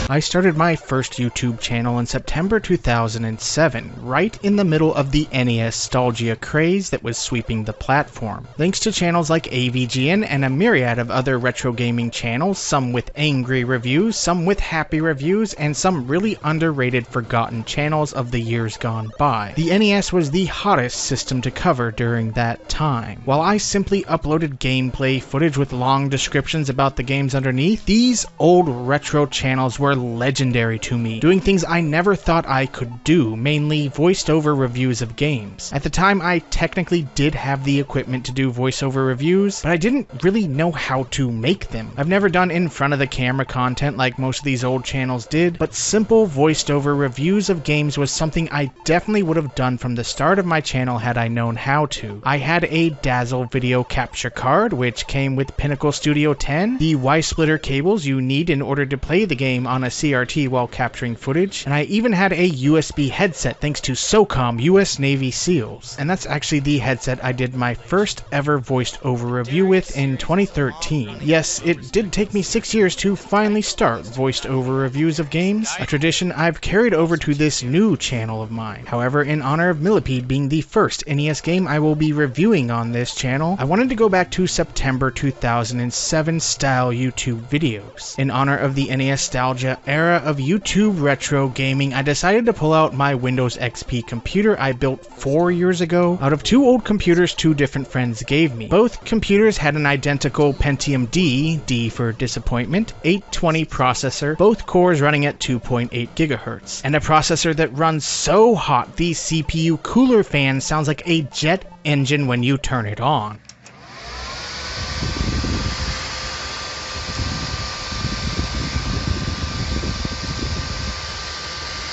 I started my first YouTube channel in September 2007, right in the middle of the NES-stalgia craze that was sweeping the platform. Thanks to channels like AVGN and a myriad of other retro gaming channels, some with angry reviews, some with happy reviews, and some really underrated forgotten channels of the years gone by. The NES was the hottest system to cover during that time. While I simply uploaded gameplay footage with long descriptions about the games underneath, these old retro channels were legendary to me, doing things I never thought I could do, mainly voiced over reviews of games. At the time, I technically did have the equipment to do voiceover reviews, but I didn't really know how to make them. I've never done in front of the camera content like most of these old channels did, but simple voiced over reviews of games was something I definitely would have done from the start of my channel had I known how to. I had a Dazzle video capture card, which came with Pinnacle Studio 10, the Y-splitter cables you need in order to play the game on a CRT while capturing footage, and I even had a USB headset thanks to SOCOM US Navy SEALs. And that's actually the headset I did my first ever voiced over review with in 2013. Yes, it did take me 6 years to finally start voiced over reviews of games, a tradition I've carried over to this new channel of mine. However, in honor of Millipede being the first NES game I will be reviewing on this channel, I wanted to go back to September 2007 style YouTube videos. In honor of the NES-stalgia era of YouTube retro gaming, I decided to pull out my Windows XP computer I built 4 years ago out of two old computers two different friends gave me. Both computers had an identical Pentium D for disappointment, 820 processor, both cores running at 2.8 GHz, and a processor that runs so hot the CPU cooler fan sounds like a jet engine when you turn it on.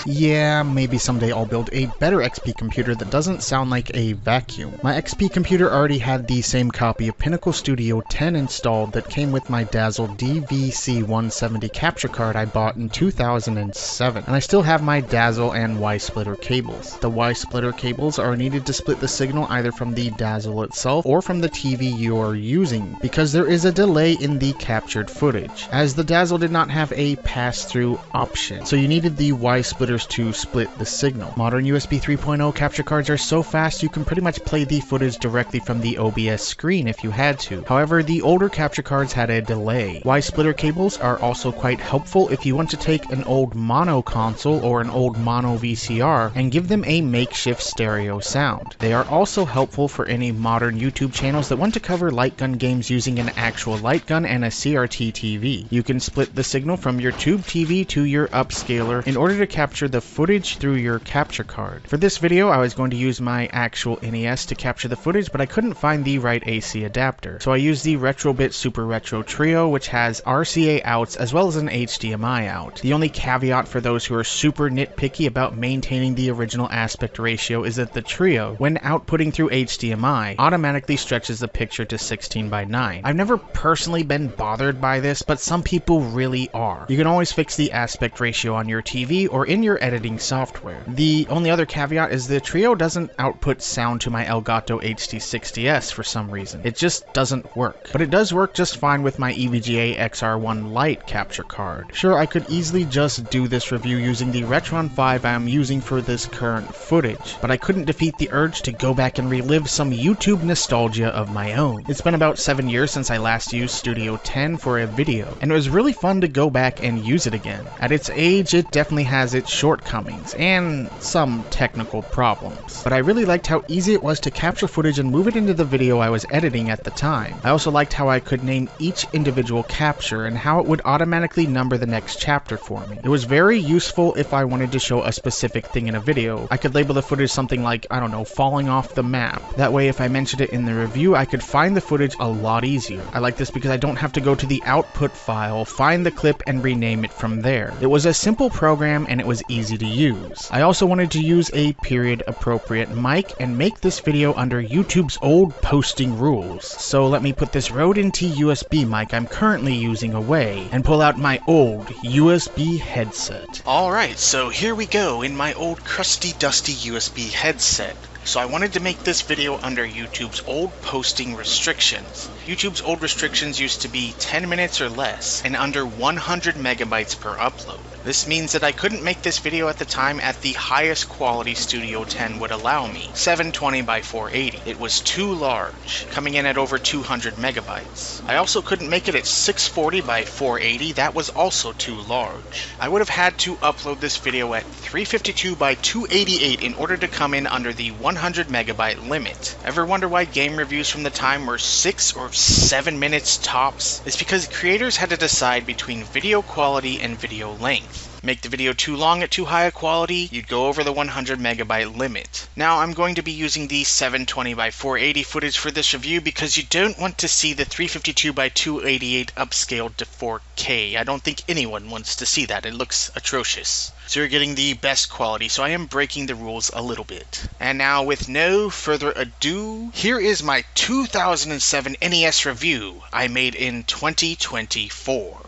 Yeah, maybe someday I'll build a better XP computer that doesn't sound like a vacuum. My XP computer already had the same copy of Pinnacle Studio 10 installed that came with my Dazzle DVC170 capture card I bought in 2007, and I still have my Dazzle and Y-splitter cables. The Y-splitter cables are needed to split the signal either from the Dazzle itself or from the TV you are using, because there is a delay in the captured footage, as the Dazzle did not have a pass-through option, so you needed the Y-splitter to split the signal. Modern USB 3.0 capture cards are so fast you can pretty much play the footage directly from the OBS screen if you had to. However, the older capture cards had a delay. Y-splitter cables are also quite helpful if you want to take an old mono console or an old mono VCR and give them a makeshift stereo sound. They are also helpful for any modern YouTube channels that want to cover light gun games using an actual light gun and a CRT TV. You can split the signal from your tube TV to your upscaler in order to capture capture the footage through your capture card. For this video, I was going to use my actual NES to capture the footage, but I couldn't find the right AC adapter. So I used the Retrobit Super Retro Trio, which has RCA outs as well as an HDMI out. The only caveat for those who are super nitpicky about maintaining the original aspect ratio is that the Trio, when outputting through HDMI, automatically stretches the picture to 16:9. I've never personally been bothered by this, but some people really are. You can always fix the aspect ratio on your TV or in your editing software. The only other caveat is the Trio doesn't output sound to my Elgato HD60S for some reason. It just doesn't work. But it does work just fine with my EVGA XR1 Lite capture card. Sure, I could easily just do this review using the Retron 5 I am using for this current footage, but I couldn't defeat the urge to go back and relive some YouTube nostalgia of my own. It's been about 7 years since I last used Studio 10 for a video, and it was really fun to go back and use it again. At its age, it definitely has its shortcomings, and some technical problems, but I really liked how easy it was to capture footage and move it into the video I was editing at the time. I also liked how I could name each individual capture and how it would automatically number the next chapter for me. It was very useful if I wanted to show a specific thing in a video. I could label the footage something like, I don't know, falling off the map. That way if I mentioned it in the review, I could find the footage a lot easier. I like this because I don't have to go to the output file, find the clip, and rename it from there. It was a simple program and it was easy to use. I also wanted to use a period-appropriate mic and make this video under YouTube's old posting rules. So let me put this Rode NT USB mic I'm currently using away and pull out my old USB headset. Alright, so here we go in my old crusty dusty USB headset. So I wanted to make this video under YouTube's old posting restrictions. YouTube's old restrictions used to be 10 minutes or less and under 100 megabytes per upload. This means that I couldn't make this video at the time at the highest quality Studio 10 would allow me, 720 by 480. It was too large, coming in at over 200 megabytes. I also couldn't make it at 640 by 480, that was also too large. I would have had to upload this video at 352 by 288 in order to come in under the 100 megabyte limit. Ever wonder why game reviews from the time were 6 or 7 minutes tops? It's because creators had to decide between video quality and video length. Make the video too long at too high a quality, you'd go over the 100 megabyte limit. Now I'm going to be using the 720 by 480 footage for this review because you don't want to see the 352 by 288 upscaled to 4K. I don't think anyone wants to see that, it looks atrocious. So you're getting the best quality, so I am breaking the rules a little bit. And now with no further ado, here is my 2007 NES review I made in 2024.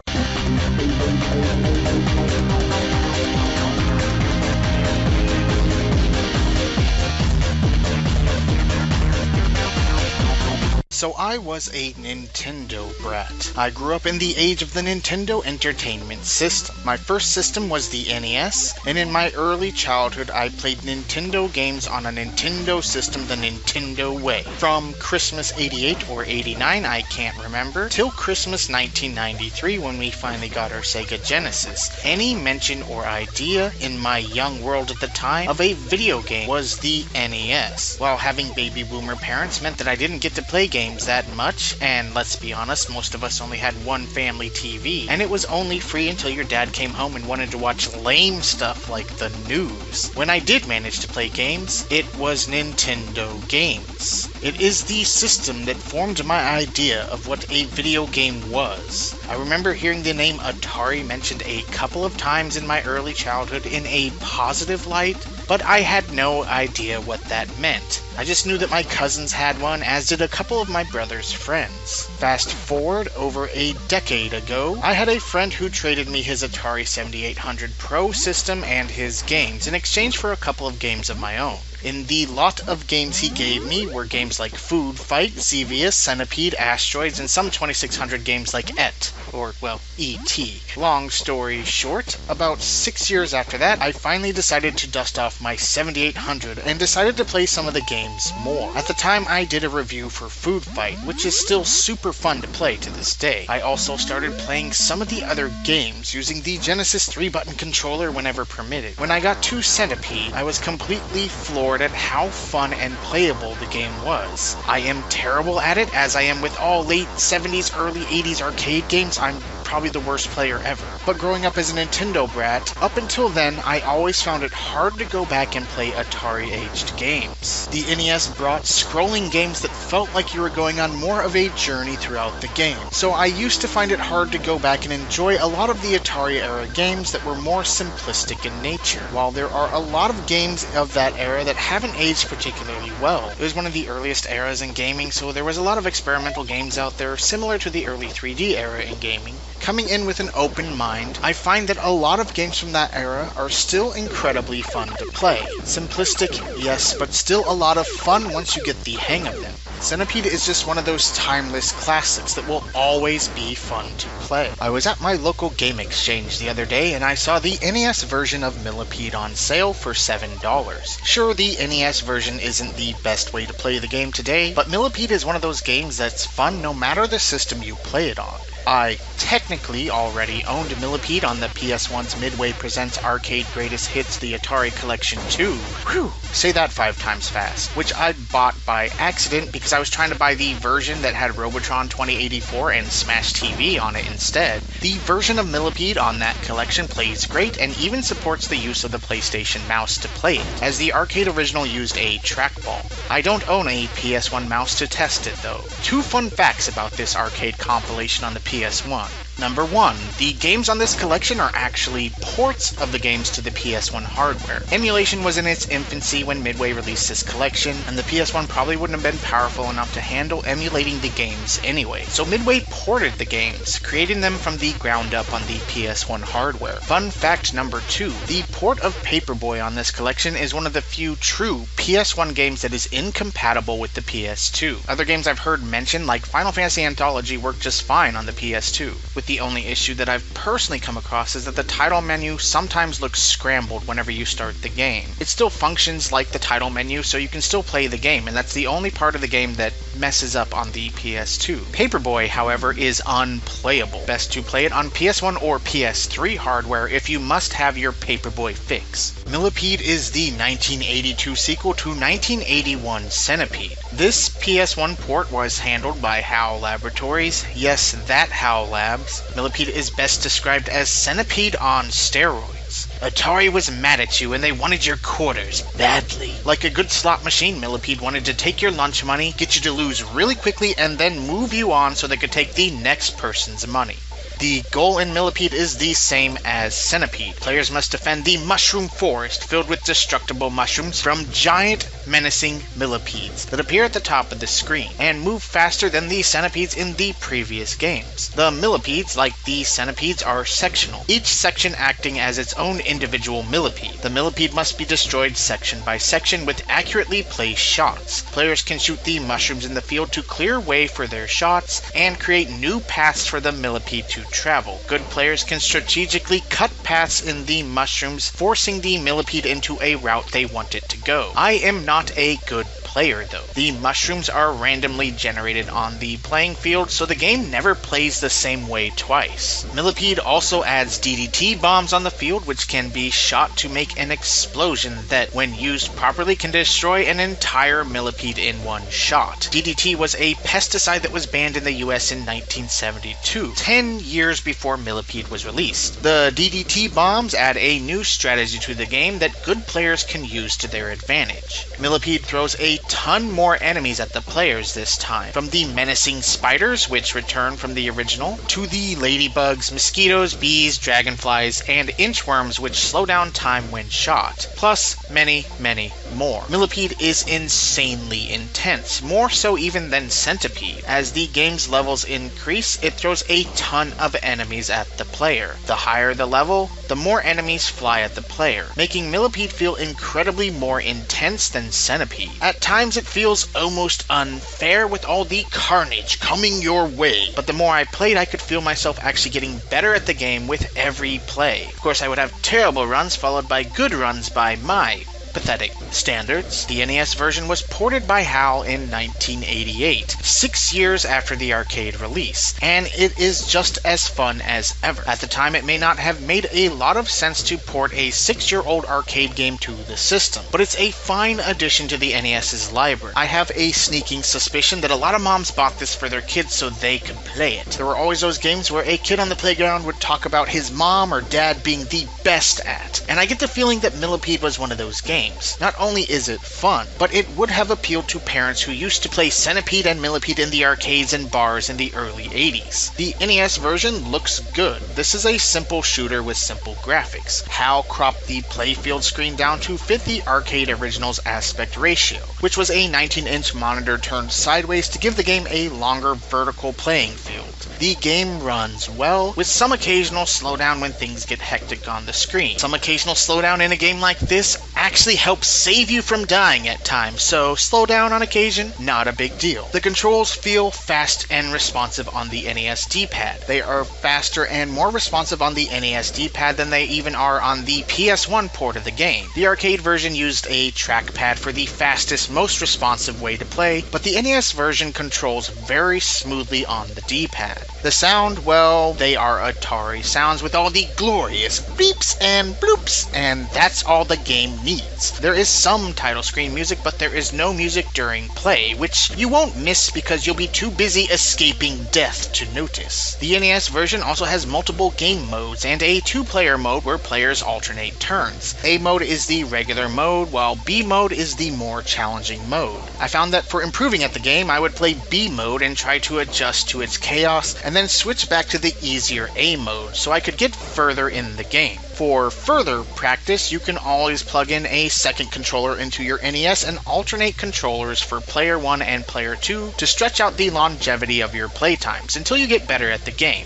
So I was a Nintendo brat. I grew up in the age of the Nintendo Entertainment System. My first system was the NES, and in my early childhood I played Nintendo games on a Nintendo system the Nintendo way. From Christmas 88 or 89, I can't remember, till Christmas 1993 when we finally got our Sega Genesis. Any mention or idea in my young world at the time of a video game was the NES. While having baby boomer parents meant that I didn't get to play games that much, and let's be honest, most of us only had one family TV, and it was only free until your dad came home and wanted to watch lame stuff like the news. When I did manage to play games, it was Nintendo games. It is the system that formed my idea of what a video game was. I remember hearing the name Atari mentioned a couple of times in my early childhood in a positive light, but I had no idea what that meant. I just knew that my cousins had one, as did a couple of my brother's friends. Fast forward over a decade ago, I had a friend who traded me his Atari 7800 Pro system and his games in exchange for a couple of games of my own. In the lot of games he gave me were games like Food Fight, Xevious, Centipede, Asteroids, and some 2600 games like ET, or, well, E.T. Long story short, about 6 years after that, I finally decided to dust off my 7800 and decided to play some of the games more. At the time, I did a review for Food Fight, which is still super fun to play to this day. I also started playing some of the other games using the Genesis 3-button controller whenever permitted. When I got to Centipede, I was completely floored at how fun and playable the game was. I am terrible at it, as I am with all late 70s, early 80s arcade games. I'm probably the worst player ever. But growing up as a Nintendo brat, up until then, I always found it hard to go back and play Atari-aged games. The NES brought scrolling games that felt like you were going on more of a journey throughout the game. So I used to find it hard to go back and enjoy a lot of the Atari-era games that were more simplistic in nature, while there are a lot of games of that era that haven't aged particularly well. It was one of the earliest eras in gaming, so there was a lot of experimental games out there similar to the early 3D era in gaming. Coming in with an open mind, I find that a lot of games from that era are still incredibly fun to play. Simplistic, yes, but still a lot of fun once you get the hang of them. Centipede is just one of those timeless classics that will always be fun to play. I was at my local game exchange the other day and I saw the NES version of Millipede on sale for $7. Sure, the NES version isn't the best way to play the game today, but Millipede is one of those games that's fun no matter the system you play it on. I technically already owned Millipede on the PS1's Midway Presents Arcade Greatest Hits The Atari Collection 2. Whew, say that 5 times fast. Which I bought by accident because I was trying to buy the version that had Robotron 2084 and Smash TV on it instead. The version of Millipede on that collection plays great and even supports the use of the PlayStation mouse to play it, as the arcade original used a trackball. I don't own a PS1 mouse to test it though. 2 fun facts about this arcade compilation on the PS1. Number 1, the games on this collection are actually ports of the games to the PS1 hardware. Emulation was in its infancy when Midway released this collection, and the PS1 probably wouldn't have been powerful enough to handle emulating the games anyway. So Midway ported the games, creating them from the ground up on the PS1 hardware. Fun fact number 2, the port of Paperboy on this collection is one of the few true PS1 games that is incompatible with the PS2. Other games I've heard mentioned, like Final Fantasy Anthology, work just fine on the PS2. With the only issue that I've personally come across is that the title menu sometimes looks scrambled whenever you start the game. It still functions like the title menu, so you can still play the game, and that's the only part of the game that messes up on the PS2. Paperboy, however, is unplayable. Best to play it on PS1 or PS3 hardware if you must have your Paperboy fix. Millipede is the 1982 sequel to 1981 Centipede. This PS1 port was handled by HAL Laboratories. Yes, that HAL Labs. Millipede is best described as Centipede on steroids. Atari was mad at you and they wanted your quarters badly. Like a good slot machine, Millipede wanted to take your lunch money, get you to lose really quickly, and then move you on so they could take the next person's money. The goal in Millipede is the same as Centipede. Players must defend the mushroom forest filled with destructible mushrooms from giant, menacing millipedes that appear at the top of the screen, and move faster than the centipedes in the previous games. The millipedes, like the centipedes, are sectional, each section acting as its own individual millipede. The millipede must be destroyed section by section with accurately placed shots. Players can shoot the mushrooms in the field to clear way for their shots, and create new paths for the millipede to travel. Good players can strategically cut paths in the mushrooms, forcing the millipede into a route they want it to go. I am not a good player though. The mushrooms are randomly generated on the playing field, so the game never plays the same way twice. Millipede also adds DDT bombs on the field, which can be shot to make an explosion that, when used properly, can destroy an entire millipede in one shot. DDT was a pesticide that was banned in the US in 1972, 10 years before Millipede was released. The DDT bombs add a new strategy to the game that good players can use to their advantage. Millipede throws a ton more enemies at the players this time, from the menacing spiders, which return from the original, to the ladybugs, mosquitoes, bees, dragonflies, and inchworms, which slow down time when shot, plus many, many more. Millipede is insanely intense, more so even than Centipede. As the game's levels increase, it throws a ton of enemies at the player. The higher the level, the more enemies fly at the player, making Millipede feel incredibly more intense than Centipede. At times it feels almost unfair with all the carnage coming your way, but the more I played, I could feel myself actually getting better at the game with every play. Of course, I would have terrible runs followed by good runs by my pathetic standards, the NES version was ported by HAL in 1988, 6 years after the arcade release, and it is just as fun as ever. At the time, it may not have made a lot of sense to port a 6-year-old arcade game to the system, but it's a fine addition to the NES's library. I have a sneaking suspicion that a lot of moms bought this for their kids so they could play it. There were always those games where a kid on the playground would talk about his mom or dad being the best at, and I get the feeling that Millipede was one of those games. Not only is it fun, but it would have appealed to parents who used to play Centipede and Millipede in the arcades and bars in the early 80s. The NES version looks good. This is a simple shooter with simple graphics. HAL cropped the playfield screen down to fit the arcade original's aspect ratio, which was a 19-inch monitor turned sideways to give the game a longer vertical playing field. The game runs well, with some occasional slowdown when things get hectic on the screen. Some occasional slowdown in a game like this actually helps save you from dying at times, so slow down on occasion, not a big deal. The controls feel fast and responsive on the NES D-pad. They are faster and more responsive on the NES D-pad than they even are on the PS1 port of the game. The arcade version used a trackpad for the fastest, most responsive way to play, but the NES version controls very smoothly on the D-pad. The sound, well, they are Atari sounds with all the glorious beeps and bloops, and that's all the game needs. There is some title screen music, but there is no music during play, which you won't miss because you'll be too busy escaping death to notice. The NES version also has multiple game modes and a 2-player mode where players alternate turns. A mode is the regular mode, while B mode is the more challenging mode. I found that for improving at the game, I would play B mode and try to adjust to its chaos, and then switch back to the easier A mode so I could get further in the game. For further practice, you can always plug in a second controller into your NES and alternate controllers for player 1 and player 2 to stretch out the longevity of your playtimes until you get better at the game.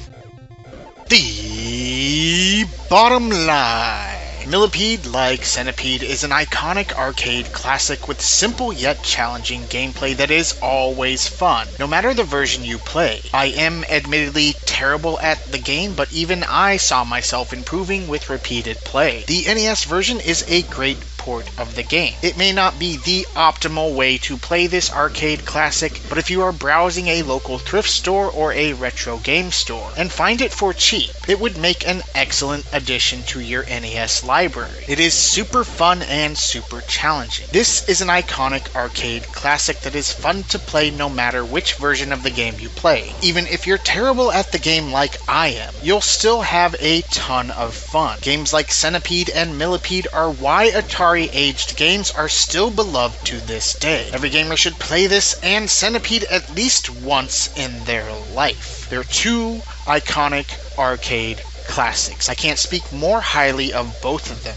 The bottom line. Millipede, like Centipede, is an iconic arcade classic with simple yet challenging gameplay that is always fun, no matter the version you play. I am admittedly terrible at the game, but even I saw myself improving with repeated play. The NES version is a great port of the game. It may not be the optimal way to play this arcade classic, but if you are browsing a local thrift store or a retro game store and find it for cheap, it would make an excellent addition to your NES library. It is super fun and super challenging. This is an iconic arcade classic that is fun to play no matter which version of the game you play. Even if you're terrible at the game like I am, you'll still have a ton of fun. Games like Centipede and Millipede are why Atari-aged games are still beloved to this day. Every gamer should play this and Centipede at least once in their life. They're two iconic arcade classics. I can't speak more highly of both of them.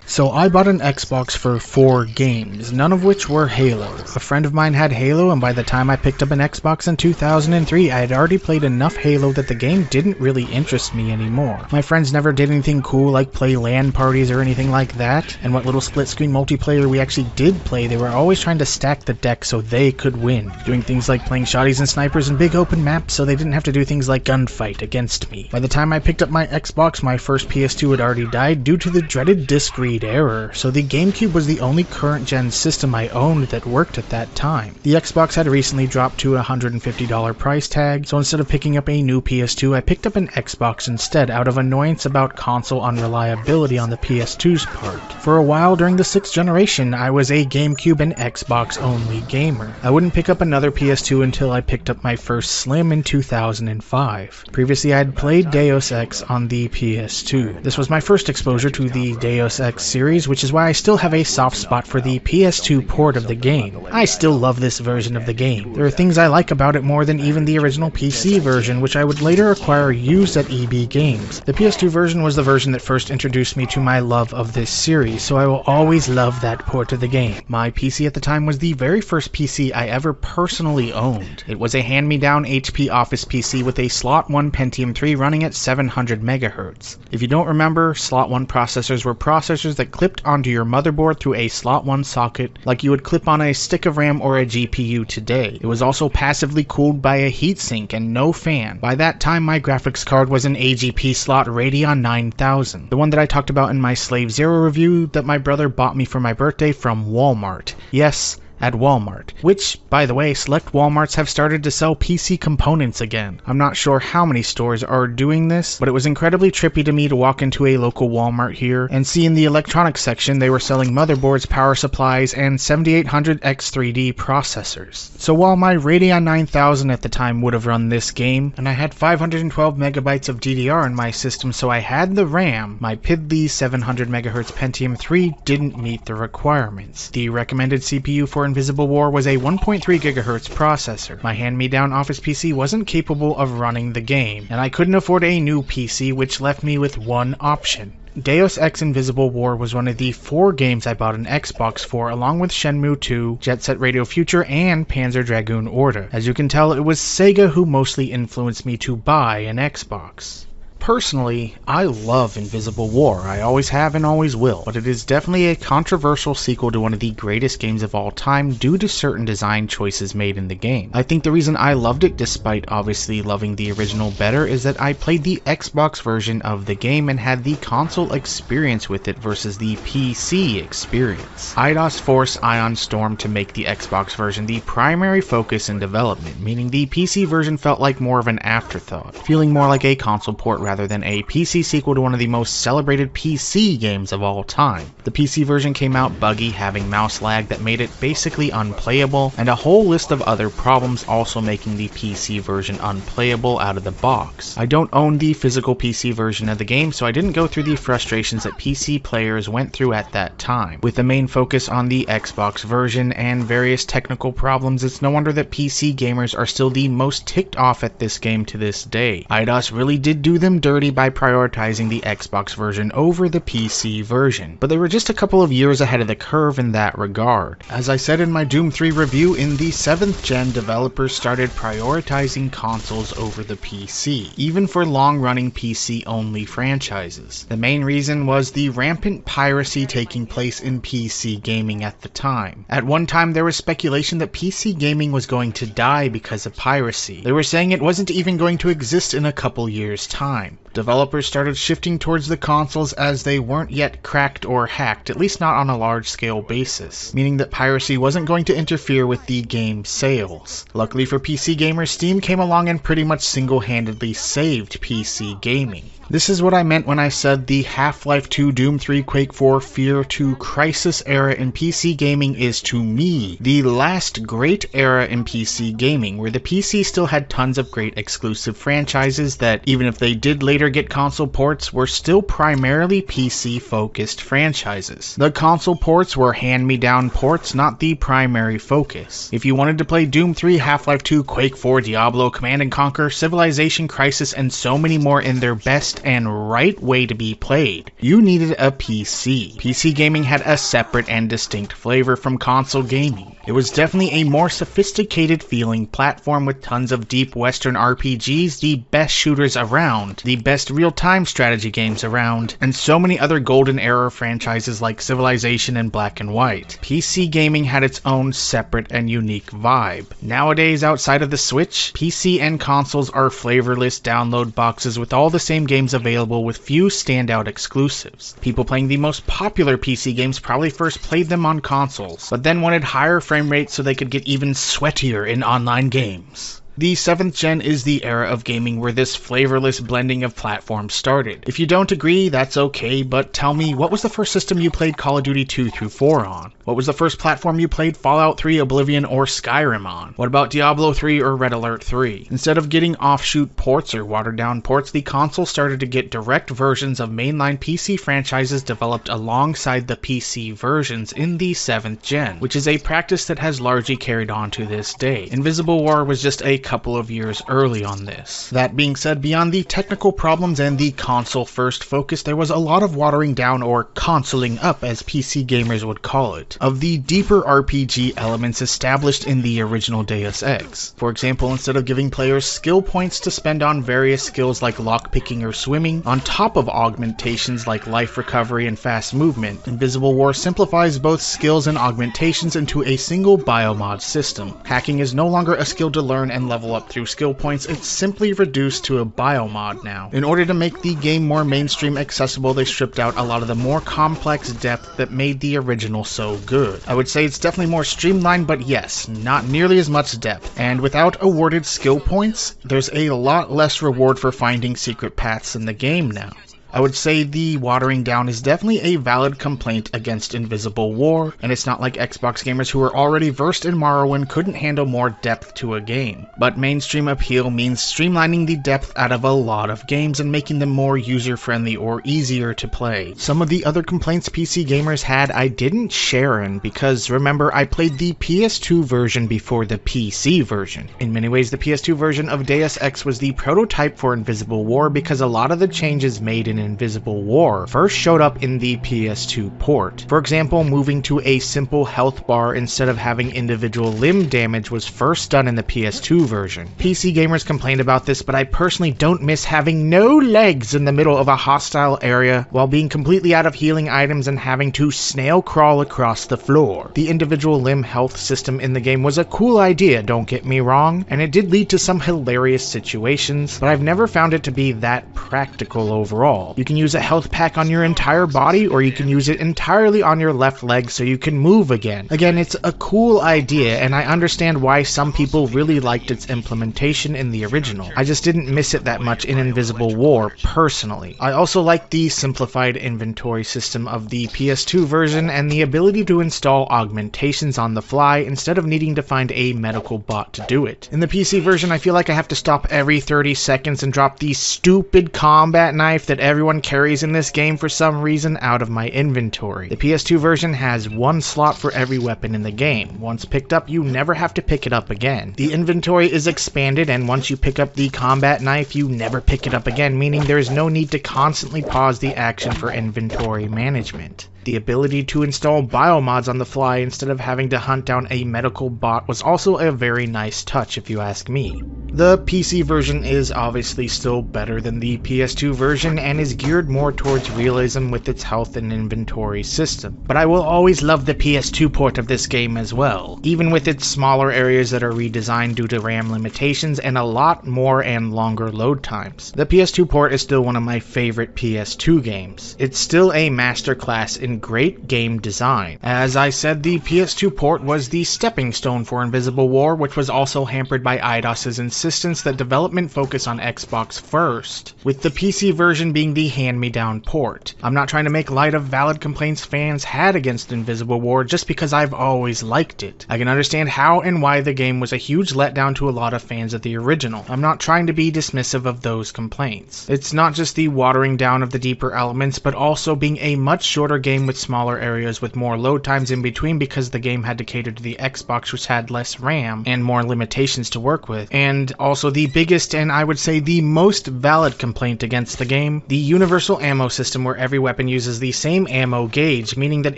So I bought an Xbox for 4 games, none of which were Halo. A friend of mine had Halo, and by the time I picked up an Xbox in 2003, I had already played enough Halo that the game didn't really interest me anymore. My friends never did anything cool like play LAN parties or anything like that, and what little split-screen multiplayer we actually did play, they were always trying to stack the deck so they could win, doing things like playing shotties and snipers in big open maps so they didn't have to do things like gunfight against me. By the time I picked up my Xbox, my first PS2 had already died due to the dreaded disc read error, so the GameCube was the only current-gen system I owned that worked at that time. The Xbox had recently dropped to a $150 price tag, so instead of picking up a new PS2, I picked up an Xbox instead out of annoyance about console unreliability on the PS2's part. For a while during the 6th generation, I was a GameCube and Xbox-only gamer. I wouldn't pick up another PS2 until I picked up my first Slim in 2005. Previously, I had played Deus Ex on the PS2. This was my first exposure to the Deus Ex series, which is why I still have a soft spot for the PS2 port of the game. I still love this version of the game. There are things I like about it more than even the original PC version, which I would later acquire used at EB Games. The PS2 version was the version that first introduced me to my love of this series, so I will always love that port of the game. My PC at the time was the very first PC I ever personally owned. It was a hand-me-down HP Office PC with a Slot 1 Pentium 3 running at 700 MHz. If you don't remember, Slot 1 processors were processors that clipped onto your motherboard through a slot 1 socket like you would clip on a stick of RAM or a GPU today. It was also passively cooled by a heatsink and no fan. By that time, my graphics card was an AGP slot Radeon 9000, the one that I talked about in my Slave Zero review that my brother bought me for my birthday from Walmart. Yes, at Walmart, which, by the way, select Walmarts have started to sell PC components again. I'm not sure how many stores are doing this, but it was incredibly trippy to me to walk into a local Walmart here and see in the electronics section they were selling motherboards, power supplies, and 7800X3D processors. So while my Radeon 9000 at the time would have run this game, and I had 512 megabytes of DDR in my system, so I had the RAM, my piddly 700 MHz Pentium 3 didn't meet the requirements. The recommended CPU for Invisible War was a 1.3 GHz processor. My hand-me-down office PC wasn't capable of running the game, and I couldn't afford a new PC, which left me with one option. Deus Ex Invisible War was one of the 4 games I bought an Xbox for, along with Shenmue 2, Jet Set Radio Future, and Panzer Dragoon Orta. As you can tell, it was Sega who mostly influenced me to buy an Xbox. Personally, I love Invisible War. I always have and always will, but it is definitely a controversial sequel to one of the greatest games of all time due to certain design choices made in the game. I think the reason I loved it, despite obviously loving the original better, is that I played the Xbox version of the game and had the console experience with it versus the PC experience. Eidos forced Ion Storm to make the Xbox version the primary focus in development, meaning the PC version felt like more of an afterthought, feeling more like a console port rather than a PC sequel to one of the most celebrated PC games of all time. The PC version came out buggy, having mouse lag that made it basically unplayable, and a whole list of other problems also making the PC version unplayable out of the box. I don't own the physical PC version of the game, so I didn't go through the frustrations that PC players went through at that time. With the main focus on the Xbox version and various technical problems, it's no wonder that PC gamers are still the most ticked off at this game to this day. Eidos really did do them dirty by prioritizing the Xbox version over the PC version, but they were just a couple of years ahead of the curve in that regard. As I said in my Doom 3 review, in the 7th gen, developers started prioritizing consoles over the PC, even for long-running PC-only franchises. The main reason was the rampant piracy taking place in PC gaming at the time. At one time, there was speculation that PC gaming was going to die because of piracy. They were saying it wasn't even going to exist in a couple years' time. Developers started shifting towards the consoles as they weren't yet cracked or hacked, at least not on a large-scale basis, meaning that piracy wasn't going to interfere with the game's sales. Luckily for PC gamers, Steam came along and pretty much single-handedly saved PC gaming. This is what I meant when I said the Half-Life 2, Doom 3, Quake 4, Fear 2, Crisis era in PC gaming is, to me, the last great era in PC gaming, where the PC still had tons of great exclusive franchises that, even if they did later get console ports, were still primarily PC-focused franchises. The console ports were hand-me-down ports, not the primary focus. If you wanted to play Doom 3, Half-Life 2, Quake 4, Diablo, Command & Conquer, Civilization, Crisis, and so many more in their best and right way to be played, you needed a PC. PC gaming had a separate and distinct flavor from console gaming. It was definitely a more sophisticated feeling platform with tons of deep Western RPGs, the best shooters around, the best real-time strategy games around, and so many other golden era franchises like Civilization and Black and White. PC gaming had its own separate and unique vibe. Nowadays, outside of the Switch, PC and consoles are flavorless download boxes with all the same games available with few standout exclusives. People playing the most popular PC games probably first played them on consoles, but then wanted higher frame rates so they could get even sweatier in online games. The 7th gen is the era of gaming where this flavorless blending of platforms started. If you don't agree, that's okay, but tell me, what was the first system you played Call of Duty 2 through 4 on? What was the first platform you played Fallout 3, Oblivion, or Skyrim on? What about Diablo 3 or Red Alert 3? Instead of getting offshoot ports or watered-down ports, the console started to get direct versions of mainline PC franchises developed alongside the PC versions in the 7th gen, which is a practice that has largely carried on to this day. Invisible War was just a couple of years early on this. That being said, beyond the technical problems and the console-first focus, there was a lot of watering down, or consoling up as PC gamers would call it, of the deeper RPG elements established in the original Deus Ex. For example, instead of giving players skill points to spend on various skills like lockpicking or swimming, on top of augmentations like life recovery and fast movement, Invisible War simplifies both skills and augmentations into a single biomod system. Hacking is no longer a skill to learn and level up through skill points, it's simply reduced to a biomod now. In order to make the game more mainstream accessible, they stripped out a lot of the more complex depth that made the original so good. I would say it's definitely more streamlined, but yes, not nearly as much depth. And without awarded skill points, there's a lot less reward for finding secret paths in the game now. I would say the watering down is definitely a valid complaint against Invisible War, and it's not like Xbox gamers who are already versed in Morrowind couldn't handle more depth to a game. But mainstream appeal means streamlining the depth out of a lot of games and making them more user-friendly or easier to play. Some of the other complaints PC gamers had I didn't share in, because remember, I played the PS2 version before the PC version. In many ways, the PS2 version of Deus Ex was the prototype for Invisible War because a lot of the changes made in Invisible War first showed up in the PS2 port. For example, moving to a simple health bar instead of having individual limb damage was first done in the PS2 version. PC gamers complained about this, but I personally don't miss having no legs in the middle of a hostile area while being completely out of healing items and having to snail crawl across the floor. The individual limb health system in the game was a cool idea, don't get me wrong, and it did lead to some hilarious situations, but I've never found it to be that practical overall. You can use a health pack on your entire body, or you can use it entirely on your left leg so you can move again. Again, it's a cool idea, and I understand why some people really liked its implementation in the original. I just didn't miss it that much in Invisible War, personally. I also like the simplified inventory system of the PS2 version, and the ability to install augmentations on the fly instead of needing to find a medical bot to do it. In the PC version, I feel like I have to stop every 30 seconds and drop the stupid combat knife that everyone carries in this game for some reason out of my inventory. The PS2 version has one slot for every weapon in the game. Once picked up, you never have to pick it up again. The inventory is expanded, and once you pick up the combat knife, you never pick it up again, meaning there is no need to constantly pause the action for inventory management. The ability to install biomods on the fly instead of having to hunt down a medical bot was also a very nice touch if you ask me. The PC version is obviously still better than the PS2 version and is geared more towards realism with its health and inventory system. But I will always love the PS2 port of this game as well, even with its smaller areas that are redesigned due to RAM limitations and a lot more and longer load times. The PS2 port is still one of my favorite PS2 games. It's still a masterclass in great game design. As I said, the PS2 port was the stepping stone for Invisible War, which was also hampered by Eidos's insistence that development focus on Xbox first, with the PC version being the hand-me-down port. I'm not trying to make light of valid complaints fans had against Invisible War just because I've always liked it. I can understand how and why the game was a huge letdown to a lot of fans of the original. I'm not trying to be dismissive of those complaints. It's not just the watering down of the deeper elements, but also being a much shorter game with smaller areas with more load times in between because the game had to cater to the Xbox, which had less RAM and more limitations to work with. And also the biggest and I would say the most valid complaint against the game, the universal ammo system where every weapon uses the same ammo gauge, meaning that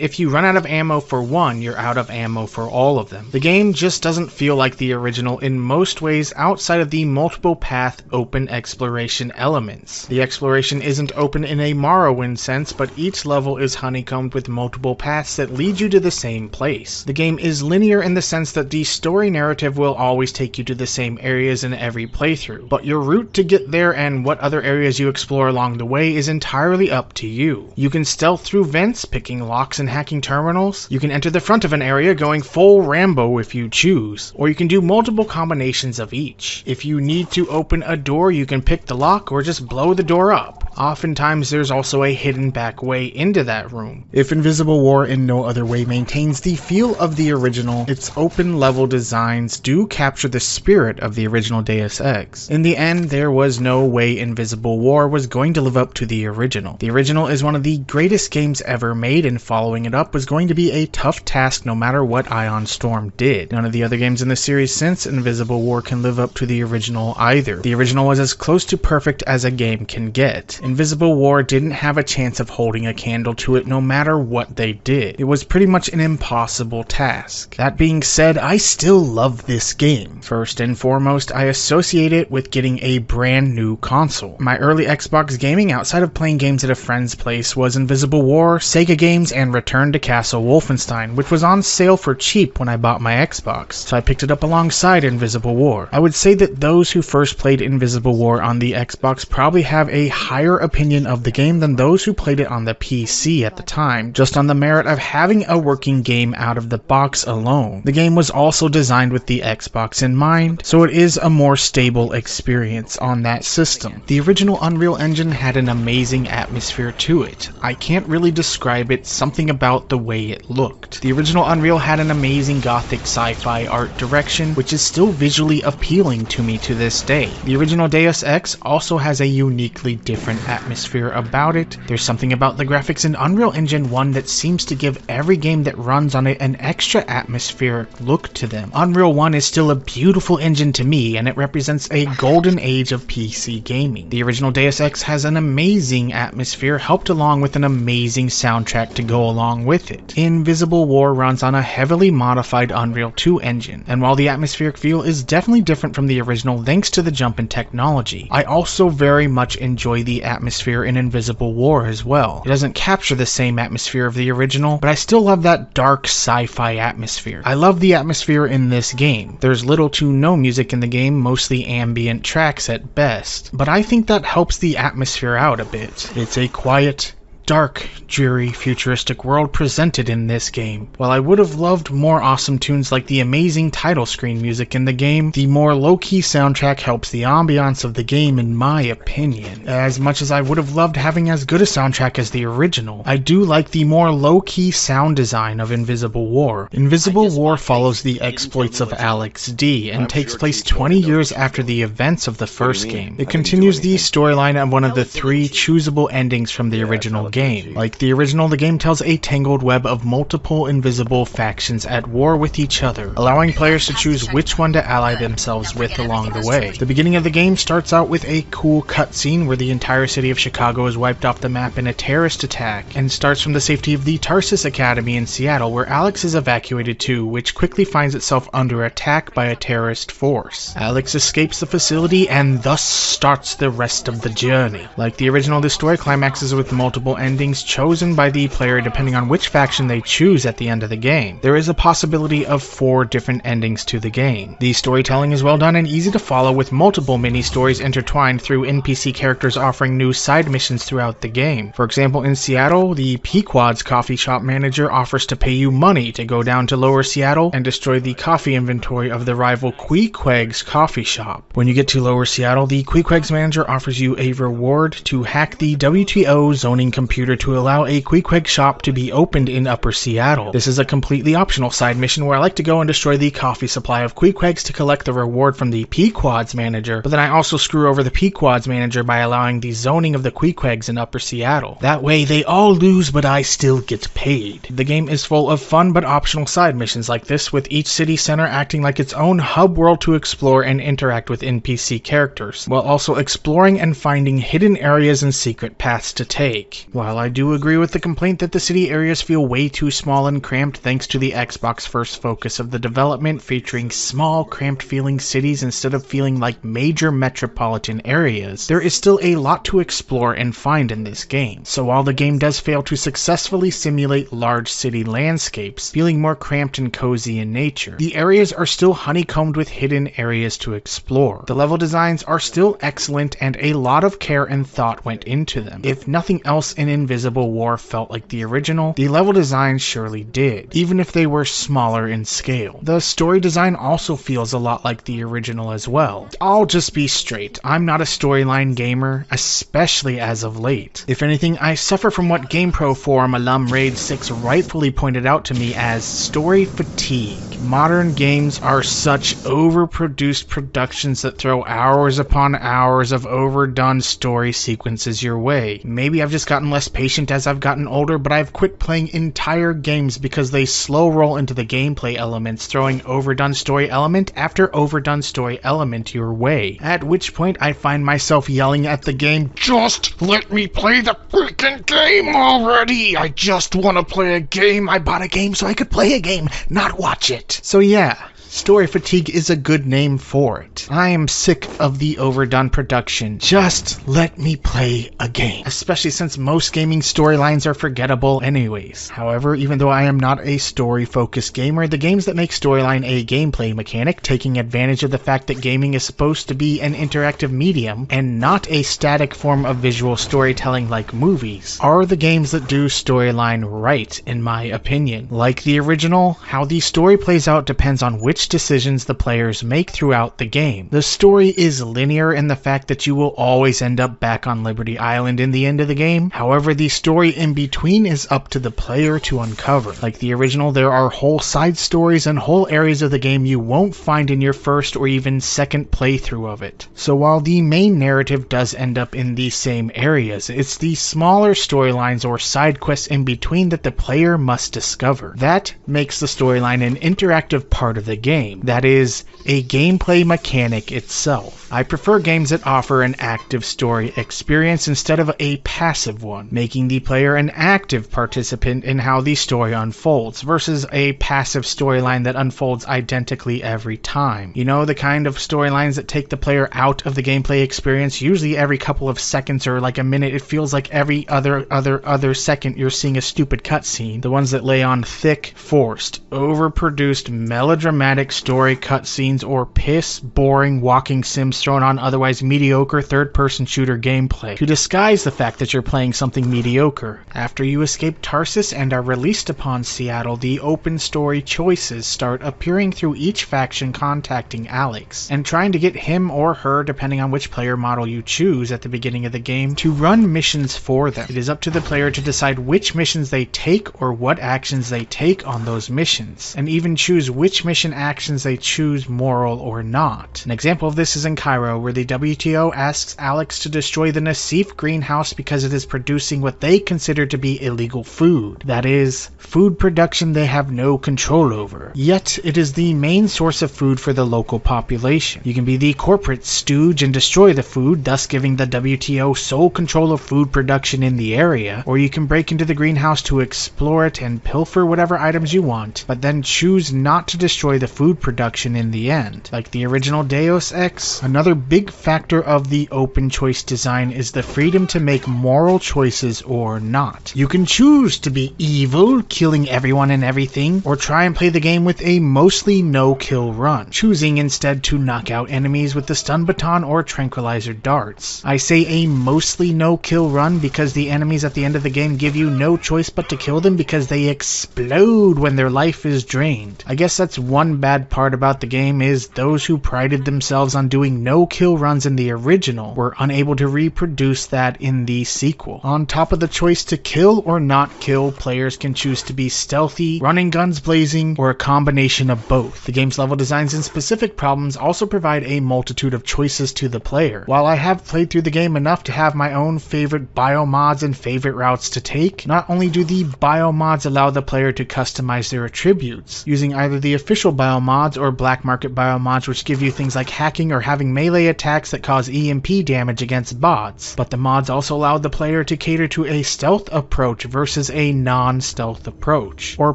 if you run out of ammo for one, you're out of ammo for all of them. The game just doesn't feel like the original in most ways outside of the multiple path open exploration elements. The exploration isn't open in a Morrowind sense, but each level is honeycombed with multiple paths that lead you to the same place. The game is linear in the sense that the story narrative will always take you to the same areas in every playthrough, but your route to get there and what other areas you explore along the way is entirely up to you. You can stealth through vents, picking locks and hacking terminals. You can enter the front of an area going full Rambo if you choose, or you can do multiple combinations of each. If you need to open a door, you can pick the lock or just blow the door up. Oftentimes there's also a hidden back way into that room. If Invisible War in no other way maintains the feel of the original, its open level designs do capture the spirit of the original Deus Ex. In the end, there was no way Invisible War was going to live up to the original. The original is one of the greatest games ever made, and following it up was going to be a tough task no matter what Ion Storm did. None of the other games in the series since Invisible War can live up to the original either. The original was as close to perfect as a game can get. Invisible War didn't have a chance of holding a candle to it no matter what they did. It was pretty much an impossible task. That being said, I still love this game. First and foremost, I associate it with getting a brand new console. My early Xbox gaming outside of playing games at a friend's place was Invisible War, Sega games, and Return to Castle Wolfenstein, which was on sale for cheap when I bought my Xbox, so I picked it up alongside Invisible War. I would say that those who first played Invisible War on the Xbox probably have a higher opinion of the game than those who played it on the PC at the time, just on the merit of having a working game out of the box alone. The game was also designed with the Xbox in mind, so it is a more stable experience on that system. The original Unreal Engine had an amazing atmosphere to it. I can't really describe it, something about the way it looked. The original Unreal had an amazing gothic sci-fi art direction, which is still visually appealing to me to this day. The original Deus Ex also has a uniquely different atmosphere about it. There's something about the graphics in Unreal Engine 1 that seems to give every game that runs on it an extra atmospheric look to them. Unreal 1 is still a beautiful engine to me, and it represents a golden age of PC gaming. The original Deus Ex has an amazing atmosphere, helped along with an amazing soundtrack to go along with it. Invisible War runs on a heavily modified Unreal 2 engine, and while the atmospheric feel is definitely different from the original thanks to the jump in technology, I also very much enjoy the atmosphere in Invisible War as well. It doesn't capture the same atmosphere of the original, but I still love that dark sci-fi atmosphere. I love the atmosphere in this game. There's little to no music in the game, mostly ambient tracks at best, but I think that helps the atmosphere out a bit. It's a quiet, dark, dreary, futuristic world presented in this game. While I would have loved more awesome tunes like the amazing title screen music in the game, the more low-key soundtrack helps the ambiance of the game in my opinion. As much as I would have loved having as good a soundtrack as the original, I do like the more low-key sound design of Invisible War. Invisible War follows the exploits of Alex D and takes place 20 years after the events of the first game. It continues the storyline of one of the 3 choosable endings from the original game. Like the original, the game tells a tangled web of multiple invisible factions at war with each other, allowing players to choose which one to ally themselves with along the way. The beginning of the game starts out with a cool cutscene where the entire city of Chicago is wiped off the map in a terrorist attack, and starts from the safety of the Tarsus Academy in Seattle, where Alex is evacuated to, which quickly finds itself under attack by a terrorist force. Alex escapes the facility and thus starts the rest of the journey. Like the original, the story climaxes with multiple endings chosen by the player depending on which faction they choose at the end of the game. There is a possibility of 4 different endings to the game. The storytelling is well done and easy to follow, with multiple mini-stories intertwined through NPC characters offering new side missions throughout the game. For example, in Seattle, the Pequod's coffee shop manager offers to pay you money to go down to Lower Seattle and destroy the coffee inventory of the rival Queequeg's coffee shop. When you get to Lower Seattle, the Queequeg's manager offers you a reward to hack the WTO zoning computer to allow a Queequeg shop to be opened in Upper Seattle. This is a completely optional side mission where I like to go and destroy the coffee supply of Queequegs to collect the reward from the Pequod's manager, but then I also screw over the Pequod's manager by allowing the zoning of the Queequegs in Upper Seattle. That way they all lose, but I still get paid. The game is full of fun but optional side missions like this, with each city center acting like its own hub world to explore and interact with NPC characters, while also exploring and finding hidden areas and secret paths to take. While I do agree with the complaint that the city areas feel way too small and cramped thanks to the Xbox first focus of the development, featuring small, cramped feeling cities instead of feeling like major metropolitan areas, there is still a lot to explore and find in this game. So while the game does fail to successfully simulate large city landscapes, feeling more cramped and cozy in nature, the areas are still honeycombed with hidden areas to explore. The level designs are still excellent and a lot of care and thought went into them. If nothing else, in Invisible War felt like the original, the level design surely did, even if they were smaller in scale. The story design also feels a lot like the original as well. I'll just be straight, I'm not a storyline gamer, especially as of late. If anything, I suffer from what GamePro forum alum Raid 6 rightfully pointed out to me as story fatigue. Modern games are such overproduced productions that throw hours upon hours of overdone story sequences your way. Maybe I've just gotten less patient as I've gotten older, but I've quit playing entire games because they slow roll into the gameplay elements, throwing overdone story element after overdone story element your way. At which point I find myself yelling at the game, "Just let me play the freaking game already! I just want to play a game. I bought a game so I could play a game, not watch it." So yeah, story fatigue is a good name for it. I am sick of the overdone production. Just let me play a game. Especially since most gaming storylines are forgettable anyways. However, even though I am not a story-focused gamer, the games that make storyline a gameplay mechanic, taking advantage of the fact that gaming is supposed to be an interactive medium and not a static form of visual storytelling like movies, are the games that do storyline right, in my opinion. Like the original, how the story plays out depends on which decisions the players make throughout the game. The story is linear in the fact that you will always end up back on Liberty Island in the end of the game. However, the story in between is up to the player to uncover. Like the original, there are whole side stories and whole areas of the game you won't find in your first or even second playthrough of it. So while the main narrative does end up in these same areas, it's the smaller storylines or side quests in between that the player must discover. That makes the storyline an interactive part of the game. That is, a gameplay mechanic itself. I prefer games that offer an active story experience instead of a passive one, making the player an active participant in how the story unfolds, versus a passive storyline that unfolds identically every time. You know, the kind of storylines that take the player out of the gameplay experience, usually every couple of seconds or like a minute. It feels like every other second you're seeing a stupid cutscene. The ones that lay on thick, forced, overproduced, melodramatic story cutscenes or piss-boring walking sims thrown on otherwise mediocre third-person shooter gameplay to disguise the fact that you're playing something mediocre. After you escape Tarsus and are released upon Seattle, the open story choices start appearing through each faction contacting Alex and trying to get him or her, depending on which player model you choose at the beginning of the game, to run missions for them. It is up to the player to decide which missions they take or what actions they take on those missions, and even choose which mission actions they choose moral or not. An example of this is in Cairo, where the WTO asks Alex to destroy the Nassif greenhouse because it is producing what they consider to be illegal food. That is, food production they have no control over. Yet, it is the main source of food for the local population. You can be the corporate stooge and destroy the food, thus giving the WTO sole control of food production in the area, or you can break into the greenhouse to explore it and pilfer whatever items you want, but then choose not to destroy the food production in the end. Like the original Deus Ex, another big factor of the open choice design is the freedom to make moral choices or not. You can choose to be evil, killing everyone and everything, or try and play the game with a mostly no-kill run, choosing instead to knock out enemies with the stun baton or tranquilizer darts. I say a mostly no-kill run because the enemies at the end of the game give you no choice but to kill them because they explode when their life is drained. I guess that's one bad part about the game, is those who prided themselves on doing no-kill runs in the original were unable to reproduce that in the sequel. On top of the choice to kill or not kill, players can choose to be stealthy, running guns blazing, or a combination of both. The game's level designs and specific problems also provide a multitude of choices to the player. While I have played through the game enough to have my own favorite biomods and favorite routes to take, not only do the biomods allow the player to customize their attributes, using either the official biomods or black market biomods, which give you things like hacking or having melee attacks that cause EMP damage against bots, but the mods also allow the player to cater to a stealth approach versus a non-stealth approach, or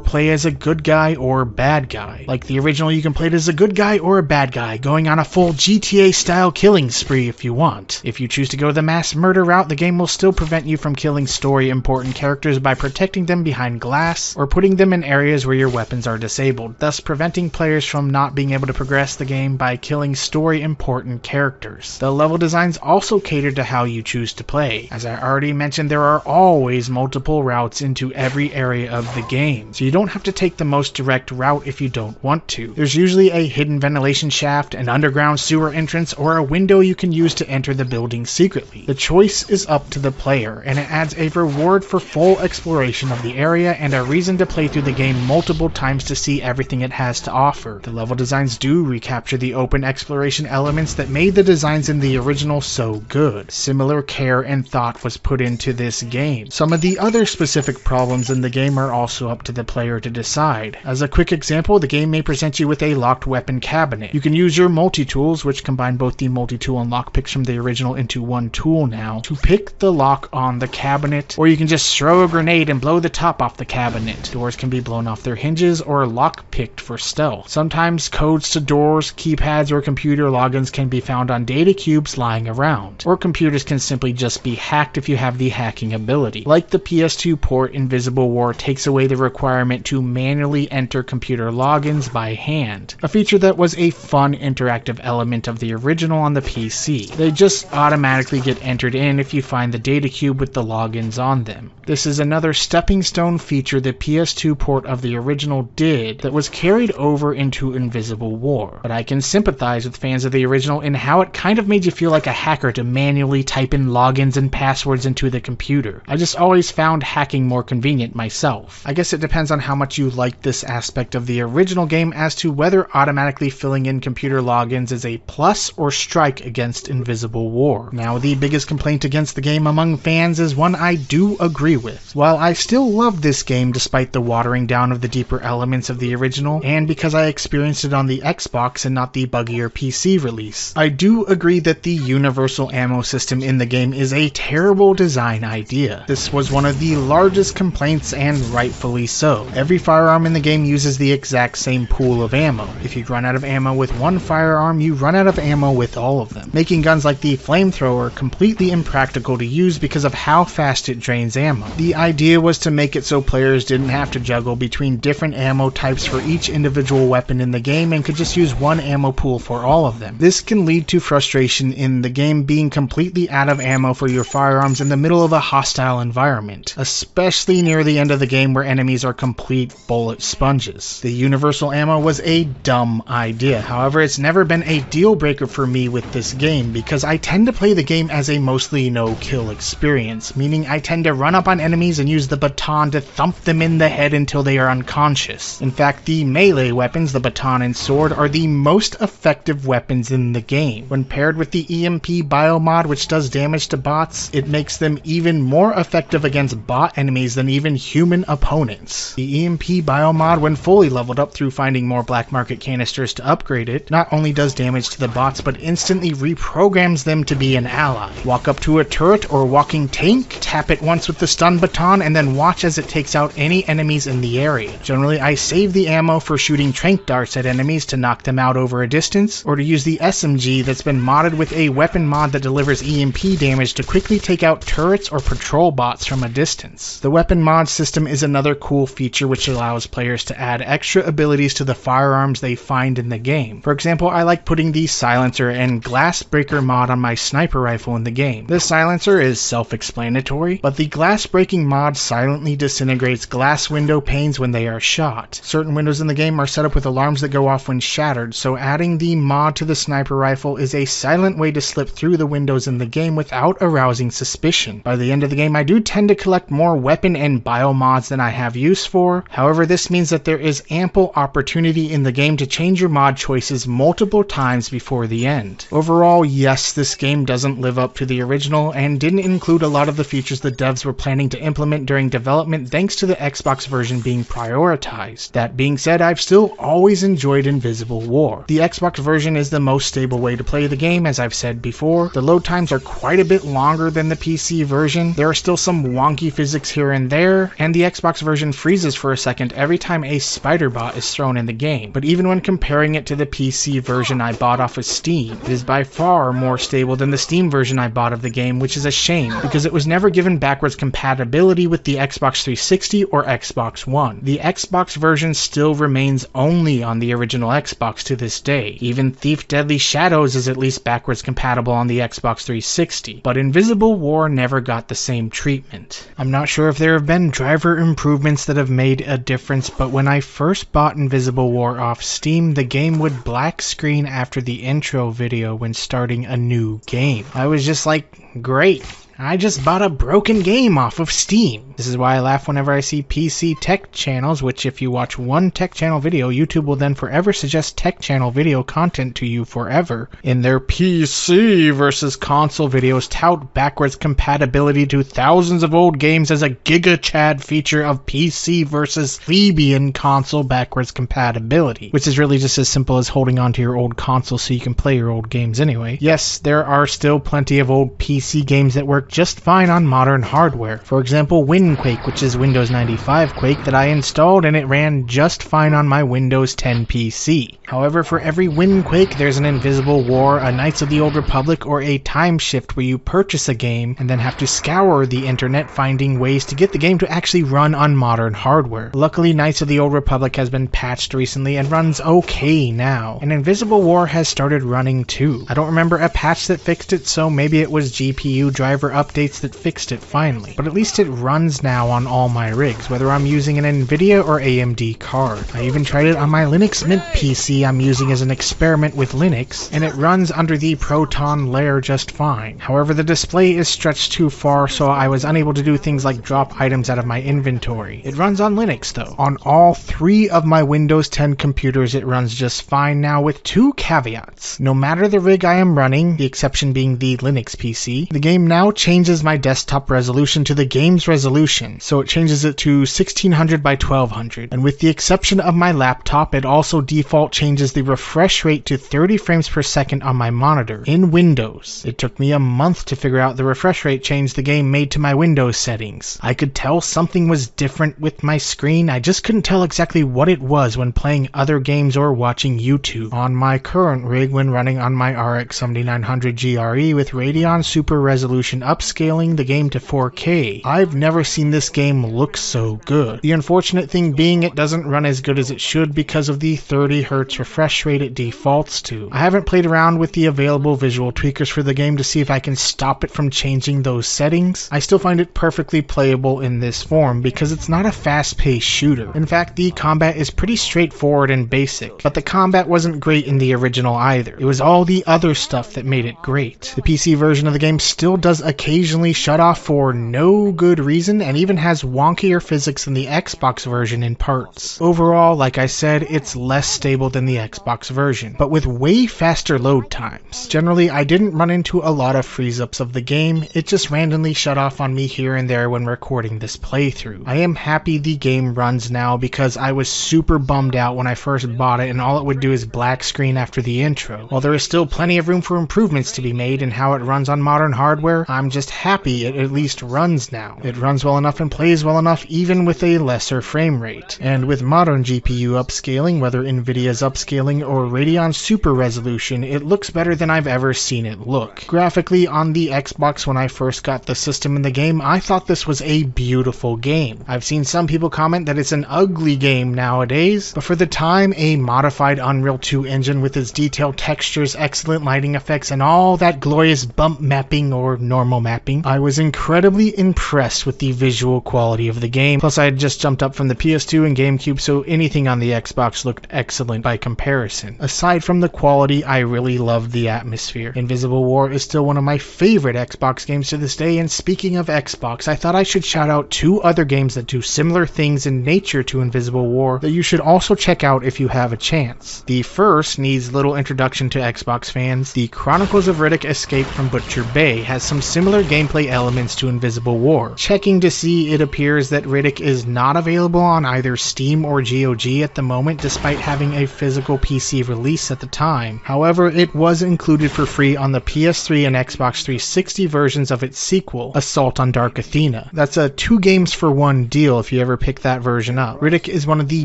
play as a good guy or bad guy. Like the original, you can play it as a good guy or a bad guy, going on a full GTA style killing spree if you want. If you choose to go the mass murder route, the game will still prevent you from killing story important characters by protecting them behind glass or putting them in areas where your weapons are disabled, thus preventing players players from not being able to progress the game by killing story-important characters. The level designs also cater to how you choose to play. As I already mentioned, there are always multiple routes into every area of the game, so you don't have to take the most direct route if you don't want to. There's usually a hidden ventilation shaft, an underground sewer entrance, or a window you can use to enter the building secretly. The choice is up to the player, and it adds a reward for full exploration of the area and a reason to play through the game multiple times to see everything it has to offer. The level designs do recapture the open exploration elements that made the designs in the original so good. Similar care and thought was put into this game. Some of the other specific problems in the game are also up to the player to decide. As a quick example, the game may present you with a locked weapon cabinet. You can use your multi-tools, which combine both the multi-tool and lockpicks from the original into one tool now, to pick the lock on the cabinet, or you can just throw a grenade and blow the top off the cabinet. Doors can be blown off their hinges or lock-picked for stealth. Sometimes codes to doors, keypads, or computer logins can be found on data cubes lying around, or computers can simply just be hacked if you have the hacking ability. Like the PS2 port, Invisible War takes away the requirement to manually enter computer logins by hand, a feature that was a fun interactive element of the original on the PC. They just automatically get entered in if you find the data cube with the logins on them. This is another stepping stone feature the PS2 port of the original did that was carried over into Invisible War, but I can sympathize with fans of the original in how it kind of made you feel like a hacker to manually type in logins and passwords into the computer. I just always found hacking more convenient myself. I guess it depends on how much you like this aspect of the original game as to whether automatically filling in computer logins is a plus or strike against Invisible War. Now, the biggest complaint against the game among fans is one I do agree with. While I still love this game despite the watering down of the deeper elements of the original, and because I experienced it on the Xbox and not the buggier PC release, I do agree that the universal ammo system in the game is a terrible design idea. This was one of the largest complaints, and rightfully so. Every firearm in the game uses the exact same pool of ammo. If you run out of ammo with one firearm, you run out of ammo with all of them, making guns like the flamethrower completely impractical to use because of how fast it drains ammo. The idea was to make it so players didn't have to juggle between different ammo types for each individual weapon in the game and could just use one ammo pool for all of them. This can lead to frustration in the game being completely out of ammo for your firearms in the middle of a hostile environment, especially near the end of the game where enemies are complete bullet sponges. The universal ammo was a dumb idea. However, it's never been a deal breaker for me with this game because I tend to play the game as a mostly no-kill experience, meaning I tend to run up on enemies and use the baton to thump them in the head until they are unconscious. In fact, the melee weapons, the baton and sword, are the most effective weapons in the game. When paired with the EMP biomod, which does damage to bots, it makes them even more effective against bot enemies than even human opponents. The EMP biomod, when fully leveled up through finding more black market canisters to upgrade it, not only does damage to the bots, but instantly reprograms them to be an ally. Walk up to a turret or walking tank, tap it once with the stun baton, and then watch as it takes out any enemies in the area. Generally, I save the ammo for shooting tranq darts at enemies to knock them out over a distance, or to use the SMG that's been modded with a weapon mod that delivers EMP damage to quickly take out turrets or patrol bots from a distance. The weapon mod system is another cool feature which allows players to add extra abilities to the firearms they find in the game. For example, I like putting the silencer and glass breaker mod on my sniper rifle in the game. The silencer is self-explanatory, but the glass breaking mod silently disintegrates glass window panes when they are shot. Certain windows in the game are set up with alarms that go off when shattered, so adding the mod to the sniper rifle is a silent way to slip through the windows in the game without arousing suspicion. By the end of the game, I do tend to collect more weapon and bio mods than I have use for. However, this means that there is ample opportunity in the game to change your mod choices multiple times before the end. Overall, yes, this game doesn't live up to the original and didn't include a lot of the features the devs were planning to implement during development thanks to the Xbox version being prioritized. That being said, I've still always enjoyed Invisible War. The Xbox version is the most stable way to play the game, as I've said before. The load times are quite a bit longer than the PC version. There are still some wonky physics here and there, and the Xbox version freezes for a second every time a spider bot is thrown in the game. But even when comparing it to the PC version I bought off of Steam, it is by far more stable than the Steam version I bought of the game, which is a shame because it was never given backwards compatibility with the Xbox 360 or Xbox One. The Xbox version still remains only only on the original Xbox to this day. Even Thief Deadly Shadows is at least backwards compatible on the Xbox 360, but Invisible War never got the same treatment. I'm not sure if there have been driver improvements that have made a difference, but when I first bought Invisible War off Steam, the game would black screen after the intro video when starting a new game. I was just like, great. I just bought a broken game off of Steam. This is why I laugh whenever I see PC tech channels, which if you watch one tech channel video, YouTube will then forever suggest tech channel video content to you forever. In their PC versus console videos, tout backwards compatibility to thousands of old games as a giga-chad feature of PC versus plebeian console backwards compatibility, which is really just as simple as holding onto your old console so you can play your old games anyway. Yes, there are still plenty of old PC games that work just fine on modern hardware. For example, WinQuake, which is Windows 95 Quake that I installed and it ran just fine on my Windows 10 PC. However, for every WinQuake, there's an Invisible War, a Knights of the Old Republic, or a Time Shift where you purchase a game and then have to scour the internet finding ways to get the game to actually run on modern hardware. Luckily, Knights of the Old Republic has been patched recently and runs okay now. And Invisible War has started running too. I don't remember a patch that fixed it, so maybe it was GPU driver updates that fixed it finally. But at least it runs now on all my rigs, whether I'm using an NVIDIA or AMD card. I even tried it on my Linux Mint PC I'm using as an experiment with Linux, and it runs under the Proton layer just fine. However, the display is stretched too far, so I was unable to do things like drop items out of my inventory. It runs on Linux though. On all 3 of my Windows 10 computers it runs just fine now, with 2 caveats. No matter the rig I am running, the exception being the Linux PC, the game now changes my desktop resolution to the game's resolution, so it changes it to 1600 by 1200, and with the exception of my laptop, it also default changes the refresh rate to 30 frames per second on my monitor. In Windows, it took me a month to figure out the refresh rate change the game made to my Windows settings. I could tell something was different with my screen, I just couldn't tell exactly what it was when playing other games or watching YouTube. On my current rig, when running on my RX 7900 GRE with Radeon Super Resolution upscaling the game to 4K, I've never seen this game look so good. The unfortunate thing being it doesn't run as good as it should because of the 30 Hz refresh rate it defaults to. I haven't played around with the available visual tweakers for the game to see if I can stop it from changing those settings. I still find it perfectly playable in this form because it's not a fast-paced shooter. In fact, the combat is pretty straightforward and basic, but the combat wasn't great in the original either. It was all the other stuff that made it great. The PC version of the game still does occasionally shut off for no good reason and even has wonkier physics than the Xbox version in parts. Overall, like I said, it's less stable than the Xbox version, but with way faster load times. Generally, I didn't run into a lot of freeze-ups of the game, it just randomly shut off on me here and there when recording this playthrough. I am happy the game runs now because I was super bummed out when I first bought it and all it would do is black screen after the intro. While there is still plenty of room for improvements to be made in how it runs on modern hardware, I'm just happy it at least runs now. It runs well enough and plays well enough even with a lesser frame rate. And with modern GPU upscaling, whether NVIDIA's upscaling or Radeon Super Resolution, it looks better than I've ever seen it look. Graphically, on the Xbox when I first got the system in the game, I thought this was a beautiful game. I've seen some people comment that it's an ugly game nowadays, but for the time, a modified Unreal 2 engine with its detailed textures, excellent lighting effects, and all that glorious bump mapping or normal mapping, I was incredibly impressed with the visual quality of the game. Plus, I had just jumped up from the PS2 and GameCube, so anything on the Xbox looked excellent by comparison. Aside from the quality, I really loved the atmosphere. Invisible War is still one of my favorite Xbox games to this day, and speaking of Xbox, I thought I should shout out 2 other games that do similar things in nature to Invisible War that you should also check out if you have a chance. The first needs little introduction to Xbox fans. The Chronicles of Riddick Escape from Butcher Bay has some similar gameplay elements to Invisible War. Checking to see, it appears that Riddick is not available on either Steam or GOG at the moment, despite having a physical PC release at the time. However, it was included for free on the PS3 and Xbox 360 versions of its sequel, Assault on Dark Athena. That's a 2 games for 1 deal if you ever pick that version up. Riddick is one of the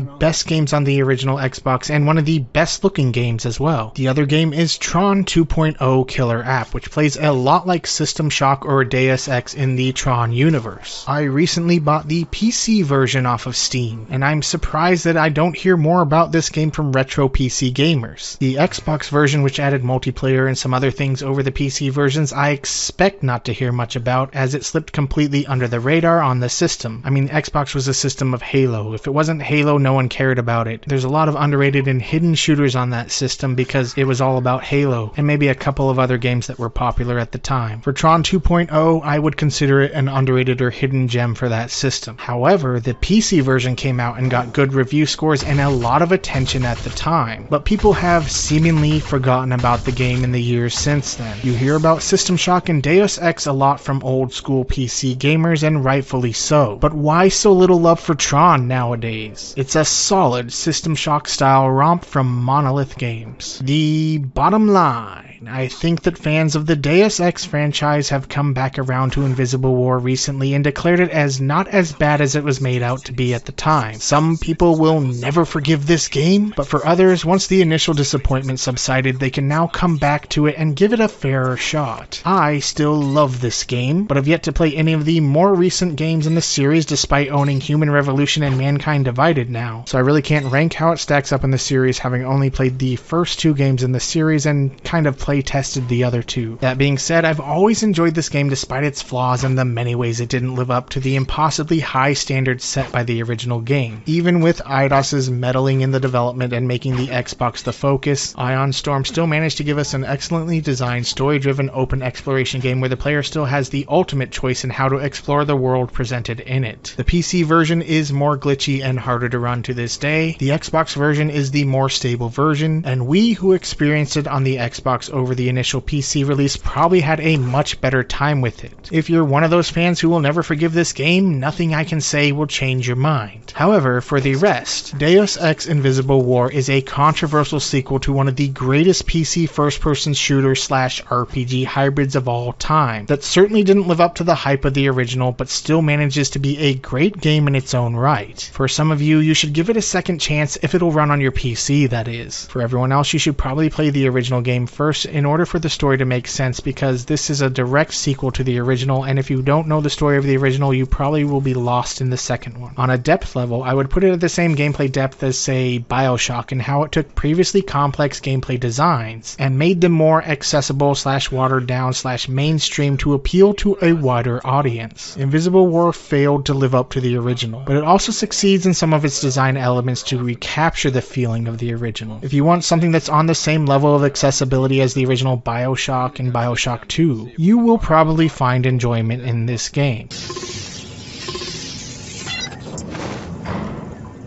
best games on the original Xbox and one of the best looking games as well. The other game is Tron 2.0 Killer App, which plays a lot like System Shock or Deus Ex in the Tron universe. I recently bought the PC version off of Steam, and I'm surprised that I don't hear more about this game from retro PC gamers. The Xbox version, which added multiplayer and some other things over the PC versions, I expect not to hear much about, as it slipped completely under the radar on the system. I mean, Xbox was a system of Halo. If it wasn't Halo, no one cared about it. There's a lot of underrated and hidden shooters on that system because it was all about Halo, and maybe a couple of other games that were popular at the time. For Tron 2.0, I would consider it an underrated or hidden gem for that system. However, the PC version came out and got good review scores and a lot of attention at the time, but people have seemingly forgotten about the game in the years since then. You hear about System Shock and Deus Ex a lot from old school PC gamers, and rightfully so, but why so little love for Tron nowadays? It's a solid System Shock style romp from Monolith Games. The bottom line, I think that fans of the Deus Ex franchise have come back around to Invisible War recently and declared it as not as bad as it was made out to be at the time. Some people will never forgive this game, but for others, once the initial disappointment subsided, they can now come back to it and give it a fairer shot. I still love this game, but have yet to play any of the more recent games in the series despite owning Human Revolution and Mankind Divided now, so I really can't rank how it stacks up in the series, having only played the first two games in the series and kind of play tested the other two. That being said, I've always enjoyed this game despite its flaws and the many ways it didn't live up to the impossibly high standards set by the original game. Even with Eidos's meddling in the development and making the Xbox the focus, Ion Storm still managed to give us an excellently designed, story-driven open exploration game where the player still has the ultimate choice in how to explore the world presented in it. The PC version is more glitchy and harder to run to this day. The Xbox version is the more stable version, and we who experienced it on the Xbox over the initial PC release probably had a much better time with it. If you're one of those fans who will never forgive this game, nothing I can say will change your mind. However, for the rest, Deus Ex Invisible War is a controversial sequel to one of the greatest PC first-person shooter slash RPG hybrids of all time that certainly didn't live up to the hype of the original, but still manages to be a great game in its own right. For some of you, you should give it a second chance if it'll run on your PC, that is. For everyone else, you should probably play the original game first in order for the story to make sense, because this is a direct sequel to the original, and if you don't know the story of the original, you probably will be lost in the second one. On a depth level, I would put it at the same gameplay depth as, say, BioShock, and how it took previously complex gameplay designs and made them more accessible slash watered down slash mainstream to appeal to a wider audience. Invisible War failed to live up to the original, but it also succeeds in some of its design elements to recapture the feeling of the original. If you want something that's on the same level of accessibility as the original BioShock and BioShock 2, you will probably find enjoyment in this game.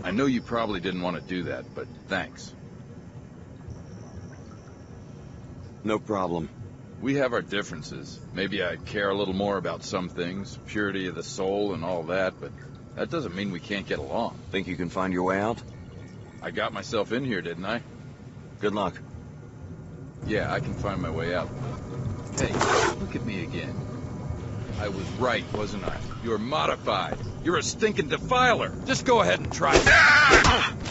I know you probably didn't want to do that, but thanks. No problem. We have our differences. Maybe I care a little more about some things, purity of the soul and all that, but that doesn't mean we can't get along. Think you can find your way out? I got myself in here, didn't I? Good luck. Yeah, I can find my way out. Hey, look at me again. I was right, wasn't I? You're modified. You're a stinking defiler. Just go ahead and try it.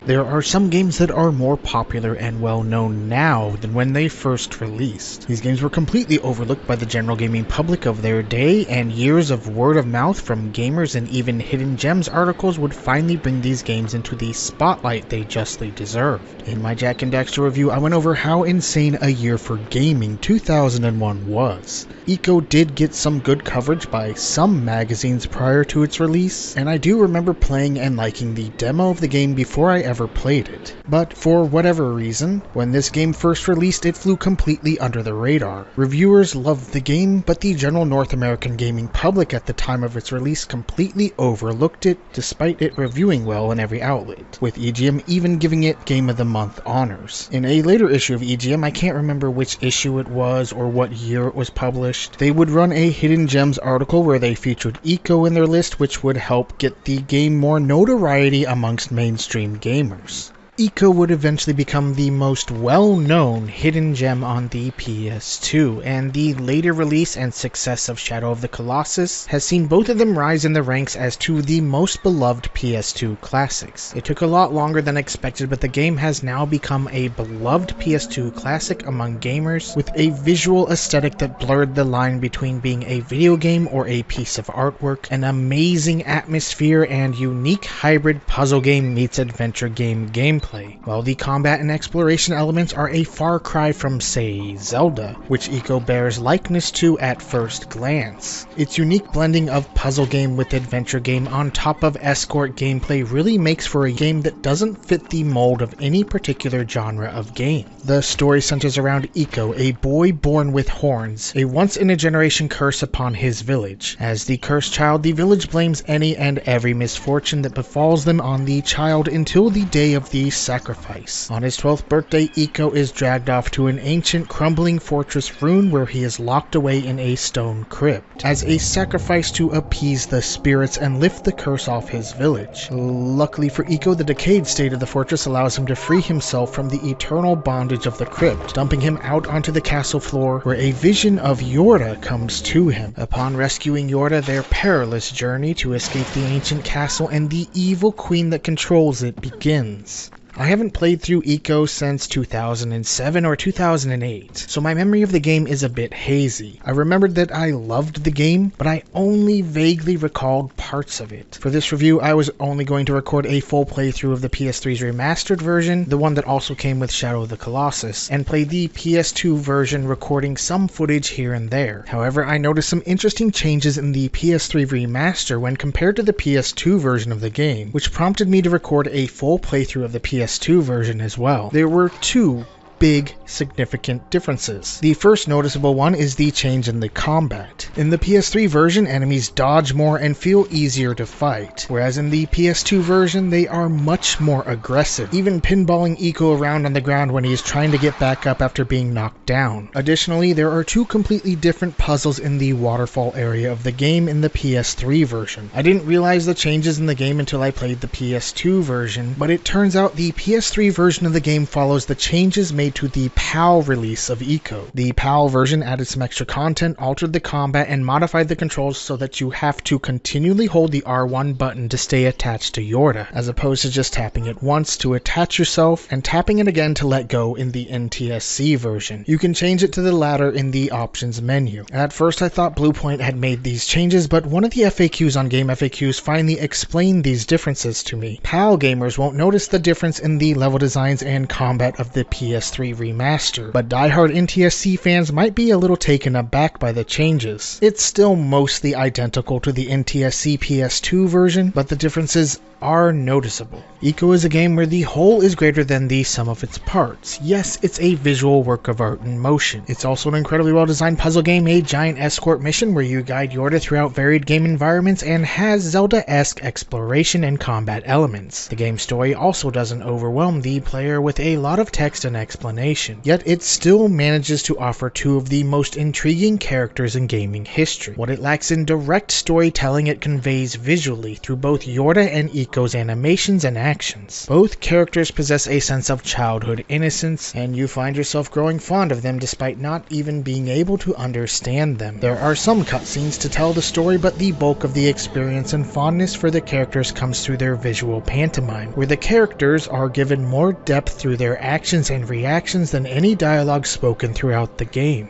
There are some games that are more popular and well known now than when they first released. These games were completely overlooked by the general gaming public of their day, and years of word of mouth from gamers and even Hidden Gems articles would finally bring these games into the spotlight they justly deserved. In my Jak and Daxter review, I went over how insane a year for gaming 2001 was. Eco did get some good coverage by some magazines prior to its release, and I do remember playing and liking the demo of the game before I ever played it. But for whatever reason, when this game first released, it flew completely under the radar. Reviewers loved the game, but the general North American gaming public at the time of its release completely overlooked it, despite it reviewing well in every outlet, with EGM even giving it Game of the Month honors. In a later issue of EGM, I can't remember which issue it was or what year it was published, they would run a Hidden Gems article where they featured Eco in their list, which would help get the game more notoriety amongst mainstream gamers. Ico would eventually become the most well-known hidden gem on the PS2, and the later release and success of Shadow of the Colossus has seen both of them rise in the ranks as two of the most beloved PS2 classics. It took a lot longer than expected, but the game has now become a beloved PS2 classic among gamers, with a visual aesthetic that blurred the line between being a video game or a piece of artwork, an amazing atmosphere, and unique hybrid puzzle game meets adventure game gameplay. While the combat and exploration elements are a far cry from, say, Zelda, which Ico bears likeness to at first glance. Its unique blending of puzzle game with adventure game on top of escort gameplay really makes for a game that doesn't fit the mold of any particular genre of game. The story centers around Ico, a boy born with horns, a once-in-a-generation curse upon his village. As the cursed child, the village blames any and every misfortune that befalls them on the child until the day of the sacrifice. On his 12th birthday, Ico is dragged off to an ancient, crumbling fortress ruin where he is locked away in a stone crypt, as a sacrifice to appease the spirits and lift the curse off his village. Luckily for Ico, the decayed state of the fortress allows him to free himself from the eternal bondage of the crypt, dumping him out onto the castle floor, where a vision of Yorda comes to him. Upon rescuing Yorda, their perilous journey to escape the ancient castle and the evil queen that controls it begins. I haven't played through Ico since 2007 or 2008, so my memory of the game is a bit hazy. I remembered that I loved the game, but I only vaguely recalled parts of it. For this review, I was only going to record a full playthrough of the PS3's remastered version, the one that also came with Shadow of the Colossus, and play the PS2 version, recording some footage here and there. However, I noticed some interesting changes in the PS3 remaster when compared to the PS2 version of the game, which prompted me to record a full playthrough of the PS2 version as well. There were two big, significant differences. The first noticeable one is the change in the combat. In the PS3 version, enemies dodge more and feel easier to fight, whereas in the PS2 version, they are much more aggressive, even pinballing Ico around on the ground when he is trying to get back up after being knocked down. Additionally, there are two completely different puzzles in the waterfall area of the game in the PS3 version. I didn't realize the changes in the game until I played the PS2 version, but it turns out the PS3 version of the game follows the changes made to the PAL release of Ico. The PAL version added some extra content, altered the combat, and modified the controls so that you have to continually hold the R1 button to stay attached to Yorda, as opposed to just tapping it once to attach yourself and tapping it again to let go in the NTSC version. You can change it to the latter in the options menu. At first I thought Bluepoint had made these changes, but one of the FAQs on Game FAQs finally explained these differences to me. PAL gamers won't notice the difference in the level designs and combat of the PS3 remaster, but diehard NTSC fans might be a little taken aback by the changes. It's still mostly identical to the NTSC PS2 version, but the differences are noticeable. Ico is a game where the whole is greater than the sum of its parts. Yes, it's a visual work of art in motion. It's also an incredibly well-designed puzzle game, a giant escort mission where you guide Yorda throughout varied game environments, and has Zelda-esque exploration and combat elements. The game's story also doesn't overwhelm the player with a lot of text and explanation, yet it still manages to offer two of the most intriguing characters in gaming history. What it lacks in direct storytelling, it conveys visually through both Yorda and Ico's animations and actions. Both characters possess a sense of childhood innocence, and you find yourself growing fond of them despite not even being able to understand them. There are some cutscenes to tell the story, but the bulk of the experience and fondness for the characters comes through their visual pantomime, where the characters are given more depth through their actions and reactions than any dialogue spoken throughout the game.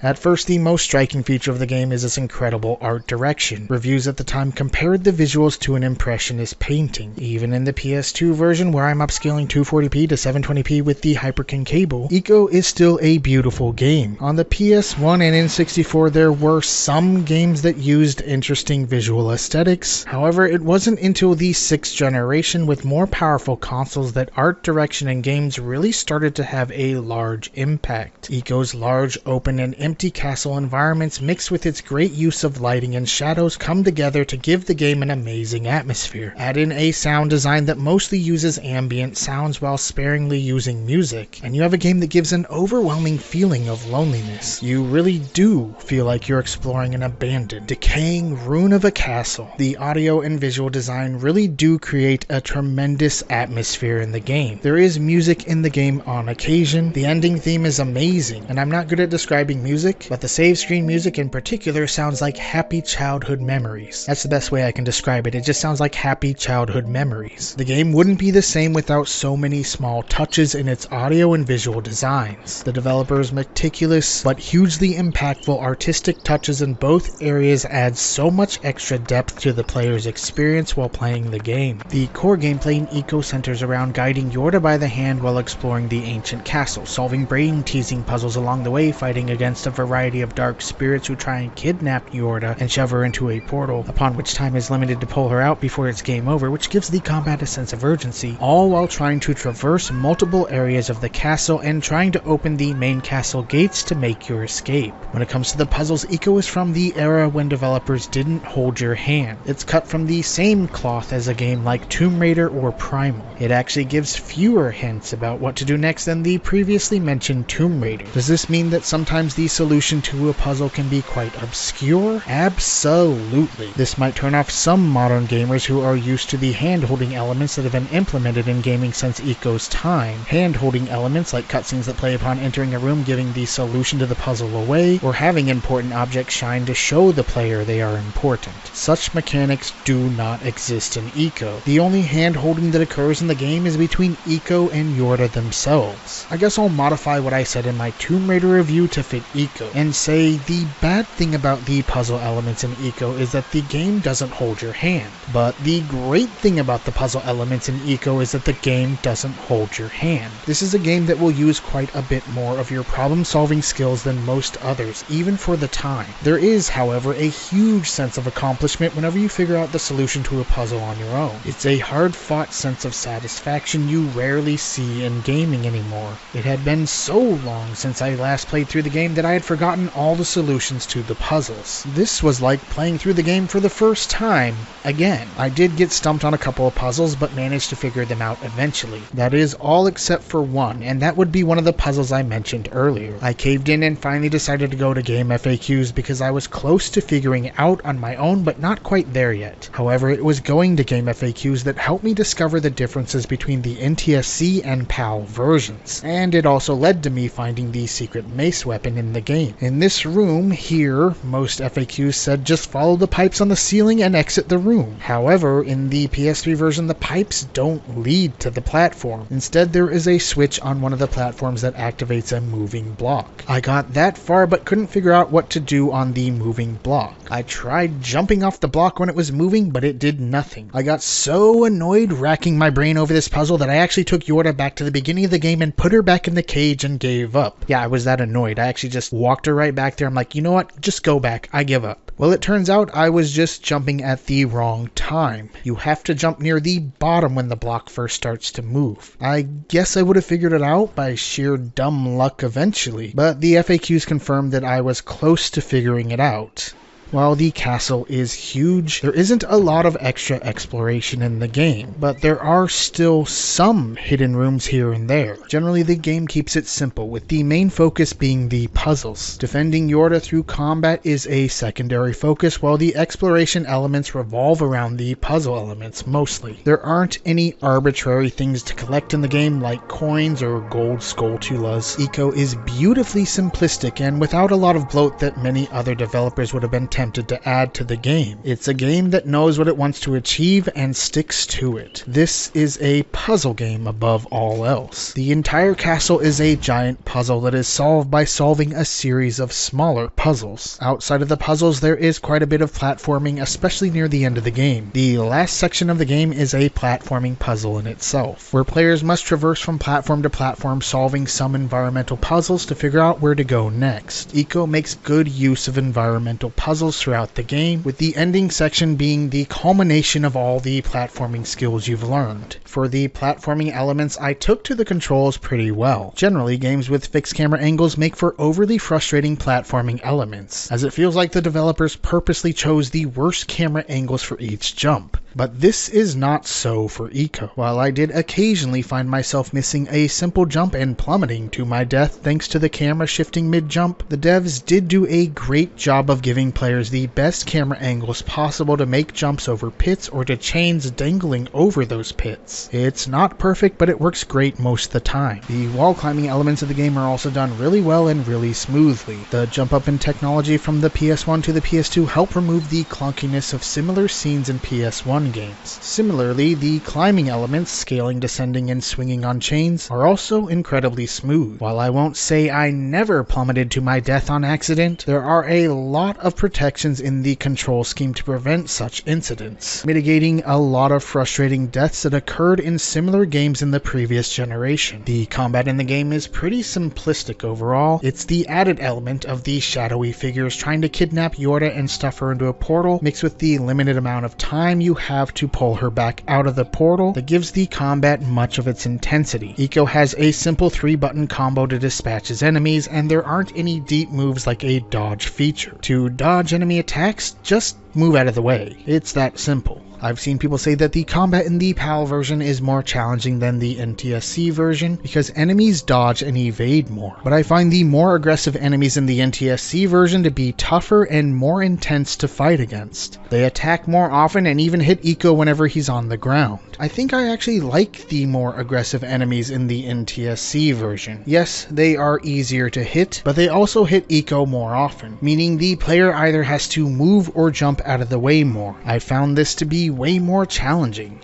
At first, the most striking feature of the game is its incredible art direction. Reviews at the time compared the visuals to an impressionist painting. Even in the PS2 version, where I'm upscaling 240p to 720p with the Hyperkin cable, Ico is still a beautiful game. On the PS1 and N64, there were some games that used interesting visual aesthetics. However, it wasn't until the 6th generation with more powerful consoles that art direction in games really started to have a large impact. Ico's large, open, and empty empty castle environments mixed with its great use of lighting and shadows come together to give the game an amazing atmosphere. Add in a sound design that mostly uses ambient sounds while sparingly using music, and you have a game that gives an overwhelming feeling of loneliness. You really do feel like you're exploring an abandoned, decaying ruin of a castle. The audio and visual design really do create a tremendous atmosphere in the game. There is music in the game on occasion. The ending theme is amazing, and I'm not good at describing music, but the save screen music in particular sounds like happy childhood memories. That's the best way I can describe it. It just sounds like happy childhood memories. The game wouldn't be the same without so many small touches in its audio and visual designs. The developer's meticulous but hugely impactful artistic touches in both areas add so much extra depth to the player's experience while playing the game. The core gameplay in Ico centers around guiding Yorda by the hand while exploring the ancient castle, solving brain-teasing puzzles along the way, fighting against a variety of dark spirits who try and kidnap Yorda and shove her into a portal, upon which time is limited to pull her out before it's game over, which gives the combat a sense of urgency, all while trying to traverse multiple areas of the castle and trying to open the main castle gates to make your escape. When it comes to the puzzles, Ico is from the era when developers didn't hold your hand. It's cut from the same cloth as a game like Tomb Raider or Primal. It actually gives fewer hints about what to do next than the previously mentioned Tomb Raider. Does this mean that sometimes the solution to a puzzle can be quite obscure? Absolutely. This might turn off some modern gamers who are used to the hand-holding elements that have been implemented in gaming since Ico's time. Hand-holding elements like cutscenes that play upon entering a room giving the solution to the puzzle away, or having important objects shine to show the player they are important. Such mechanics do not exist in Ico. The only hand-holding that occurs in the game is between Ico and Yorda themselves. I guess I'll modify what I said in my Tomb Raider review to fit Ico, and say the bad thing about the puzzle elements in Ico is that the game doesn't hold your hand. But the great thing about the puzzle elements in Ico is that the game doesn't hold your hand. This is a game that will use quite a bit more of your problem-solving skills than most others, even for the time. There is, however, a huge sense of accomplishment whenever you figure out the solution to a puzzle on your own. It's a hard-fought sense of satisfaction you rarely see in gaming anymore. It had been so long since I last played through the game that I had forgotten all the solutions to the puzzles. This was like playing through the game for the first time again. I did get stumped on a couple of puzzles, but managed to figure them out eventually. That is all except for one, and that would be one of the puzzles I mentioned earlier. I caved in and finally decided to go to Game FAQs because I was close to figuring it out on my own, but not quite there yet. However, it was going to Game FAQs that helped me discover the differences between the NTSC and PAL versions, and it also led to me finding the secret mace weapon in the game. In this room here, most FAQs said just follow the pipes on the ceiling and exit the room. However, in the PS3 version, the pipes don't lead to the platform. Instead, there is a switch on one of the platforms that activates a moving block. I got that far but couldn't figure out what to do on the moving block. I tried jumping off the block when it was moving, but it did nothing. I got so annoyed racking my brain over this puzzle that I actually took Yorda back to the beginning of the game and put her back in the cage and gave up. Yeah, I was that annoyed. I actually just walked her right back there. I'm like, you know what? Just go back. I give up. Well, it turns out I was just jumping at the wrong time. You have to jump near the bottom when the block first starts to move. I guess I would have figured it out by sheer dumb luck eventually, but the FAQs confirmed that I was close to figuring it out. While the castle is huge, there isn't a lot of extra exploration in the game, but there are still some hidden rooms here and there. Generally, the game keeps it simple, with the main focus being the puzzles. Defending Yorda through combat is a secondary focus, while the exploration elements revolve around the puzzle elements mostly. There aren't any arbitrary things to collect in the game like coins or gold skulltulas. Ico is beautifully simplistic and without a lot of bloat that many other developers would have been tempted to add to the game. It's a game that knows what it wants to achieve and sticks to it. This is a puzzle game above all else. The entire castle is a giant puzzle that is solved by solving a series of smaller puzzles. Outside of the puzzles, there is quite a bit of platforming, especially near the end of the game. The last section of the game is a platforming puzzle in itself, where players must traverse from platform to platform, solving some environmental puzzles to figure out where to go next. Ico makes good use of environmental puzzles puzzles throughout the game, with the ending section being the culmination of all the platforming skills you've learned. For the platforming elements, I took to the controls pretty well. Generally, games with fixed camera angles make for overly frustrating platforming elements, as it feels like the developers purposely chose the worst camera angles for each jump. But this is not so for Ico. While I did occasionally find myself missing a simple jump and plummeting to my death thanks to the camera shifting mid-jump, the devs did do a great job of giving players the best camera angles possible to make jumps over pits or to chains dangling over those pits. It's not perfect, but it works great most of the time. The wall climbing elements of the game are also done really well and really smoothly. The jump up in technology from the PS1 to the PS2 help remove the clunkiness of similar scenes in PS1 games. Similarly, the climbing elements, scaling, descending, and swinging on chains, are also incredibly smooth. While I won't say I never plummeted to my death on accident, there are a lot of protections in the control scheme to prevent such incidents, mitigating a lot of frustrating deaths that occurred in similar games in the previous generation. The combat in the game is pretty simplistic overall. It's the added element of the shadowy figures trying to kidnap Yorda and stuff her into a portal, mixed with the limited amount of time you have to pull her back out of the portal, that gives the combat much of its intensity. Ico has a simple 3-button combo to dispatch his enemies, and there aren't any deep moves like a dodge feature. To dodge enemy attacks, just move out of the way. It's that simple. I've seen people say that the combat in the PAL version is more challenging than the NTSC version because enemies dodge and evade more, but I find the more aggressive enemies in the NTSC version to be tougher and more intense to fight against. They attack more often and even hit Ico whenever he's on the ground. I think I actually like the more aggressive enemies in the NTSC version. Yes, they are easier to hit, but they also hit Ico more often, meaning the player either has to move or jump out of the way more. I found this to be way more challenging.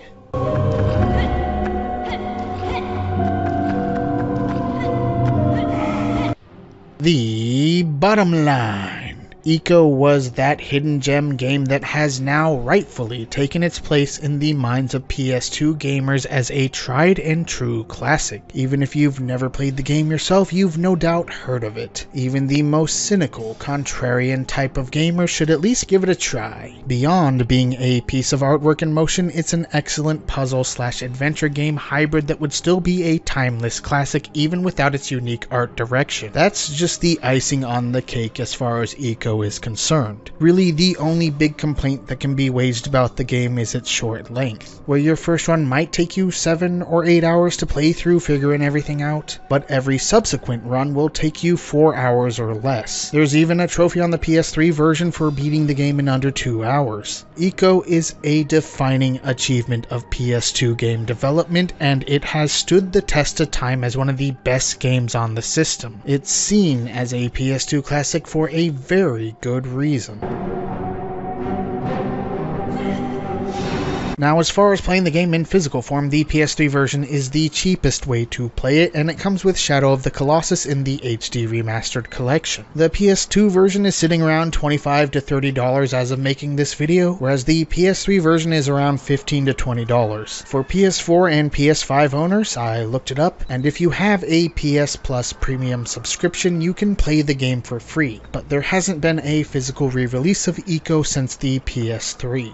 The bottom line. Ico was that hidden gem game that has now rightfully taken its place in the minds of PS2 gamers as a tried and true classic. Even if you've never played the game yourself, you've no doubt heard of it. Even the most cynical, contrarian type of gamer should at least give it a try. Beyond being a piece of artwork in motion, it's an excellent puzzle/adventure game hybrid that would still be a timeless classic even without its unique art direction. That's just the icing on the cake as far as Ico is concerned. Really, the only big complaint that can be waged about the game is its short length, where your first run might take you 7 or 8 hours to play through figuring everything out, but every subsequent run will take you 4 hours or less. There's even a trophy on the PS3 version for beating the game in under 2 hours. Ico is a defining achievement of PS2 game development, and it has stood the test of time as one of the best games on the system. It's seen as a PS2 classic for a very good reason. Now, as far as playing the game in physical form, the PS3 version is the cheapest way to play it, and it comes with Shadow of the Colossus in the HD Remastered Collection. The PS2 version is sitting around $25 to $30 as of making this video, whereas the PS3 version is around $15 to $20. For PS4 and PS5 owners, I looked it up, and if you have a PS Plus premium subscription, you can play the game for free, but there hasn't been a physical re-release of Ico since the PS3.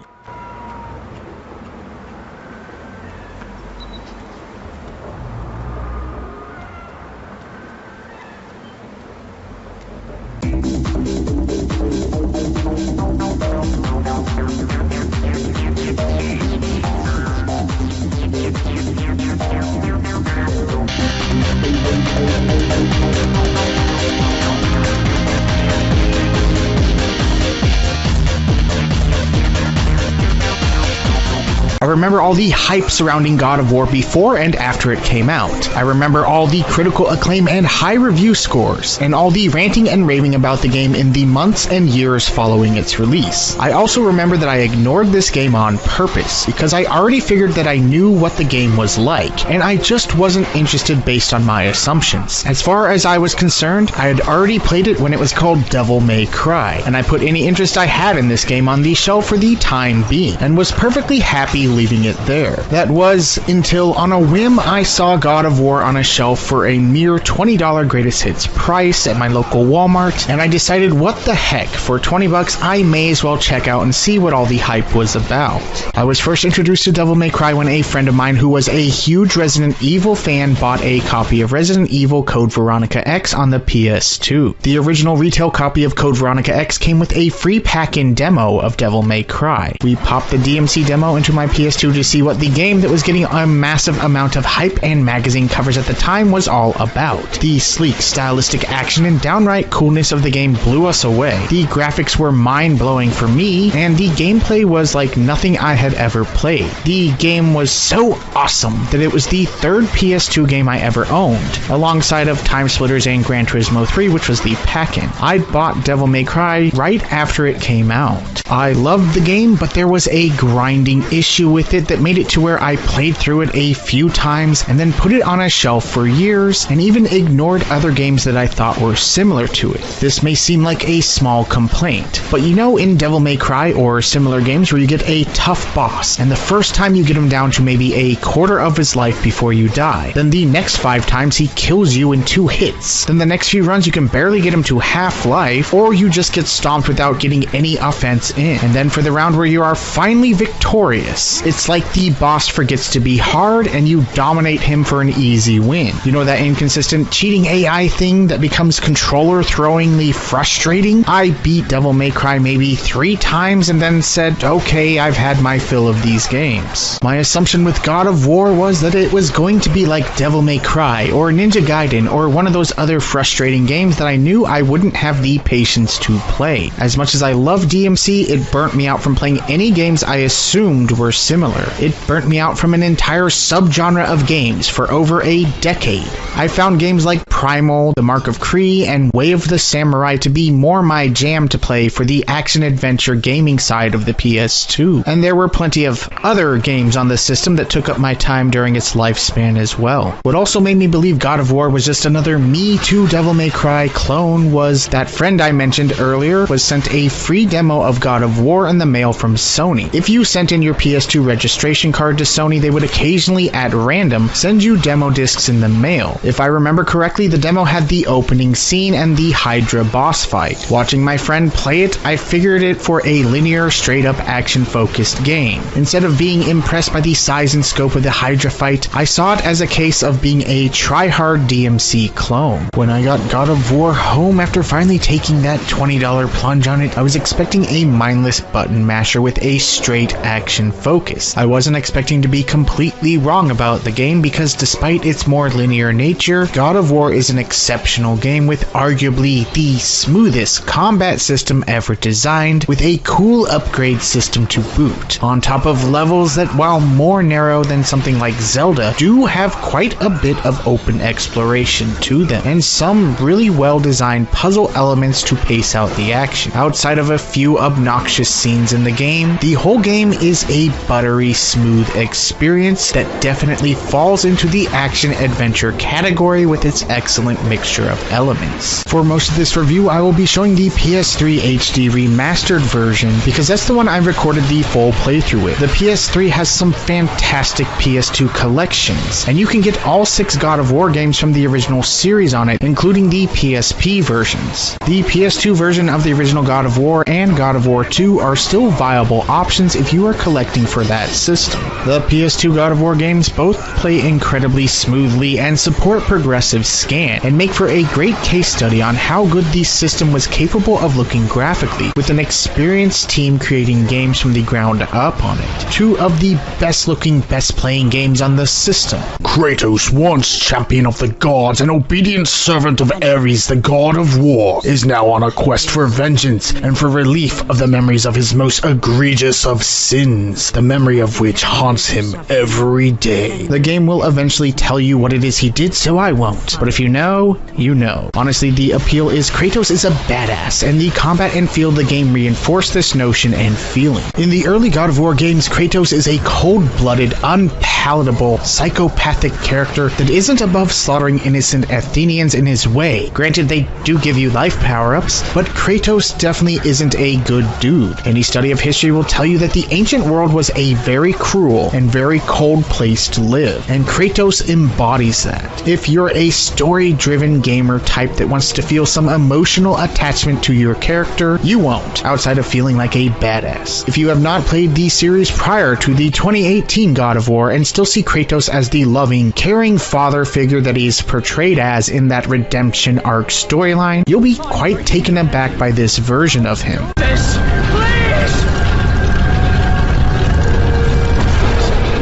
I remember all the hype surrounding God of War before and after it came out. I remember all the critical acclaim and high review scores, and all the ranting and raving about the game in the months and years following its release. I also remember that I ignored this game on purpose, because I already figured that I knew what the game was like, and I just wasn't interested based on my assumptions. As far as I was concerned, I had already played it when it was called Devil May Cry, and I put any interest I had in this game on the shelf for the time being, and was perfectly happy leaving it there. That was until on a whim I saw God of War on a shelf for a mere $20 greatest hits price at my local Walmart, and I decided what the heck, for 20 bucks I may as well check out and see what all the hype was about. I was first introduced to Devil May Cry when a friend of mine who was a huge Resident Evil fan bought a copy of Resident Evil Code Veronica X on the PS2. The original retail copy of Code Veronica X came with a free pack-in demo of Devil May Cry. We popped the DMC demo into my PS2 to see what the game that was getting a massive amount of hype and magazine covers at the time was all about. The sleek, stylistic action and downright coolness of the game blew us away. The graphics were mind-blowing for me, and the gameplay was like nothing I had ever played. The game was so awesome that it was the third PS2 game I ever owned, alongside of Time Splitters and Gran Turismo 3, which was the pack-in. I'd bought Devil May Cry right after it came out. I loved the game, but there was a grinding issue with it that made it to where I played through it a few times and then put it on a shelf for years and even ignored other games that I thought were similar to it. This may seem like a small complaint, but you know in Devil May Cry or similar games where you get a tough boss and the first time you get him down to maybe a quarter of his life before you die, then the next 5 times he kills you in 2 hits, then the next few runs you can barely get him to half life, or you just get stomped without getting any offense in, and then for the round where you are finally victorious, it's like the boss forgets to be hard and you dominate him for an easy win. You know that inconsistent cheating AI thing that becomes controller-throwingly frustrating? I beat Devil May Cry maybe 3 times and then said, okay, I've had my fill of these games. My assumption with God of War was that it was going to be like Devil May Cry or Ninja Gaiden or one of those other frustrating games that I knew I wouldn't have the patience to play. As much as I love DMC, it burnt me out from playing any games I assumed were similar. It burnt me out from an entire subgenre of games for over a decade. I found games like Primal, The Mark of Kree, and Way of the Samurai to be more my jam to play for the action-adventure gaming side of the PS2. And there were plenty of other games on the system that took up my time during its lifespan as well. What also made me believe God of War was just another Me Too Devil May Cry clone was that friend I mentioned earlier was sent a free demo of God of War in the mail from Sony. If you sent in your PS2 registration card to Sony, they would occasionally, at random, send you demo discs in the mail. If I remember correctly, the demo had the opening scene and the Hydra boss fight. Watching my friend play it, I figured it for a linear, straight-up action-focused game. Instead of being impressed by the size and scope of the Hydra fight, I saw it as a case of being a try-hard DMC clone. When I got God of War home after finally taking that $20 plunge on it, I was expecting a mindless button masher with a straight action focus. I wasn't expecting to be completely wrong about the game because despite its more linear nature, God of War is an exceptional game with arguably the smoothest combat system ever designed, with a cool upgrade system to boot, on top of levels that, while more narrow than something like Zelda, do have quite a bit of open exploration to them, and some really well-designed puzzle elements to pace out the action. Outside of a few obnoxious scenes in the game, the whole game is a buttery smooth experience that definitely falls into the action-adventure category with its excellent mixture of elements. For most of this review, I will be showing the PS3 HD remastered version because that's the one I recorded the full playthrough with. The PS3 has some fantastic PS2 collections, and you can get all 6 God of War games from the original series on it, including the PSP versions. The PS2 version of the original God of War and God of War 2 are still viable options if you are collecting for that system. The PS2 God of War games both play incredibly smoothly and support progressive scan, and make for a great case study on how good the system was capable of looking graphically, with an experienced team creating games from the ground up on it. 2 of the best looking, best playing games on the system. Kratos, once champion of the gods and obedient servant of Ares, the god of war, is now on a quest for vengeance and for relief of the memories of his most egregious of sins, the memory of which haunts him every day. The game will eventually tell you what it is he did, so I won't. But if you know, you know. Honestly, the appeal is Kratos is a badass, and the combat and feel of the game reinforce this notion and feeling. In the early God of War games, Kratos is a cold-blooded, unpalatable, psychopathic character that isn't above slaughtering innocent Athenians in his way. Granted, they do give you life power-ups, but Kratos definitely isn't a good dude. Any study of history will tell you that the ancient world was a a very cruel and very cold place to live, and Kratos embodies that. If you're a story-driven gamer type that wants to feel some emotional attachment to your character, you won't, outside of feeling like a badass. If you have not played the series prior to the 2018 God of War and still see Kratos as the loving, caring father figure that he's portrayed as in that redemption arc storyline, you'll be quite taken aback by this version of him. This, please!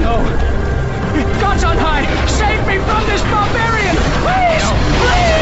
No. Gods on high, save me from this barbarian! Please! Please!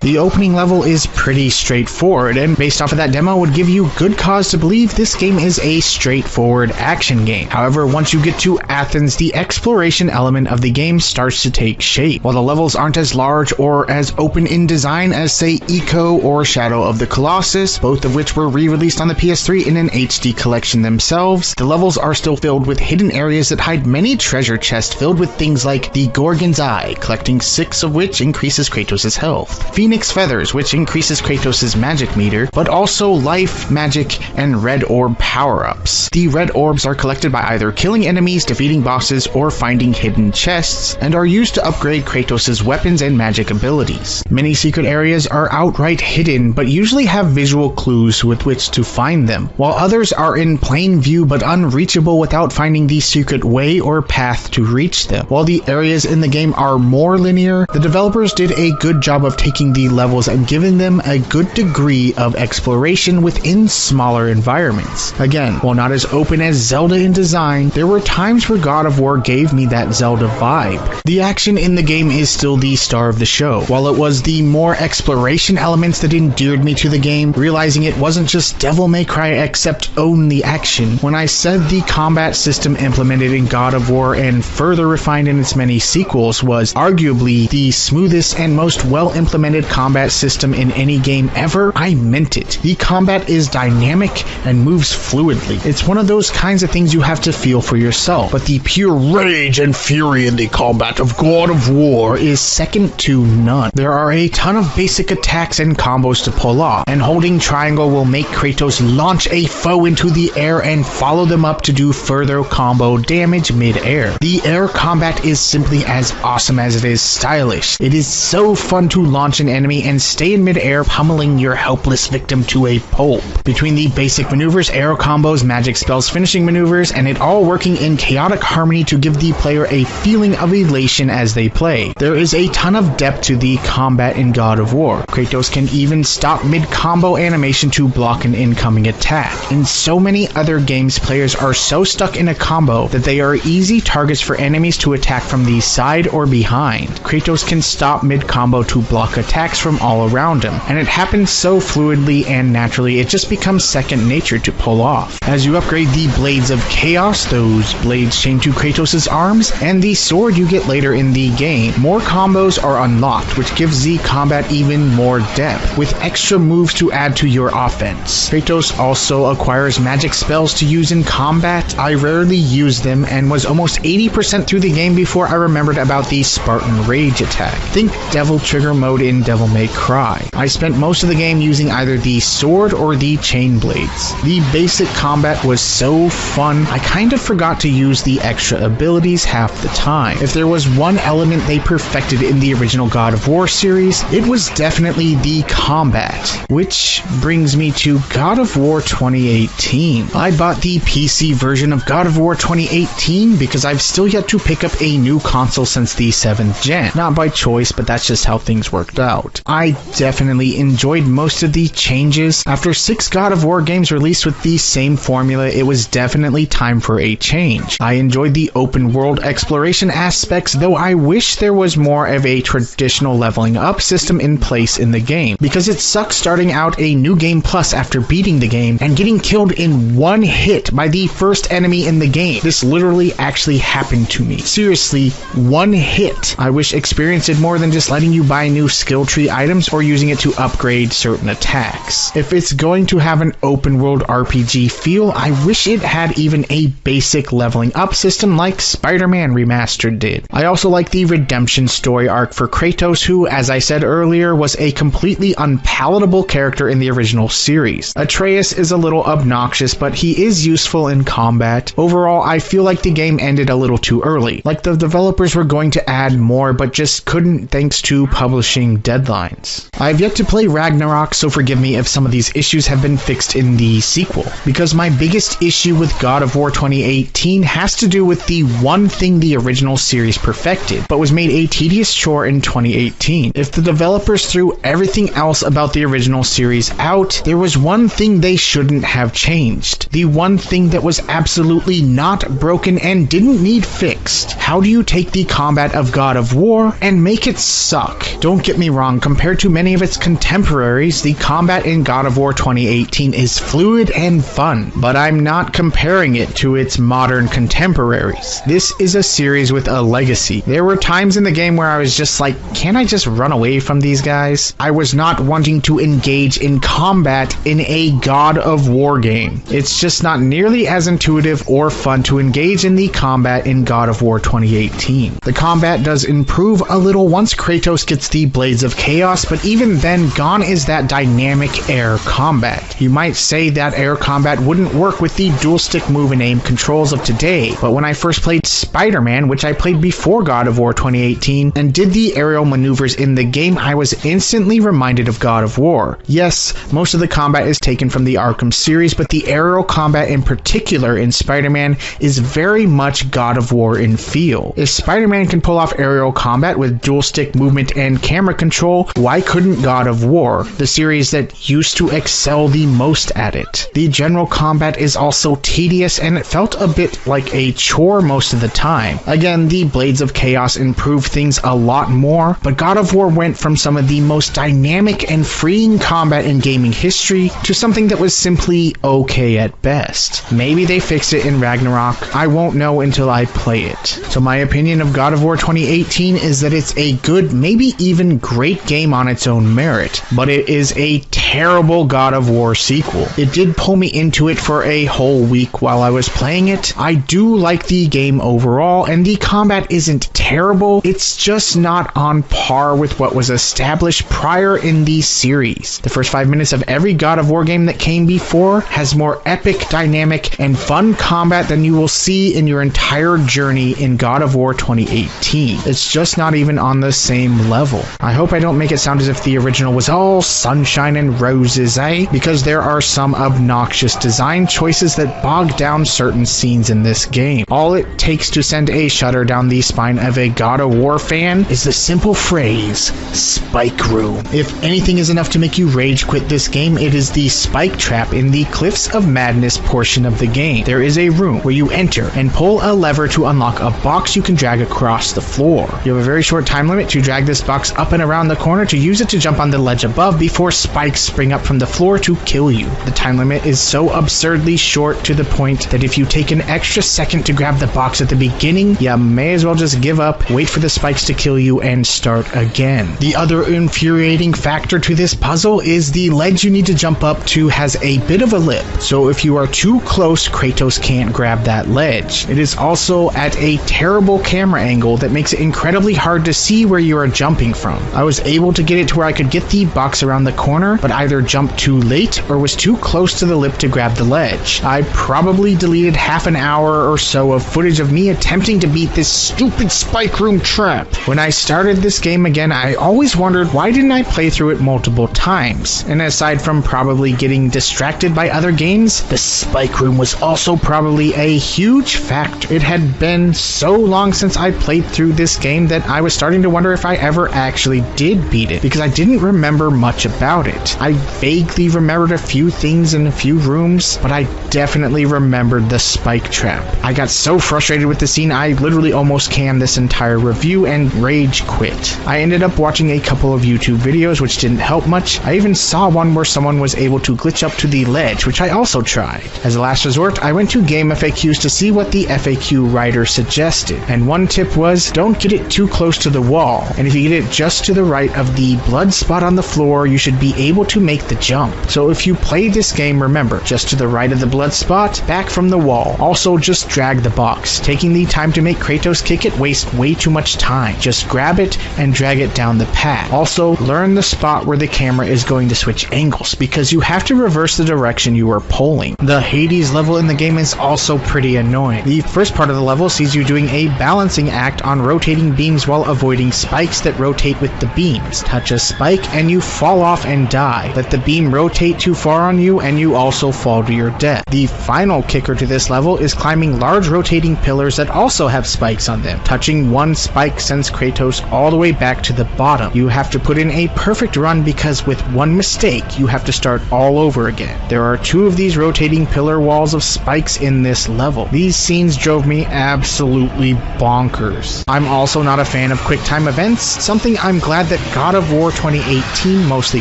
The opening level is pretty straightforward, and based off of that demo would give you good cause to believe this game is a straightforward action game. However, once you get to Athens, the exploration element of the game starts to take shape. While the levels aren't as large or as open in design as, say, Eco or Shadow of the Colossus, both of which were re-released on the PS3 in an HD collection themselves, the levels are still filled with hidden areas that hide many treasure chests filled with things like the Gorgon's Eye, collecting 6 of which increases Kratos' health, Phoenix Feathers, which increases Kratos' magic meter, but also life, magic, and red orb power-ups. The red orbs are collected by either killing enemies, defeating bosses, or finding hidden chests, and are used to upgrade Kratos' weapons and magic abilities. Many secret areas are outright hidden, but usually have visual clues with which to find them, while others are in plain view but unreachable without finding the secret way or path to reach them. While the areas in the game are more linear, the developers did a good job of taking the levels and giving them a good degree of exploration within smaller environments. Again, while not as open as Zelda in design, there were times where God of War gave me that Zelda vibe. The action in the game is still the star of the show. While it was the more exploration elements that endeared me to the game, realizing it wasn't just Devil May Cry except own the action, when I said the combat system implemented in God of War and further refined in its many sequels was arguably the smoothest and most well-implemented combat system in any game ever, I meant it. The combat is dynamic and moves fluidly. It's one of those kinds of things you have to feel for yourself, but the pure rage and fury in the combat of God of War is second to none. There are a ton of basic attacks and combos to pull off, and holding triangle will make Kratos launch a foe into the air and follow them up to do further combo damage mid-air. The air combat is simply as awesome as it is stylish. It is so fun to launch an enemy and stay in mid-air, pummeling your helpless victim to a pulp. Between the basic maneuvers, arrow combos, magic spells, finishing maneuvers, and it all working in chaotic harmony to give the player a feeling of elation as they play, there is a ton of depth to the combat in God of War. Kratos can even stop mid-combo animation to block an incoming attack. In so many other games, players are so stuck in a combo that they are easy targets for enemies to attack from the side or behind. Kratos can stop mid-combo to block attacks from all around him, and it happens so fluidly and naturally it just becomes second nature to pull off. As you upgrade the Blades of Chaos, those blades chain to Kratos' arms, and the sword you get later in the game, more combos are unlocked, which gives the combat even more depth, with extra moves to add to your offense. Kratos also acquires magic spells to use in combat. I rarely use them, and was almost 80% through the game before I remembered about the Spartan Rage attack. Think Devil Trigger mode in Devil May Cry. I spent most of the game using either the sword or the chain blades. The basic combat was so fun, I kind of forgot to use the extra abilities half the time. If there was one element they perfected in the original God of War series, it was definitely the combat. Which brings me to God of War 2018. I bought the PC version of God of War 2018 because I've still yet to pick up a new console since the 7th gen. Not by choice, but that's just how things worked out. I definitely enjoyed most of the changes. After 6 God of War games released with the same formula, it was definitely time for a change. I enjoyed the open world exploration aspects, though I wish there was more of a traditional leveling up system in place in the game, because it sucks starting out a new game plus after beating the game and getting killed in one hit by the first enemy in the game. This literally actually happened to me. Seriously, one hit. I wish experience did more than just letting you buy new skill trees trophy items or using it to upgrade certain attacks. If it's going to have an open world RPG feel, I wish it had even a basic leveling up system like Spider-Man Remastered did. I also like the redemption story arc for Kratos, who, as I said earlier, was a completely unpalatable character in the original series. Atreus is a little obnoxious, but he is useful in combat. Overall, I feel like the game ended a little too early. Like the developers were going to add more, but just couldn't thanks to publishing deadlines. I've yet to play Ragnarok, so forgive me if some of these issues have been fixed in the sequel, because my biggest issue with God of War 2018 has to do with the one thing the original series perfected, but was made a tedious chore in 2018. If the developers threw everything else about the original series out, there was one thing they shouldn't have changed. The one thing that was absolutely not broken and didn't need fixed. How do you take the combat of God of War and make it suck? Don't get me wrong, compared to many of its contemporaries, the combat in God of War 2018 is fluid and fun, but I'm not comparing it to its modern contemporaries. This is a series with a legacy. There were times in the game where I was just like, can't I just run away from these guys? I was not wanting to engage in combat in a God of War game. It's just not nearly as intuitive or fun to engage in the combat in God of War 2018. The combat does improve a little once Kratos gets the Blades of Chaos, but even then, gone is that dynamic air combat. You might say that air combat wouldn't work with the dual stick move and aim controls of today, but when I first played Spider-Man, which I played before God of War 2018, and did the aerial maneuvers in the game, I was instantly reminded of God of War. Yes, most of the combat is taken from the Arkham series, but the aerial combat in particular in Spider-Man is very much God of War in feel. If Spider-Man can pull off aerial combat with dual stick movement and camera control, why couldn't God of War, the series that used to excel the most at it? The general combat is also tedious and it felt a bit like a chore most of the time. Again, the Blades of Chaos improved things a lot more, but God of War went from some of the most dynamic and freeing combat in gaming history to something that was simply okay at best. Maybe they fixed it in Ragnarok. I won't know until I play it. So my opinion of God of War 2018 is that it's a good, maybe even great game on its own merit, but it is a terrible God of War sequel. It did pull me into it for a whole week while I was playing it. I do like the game overall, and the combat isn't terrible. It's just not on par with what was established prior in the series. The first 5 minutes of every God of War game that came before has more epic, dynamic, and fun combat than you will see in your entire journey in God of War 2018. It's just not even on the same level. I hope I don't make it sound as if the original was all sunshine and roses, eh? Because there are some obnoxious design choices that bog down certain scenes in this game. All it takes to send a shudder down the spine of a God of War fan is the simple phrase, Spike Room. If anything is enough to make you rage quit this game, it is the spike trap in the Cliffs of Madness portion of the game. There is a room where you enter and pull a lever to unlock a box you can drag across the floor. You have a very short time limit to drag this box up and around the corner to use it to jump on the ledge above before spikes spring up from the floor to kill you. The time limit is so absurdly short to the point that if you take an extra second to grab the box at the beginning, you may as well just give up, wait for the spikes to kill you, and start again. The other infuriating factor to this puzzle is the ledge you need to jump up to has a bit of a lip, so if you are too close, Kratos can't grab that ledge. It is also at a terrible camera angle that makes it incredibly hard to see where you are jumping from. I was able to get it to where I could get the box around the corner, but either jumped too late or was too close to the lip to grab the ledge. I probably deleted half an hour or so of footage of me attempting to beat this stupid spike room trap. When I started this game again, I always wondered why didn't I play through it multiple times? And aside from probably getting distracted by other games, the spike room was also probably a huge factor. It had been so long since I played through this game that I was starting to wonder if I ever actually did beat it, because I didn't remember much about it. I vaguely remembered a few things in a few rooms, but I definitely remembered the spike trap. I got so frustrated with the scene, I literally almost canned this entire review and rage quit. I ended up watching a couple of YouTube videos, which didn't help much. I even saw one where someone was able to glitch up to the ledge, which I also tried. As a last resort, I went to Game FAQs to see what the FAQ writer suggested, and one tip was, don't get it too close to the wall, and if you get it just to the right right of the blood spot on the floor, you should be able to make the jump. So if you play this game, remember, just to the right of the blood spot, back from the wall. Also, just drag the box. Taking the time to make Kratos kick it wastes way too much time. Just grab it and drag it down the path. Also, learn the spot where the camera is going to switch angles, because you have to reverse the direction you are pulling. The Hades level in the game is also pretty annoying. The first part of the level sees you doing a balancing act on rotating beams while avoiding spikes that rotate with the beams. Touch a spike and you fall off and die. Let the beam rotate too far on you and you also fall to your death. The final kicker to this level is climbing large rotating pillars that also have spikes on them. Touching one spike sends Kratos all the way back to the bottom. You have to put in a perfect run, because with one mistake you have to start all over again. There are 2 of these rotating pillar walls of spikes in this level. These scenes drove me absolutely bonkers. I'm also not a fan of quick time events, something I'm glad that God of War 2018 mostly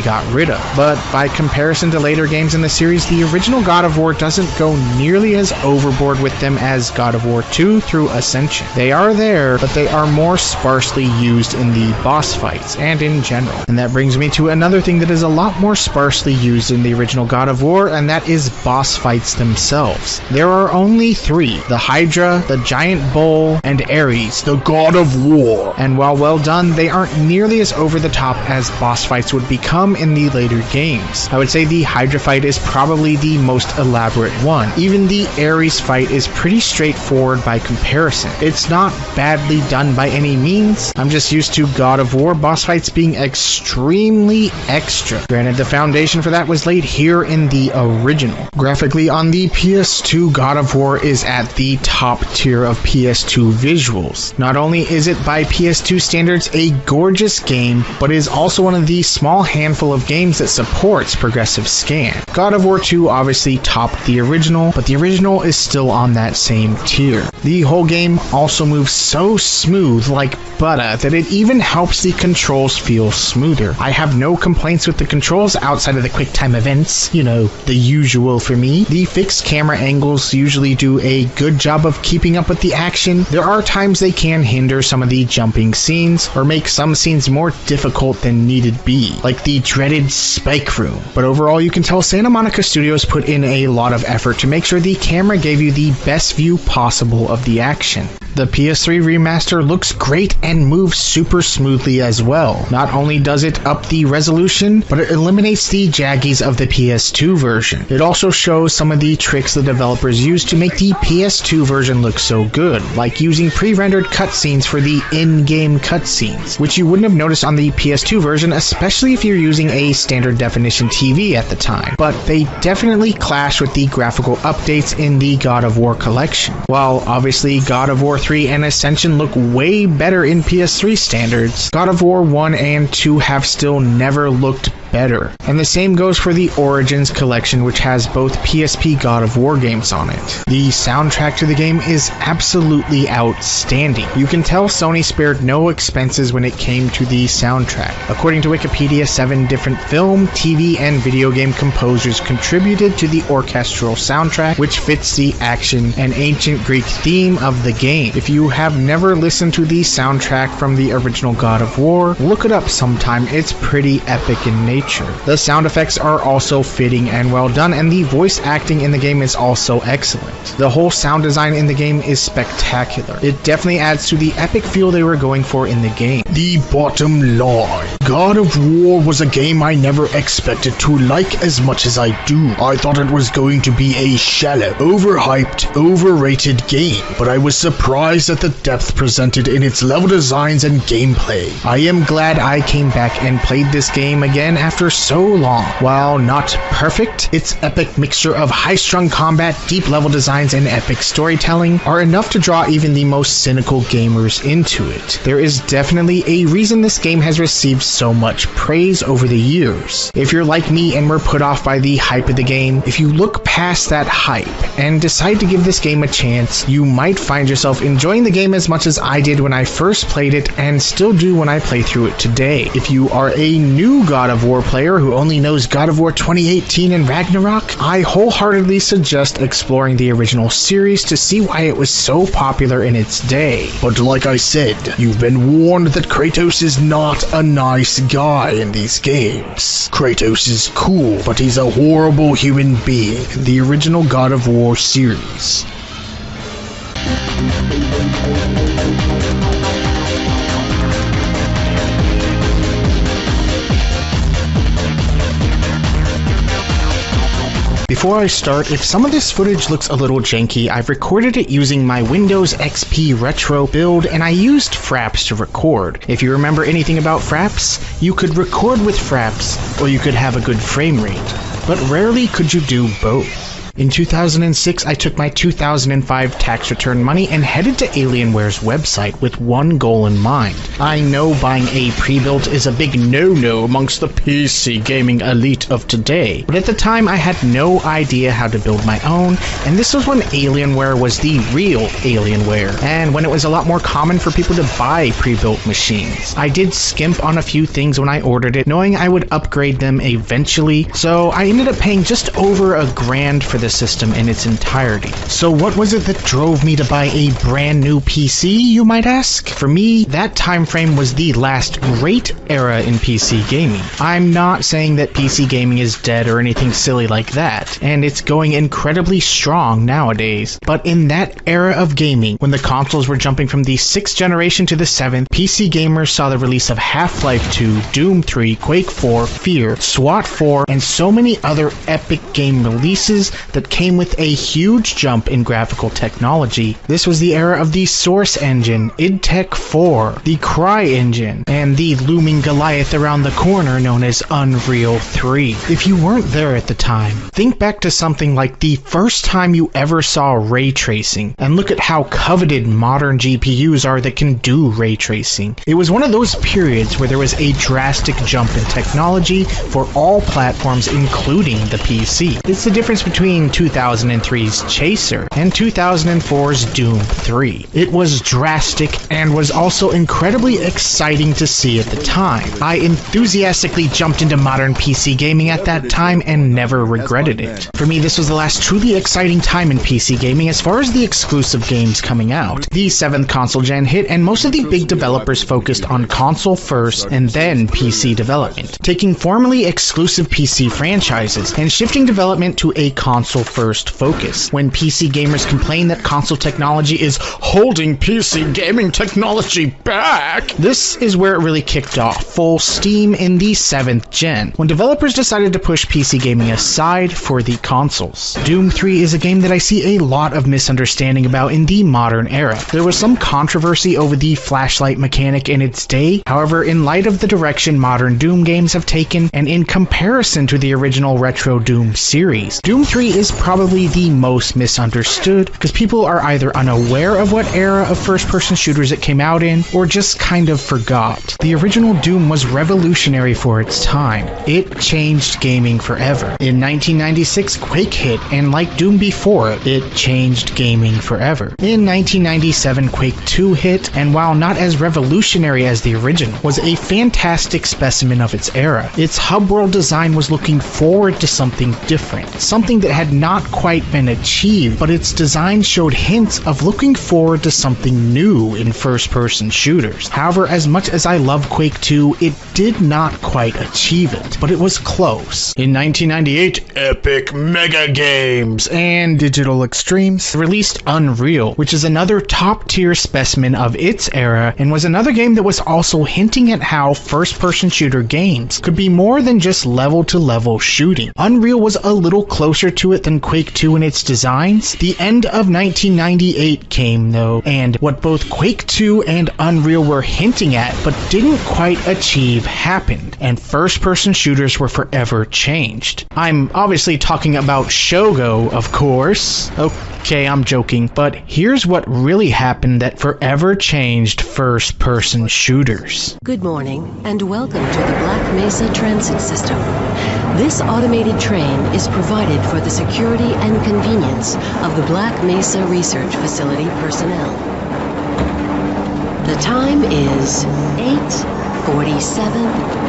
got rid of. But by comparison to later games in the series, the original God of War doesn't go nearly as overboard with them as God of War 2 through Ascension. They are there, but they are more sparsely used in the boss fights and in general. And that brings me to another thing that is a lot more sparsely used in the original God of War, and that is boss fights themselves. There are only 3: the Hydra, the Giant Bull, and Ares, the God of War. And while well done, they aren't nearly as over the top as boss fights would become in the later games. I would say the Hydra fight is probably the most elaborate one. Even the Ares fight is pretty straightforward by comparison. It's not badly done by any means. I'm just used to God of War boss fights being extremely extra. Granted, the foundation for that was laid here in the original. Graphically, on the PS2, God of War is at the top tier of PS2 visuals. Not only is it by PS2 standards a gorgeous game, but it is also one of the small handful of games that supports progressive scan. God of War 2 obviously topped the original, but the original is still on that same tier. The whole game also moves so smooth like butter that it even helps the controls feel smoother. I have no complaints with the controls outside of the quick time events, you know, the usual for me. The fixed camera angles usually do a good job of keeping up with the action. There are times they can hinder some of the jumping scenes or make some scenes more difficult than needed be, like the dreaded spike room. But overall, you can tell Santa Monica Studios put in a lot of effort to make sure the camera gave you the best view possible of the action. The PS3 remaster looks great and moves super smoothly as well. Not only does it up the resolution, but it eliminates the jaggies of the PS2 version. It also shows some of the tricks the developers used to make the PS2 version look so good, like using pre-rendered cutscenes for the in-game cutscenes, which you wouldn't have noticed on the PS2 version, especially if you're using a standard definition TV at the time. But they definitely clash with the graphical updates in the God of War collection. While obviously God of War 3 and Ascension look way better in PS3 standards, God of War 1 and 2 have still never looked better. And the same goes for the Origins collection, which has both PSP God of War games on it. The soundtrack to the game is absolutely outstanding. You can tell Sony spared no expenses when it came to the soundtrack. According to Wikipedia, 7 different film, TV, and video game composers contributed to the orchestral soundtrack, which fits the action and ancient Greek theme of the game. If you have never listened to the soundtrack from the original God of War, look it up sometime. It's pretty epic in nature. The sound effects are also fitting and well done, and the voice acting in the game is also excellent. The whole sound design in the game is spectacular. It definitely adds to the epic feel they were going for in the game. The bottom line. God of War was a game I never expected to like as much as I do. I thought it was going to be a shallow, overhyped, overrated game, but I was surprised at the depth presented in its level designs and gameplay. I am glad I came back and played this game again after so long. While not perfect, its epic mixture of high-strung combat, deep level designs, and epic storytelling are enough to draw even the most cynical gamers into it. There is definitely a reason this game has received so much praise over the years. If you're like me and were put off by the hype of the game, if you look past that hype and decide to give this game a chance, you might find yourself enjoying the game as much as I did when I first played it and still do when I play through it today. If you are a new God of War War player who only knows God of War 2018 and Ragnarok, I wholeheartedly suggest exploring the original series to see why it was so popular in its day. But like I said, you've been warned that Kratos is not a nice guy in these games. Kratos is cool, but he's a horrible human being in the original God of War series. Before I start, if some of this footage looks a little janky, I've recorded it using my Windows XP Retro build, and I used Fraps to record. If you remember anything about Fraps, you could record with Fraps, or you could have a good frame rate. But rarely could you do both. In 2006, I took my 2005 tax return money and headed to Alienware's website with one goal in mind. I know buying a pre-built is a big no-no amongst the PC gaming elite of today, but at the time I had no idea how to build my own, and this was when Alienware was the real Alienware, and when it was a lot more common for people to buy pre-built machines. I did skimp on a few things when I ordered it, knowing I would upgrade them eventually, so I ended up paying just over $1,000 for the system in its entirety. So what was it that drove me to buy a brand new PC, you might ask? For me, that time frame was the last great era in PC gaming. I'm not saying that PC gaming is dead or anything silly like that, and it's going incredibly strong nowadays. But in that era of gaming, when the consoles were jumping from the 6th generation to the 7th, PC gamers saw the release of Half-Life 2, Doom 3, Quake 4, Fear, SWAT 4, and so many other epic game releases that came with a huge jump in graphical technology. This was the era of the Source engine, id Tech 4, the Cry engine, and the looming Goliath around the corner known as Unreal 3. If you weren't there at the time, think back to something like the first time you ever saw ray tracing, and look at how coveted modern GPUs are that can do ray tracing. It was one of those periods where there was a drastic jump in technology for all platforms, including the PC. It's the difference between 2003's Chaser and 2004's Doom 3. It was drastic and was also incredibly exciting to see at the time. I enthusiastically jumped into modern PC gaming at that time and never regretted it. For me, this was the last truly exciting time in PC gaming as far as the exclusive games coming out. The 7th console gen hit, and most of the big developers focused on console first and then PC development, taking formerly exclusive PC franchises and shifting development to a console first focus. When PC gamers complain that console technology is holding PC gaming technology back, this is where it really kicked off full steam in the 7th gen, when developers decided to push PC gaming aside for the consoles. Doom 3 is a game that I see a lot of misunderstanding about in the modern era. There was some controversy over the flashlight mechanic in its day. However, in light of the direction modern Doom games have taken, and in comparison to the original retro Doom series, Doom 3 is probably the most misunderstood because people are either unaware of what era of first-person shooters it came out in, or just kind of forgot. The original Doom was revolutionary for its time. It changed gaming forever. In 1996, Quake hit, and like Doom before it changed gaming forever. In 1997, Quake 2 hit, and while not as revolutionary as the original, was a fantastic specimen of its era. Its hub world design was looking forward to something different, something that had not quite been achieved, but its design showed hints of looking forward to something new in first-person shooters. However, as much as I love Quake 2, it did not quite achieve it, but it was close. In 1998, Epic Mega Games and Digital Extremes released Unreal, which is another top-tier specimen of its era, and was another game that was also hinting at how first-person shooter games could be more than just level-to-level shooting. Unreal was a little closer to it than Quake 2 in its designs. The end of 1998 came, though, and what both Quake 2 and Unreal were hinting at but didn't quite achieve happened, and first-person shooters were forever changed. I'm obviously talking about Shogo, of course. Okay, I'm joking, but here's what really happened that forever changed first-person shooters. Good morning, and welcome to the Black Mesa Transit System. This automated train is provided for the security and convenience of the Black Mesa Research Facility personnel. The time is 8:47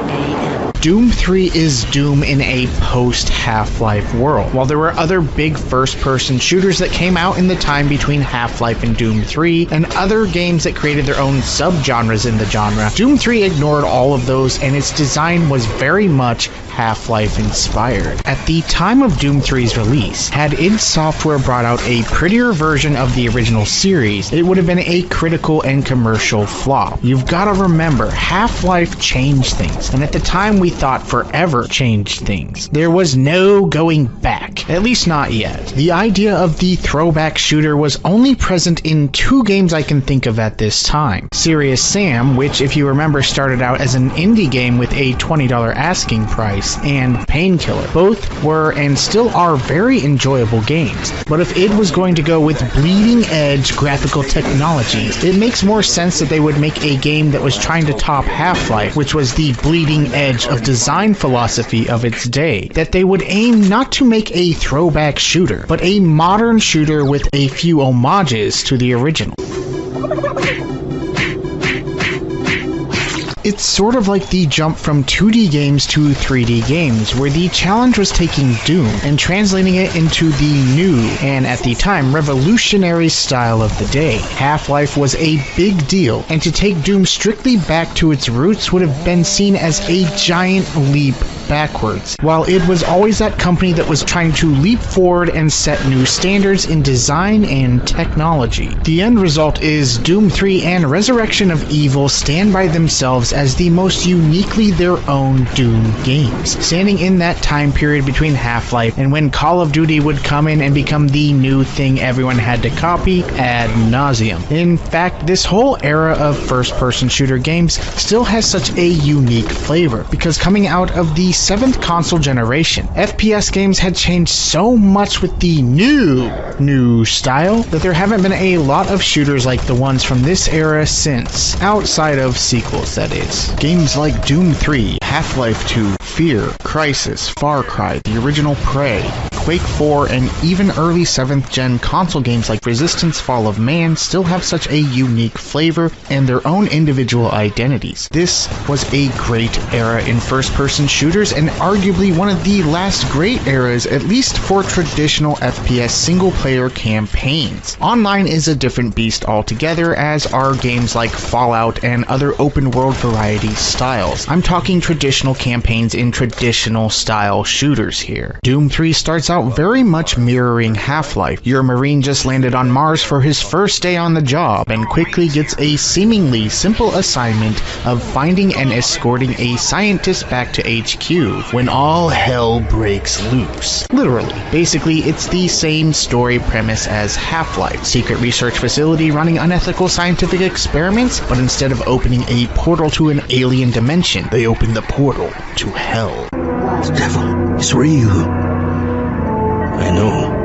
a.m. Doom 3 is Doom in a post-Half-Life world. While there were other big first-person shooters that came out in the time between Half-Life and Doom 3, and other games that created their own subgenres in the genre, Doom 3 ignored all of those, and its design was very much Half-Life inspired. At the time of Doom 3's release, had id Software brought out a prettier version of the original series, it would have been a critical and commercial flop. You've gotta remember, Half-Life changed things, and at the time we thought forever changed things. There was no going back, at least not yet. The idea of the throwback shooter was only present in 2 games I can think of at this time. Serious Sam, which if you remember started out as an indie game with a $20 asking price, and Painkiller. Both were and still are very enjoyable games, but if id was going to go with bleeding edge graphical technology, it makes more sense that they would make a game that was trying to top Half-Life, which was the bleeding edge of design philosophy of its day. That they would aim not to make a throwback shooter, but a modern shooter with a few homages to the original. It's sort of like the jump from 2D games to 3D games, where the challenge was taking Doom and translating it into the new, and at the time, revolutionary style of the day. Half-Life was a big deal, and to take Doom strictly back to its roots would have been seen as a giant leap backwards, while id was always that company that was trying to leap forward and set new standards in design and technology. The end result is Doom 3 and Resurrection of Evil stand by themselves as the most uniquely their own Doom games, standing in that time period between Half-Life and when Call of Duty would come in and become the new thing everyone had to copy ad nauseum. In fact, this whole era of first-person shooter games still has such a unique flavor, because coming out of the 7th console generation, FPS games had changed so much with the new style that there haven't been a lot of shooters like the ones from this era since, outside of sequels that is. Games like Doom 3, Half-Life 2, Fear, Crysis, Far Cry, the original Prey, Quake 4, and even early 7th gen console games like Resistance Fall of Man still have such a unique flavor and their own individual identities. This was a great era in first-person shooters and arguably one of the last great eras, at least for traditional FPS single-player campaigns. Online is a different beast altogether, as are games like Fallout and other open-world variety styles. I'm talking traditional campaigns in traditional style shooters here. Doom 3 starts out very much mirroring Half-Life. Your Marine just landed on Mars for his first day on the job and quickly gets a seemingly simple assignment of finding and escorting a scientist back to HQ when all hell breaks loose. Literally. Basically, it's the same story premise as Half-Life. Secret research facility running unethical scientific experiments, but instead of opening a portal to an alien dimension, they open the portal to hell. The devil is real. I know.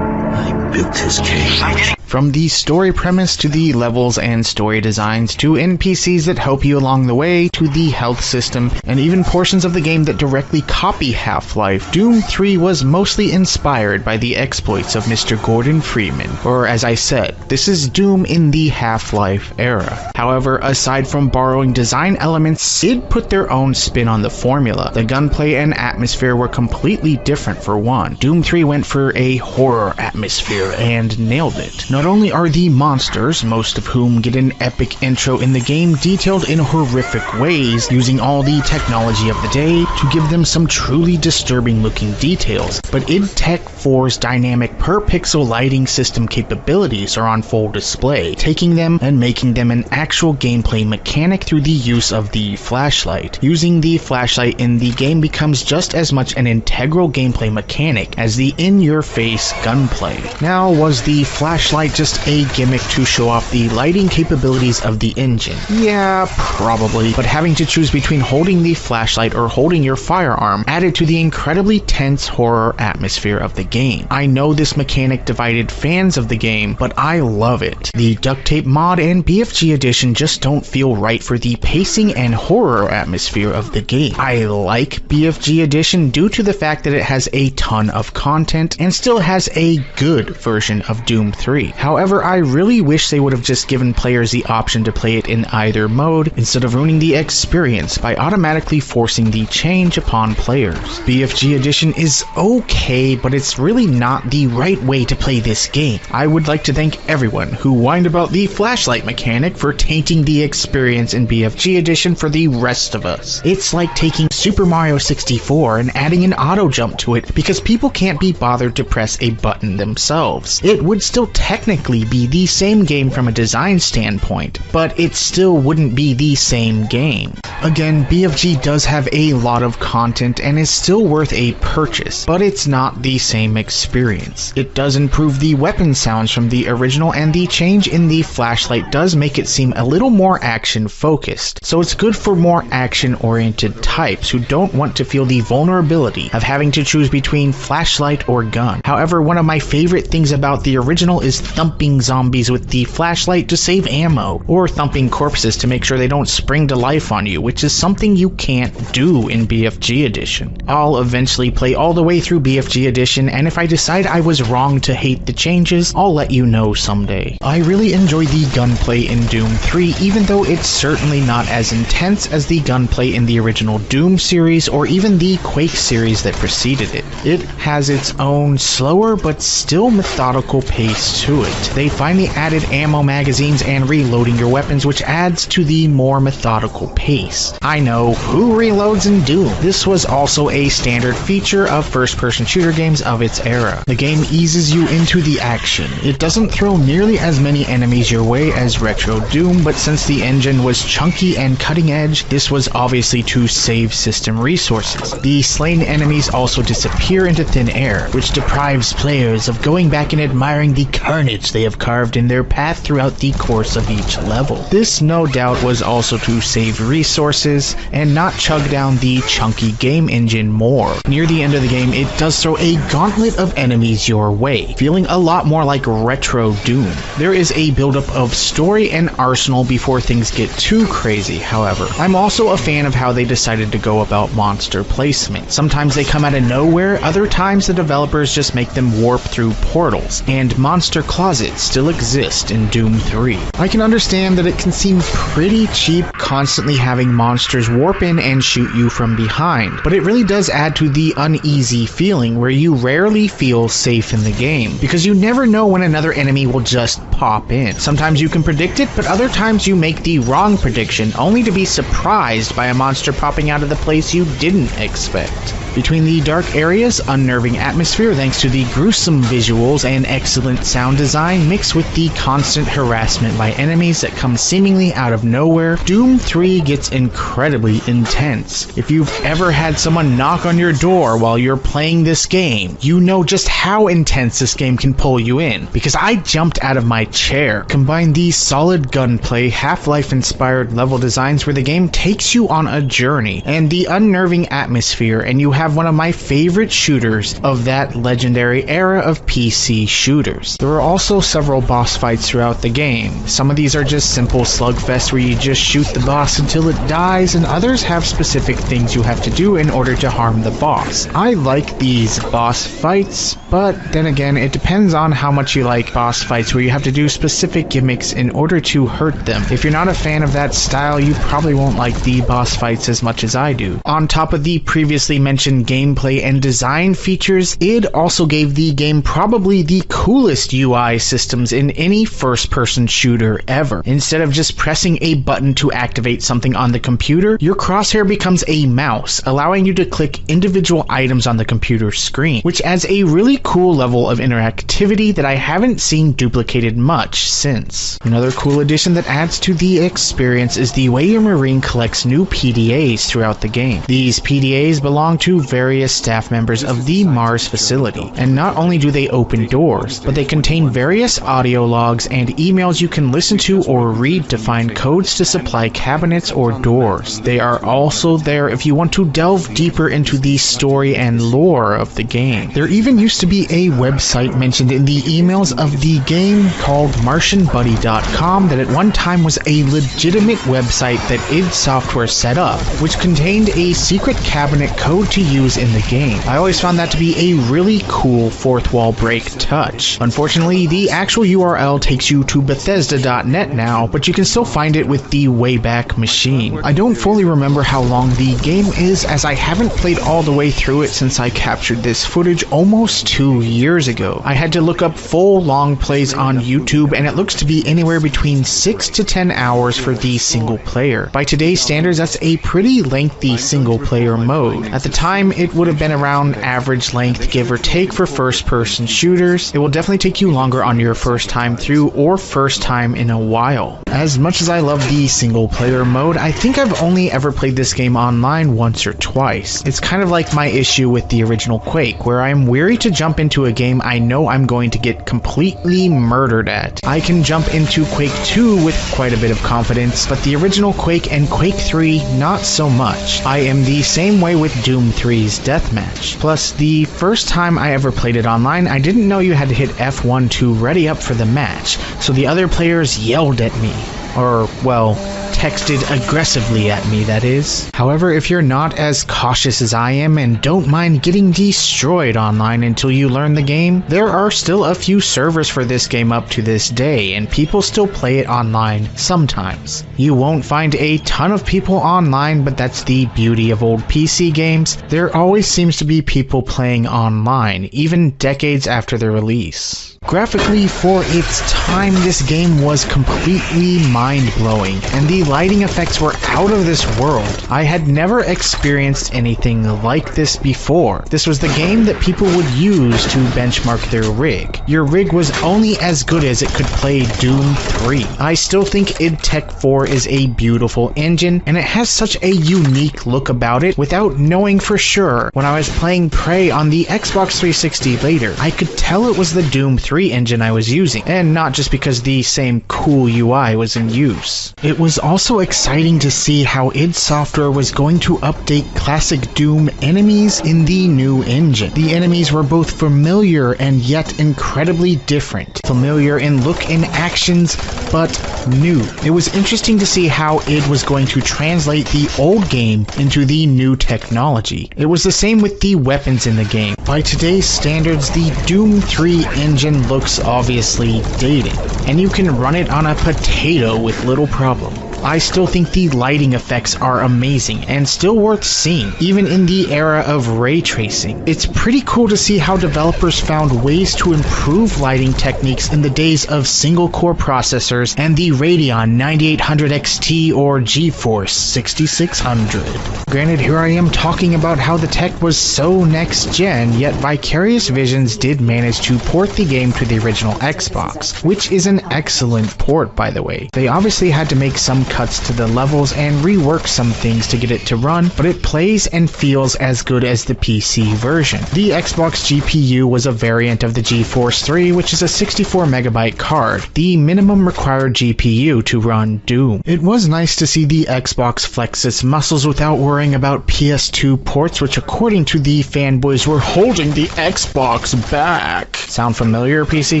I built his cave. From the story premise to the levels and story designs to NPCs that help you along the way to the health system and even portions of the game that directly copy Half-Life, Doom 3 was mostly inspired by the exploits of Mr. Gordon Freeman, or as I said, this is Doom in the Half-Life era. However, aside from borrowing design elements, id put their own spin on the formula. The gunplay and atmosphere were completely different for one. Doom 3 went for a horror atmosphere and nailed it. Not only are the monsters, most of whom get an epic intro in the game, detailed in horrific ways, using all the technology of the day to give them some truly disturbing looking details, but id Tech 4's dynamic per pixel lighting system capabilities are on full display, taking them and making them an actual gameplay mechanic through the use of the flashlight. Using the flashlight in the game becomes just as much an integral gameplay mechanic as the in-your-face gunplay. Now, was the flashlight just a gimmick to show off the lighting capabilities of the engine? Yeah, probably, but having to choose between holding the flashlight or holding your firearm added to the incredibly tense horror atmosphere of the game. I know this mechanic divided fans of the game, but I love it. The duct tape mod and BFG edition just don't feel right for the pacing and horror atmosphere of the game. I like BFG edition due to the fact that it has a ton of content and still has a good version of Doom 3. However, I really wish they would have just given players the option to play it in either mode instead of ruining the experience by automatically forcing the change upon players. BFG Edition is okay, but it's really not the right way to play this game. I would like to thank everyone who whined about the flashlight mechanic for tainting the experience in BFG Edition for the rest of us. It's like taking Super Mario 64 and adding an auto jump to it because people can't be bothered to press a button themselves. It would still technically be the same game from a design standpoint, but it still wouldn't be the same game. Again, BFG does have a lot of content and is still worth a purchase, but it's not the same experience. It does improve the weapon sounds from the original, and the change in the flashlight does make it seem a little more action focused, so it's good for more action oriented types who don't want to feel the vulnerability of having to choose between flashlight or gun. However, one of my favorite things about the original is thumping zombies with the flashlight to save ammo, or thumping corpses to make sure they don't spring to life on you, which is something you can't do in BFG Edition. I'll eventually play all the way through BFG Edition, and if I decide I was wrong to hate the changes, I'll let you know someday. I really enjoy the gunplay in Doom 3, even though it's certainly not as intense as the gunplay in the original Doom series or even the Quake series that preceded it. It has its own slower but still methodical pace to it. They finally added ammo magazines and reloading your weapons, which adds to the more methodical pace. I know, who reloads in Doom? This was also a standard feature of first-person shooter games of its era. The game eases you into the action. It doesn't throw nearly as many enemies your way as retro Doom, but since the engine was chunky and cutting edge, this was obviously to save system resources. The slain enemies also disappear into thin air, which deprives players of going back and admiring the carnage they have carved in their path throughout the course of each level. This no doubt was also to save resources and not chug down the chunky game engine more. Near the end of the game, it does throw a gauntlet of enemies your way, feeling a lot more like retro Doom. There is a buildup of story and arsenal before things get too crazy, however. I'm also a fan of how they decided to go about monster placement. Sometimes they come out of nowhere, other times the developers just make them warp through portals, and monster closets still exist in Doom 3. I can understand that it can seem pretty cheap constantly having monsters warp in and shoot you from behind, but it really does add to the uneasy feeling where you rarely feel safe in the game, because you never know when another enemy will just pop in. Sometimes you can predict it, but other times you make the wrong prediction only to be surprised by a monster popping out of the place you didn't expect. Between the dark areas, unnerving atmosphere thanks to the gruesome visuals and excellent sound design mixed with the constant harassment by enemies that come seemingly out of nowhere, Doom 3 gets incredibly intense. If you've ever had someone knock on your door while you're playing this game, you know just how intense this game can pull you in, because I jumped out of my chair. Combine these solid gunplay, Half-Life inspired level designs where the game takes you on a journey, and the unnerving atmosphere, and you have one of my favorite shooters of that legendary era of PC shooters. There are also several boss fights throughout the game. Some of these are just simple slugfests where you just shoot the boss until it dies, and others have specific things you have to do in order to harm the boss. I like these boss fights, but then again, it depends on how much you like boss fights where you have to do specific gimmicks in order to hurt them. If you're not a fan of that style, you probably won't like the boss fights as much as I do. On top of the previously mentioned gameplay and design features, id also gave the game probably the coolest UI systems in any first-person shooter ever. Instead of just pressing a button to activate something on the computer, your crosshair becomes a mouse, allowing you to click individual items on the computer screen, which adds a really cool level of interactivity that I haven't seen duplicated much since. Another cool addition that adds to the experience is the way your Marine collects new PDAs throughout the game. These PDAs belong to various staff members of the Mars facility, and not only do they open doors, but they contain various audio logs and emails you can listen to or read to find codes to supply cabinets or doors. They are also there if you want to delve deeper into the story and lore of the game. There even used to be a website mentioned in the emails of the game called MartianBuddy.com that at one time was a legitimate website that id Software set up, which contained a secret cabinet code to use in the game. I always found that to be a really cool fourth wall break touch. Unfortunately, the actual URL takes you to Bethesda.net now, but you can still find it with the Wayback Machine. I don't fully remember how long the game is, as I haven't played all the way through it since I captured this footage almost 2 years ago. I had to look up full long plays on YouTube, and it looks to be anywhere between 6 to 10 hours for the single player. By today's standards, that's a pretty lengthy single player mode. At the time, it would have been around average length, give or take, for first person shooters. It will definitely take you longer on your first time through or first time in a while. As much as I love the single player mode, I think I've only ever played this game online once or twice. It's kind of like my issue with the original Quake, where I am weary to jump into a game I know I'm going to get completely murdered at. I can jump into Quake 2 with quite a bit of confidence, but the original Quake and Quake 3, not so much. I am the same way with Doom 3's Deathmatch. Plus, the first time I ever played it online, I didn't know you had to hit F1 to ready up for the match, so the other players yelled at me. Or, well, texted aggressively at me, that is. However, if you're not as cautious as I am and don't mind getting destroyed online until you learn the game, there are still a few servers for this game up to this day, and people still play it online sometimes. You won't find a ton of people online, but that's the beauty of old PC games. There always seems to be people playing online, even decades after the release. Graphically, for its time, this game was completely mind-blowing, and the lighting effects were out of this world. I had never experienced anything like this before. This was the game that people would use to benchmark their rig. Your rig was only as good as it could play Doom 3. I still think id Tech 4 is a beautiful engine, and it has such a unique look about it without knowing for sure. When I was playing Prey on the Xbox 360 later, I could tell it was the Doom 3 engine I was using, and not just because the same cool UI was in use. It was also exciting to see how id Software was going to update classic Doom enemies in the new engine. The enemies were both familiar and yet incredibly different. Familiar in look and actions, but new. It was interesting to see how id was going to translate the old game into the new technology. It was the same with the weapons in the game. By today's standards, the Doom 3 engine looks obviously dated, and you can run it on a potato with little problem. I still think the lighting effects are amazing and still worth seeing, even in the era of ray tracing. It's pretty cool to see how developers found ways to improve lighting techniques in the days of single-core processors and the Radeon 9800 XT or GeForce 6600. Granted, here I am talking about how the tech was so next-gen, yet Vicarious Visions did manage to port the game to the original Xbox, which is an excellent port, by the way. They obviously had to make some cuts to the levels and rework some things to get it to run, but it plays and feels as good as the PC version. The Xbox GPU was a variant of the GeForce 3, which is a 64MB card, the minimum required GPU to run Doom. It was nice to see the Xbox flex its muscles without worrying about PS2 ports, which according to the fanboys were holding the Xbox back. Sound familiar, PC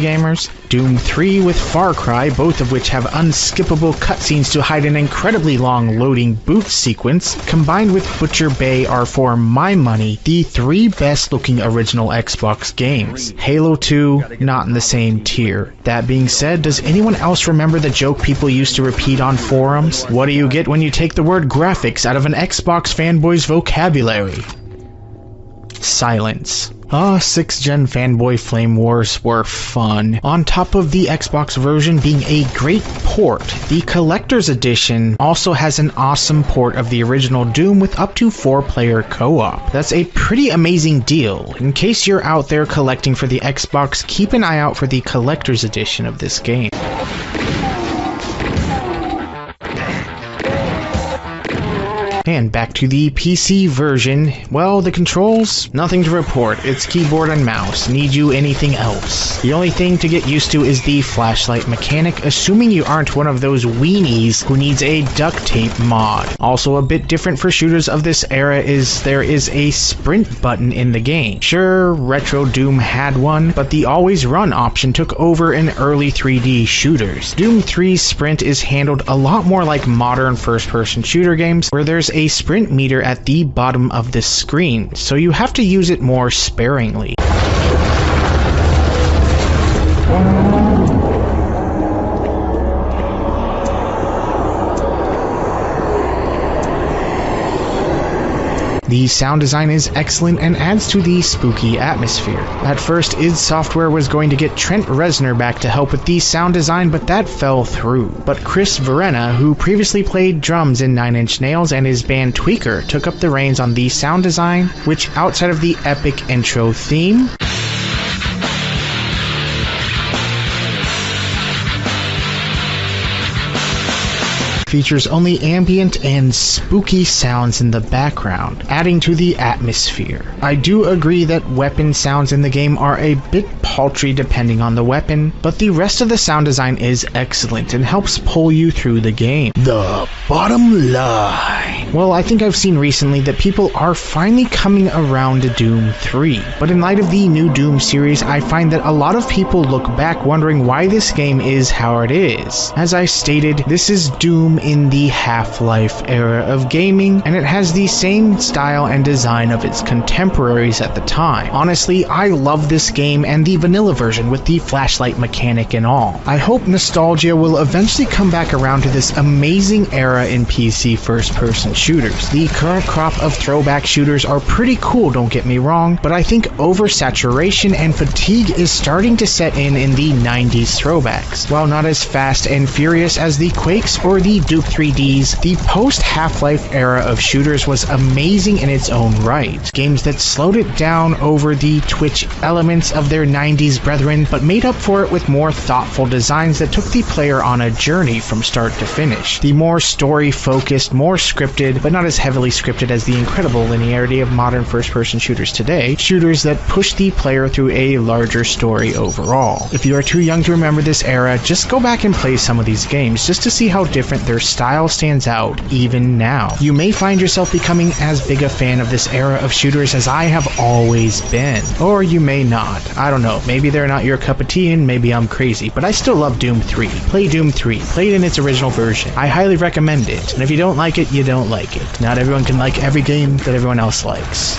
gamers? Doom 3 with Far Cry, both of which have unskippable cutscenes to hide an incredibly long loading boot sequence, combined with Butcher Bay, are for my money the three best looking original Xbox games. Halo 2, not in the same tier. That being said, does anyone else remember the joke people used to repeat on forums? What do you get when you take the word graphics out of an Xbox fanboy's vocabulary? Silence. 6th gen fanboy flame wars were fun. On top of the Xbox version being a great port, the collector's edition also has an awesome port of the original Doom with up to 4-player co-op. That's a pretty amazing deal. In case you're out there collecting for the Xbox, keep an eye out for the collector's edition of this game. And back to the PC version. Well, the controls? Nothing to report. It's keyboard and mouse. Need you anything else? The only thing to get used to is the flashlight mechanic, assuming you aren't one of those weenies who needs a duct tape mod. Also a bit different for shooters of this era is there is a sprint button in the game. Sure, Retro Doom had one, but the always run option took over in early 3D shooters. Doom 3's sprint is handled a lot more like modern first-person shooter games, where there's a sprint meter at the bottom of the screen, so you have to use it more sparingly. The sound design is excellent and adds to the spooky atmosphere. At first, id Software was going to get Trent Reznor back to help with the sound design, but that fell through. But Chris Verena, who previously played drums in Nine Inch Nails and his band Tweaker, took up the reins on the sound design, which outside of the epic intro theme, features only ambient and spooky sounds in the background, adding to the atmosphere. I do agree that weapon sounds in the game are a bit paltry depending on the weapon, but the rest of the sound design is excellent and helps pull you through the game. The bottom line. Well, I think I've seen recently that people are finally coming around to Doom 3, but in light of the new Doom series, I find that a lot of people look back wondering why this game is how it is. As I stated, this is Doom in the Half-Life era of gaming, and it has the same style and design of its contemporaries at the time. Honestly, I love this game and the vanilla version with the flashlight mechanic and all. I hope nostalgia will eventually come back around to this amazing era in PC first-person shooters. The current crop of throwback shooters are pretty cool, don't get me wrong, but I think oversaturation and fatigue is starting to set in the 90s throwbacks. While not as fast and furious as the Quakes or the Duke 3Ds, the post-Half-Life era of shooters was amazing in its own right. Games that slowed it down over the twitch elements of their 90s brethren, but made up for it with more thoughtful designs that took the player on a journey from start to finish. The more story-focused, more scripted, but not as heavily scripted as the incredible linearity of modern first-person shooters today, shooters that push the player through a larger story overall. If you are too young to remember this era, just go back and play some of these games just to see how different their style stands out even now. You may find yourself becoming as big a fan of this era of shooters as I have always been. Or you may not. I don't know. Maybe they're not your cup of tea and maybe I'm crazy, but I still love Doom 3. Play Doom 3. Play it in its original version. I highly recommend it. And if you don't like it, you don't like it. Not everyone can like every game that everyone else likes.